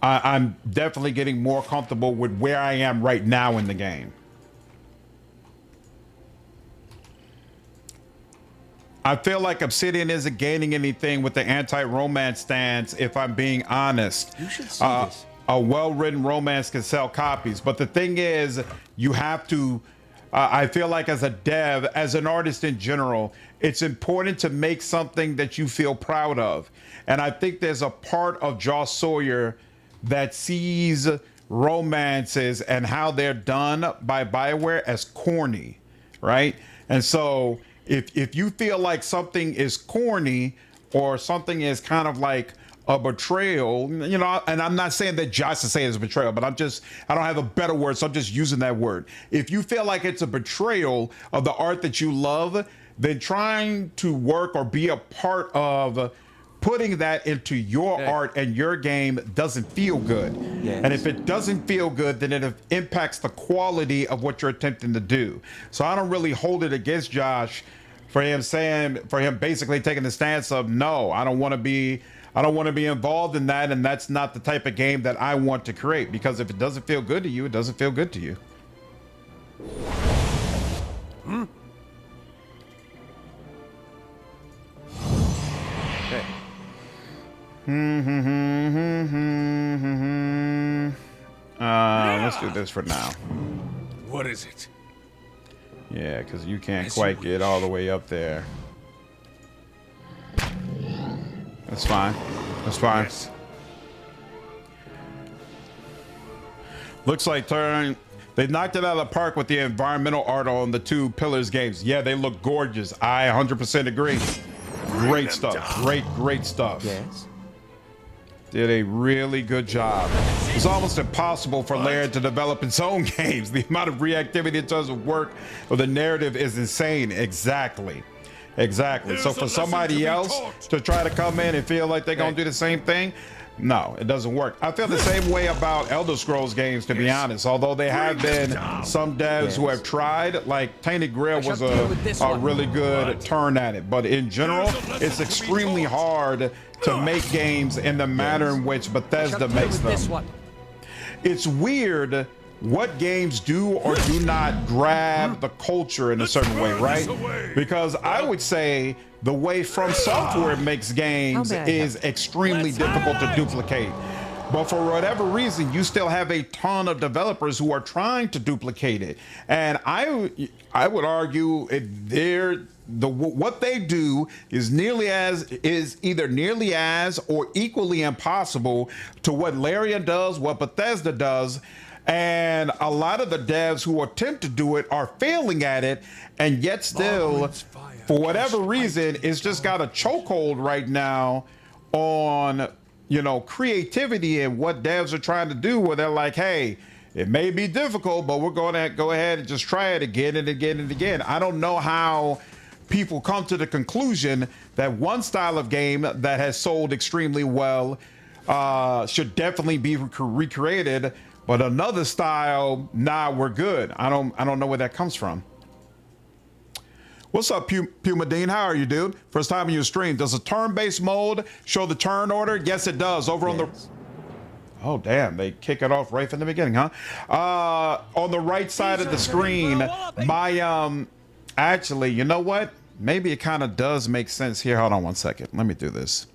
I'm definitely getting more comfortable with where I am right now in the game. I feel like Obsidian isn't gaining anything with the anti-romance stance, if I'm being honest.
You should see this.
A well-written romance can sell copies, but the thing is, you have to, I feel like as a dev, as an artist in general, it's important to make something that you feel proud of. And I think there's a part of Joss Sawyer that sees romances and how they're done by BioWare as corny, right? And so if you feel like something is corny or something is kind of like a betrayal, you know, and I'm not saying that Josh is saying it's a betrayal, but I don't have a better word, so I'm just using that word. If you feel like it's a betrayal of the art that you love, then trying to work or be a part of putting that into your art and your game doesn't feel good.
Yes.
And if it doesn't feel good, then it impacts the quality of what you're attempting to do. So I don't really hold it against Josh for him basically taking the stance of, no, I don't want to be involved in that, and that's not the type of game that I want to create, because if it doesn't feel good to you, it doesn't feel good to you.
Hey.
Let's do this for now.
What is it?
Yeah, because you can't quite get all the way up there. That's fine. That's fine.
Yes.
Looks like they knocked it out of the park with the environmental art on the two Pillars games. Yeah, they look gorgeous. I 100% agree. Great stuff. Great stuff.
Yes.
Did a really good job. It's almost impossible for Larian to develop its own games. The amount of reactivity in terms of work of the narrative is insane. Exactly. So for somebody else to try to come in and feel like they're gonna do the same thing, no, it doesn't work. I feel the same way about Elder Scrolls games, to be honest. Although there have been some devs who have tried, like Tainted Grail was a really good turn at it. But in general, it's extremely hard to make games in the manner in which Bethesda makes them. It's weird what games do or do not grab the culture in a certain way, right? Because I would say the way From Software makes games is extremely difficult to duplicate. But for whatever reason, you still have a ton of developers who are trying to duplicate it. And I would argue what they do is either nearly as or equally impossible to what Larian does, what Bethesda does. And a lot of the devs who attempt to do it are failing at it, and yet still, for whatever reason, it's just got a chokehold right now on, you know, creativity and what devs are trying to do, where they're like, hey, it may be difficult, but we're going to go ahead and just try it again and again and again. I don't know how people come to the conclusion that one style of game that has sold extremely well should definitely be recreated, but another style, nah, we're good. I don't know where that comes from. What's up, Puma Dean? How are you, dude? First time in your stream. Does a turn-based mode show the turn order? Yes, it does. Over on the... Oh, damn. They kick it off right from the beginning, huh? On the right side of the screen, my... Actually, you know what? Maybe it kind of does make sense here. Hold on one second. Let me do this.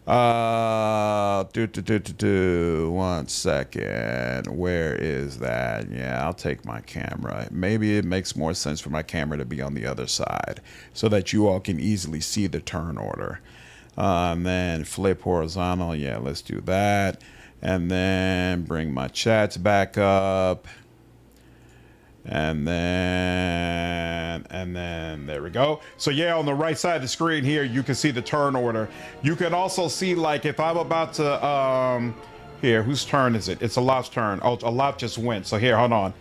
1 second. Where is that? Yeah, I'll take my camera. Maybe it makes more sense for my camera to be on the other side so that you all can easily see the turn order. And then flip horizontal. Yeah, let's do that. And then bring my chats back up. And then there we go. So yeah, on the right side of the screen here, you can see the turn order. You can also see, like, if I'm about to, here, whose turn is it? It's Aloth's turn. Oh, Aloth just went. So here, hold on.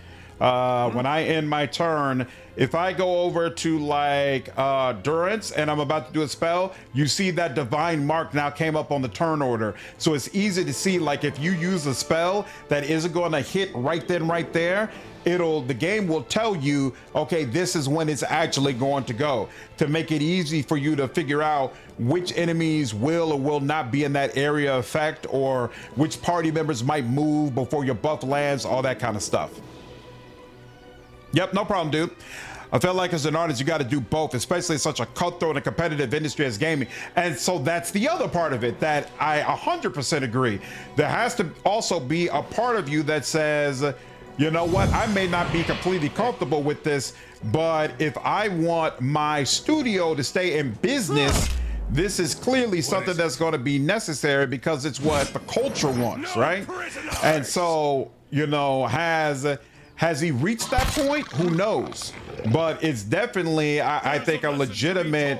When I end my turn, if I go over to like Durance and I'm about to do a spell, you see that divine mark now came up on the turn order. So it's easy to see, like, if you use a spell that isn't going to hit right then, right there, the game will tell you, okay, this is when it's actually going to go, to make it easy for you to figure out which enemies will or will not be in that area of effect, or which party members might move before your buff lands, all that kind of stuff. Yep, no problem, dude. I feel like as an artist, you got to do both, especially in such a cutthroat and competitive industry as gaming. And so that's the other part of it that I 100% agree. There has to also be a part of you that says, you know what, I may not be completely comfortable with this, but if I want my studio to stay in business, this is clearly something that's going to be necessary because it's what the culture wants, right? And so, you know, has he reached that point? Who knows? But it's definitely, I think, a legitimate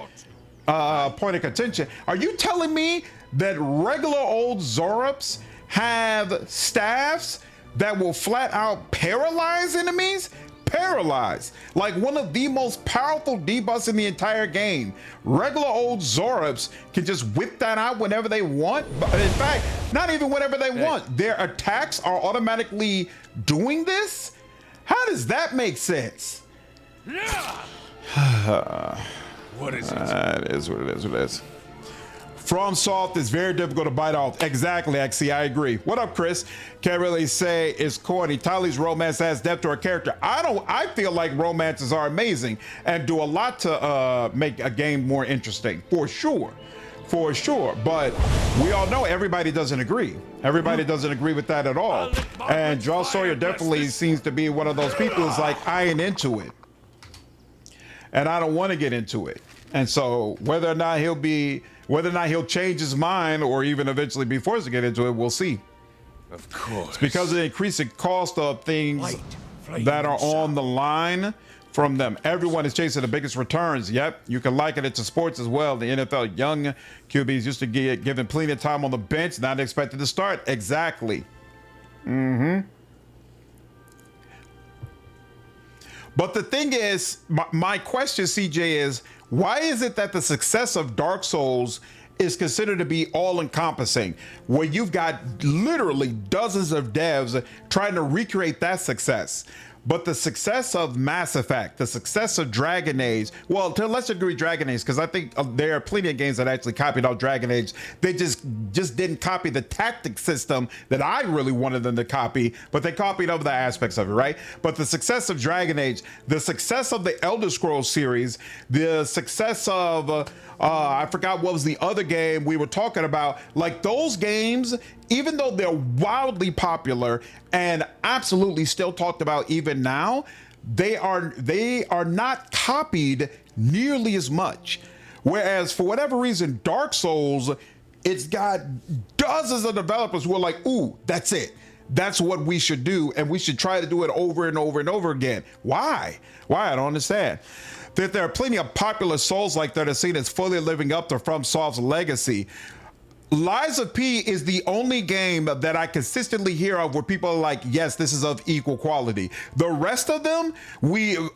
point of contention. Are you telling me that regular old Zorups have staffs that will flat out paralyze enemies? Paralyze. Like one of the most powerful debuffs in the entire game. Regular old Zorups can just whip that out whenever they want. But in fact, not even whenever they want. Their attacks are automatically doing this? How does that make sense?
What is it?
It is what it is. What it is. FromSoft is very difficult to bite off. Exactly, XC, I agree. What up, Chris? Can't really say it's corny. Tali's romance has depth to her character. I feel like romances are amazing and do a lot to make a game more interesting, for sure. For sure. But we all know everybody doesn't agree. Everybody doesn't agree with that at all. And Joel Sawyer definitely seems to be one of those people who's like, I ain't into it. And I don't want to get into it. And so whether or not he'll change his mind or even eventually be forced to get into it, we'll see.
Of course.
It's because of the increasing cost of things that are on the line from them. Everyone is chasing the biggest returns. Yep, you can liken it to sports as well. The NFL young QBs used to get given plenty of time on the bench, not expected to start. Exactly. But the thing is, my question, CJ, is why is it that the success of Dark Souls is considered to be all-encompassing, where you've got literally dozens of devs trying to recreate that success? But the success of Mass Effect, the success of Dragon Age, well, to a lesser degree Dragon Age, because I think there are plenty of games that actually copied out Dragon Age. They just didn't copy the tactic system that I really wanted them to copy, but they copied other aspects of it, right? But the success of Dragon Age, the success of the Elder Scrolls series, the success of, I forgot what was the other game we were talking about, like those games, even though they're wildly popular and absolutely still talked about even now, they are not copied nearly as much. Whereas for whatever reason, Dark Souls, it's got dozens of developers who are like, ooh, that's it. that's what we should do, and we should try to do it over and over and over again. Why? I don't understand. That there are plenty of popular Souls like that are seen as fully living up to FromSoft's legacy. Lies of P is the only game that I consistently hear of where people are like, yes, this is of equal quality. The rest of them,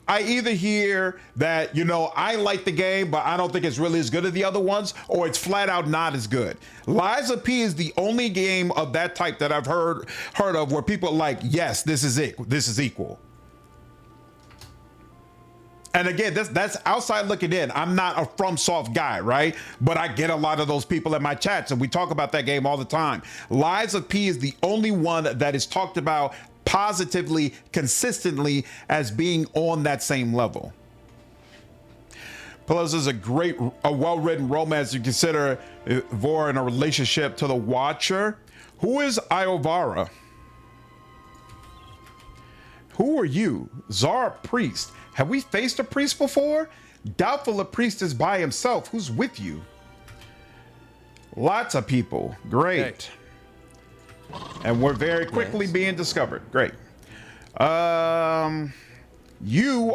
I either hear that, you know, I like the game, but I don't think it's really as good as the other ones, or it's flat out not as good. Lies of P is the only game of that type that I've heard of where people are like, yes, this is it. This is equal. And again, that's outside looking in. I'm not a FromSoft guy, right? But I get a lot of those people in my chats, and we talk about that game all the time. Lies of P is the only one that is talked about positively, consistently as being on that same level. Plus, is a well-written romance you consider Vor in a relationship to the Watcher. Who is Iovara? Who are you? Zorup priest. Have we faced a priest before? Doubtful a priest is by himself. Who's with you? Lots of people. Great. Hey. And we're very quickly being discovered. Great. You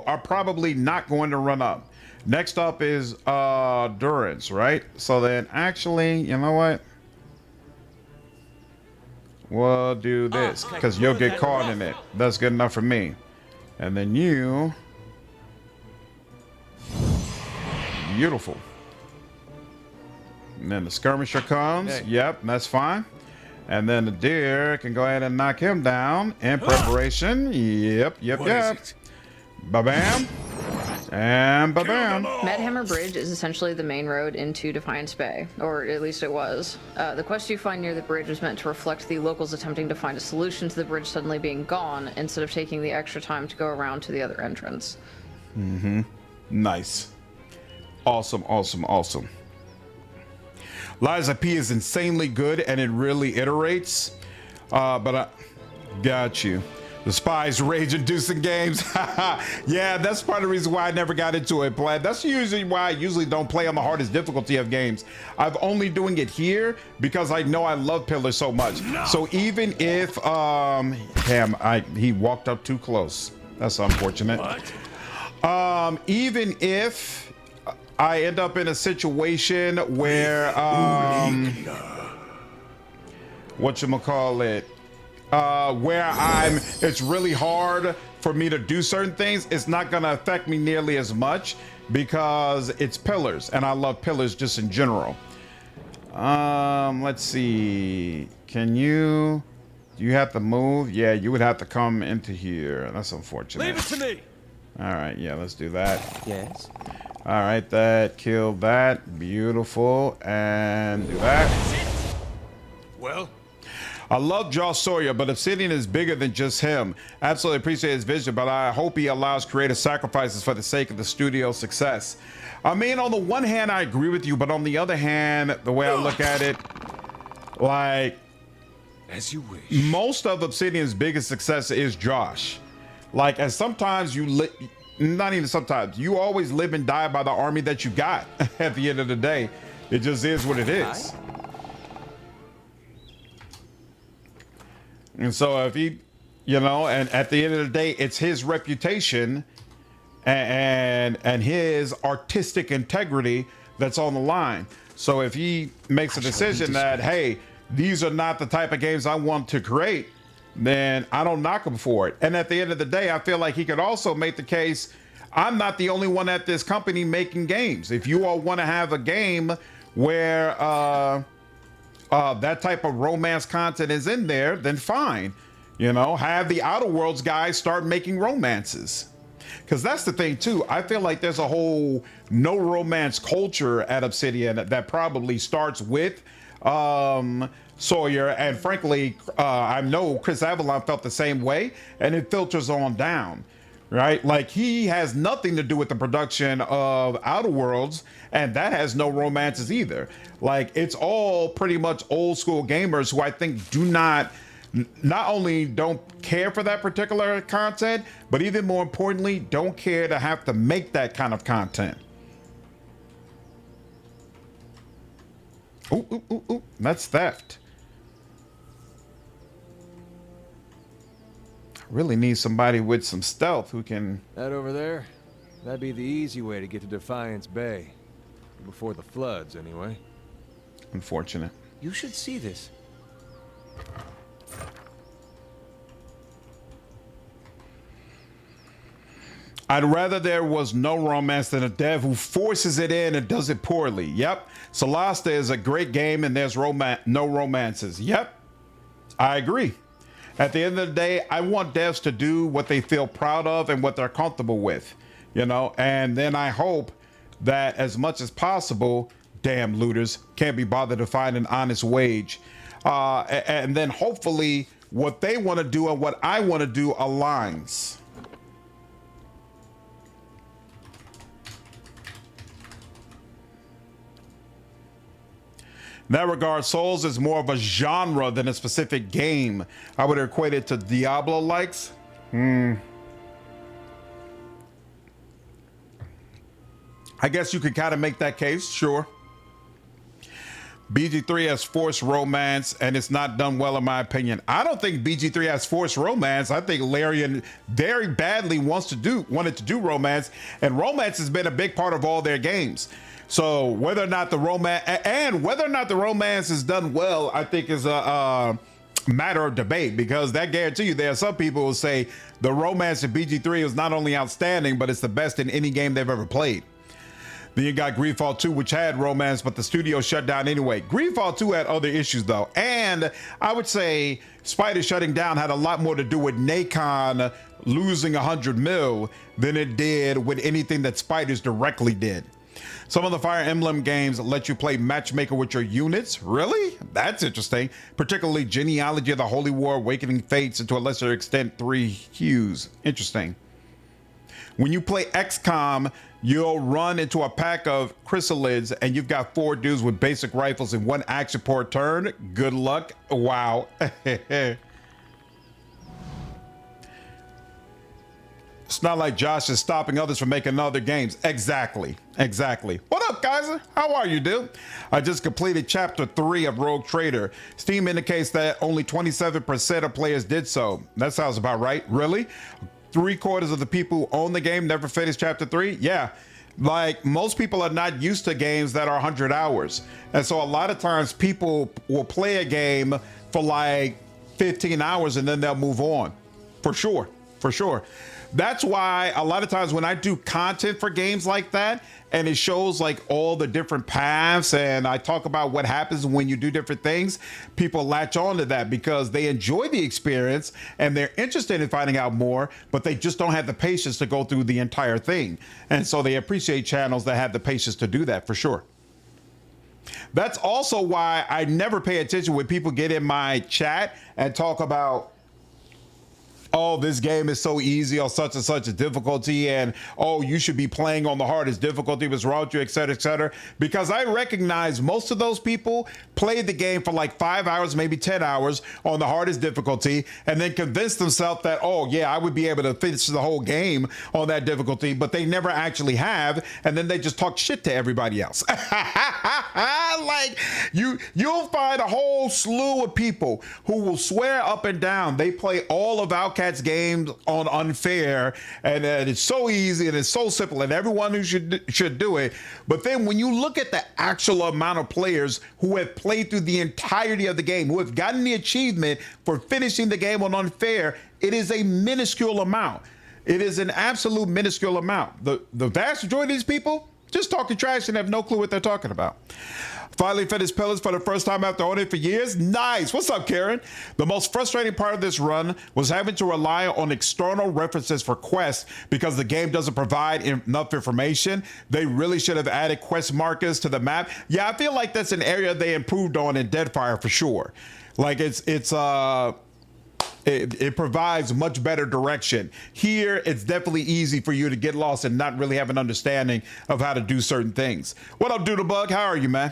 are probably not going to run up. Next up is Durance, right? So then actually, you know what? We'll do this because you'll get caught in it. That's good enough for me. And then you... Beautiful. And then the skirmisher comes. Hey. Yep, that's fine. And then the deer can go ahead and knock him down in preparation. Yep. Ba-bam. And ba-bam.
Madhammer Bridge is essentially the main road into Defiance Bay, or at least it was. The quest you find near the bridge is meant to reflect the locals attempting to find a solution to the bridge suddenly being gone, instead of taking the extra time to go around to the other entrance.
Mm-hmm. Nice. Awesome. Lies of P is insanely good, and it really iterates. But I got you. The Spies rage-inducing games. Yeah, that's part of the reason why I never got into it. That's usually why I usually don't play on the hardest difficulty of games. I'm only doing it here because I know I love Pillars so much. No. So even if he walked up too close. That's unfortunate. What? Even if I end up in a situation where whatchamacallit, where it's really hard for me to do certain things, it's not gonna affect me nearly as much because it's Pillars, and I love Pillars just in general. Let's see. Do you have to move? Yeah, you would have to come into here. That's unfortunate.
Leave it to me.
All right, yeah, let's do that.
Yes.
All right, that killed that. Beautiful. And do that.
Well,
I love Josh Sawyer, but Obsidian is bigger than just him. Absolutely appreciate his vision, but I hope he allows creative sacrifices for the sake of the studio's success. I mean, on the one hand, I agree with you, but on the other hand, the way I look at it, like,
as you wish.
Most of Obsidian's biggest success is Josh. Like, and sometimes not even sometimes, you always live and die by the army that you got at the end of the day. It just is what it is. And so if he, and at the end of the day, it's his reputation and his artistic integrity that's on the line. So if he makes a decision that, hey, these are not the type of games I want to create, then I don't knock him for it. And at the end of the day, I feel like he could also make the case, I'm not the only one at this company making games. If you all want to have a game where that type of romance content is in there, then fine. Have the Outer Worlds guys start making romances. Because that's the thing too. I feel like there's a whole no romance culture at Obsidian that probably starts with Sawyer, and frankly, I know Chris Avalon felt the same way, and it filters on down, right? Like, he has nothing to do with the production of Outer Worlds, and that has no romances either. Like, it's all pretty much old school gamers who I think do not only don't care for that particular content, but even more importantly, don't care to have to make that kind of content. Ooh, that's theft. Really need somebody with some stealth who can...
That over there? That'd be the easy way to get to Defiance Bay. Before the floods, anyway.
Unfortunate.
You should see this.
I'd rather there was no romance than a dev who forces it in and does it poorly. Yep. Solasta is a great game and there's no romances. Yep. I agree. At the end of the day, I want devs to do what they feel proud of and what they're comfortable with, you know, and then I hope that as much as possible, damn looters can't be bothered to find an honest wage. And then hopefully what they want to do and what I want to do aligns. In that regard, Souls is more of a genre than a specific game. I would equate it to Diablo likes. I guess you could kind of make that case, sure. BG3 has forced romance and it's not done well in my opinion. I don't think BG3 has forced romance. I think Larian very badly wanted to do romance, and romance has been a big part of all their games. So whether or not the romance is done well, I think is a matter of debate, because that guarantee you there are some people who say the romance in BG3 is not only outstanding, but it's the best in any game they've ever played. Then you got Greedfall 2, which had romance, but the studio shut down anyway. Greedfall 2 had other issues though. And I would say Spider shutting down had a lot more to do with Nacon losing 100 mil than it did with anything that Spiders directly did. Some of the Fire Emblem games let you play matchmaker with your units. Really? That's interesting. Particularly Genealogy of the Holy War, Awakening Fates, and to a lesser extent, 3 Hues. Interesting. When you play XCOM, you'll run into a pack of chrysalids and you've got 4 dudes with basic rifles and 1 action per turn. Good luck. Wow. It's not like Josh is stopping others from making other games. Exactly. What up, Kaiser? How are you, dude? I just completed chapter 3 of Rogue Trader. Steam indicates that only 27% of players did so. That sounds about right. Really? 3/4 of the people who own the game never finished chapter 3? Yeah. Like, most people are not used to games that are 100 hours. And so a lot of times people will play a game for like 15 hours and then they'll move on. For sure. That's why a lot of times when I do content for games like that, and it shows like all the different paths, and I talk about what happens when you do different things, people latch on to that because they enjoy the experience and they're interested in finding out more, but they just don't have the patience to go through the entire thing. And so they appreciate channels that have the patience to do that, for sure. That's also why I never pay attention when people get in my chat and talk about, oh, this game is so easy or such and such a difficulty, and oh, you should be playing on the hardest difficulty, what's wrong with you, etc., because I recognize most of those people played the game for like 5 hours, maybe 10 hours on the hardest difficulty, and then convinced themselves that, oh yeah, I would be able to finish the whole game on that difficulty, but they never actually have, and then they just talk shit to everybody else. Like, you'll find a whole slew of people who will swear up and down they play all of Outcast's games on unfair, and it's so easy and it's so simple and everyone who should do it. But then when you look at the actual amount of players who have played through the entirety of the game, who have gotten the achievement for finishing the game on unfair, it is a minuscule amount. It is an absolute minuscule amount. The vast majority of these people just talking trash and have no clue what they're talking about. Finally finished Pillars for the first time after owning it for years. Nice. What's up, Karen? The most frustrating part of this run was having to rely on external references for quests because the game doesn't provide enough information. They really should have added quest markers to the map. Yeah, I feel like that's an area they improved on in Deadfire for sure. Like it provides much better direction. Here, it's definitely easy for you to get lost and not really have an understanding of how to do certain things. What up, Doodlebug? How are you, man?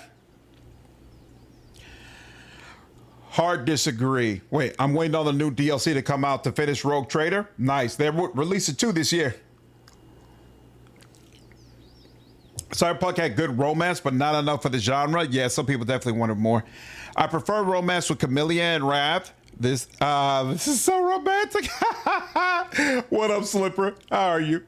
Hard disagree. Wait, I'm waiting on the new DLC to come out to finish Rogue Trader. Nice. They're releasing 2 this year. Cyberpunk had good romance, but not enough for the genre. Yeah, some people definitely wanted more. I prefer romance with Camellia and Wrath. This is so romantic. What up, Slipper? How are you?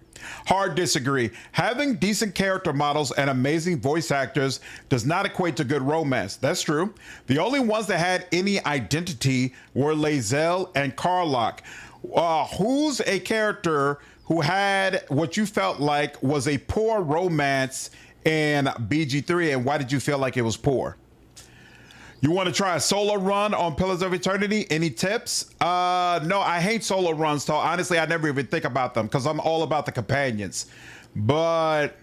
Hard disagree. Having decent character models and amazing voice actors does not equate to good romance. That's true. The only ones that had any identity were Lae'zel and Karlach. Who's a character who had what you felt like was a poor romance in BG3, and why did you feel like it was poor? You want to try a solo run on Pillars of Eternity? Any tips? No, I hate solo runs, so honestly, I never even think about them because I'm all about the companions. But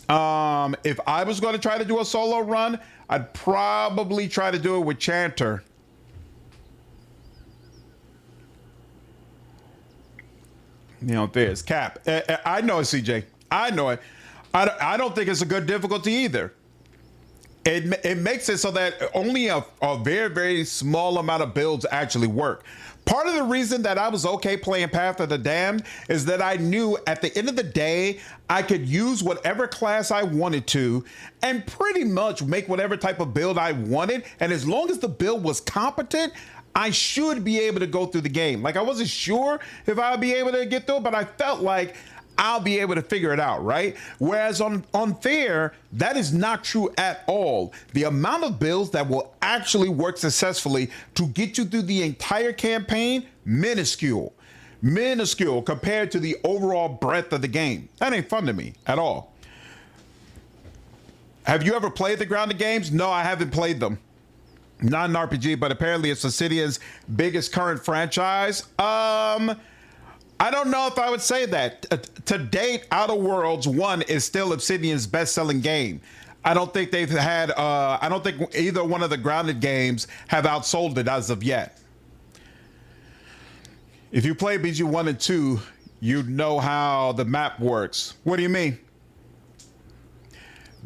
if I was going to try to do a solo run, I'd probably try to do it with Chanter. You know, there's Cap. I know it, CJ. I know it. I don't think it's a good difficulty either. It makes it so that only a very, very small amount of builds actually work. Part of the reason that I was okay playing Path of the Damned is that I knew at the end of the day, I could use whatever class I wanted to and pretty much make whatever type of build I wanted. And as long as the build was competent, I should be able to go through the game. Like, I wasn't sure if I'd be able to get through it, but I felt like I'll be able to figure it out, right? Whereas on Fair, that is not true at all. The amount of builds that will actually work successfully to get you through the entire campaign, minuscule compared to the overall breadth of the game. That ain't fun to me at all. Have you ever played the grounded games? No, I haven't played them. Not an RPG, but apparently it's Obsidian's biggest current franchise. I don't know if I would say that. To date, Outer Worlds 1 is still Obsidian's best-selling game. I don't think they've had, I don't think either one of the grounded games have outsold it as of yet. If you play BG 1 and 2, you know how the map works. What do you mean?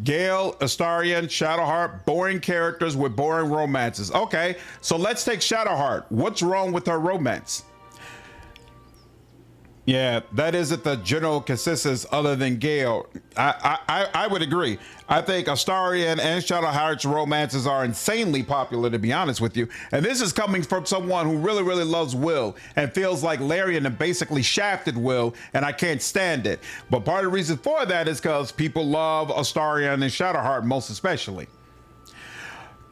Gale, Astarion, Shadowheart, boring characters with boring romances. Okay, so let's take Shadowheart. What's wrong with her romance? Yeah, that isn't the general consensus other than Gale. I would agree. I think Astarion and Shadowheart's romances are insanely popular, to be honest with you. And this is coming from someone who really, really loves Will and feels like Larian and basically shafted Will, and I can't stand it. But part of the reason for that is because people love Astarion and Shadowheart most especially.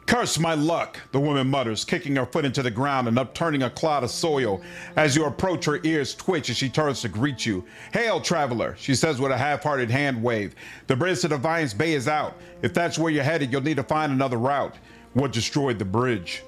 Curse my luck, the woman mutters, kicking her foot into the ground and upturning a cloud of soil. As you approach, her ears twitch as she turns to greet you. Hail, traveler, she says with a half-hearted hand wave. The bridge to Defiance Bay is out. If that's where you're headed, you'll need to find another route. What destroyed the bridge?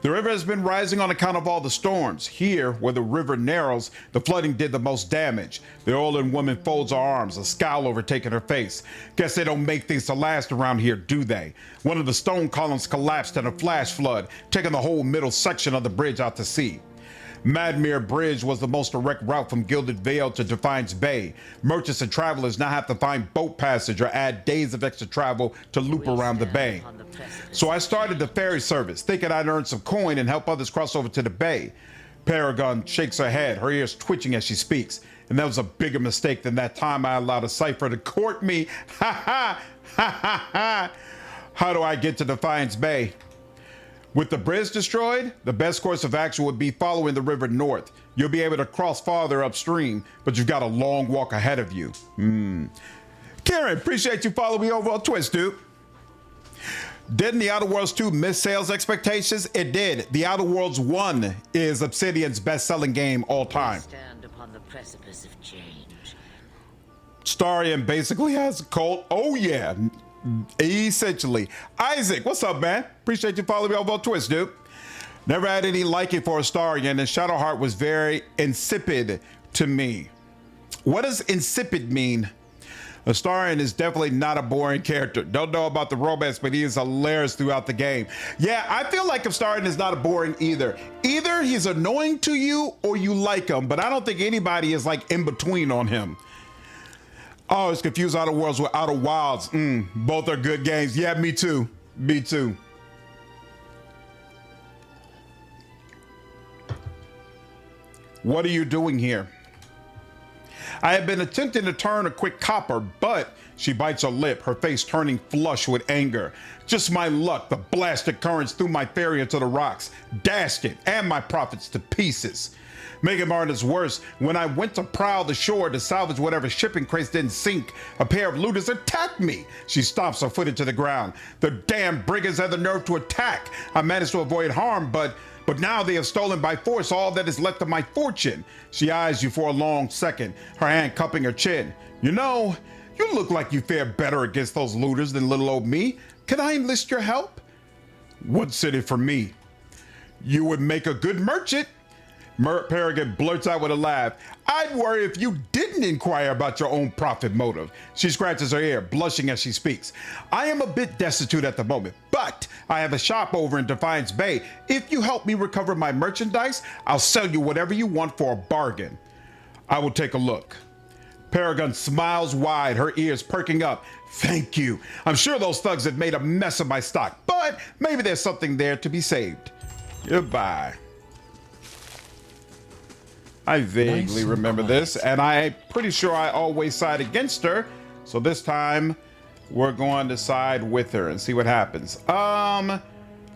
The river has been rising on account of all the storms. Here, where the river narrows, the flooding did the most damage. The older woman folds her arms, a scowl overtaking her face. Guess they don't make things to last around here, do they? One of the stone columns collapsed in a flash flood, taking the whole middle section of the bridge out to sea. Madmere Bridge was the most direct route from Gilded Vale to Defiance Bay. Merchants and travelers now have to find boat passage or add days of extra travel to loop around the bay. So I started the ferry service, thinking I'd earn some coin and help others cross over to the bay. Paragon shakes her head, her ears twitching as she speaks. And that was a bigger mistake than that time I allowed a cipher to court me. Ha ha! Ha ha ha! How do I get to Defiance Bay? With the bridge destroyed, the best course of action would be following the river north. You'll be able to cross farther upstream, but you've got a long walk ahead of you. Karen, appreciate you following me over on Twitch, dude. Didn't the Outer Worlds 2 miss sales expectations? It did. The Outer Worlds 1 is Obsidian's best-selling game all time.
Stand upon the precipice of change.
Starion basically has a cult. Oh yeah. Essentially. Isaac, what's up, man? Appreciate you following me over on Twitch, dude. Never had any liking for Astarion, and Shadowheart was very insipid to me. What does insipid mean? Astarion is definitely not a boring character. Don't know about the romance, but he is hilarious throughout the game. Yeah, I feel like Astarion is not boring either. Either he's annoying to you or you like him, but I don't think anybody is like in between on him. Oh, it's confused Outer Worlds with Outer Wilds. Both are good games. Yeah, me too. Me too. What are you doing here? I had been attempting to turn a quick copper, but she bites her lip, her face turning flush with anger. Just my luck, the blasted currents threw my ferry into the rocks, dashed it and my profits to pieces. Making matters worse, when I went to prowl the shore to salvage whatever shipping crates didn't sink, a pair of looters attacked me. She stomps her foot into the ground. The damn brigands had the nerve to attack. I managed to avoid harm, but now they have stolen by force all that is left of my fortune. She eyes you for a long second, her hand cupping her chin. You know, you look like you fared better against those looters than little old me. Can I enlist your help? What's in it for me? You would make a good merchant. Peregrine blurts out with a laugh. I'd worry if you didn't inquire about your own profit motive. She scratches her ear, blushing as she speaks. I am a bit destitute at the moment, but I have a shop over in Defiance Bay. If you help me recover my merchandise, I'll sell you whatever you want for a bargain. I will take a look. Peregrine smiles wide, her ears perking up. Thank you. I'm sure those thugs have made a mess of my stock, but maybe there's something there to be saved. Goodbye. I vaguely remember this, and I'm pretty sure I always side against her. So this time, we're going to side with her and see what happens.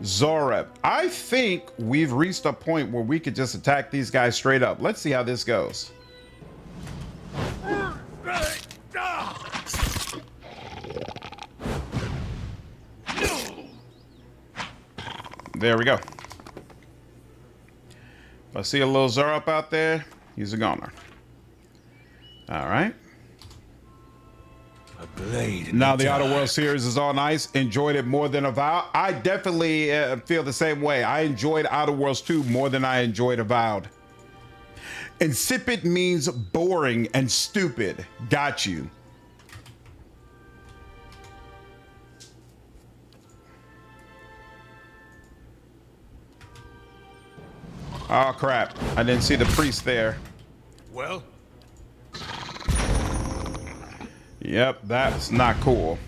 Zorup. I think we've reached a point where we could just attack these guys straight up. Let's see how this goes. There we go. I see a little Zorup out there. He's a goner. All right.
A blade.
Now the Outer World series is on ice. Enjoyed it more than Avowed. I definitely feel the same way. I enjoyed Outer Worlds 2 more than I enjoyed Avowed. Insipid means boring and stupid. Got you. Oh crap, I didn't see the priest there.
Well?
Yep, that's not cool.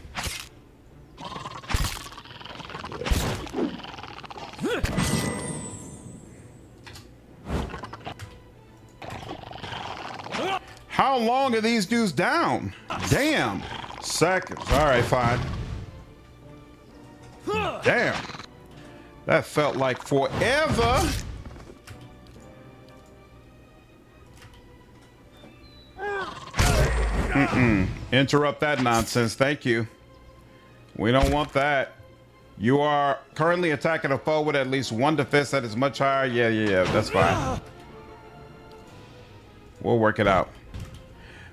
How long are these dudes down? Damn. Seconds. All right, fine. Damn. That felt like forever. Interrupt that nonsense. Thank you. We don't want that. You are currently attacking a foe with at least one defense that is much higher. Yeah. That's fine. We'll work it out.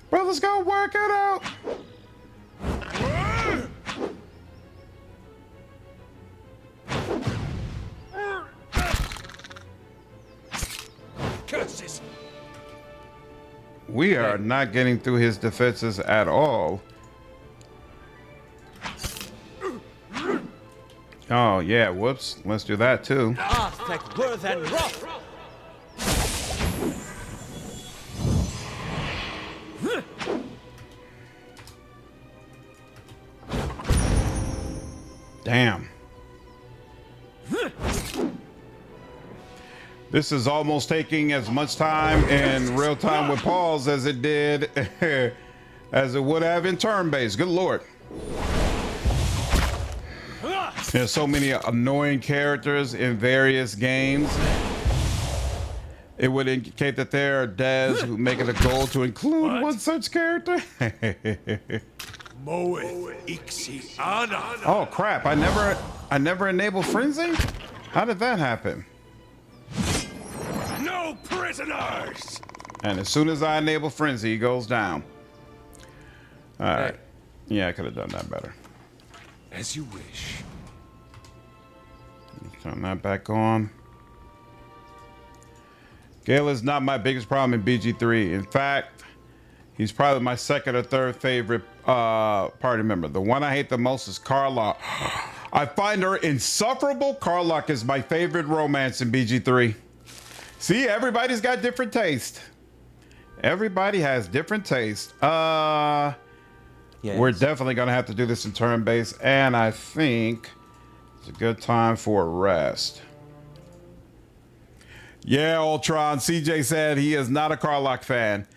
Brothers, go work it out.
Curses.
We are not getting through his defenses at all. Oh, yeah. Whoops. Let's do that, too.
Aztec worth and rough.
Damn. This is almost taking as much time in real time with pause as it did, as it would have in turn-based. Good Lord. There's so many annoying characters in various games. It would indicate that there are devs who make it a goal to include one such character. Oh crap, I never enabled frenzy? How did that happen?
No prisoners!
And as soon as I enable frenzy, he goes down. All right. Yeah, I could have done that better.
As you wish.
Turn that back on. Gale is not my biggest problem in BG3. In fact, he's probably my second or third favorite party member. The one I hate the most is Karlach. I find her insufferable. Karlach is my favorite romance in BG3. See, everybody's got different taste. Everybody has different taste. Yes. We're definitely gonna have to do this in turn-based, and I think it's a good time for a rest. Yeah, Ultron. CJ said he is not a Karlach fan.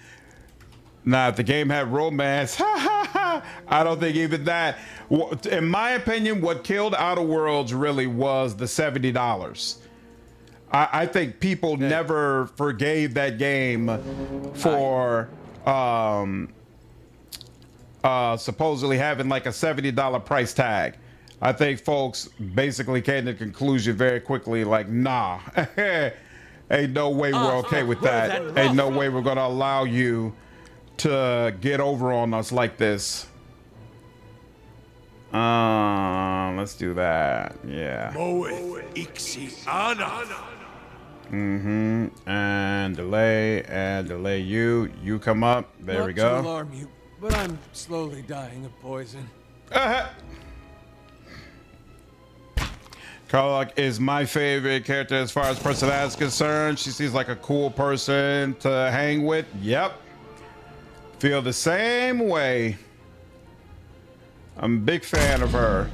Now, if the game had romance, I don't think even that. In my opinion, what killed Outer Worlds really was the $70. I think people never forgave that game for supposedly having like a $70 price tag. I think folks basically came to the conclusion very quickly, like, nah, ain't no way we're okay with that. Ain't no way we're gonna allow you to get over on us like this. Let's do that. Yeah. And delay you. You come up. There we go.
Not to alarm you, but I'm slowly dying of poison.
Karlach is my favorite character as far as personality is concerned. She seems like a cool person to hang with. Yep. Feel the same way. I'm a big fan of her.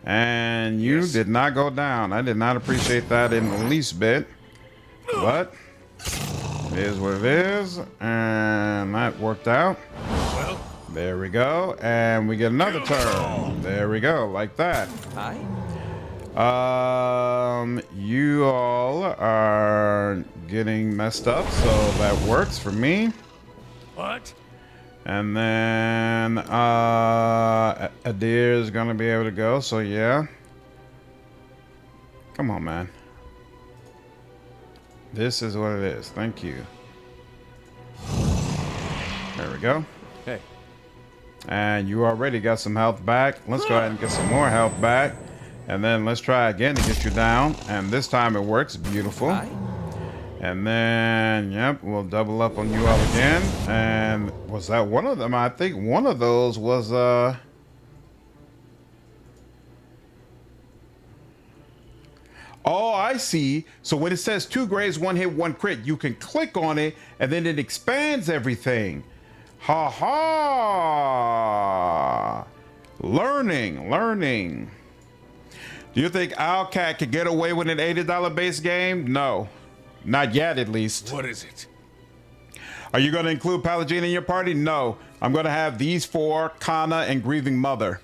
And you did not go down. I did not appreciate that in the least bit. But it is what it is. And that worked out. There we go. And we get another turn. There we go. Like that.
Hi.
You all are getting messed up, so that works for me.
What?
And then Eder is gonna be able to go, so yeah. Come on, man. This is what it is. Thank you. There we go.
Hey.
And you already got some health back. Let's go ahead and get some more health back. And then let's try again to get you down. And this time it works. Beautiful.
Hi.
And then, yep, we'll double up on you all again. And was that one of them? I think one of those was, Oh, I see. So when it says 2 graves, 1 hit, 1 crit, you can click on it and then it expands everything. Ha ha. Learning. Do you think Owlcat could get away with an $80 base game? No. Not yet, at least.
What is it?
Are you going to include Pallegina in your party? No. I'm going to have these 4, Kana and Grieving Mother.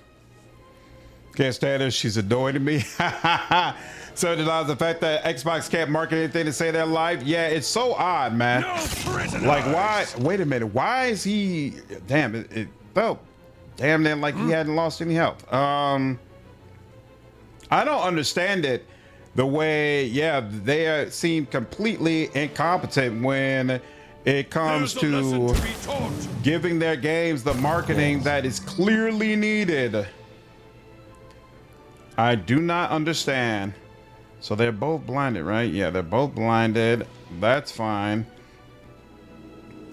Can't stand her. She's annoying to me. $70. The fact that Xbox can't market anything to say they're live. Yeah, it's so odd, man.
No prisoners!
Like, why? Wait a minute. Why is he? Damn, it felt damn near like he hadn't lost any health. I don't understand it. The way, yeah, they seem completely incompetent when it comes to giving their games the marketing that is clearly needed. I do not understand. So they're both blinded, right? Yeah, they're both blinded. That's fine.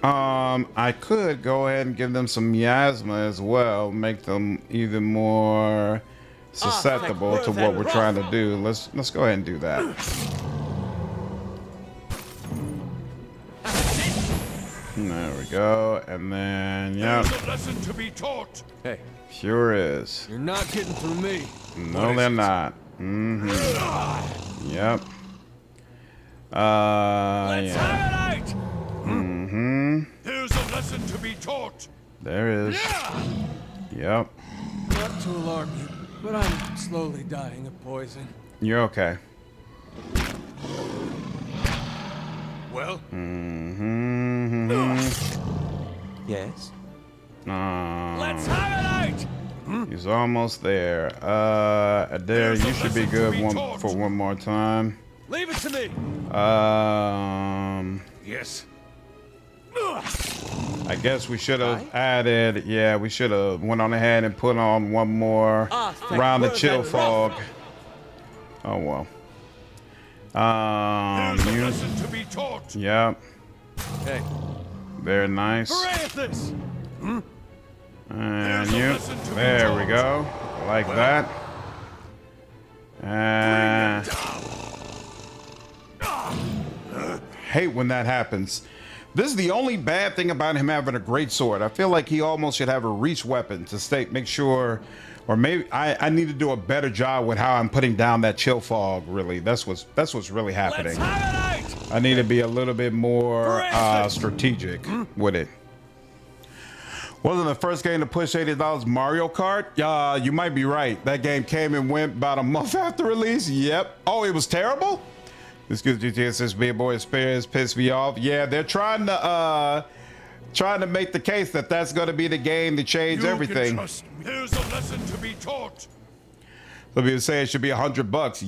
I could go ahead and give them some miasma as well, make them even more susceptible to what we're trying to do. Let's go ahead and do that. There we go. And then, yeah.
There's a lesson to be taught.
Hey.
Sure is.
You're not getting through me.
No, they're not. Yep.
Let's
Yeah.
have it out. There's a lesson to be taught.
There is. Yep.
Not to alarm you, but I'm slowly dying of poison.
You're okay.
Well,
Yes.
let's have it out.
He's almost there. Eder, you should be good for one more time.
Leave it to me. Yes.
I guess we should have added. Yeah, we should have went on ahead and put on one more round of chill fog. Oh well.
There's a
You.
lesson to be taught.
Yep.
Hey.
Very nice.
Hooray at this.
And you. There we go. Like that. And hate when that happens. This is the only bad thing about him having a great sword. I feel like he almost should have a reach weapon to make sure, or maybe I need to do a better job with how I'm putting down that chill fog. Really, that's what's really happening.
Let's have it out.
I need to be a little bit more strategic with it. Wasn't the first game to push $80 Mario Kart? You might be right. That game came and went about a month after release. Yep. Oh, it was terrible? Excuse GTA 6 big boy experience pissed me off. Yeah, they're trying to make the case that that's going to be the game to change everything.
Can trust me. Here's a lesson to be taught.
Some people say it should be $100.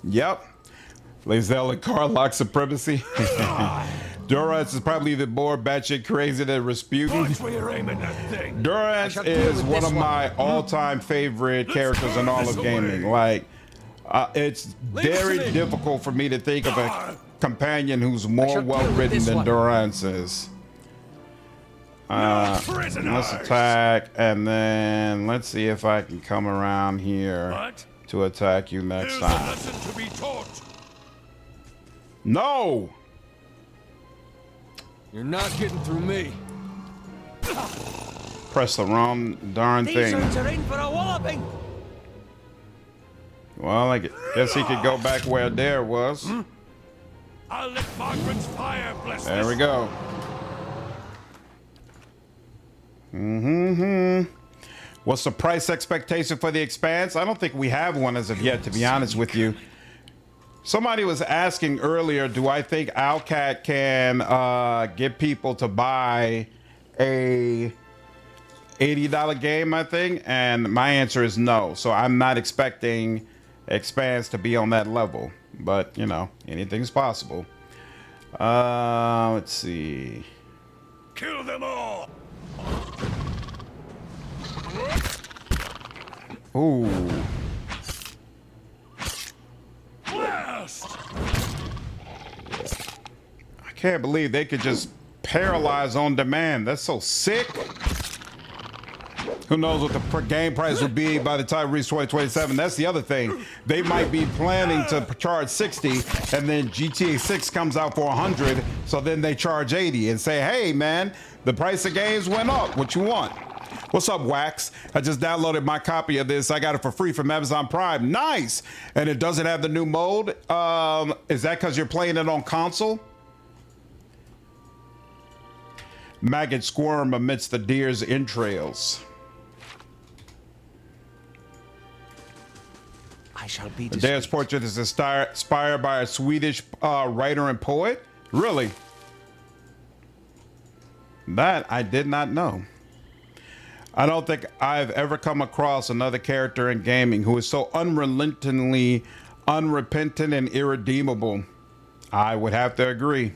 Yep. Lazel and car lock supremacy. Durance is probably even more batshit crazy than Rasputin.
Watch where you're aiming that thing.
Durance is one of my all-time favorite characters in all of gaming. Like, it's very difficult for me to think of a companion who's more well-written than Durance is. Let's attack, and then let's see if I can come around here to attack you next time. No!
You're not getting through me.
Press the wrong darn thing.
Are in for a walloping.
Well, I guess he could go back where Eder was.
I'll let Margaret's fire bless
There
this.
we go. What's the price expectation for the Expanse? I don't think we have one as of yet, to be honest with you. Somebody was asking earlier, do I think Owlcat can get people to buy a $80 game, I think? And my answer is no. So I'm not expecting Expanse to be on that level. But, you know, anything's possible. Let's see.
Kill them all.
Ooh.
Blast.
I can't believe they could just paralyze on demand. That's so sick. Who knows what the game price will be by the time we reach 2027. That's the other thing. They might be planning to charge 60 and then GTA 6 comes out for 100. So then they charge 80 and say, hey man, the price of games went up. What you want? What's up, Wax? I just downloaded my copy of this. I got it for free from Amazon Prime. Nice. And it doesn't have the new mode. Is that because you're playing it on console? Maggot squirm amidst the deer's entrails.
I shall be
Eder's portrait is inspired by a Swedish writer and poet. Really? That I did not know. I don't think I've ever come across another character in gaming who is so unrelentingly unrepentant and irredeemable. I would have to agree.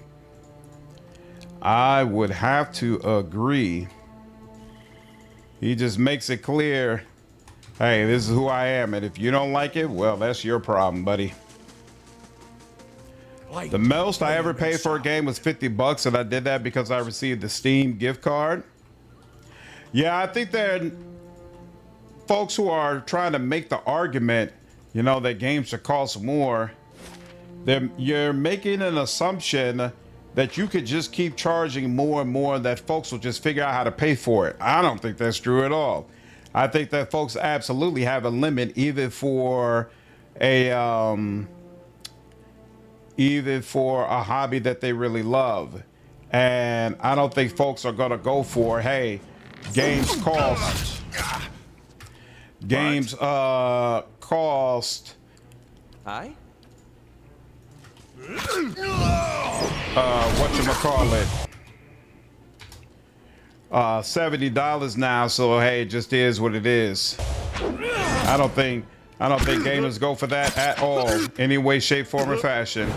I would have to agree. He just makes it clear, hey, this is who I am, and if you don't like it, well, that's your problem, buddy. The most I ever paid for a game was $50, and I did that because I received the Steam gift card. Yeah, I think that folks who are trying to make the argument, you know, that games should cost more, you're making an assumption that you could just keep charging more and more, that folks will just figure out how to pay for it. I don't think that's true at all. I think that folks absolutely have a limit, even for a hobby that they really love. And I don't think folks are gonna go for, hey, games cost.
Aye?
Whatchamacallit? $70 now, so hey, it just is what it is. I don't think gamers go for that at all, any way, shape, form, or fashion.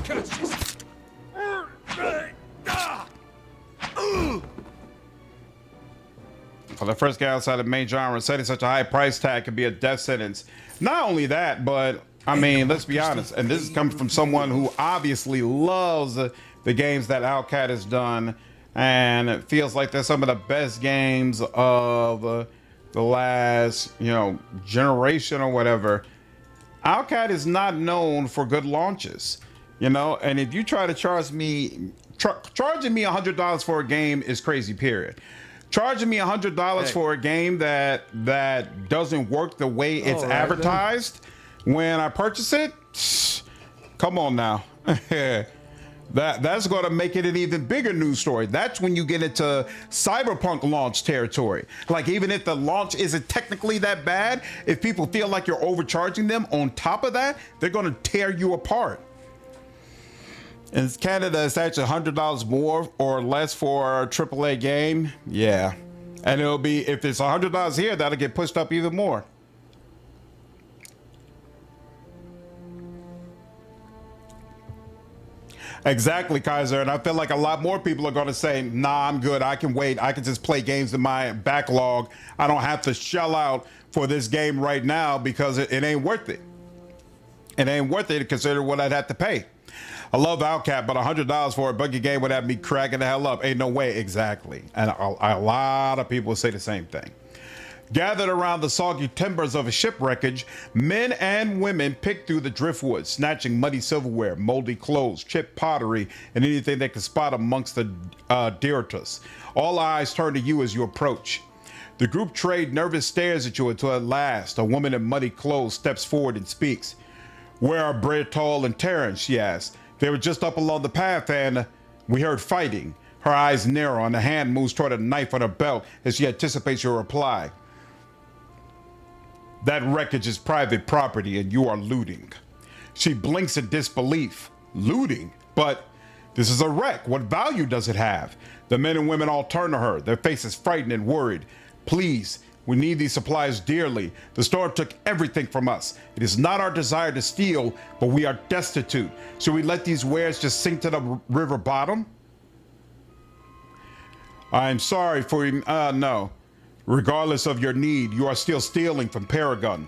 For the first guy outside of main genre, setting such a high price tag could be a death sentence. Not only that, but I mean, let's be honest, and this is coming from someone who obviously loves the games that Owlcat has done, and it feels like they're some of the best games of the last, you know, generation or whatever. Owlcat is not known for good launches, you know, and if you try to charge me, charging me $100 for a game is crazy, period. Charging me $100 for a game that doesn't work the way it's advertised when I purchase it, come on now. That's going to make it an even bigger news story. That's when you get into cyberpunk launch territory. Like, even if the launch isn't technically that bad, if people feel like you're overcharging them on top of that, they're going to tear you apart. In Canada, it's actually $100 more or less for a AAA game. Yeah. And it'll be, if it's $100 here, that'll get pushed up even more. Exactly, Kaiser. And I feel like a lot more people are going to say, nah, I'm good. I can wait. I can just play games in my backlog. I don't have to shell out for this game right now because it ain't worth it. It ain't worth it to consider what I'd have to pay. I love Outcap, but $100 for a buggy game would have me cracking the hell up. Ain't no way. Exactly. And a lot of people say the same thing. Gathered around the soggy timbers of a shipwreckage, men and women picked through the driftwood, snatching muddy silverware, moldy clothes, chipped pottery, and anything they could spot amongst the detritus. All eyes turn to you as you approach. The group trade nervous stares at you until at last a woman in muddy clothes steps forward and speaks. "Where are Britol and Terrence?" she asks. "They were just up along the path and we heard fighting." Her eyes narrow and a hand moves toward a knife on her belt as she anticipates your reply. "That wreckage is private property and you are looting." She blinks in disbelief. Looting? But this is a wreck. What value does it have? The men and women all turn to her, their faces frightened and worried. "Please, we need these supplies dearly. The storm took everything from us. It is not our desire to steal, but we are destitute. Should we let these wares just sink to the river bottom?" "I'm sorry for you. No. Regardless of your need, you are still stealing from Paragon."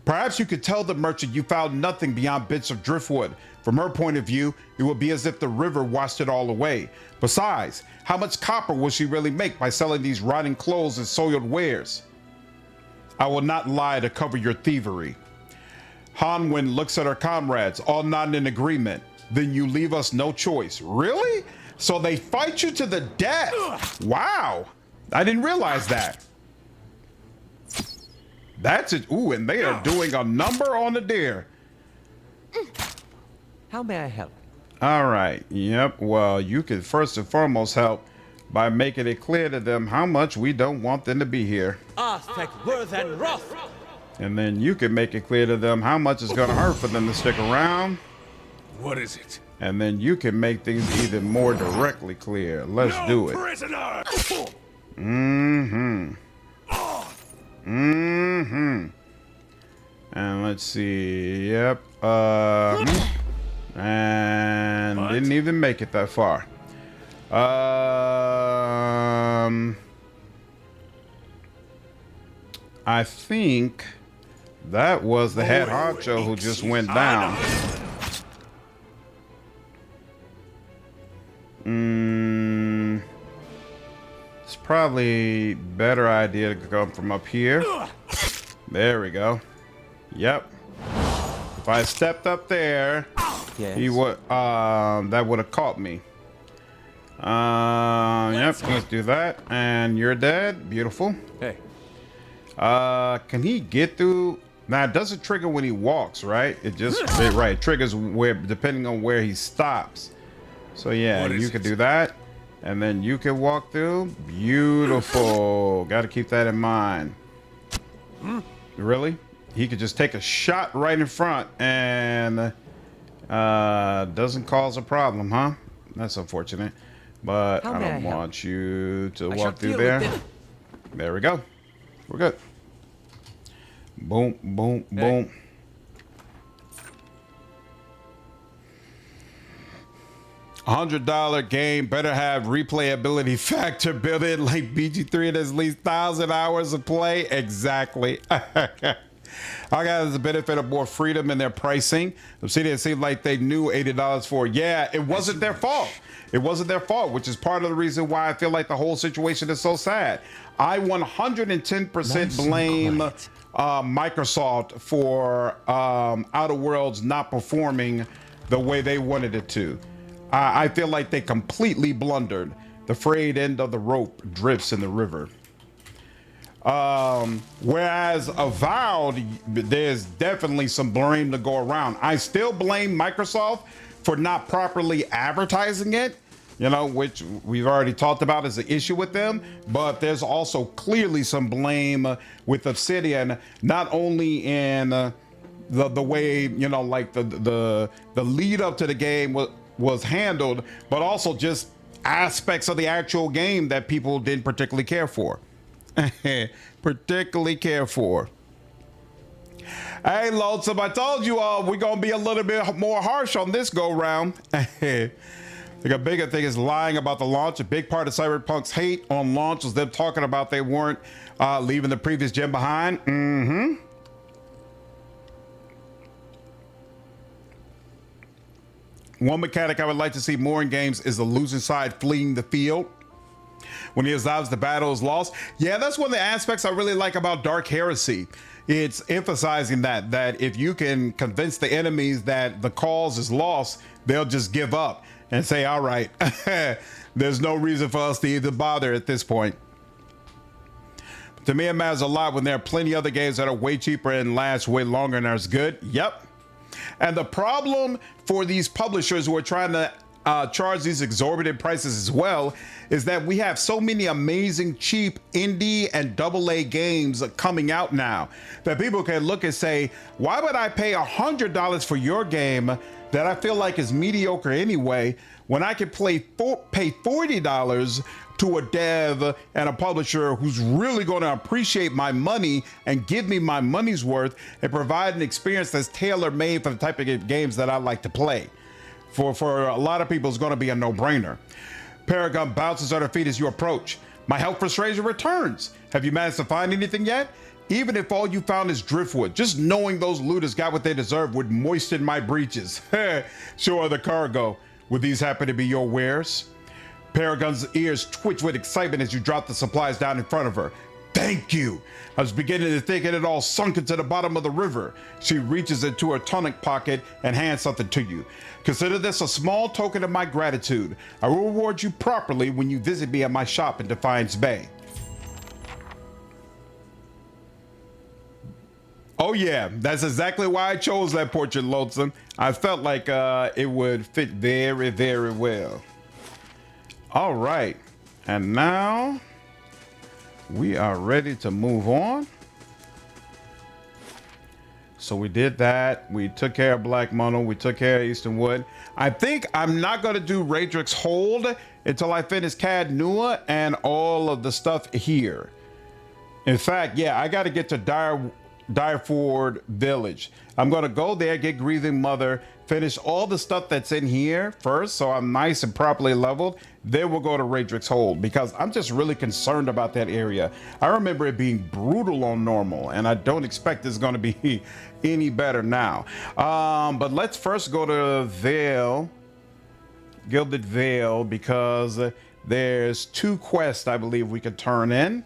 Perhaps you could tell the merchant you found nothing beyond bits of driftwood. From her point of view, it would be as if the river washed it all away. Besides, how much copper will she really make by selling these rotting clothes and soiled wares? "I will not lie to cover your thievery." Hanwin looks at her comrades, all nodding in agreement. "Then you leave us no choice." Really? So they fight you to the death? Wow. I didn't realize that. That's it. Ooh, and they are doing a number on the deer.
How may I help?
All right. Yep. Well, you can first and foremost help by making it clear to them how much we don't want them to be here.
Aztec worth and wrath.
And then you can make it clear to them how much it's going to hurt for them to stick around.
What is it?
And then you can make things even more directly clear. Let's do it.
Prisoner!
And let's see. Yep. And
What?
didn't even make it that far. I think that was the head honcho who just went down. It's probably better idea to come from up here. There we go. Yep. If I stepped up there,
Yes.
he would that would have caught me. Yep, let's do that. And you're dead. Beautiful.
Hey,
Can he get through? Now it doesn't trigger when he walks, right? It just it triggers where depending on where he stops. So yeah,
What is
you could
it?
do that. And then you can walk through. Beautiful. Got to keep that in mind. Really? He could just take a shot right in front and doesn't cause a problem, huh? That's unfortunate. But
How
I
may I
don't
help?
want you to
I shall
walk through
deal
there.
with it.
There we go. We're good. Boom, boom, boom. $100 game better have replayability factor built in like BG3 and at least 1,000 hours of play. Exactly. I got the benefit of more freedom in their pricing. Obsidian seemed like they knew $80 for it. Yeah, it wasn't their fault. It wasn't their fault, which is part of the reason why I feel like the whole situation is so sad. I 110% blame Microsoft for Outer Worlds not performing the way they wanted it to. I feel like they completely blundered. The frayed end of the rope drifts in the river. Whereas Avowed, there's definitely some blame to go around. I still blame Microsoft for not properly advertising it, you know, which we've already talked about as an issue with them. But there's also clearly some blame with Obsidian, not only in the way, you know, like the lead up to the game was handled, but also just aspects of the actual game that people didn't particularly care for. Particularly care for. Hey, Lonesome, I told you all we're gonna be a little bit more harsh on this go round. Like a bigger thing is lying about the launch. A big part of Cyberpunk's hate on launch was them talking about they weren't leaving the previous gen behind. One mechanic I would like to see more in games is the losing side fleeing the field when he observes the battle is lost. Yeah, that's one of the aspects I really like about Dark Heresy. It's emphasizing that if you can convince the enemies that the cause is lost, they'll just give up and say, all right, there's no reason for us to even bother at this point. To me, it matters a lot when there are plenty of other games that are way cheaper and last way longer and are as good. Yep. And the problem for these publishers who are trying to charge these exorbitant prices as well is that we have so many amazing cheap indie and AA games coming out now that people can look and say, why would I pay $100 for your game that I feel like is mediocre anyway when I could pay $40 to a dev and a publisher who's really going to appreciate my money and give me my money's worth and provide an experience that's tailor-made for the type of games that I like to play. For a lot of people, it's going to be a no-brainer. Paragon bounces on her feet as you approach. My health frustration returns. Have you managed to find anything yet? Even if all you found is driftwood, just knowing those looters got what they deserve would moisten my breeches. Sure, the cargo. Would these happen to be your wares? Paragon's ears twitch with excitement as you drop the supplies down in front of her. Thank you. I was beginning to think it had all sunk into the bottom of the river. She reaches into her tunic pocket and hands something to you. Consider this a small token of my gratitude. I will reward you properly when you visit me at my shop in Defiance Bay. Oh yeah, that's exactly why I chose that portrait, Lonesome. I felt like it would fit very, very well. All right, and now we are ready to move on. So we did that. We took care of Black Mono. We took care of Eastern Wood. I think I'm not going to do Radric's Hold until I finish Cad Nua and all of the stuff here. In fact, yeah, I got to get to Direford Village. I'm going to go there, get Grieving Mother, finish all the stuff that's in here first, so I'm nice and properly leveled. Then we'll go to Radric's Hold because I'm just really concerned about that area. I remember it being brutal on normal, and I don't expect it's going to be any better now. But let's first go to Vale, Gilded Vale, because there's 2 quests I believe we could turn in.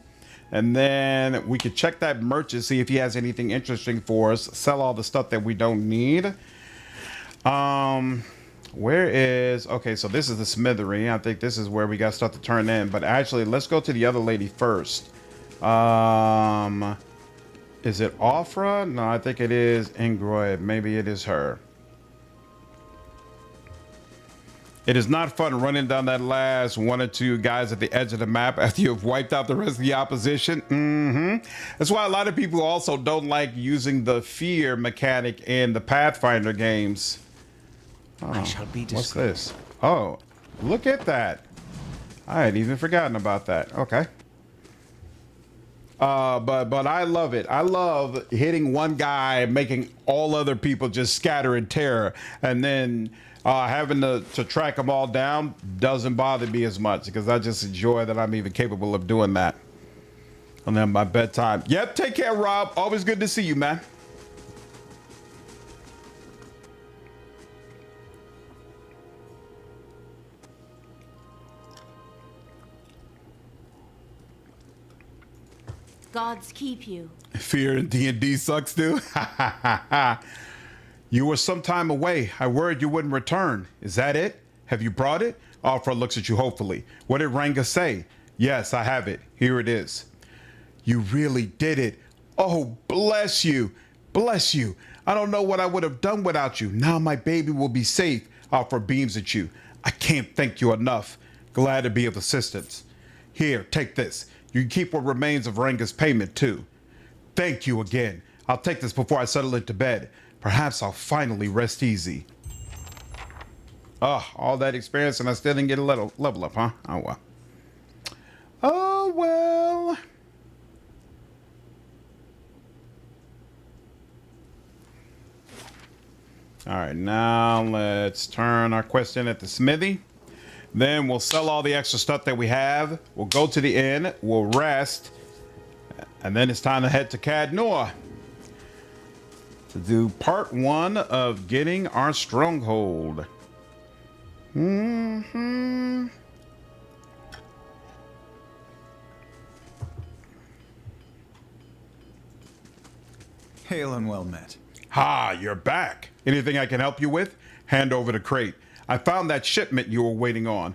And then we could check that merchant, see if he has anything interesting for us, sell all the stuff that we don't need. Where is, okay, so this is the smithery. I think this is where we got stuff to turn in, but actually let's go to the other lady first. Is it Ofra? No, I think it is Ingroid. Maybe it is her. It is not fun running down that last 1 or 2 guys at the edge of the map after you've wiped out the rest of the opposition. That's why a lot of people also don't like using the fear mechanic in the Pathfinder games. Oh,
I shall be discreet.
what's this? Oh, look at that. I had even forgotten about that. Okay. But I love it. I love hitting one guy, making all other people just scatter in terror, and then having to track them all down doesn't bother me as much because I just enjoy that I'm even capable of doing that. And then my bedtime. Yep, take care, Rob. Always good to see you, man.
Gods keep you.
Fear in D&D sucks, too. You were some time away. I worried you wouldn't return. Is that it? Have you brought it? Alfred looks at you hopefully. What did Ranga say? Yes, I have it. Here it is. You really did it. Oh, bless you. Bless you. I don't know what I would have done without you. Now my baby will be safe. for beams at you. I can't thank you enough. Glad to be of assistance. Here, take this. You can keep what remains of Ranga's payment too. Thank you again. I'll take this before I settle it to bed. Perhaps I'll finally rest easy. All that experience and I still didn't get a level up, huh? Oh well. Oh well. All right, now let's turn our quest in at the smithy. Then we'll sell all the extra stuff that we have. We'll go to the inn. We'll rest. And then it's time to head to Cadnor to do part 1 of getting our stronghold.
Hail and well met.
Ha, you're back. Anything I can help you with? Hand over the crate. I found that shipment you were waiting on.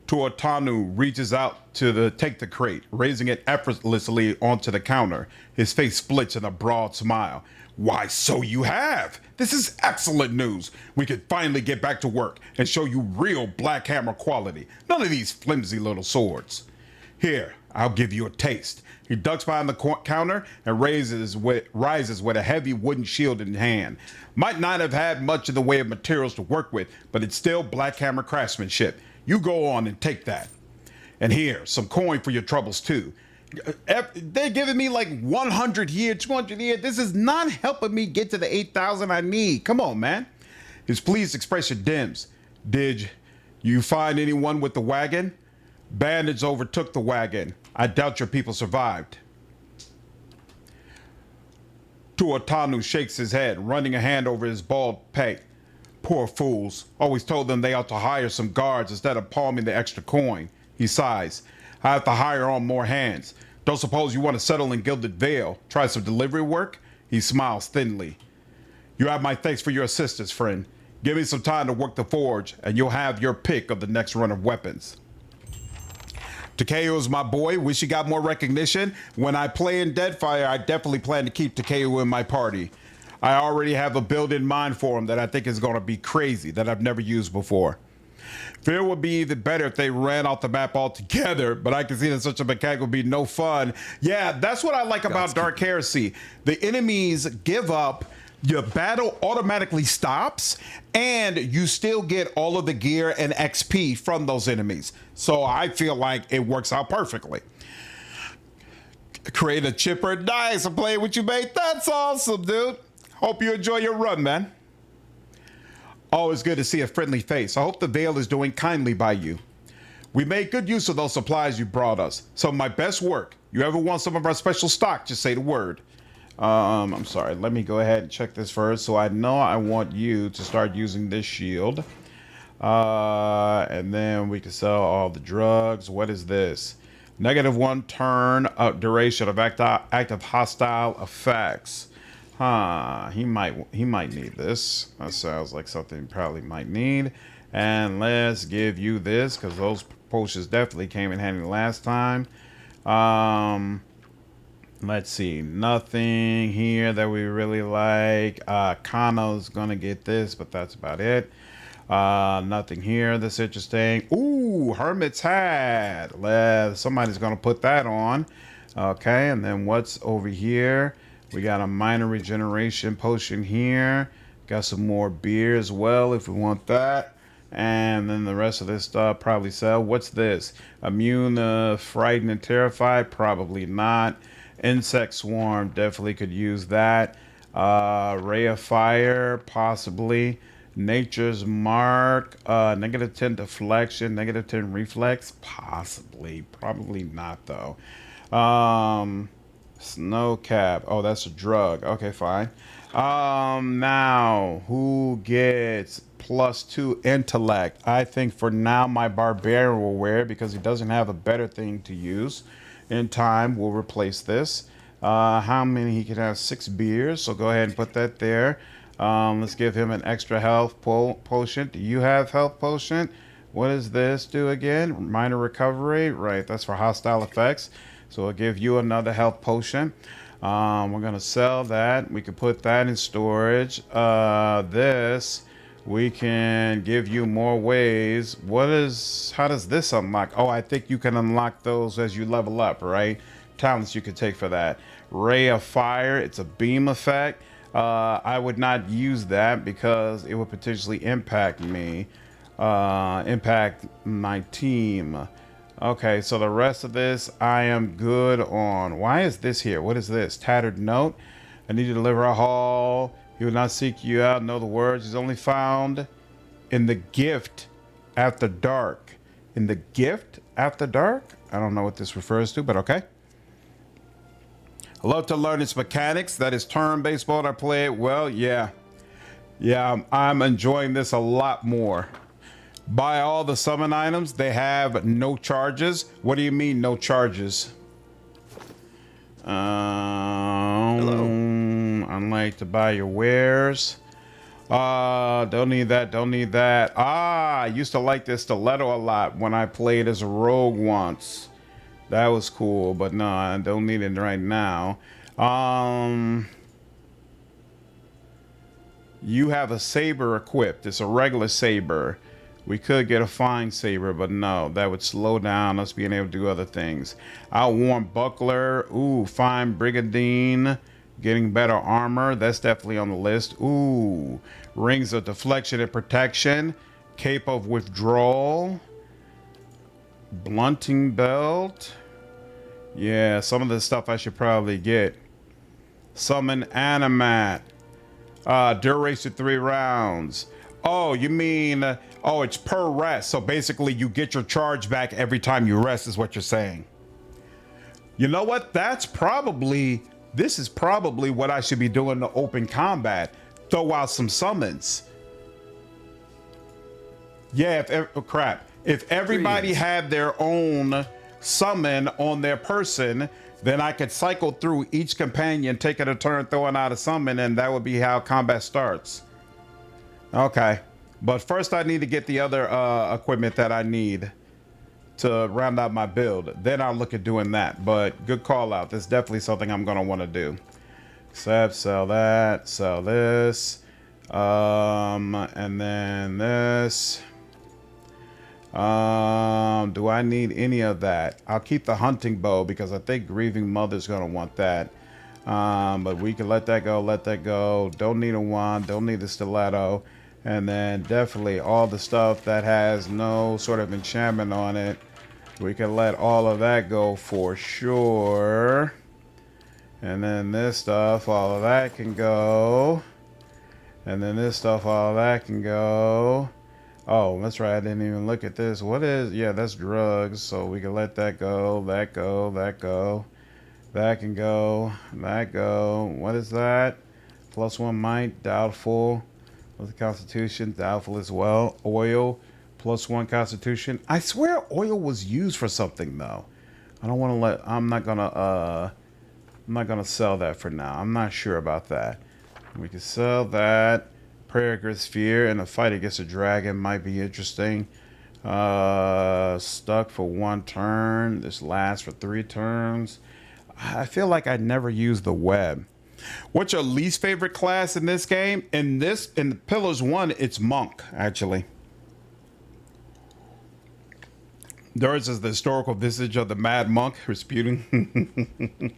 Tuatanu reaches out to take the crate, raising it effortlessly onto the counter. His face splits in a broad smile. Why, so you have. This is excellent news. We can finally get back to work and show you real Black Hammer quality. None of these flimsy little swords. Here, I'll give you a taste. He ducks behind the counter and rises with a heavy wooden shield in hand. Might not have had much in the way of materials to work with, but it's still Black Hammer craftsmanship. You go on and take that. And here, some coin for your troubles too. They're giving me like 100 here, 200 here. This is not helping me get to the 8,000 I need. Come on, man. His pleased expression dims. Did you find anyone with the wagon? Bandits overtook the wagon. I doubt your people survived. Tuatanu shakes his head, running a hand over his bald pate. Poor fools. Always told them they ought to hire some guards instead of palming the extra coin. He sighs. I have to hire on more hands. Don't suppose you want to settle in Gilded Vale? Try some delivery work? He smiles thinly. You have my thanks for your assistance, friend. Give me some time to work the forge, and you'll have your pick of the next run of weapons. Takeo is my boy. Wish he got more recognition. When I play in Deadfire, I definitely plan to keep Takeo in my party. I already have a build in mind for him that I think is going to be crazy, that I've never used before. Fear would be even better if they ran off the map altogether, but I can see that such a mechanic would be no fun. Yeah, that's what I like about Dark Heresy. The enemies give up, your battle automatically stops, and you still get all of the gear and XP from those enemies. So I feel like it works out perfectly. Create a chipper. Nice, I'm playing with you, mate. That's awesome, dude. Hope you enjoy your run, man. Always good to see a friendly face. I hope the Veil is doing kindly by you. We made good use of those supplies you brought us. Some of my best work. You ever want some of our special stock, just say the word. I'm sorry. Let me go ahead and check this first. So I know I want you to start using this shield. And then we can sell all the drugs. What is this? -1 turn duration of active hostile effects. He might need this. That sounds like something he probably might need. And let's give you this, because those potions definitely came in handy last time. Let's see, nothing here that we really like. Kana's gonna get this, but that's about it. Nothing here that's interesting. Ooh, Hermit's hat. Somebody's gonna put that on. Okay, and then what's over here? We got a minor regeneration potion here. Got some more beer as well if we want that. And then the rest of this stuff probably sell. What's this? Immune to frightened and terrified? Probably not. Insect swarm, definitely could use that. Ray of fire, possibly. Nature's mark, -10 deflection, -10 reflex, possibly. Probably not though. Snow cap. Oh, that's a drug. Okay, fine. Now, who gets +2 intellect? I think for now my Barbarian will wear it because he doesn't have a better thing to use. In time, we'll replace this. How many? He can have 6 beers, so go ahead and put that there. Let's give him an extra health potion. Do you have health potion? What does this do again? Minor recovery. Right, that's for hostile effects. So I'll give you another health potion. We're going to sell that. We could put that in storage. This We can give you more ways. How does this unlock? Oh, I think you can unlock those as you level up, right? Talents you can take for that. Ray of Fire, it's a beam effect. I would not use that because it would potentially impact me. Impact my team. Okay, so the rest of this I am good on. Why is this here? What is this? Tattered note. I need to deliver a haul. He will not seek you out. Know the words. He's only found in the gift after dark. In the gift after dark? I don't know what this refers to, but okay. I love to learn its mechanics. That is turn-based mode. I play it well. Yeah, I'm enjoying this a lot more. Buy all the summon items. They have no charges. What do you mean no charges?
Hello.
Unlike to buy your wares. Don't need that. Don't need that. I used to like this stiletto a lot when I played as a rogue once. That was cool, but no, I don't need it right now. You have a saber equipped. It's a regular saber. We could get a fine saber, but no, that would slow down us being able to do other things. Outworn buckler. Ooh, fine brigandine. Getting better armor. That's definitely on the list. Ooh, rings of deflection and protection. Cape of withdrawal. Blunting belt. Yeah, some of the stuff I should probably get. Summon animat. Duration 3 rounds. Oh, you mean, oh, it's per rest. So basically you get your charge back every time you rest is what you're saying. You know what? This is probably what I should be doing to open combat. Throw out some summons. Yeah, if everybody had their own summon on their person, then I could cycle through each companion, taking a turn throwing out a summon, and that would be how combat starts. Okay, but first I need to get the other equipment that I need to round out my build. Then I'll look at doing that, but good call out. That's definitely something I'm gonna want to do. Except sell that, sell this, and then this. Do I need any of that? I'll keep the hunting bow because I think Grieving Mother's gonna want that. But we can let that go. Don't need a wand, don't need the stiletto. And then definitely all the stuff that has no sort of enchantment on it, we can let all of that go for sure. And then this stuff, all of that can go. And then this stuff, all of that can go. Oh, that's right, I didn't even look at this. What is, yeah, that's drugs. So we can let that go, that go, that go. That can go, that go. What is that? +1 might, doubtful. With the constitution, doubtful as well. Oil, +1 constitution. I swear oil was used for something though. I don't want to let, I'm not gonna sell that for now. I'm not sure about that. We can sell that. Prayer Sphere in a fight against a dragon might be interesting. Stuck for 1 turn. This lasts for 3 turns. I feel like I never used the web. What's your least favorite class in this game? In Pillars 1, it's Monk, actually. Durance is the historical visage of the Mad Monk, Rasputin.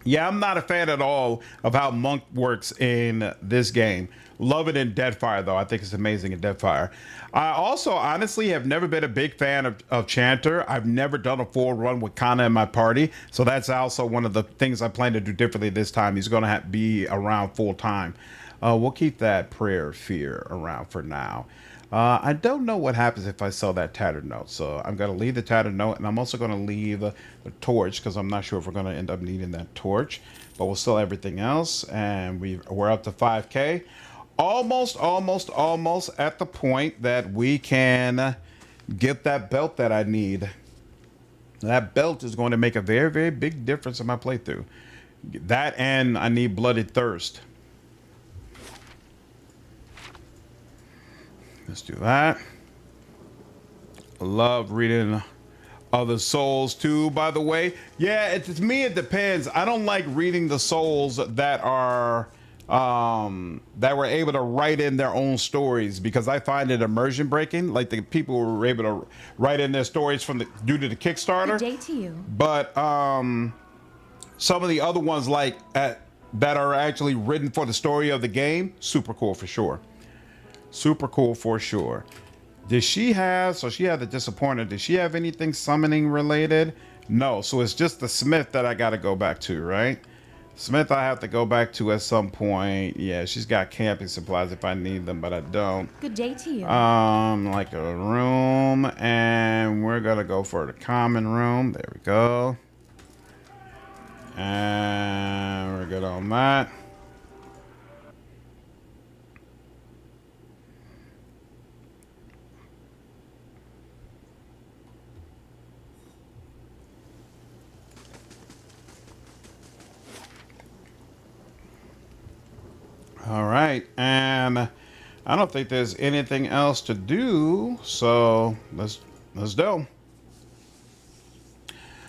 Yeah, I'm not a fan at all of how Monk works in this game. Love it in Deadfire, though. I think it's amazing in Deadfire. I also, honestly, have never been a big fan of Chanter. I've never done a full run with Kana in my party, so that's also one of the things I plan to do differently this time. He's going to be around full time. We'll keep that Prayer Fear around for now. I don't know what happens if I sell that Tattered Note, so I'm going to leave the Tattered Note, and I'm also going to leave the Torch, because I'm not sure if we're going to end up needing that Torch, but we'll sell everything else, and we're up to 5K. Almost at the point that we can get that belt that I need. That belt is going to make a very, very big difference in my playthrough. That, and I need Blooded Thirst. Let's do that. I love reading other souls too, by the way. Yeah, to me it depends. I don't like reading the souls that are that were able to write in their own stories, because I find it immersion breaking. Like the people who were able to write in their stories due to the Kickstarter.
Good day to you.
But some of the other ones that are actually written for the story of the game, super cool for sure. Super cool for sure. Did she have, so she had the Disappointer. Did she have anything summoning related? No, so it's just the Smith that I got to go back to, right? Smith I have to go back to at some point. Yeah, she's got camping supplies if I need them, but I don't.
Good day to you.
Like a room, and we're gonna go for the common room. There we go. And we're good on that. All right, and I don't think there's anything else to do, so let's do.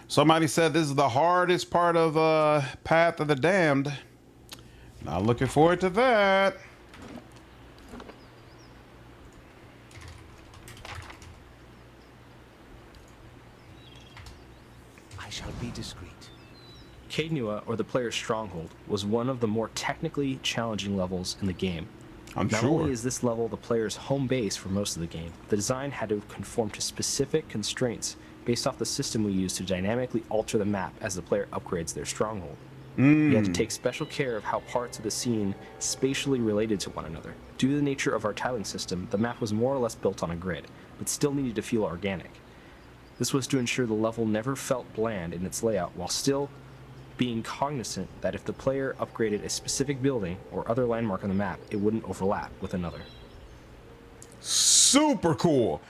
Somebody said this is the hardest part of Path of the Damned. Not looking forward to that.
I shall be discreet.
Kaednua, or the player's stronghold, was one of the more technically challenging levels in the game.
I'm
Not
sure.
only is this level the player's home base for most of the game, the design had to conform to specific constraints based off the system we use to dynamically alter the map as the player upgrades their stronghold. You had to take special care of how parts of the scene spatially related to one another. Due to the nature of our tiling system, the map was more or less built on a grid, but still needed to feel organic. This was to ensure the level never felt bland in its layout, while still being cognizant that if the player upgraded a specific building or other landmark on the map, it wouldn't overlap with another.
Super cool.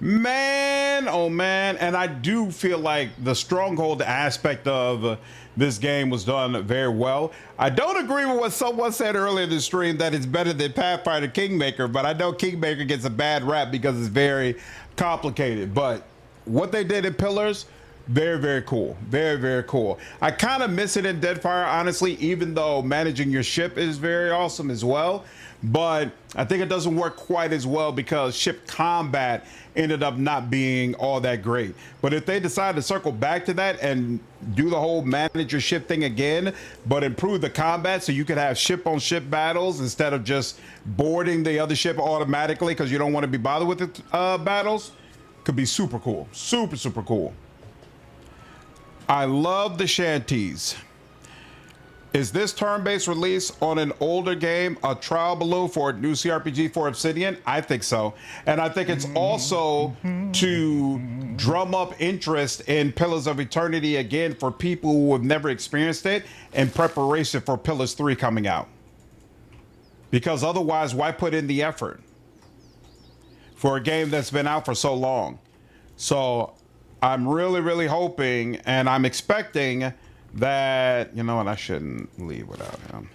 Man, oh man. And I do feel like the stronghold aspect of this game was done very well. I don't agree with what someone said earlier in the stream that it's better than Pathfinder Kingmaker, but I know Kingmaker gets a bad rap because it's very complicated. But what they did in Pillars, very, very cool. Very, very cool. I kind of miss it in Deadfire, honestly, even though managing your ship is very awesome as well. But I think it doesn't work quite as well because ship combat ended up not being all that great. But if they decide to circle back to that and do the whole manage your ship thing again, but improve the combat so you could have ship on ship battles instead of just boarding the other ship automatically because you don't want to be bothered with the battles, could be super cool. Super, super cool. I love the shanties. Is this turn-based release on an older game a trial balloon for a new CRPG for Obsidian? I think so. And I think it's also to drum up interest in Pillars of Eternity again for people who have never experienced it in preparation for Pillars 3 coming out. Because otherwise, why put in the effort for a game that's been out for so long? So I'm really, really hoping and I'm expecting that, you know what, I shouldn't leave without him.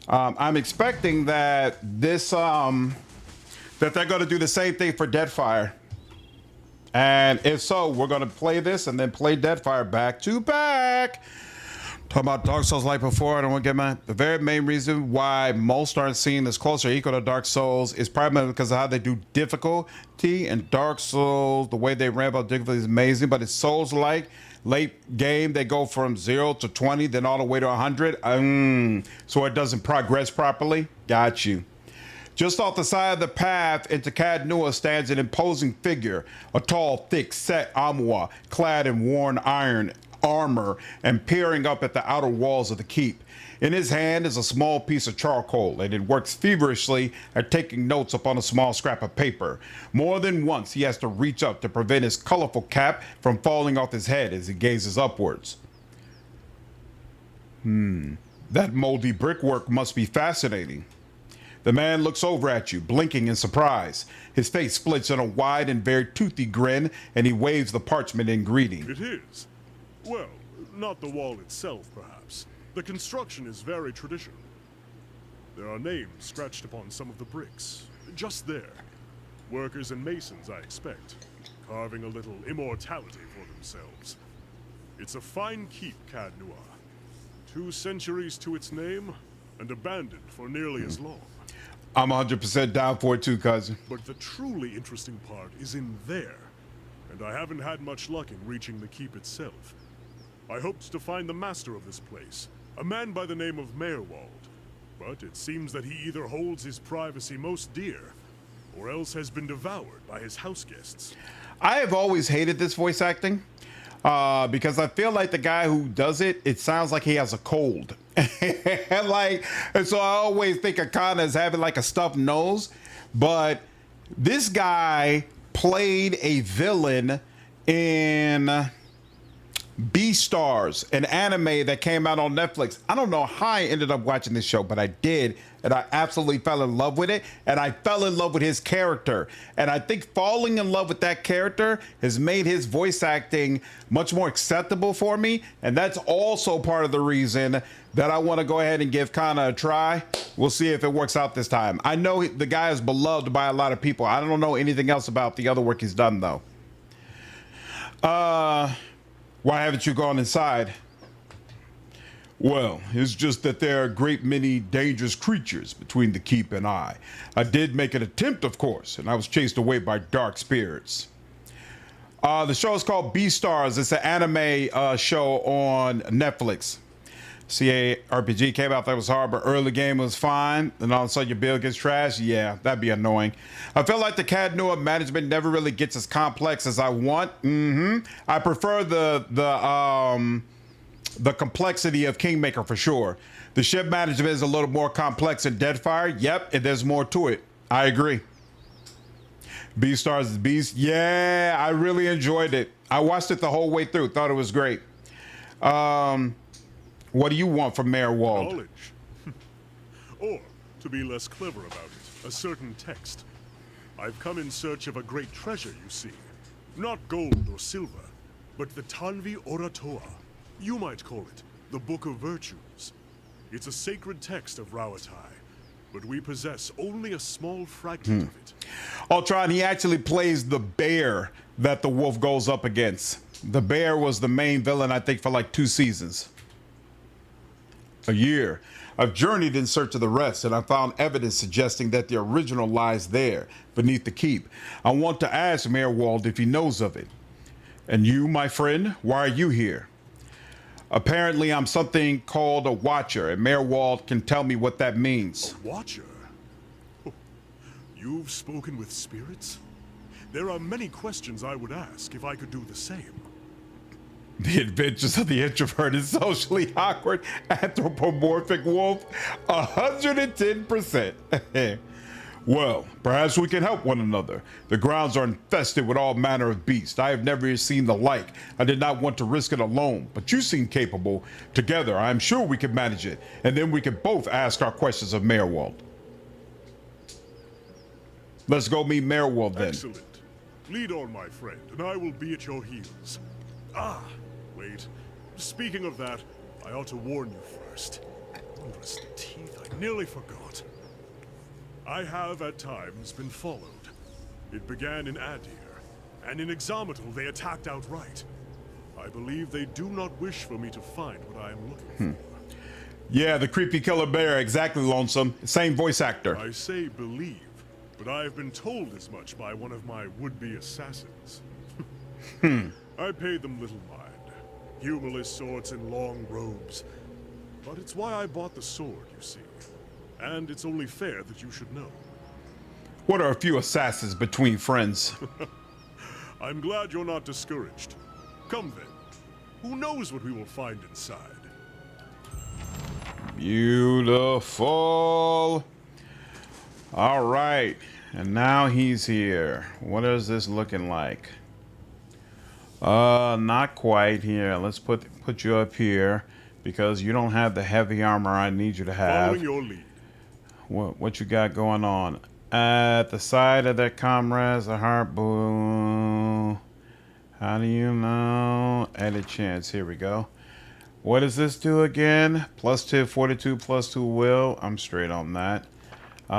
I'm expecting that this, that they're going to do the same thing for Deadfire. And if so, we're going to play this and then play Deadfire back to back. Talking about Dark Souls like before, I don't want to get the very main reason why most aren't seeing this close or equal to Dark Souls is primarily because of how they do difficulty. And Dark Souls, the way they ramp up difficulty is amazing, but it's Souls-like. Late game, they go from 0 to 20, then all the way to 100. So it doesn't progress properly. Got you. Just off the side of the path into Kaednua stands an imposing figure, a tall, thick-set Amua, clad in worn iron armor and peering up at the outer walls of the keep. In his hand is a small piece of charcoal, and it works feverishly at taking notes upon a small scrap of paper. More than once, he has to reach up to prevent his colorful cap from falling off his head as he gazes upwards. That moldy brickwork must be fascinating. The man looks over at you, blinking in surprise. His face splits in a wide and very toothy grin, and he waves the parchment in greeting.
It is. Well, not the wall itself, perhaps. The construction is very traditional. There are names scratched upon some of the bricks. Just there. Workers and masons, I expect. Carving a little immortality for themselves. It's a fine keep, Kaednua. 2 centuries to its name, and abandoned for nearly as long.
I'm 100% down for it too, cousin.
But the truly interesting part is in there, and I haven't had much luck in reaching the keep itself. I hoped to find the master of this place, a man by the name of Meerwald, but it seems that he either holds his privacy most dear, or else has been devoured by his house guests.
I have always hated this voice acting because I feel like the guy who does it, it sounds like he has a cold. And so I always think of Kana as having like a stuffed nose, but this guy played a villain in Beastars, an anime that came out on Netflix. I don't know how I ended up watching this show, but I did, and I absolutely fell in love with it, and I fell in love with his character. And I think falling in love with that character has made his voice acting much more acceptable for me, and that's also part of the reason that I want to go ahead and give Kana a try. We'll see if it works out this time. I know the guy is beloved by a lot of people. I don't know anything else about the other work he's done, though. Why haven't you gone inside? Well, it's just that there are a great many dangerous creatures between the keep and I. I did make an attempt, of course, and I was chased away by dark spirits. The show is called Beastars. It's an anime show on Netflix. CA RPG came out, that was hard, but early game was fine. And all of a sudden your build gets trashed. Yeah, that'd be annoying. I feel like the Cadnua management never really gets as complex as I want. I prefer the complexity of Kingmaker for sure. The ship management is a little more complex in Deadfire. Yep, and there's more to it. I agree. Beastars is Beast. Yeah, I really enjoyed it. I watched it the whole way through. Thought it was great. What do you want from Meerwald?
Knowledge. Or, to be less clever about it, a certain text. I've come in search of a great treasure, you see. Not gold or silver, but the Tanvi Oratoa. You might call it the Book of Virtues. It's a sacred text of Rauatai, but we possess only a small fragment of it.
Ultron, he actually plays the bear that the wolf goes up against. The bear was the main villain, I think, for like 2 seasons. A year. I've journeyed in search of the rest, and I found evidence suggesting that the original lies there, beneath the keep. I want to ask Meerwald if he knows of it. And you, my friend, why are you here? Apparently, I'm something called a Watcher, and Meerwald can tell me what that means.
A Watcher? Oh, you've spoken with spirits? There are many questions I would ask if I could do the same.
The Adventures of the Introverted Socially Awkward Anthropomorphic Wolf, 110%. Well, perhaps we can help one another. The grounds are infested with all manner of beasts. I have never seen the like. I did not want to risk it alone, but you seem capable. Together, I am sure we can manage it, and then we can both ask our questions of Meerwald. Let's go meet Meerwald then.
Excellent. Lead on, my friend, and I will be at your heels. Ah, wait. Speaking of that, I ought to warn you first. Wondrous teeth, I nearly forgot. I have, at times, been followed. It began in Adir, and in Exometal they attacked outright. I believe they do not wish for me to find what I am looking for.
Yeah, the creepy killer bear, exactly, Lonesome. Same voice actor.
I say believe, but I have been told as much by one of my would-be assassins. I paid them little mind. Humorless swords and long robes. But it's why I bought the sword, you see. And it's only fair that you should know.
What are a few assassins between friends?
I'm glad you're not discouraged. Come then. Who knows what we will find inside?
Beautiful. All right. And now he's here. What is this looking like? Not quite here. Let's put you up here because you don't have the heavy armor I need you to have.
Following your lead.
What you got going on? At the side of that comrades, a heart boo. How do you know? Added chance. Here we go. What does this do again? Plus 2 fortitude, plus 2 will. I'm straight on that. Yeah,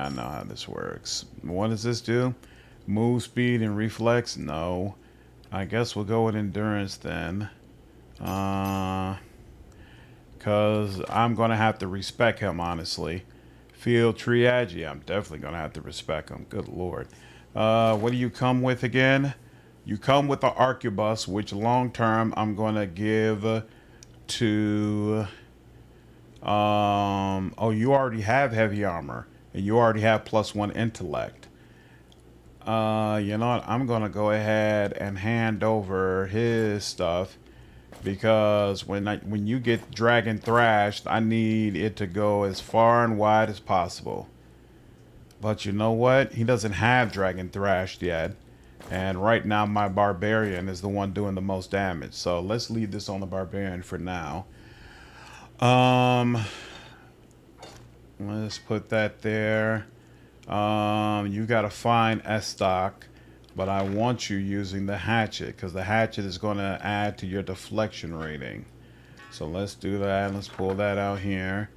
I know how this works. What does this do? Move speed and reflex? No. I guess we'll go with endurance then. because I'm going to have to respect him, honestly. Field triage, yeah, I'm definitely going to have to respect him. Good Lord. What do you come with again? You come with the arquebus, which long term I'm going to give to... oh, you already have heavy armor, and you already have +1 intellect. You know what? I'm going to go ahead and hand over his stuff. Because when you get dragon thrashed, I need it to go as far and wide as possible. But you know what? He doesn't have dragon thrashed yet. And right now my barbarian is the one doing the most damage. So let's leave this on the barbarian for now. Let's put that there. You got to find Estoc. But I want you using the hatchet, because the hatchet is going to add to your deflection rating. So let's do that. Let's pull that out here.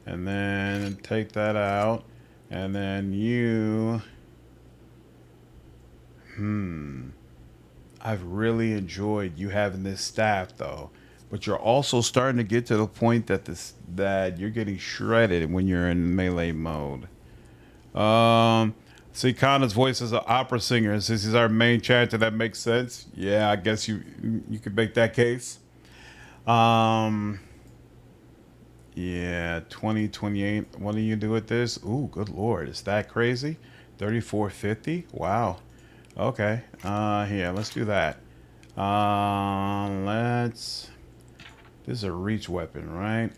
And then take that out. And then you... I've really enjoyed you having this staff, though. But you're also starting to get to the point that that you're getting shredded when you're in melee mode. See, Kana's voice as an opera singer. Since he's our main character, that makes sense. Yeah, I guess you could make that case. Yeah, 2028. What do you do with this? Ooh, good Lord. Is that crazy? 3450? Wow. Okay. Here, let's do that. This is a reach weapon, right?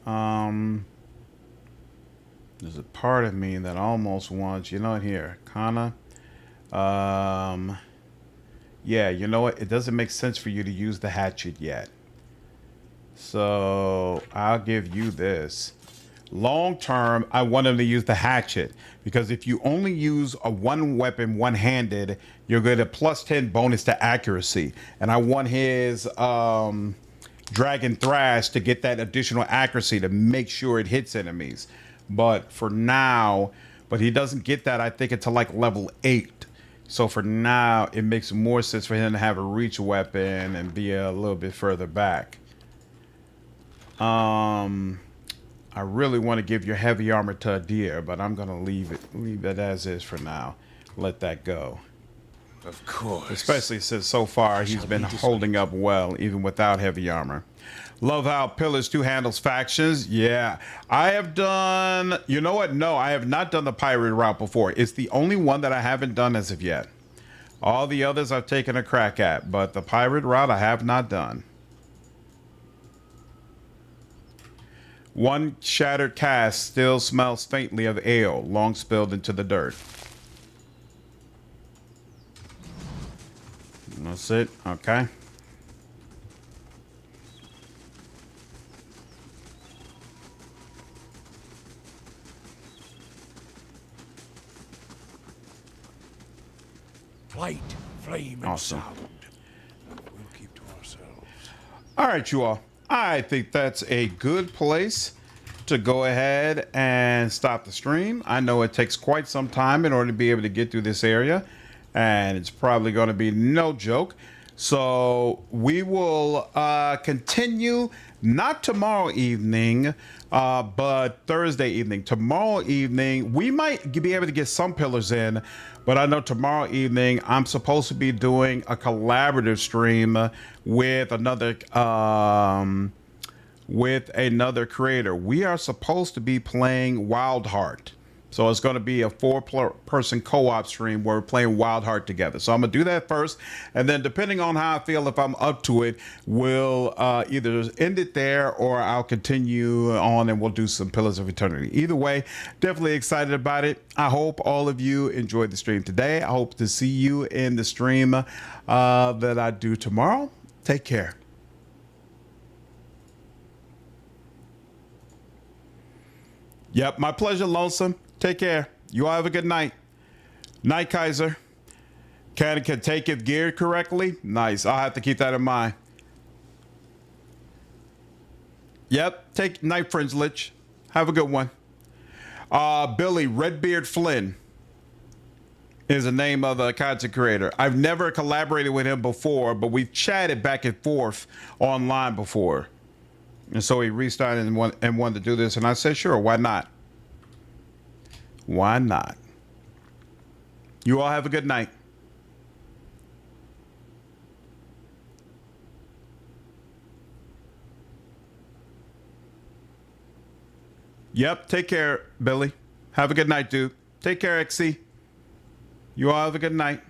There's a part of me that almost wants, you know what, here, Kana. Yeah, you know what? It doesn't make sense for you to use the hatchet yet. So I'll give you this. Long term, I want him to use the hatchet, because if you only use a one weapon one-handed, you'll get a +10 bonus to accuracy. And I want his dragon thrash to get that additional accuracy to make sure it hits enemies. But for now, but he doesn't get that, I think, until like level 8. So for now, it makes more sense for him to have a reach weapon and be a little bit further back. I really want to give your heavy armor to Eder, but I'm gonna leave it as is for now. Let that go.
Of course.
Especially since so far he's been holding up well, even without heavy armor. Love how Pillars 2 handles factions. Yeah, I have done... You know what? No, I have not done the pirate route before. It's the only one that I haven't done as of yet. All the others I've taken a crack at, but the pirate route I have not done. One shattered cask still smells faintly of ale, long spilled into the dirt. That's it. Okay.
Light, flame, and
Awesome.
sound. We'll keep to ourselves.
All right, you all. I think that's a good place to go ahead and stop the stream. I know it takes quite some time in order to be able to get through this area, and it's probably going to be no joke. So we will continue, not tomorrow evening, but Thursday evening. Tomorrow evening, we might be able to get some pillars in, but I know tomorrow evening I'm supposed to be doing a collaborative stream with another creator. We are supposed to be playing Wild Heart. So it's going to be a 4-person co-op stream where we're playing Wild Heart together. So I'm going to do that first. And then depending on how I feel, if I'm up to it, we'll either end it there or I'll continue on and we'll do some Pillars of Eternity. Either way, definitely excited about it. I hope all of you enjoyed the stream today. I hope to see you in the stream that I do tomorrow. Take care. Yep, my pleasure, Lonesome. Take care. You all have a good night. Night, Kaiser. Can take it geared correctly? Nice. I'll have to keep that in mind. Yep. Take night, Friends Lich. Have a good one. Billy Redbeard Flynn is the name of the content creator. I've never collaborated with him before, but we've chatted back and forth online before. And so he restarted and wanted to do this. And I said, sure, why not? Why not? You all have a good night. Yep, take care, Billy. Have a good night, dude. Take care, XC. You all have a good night.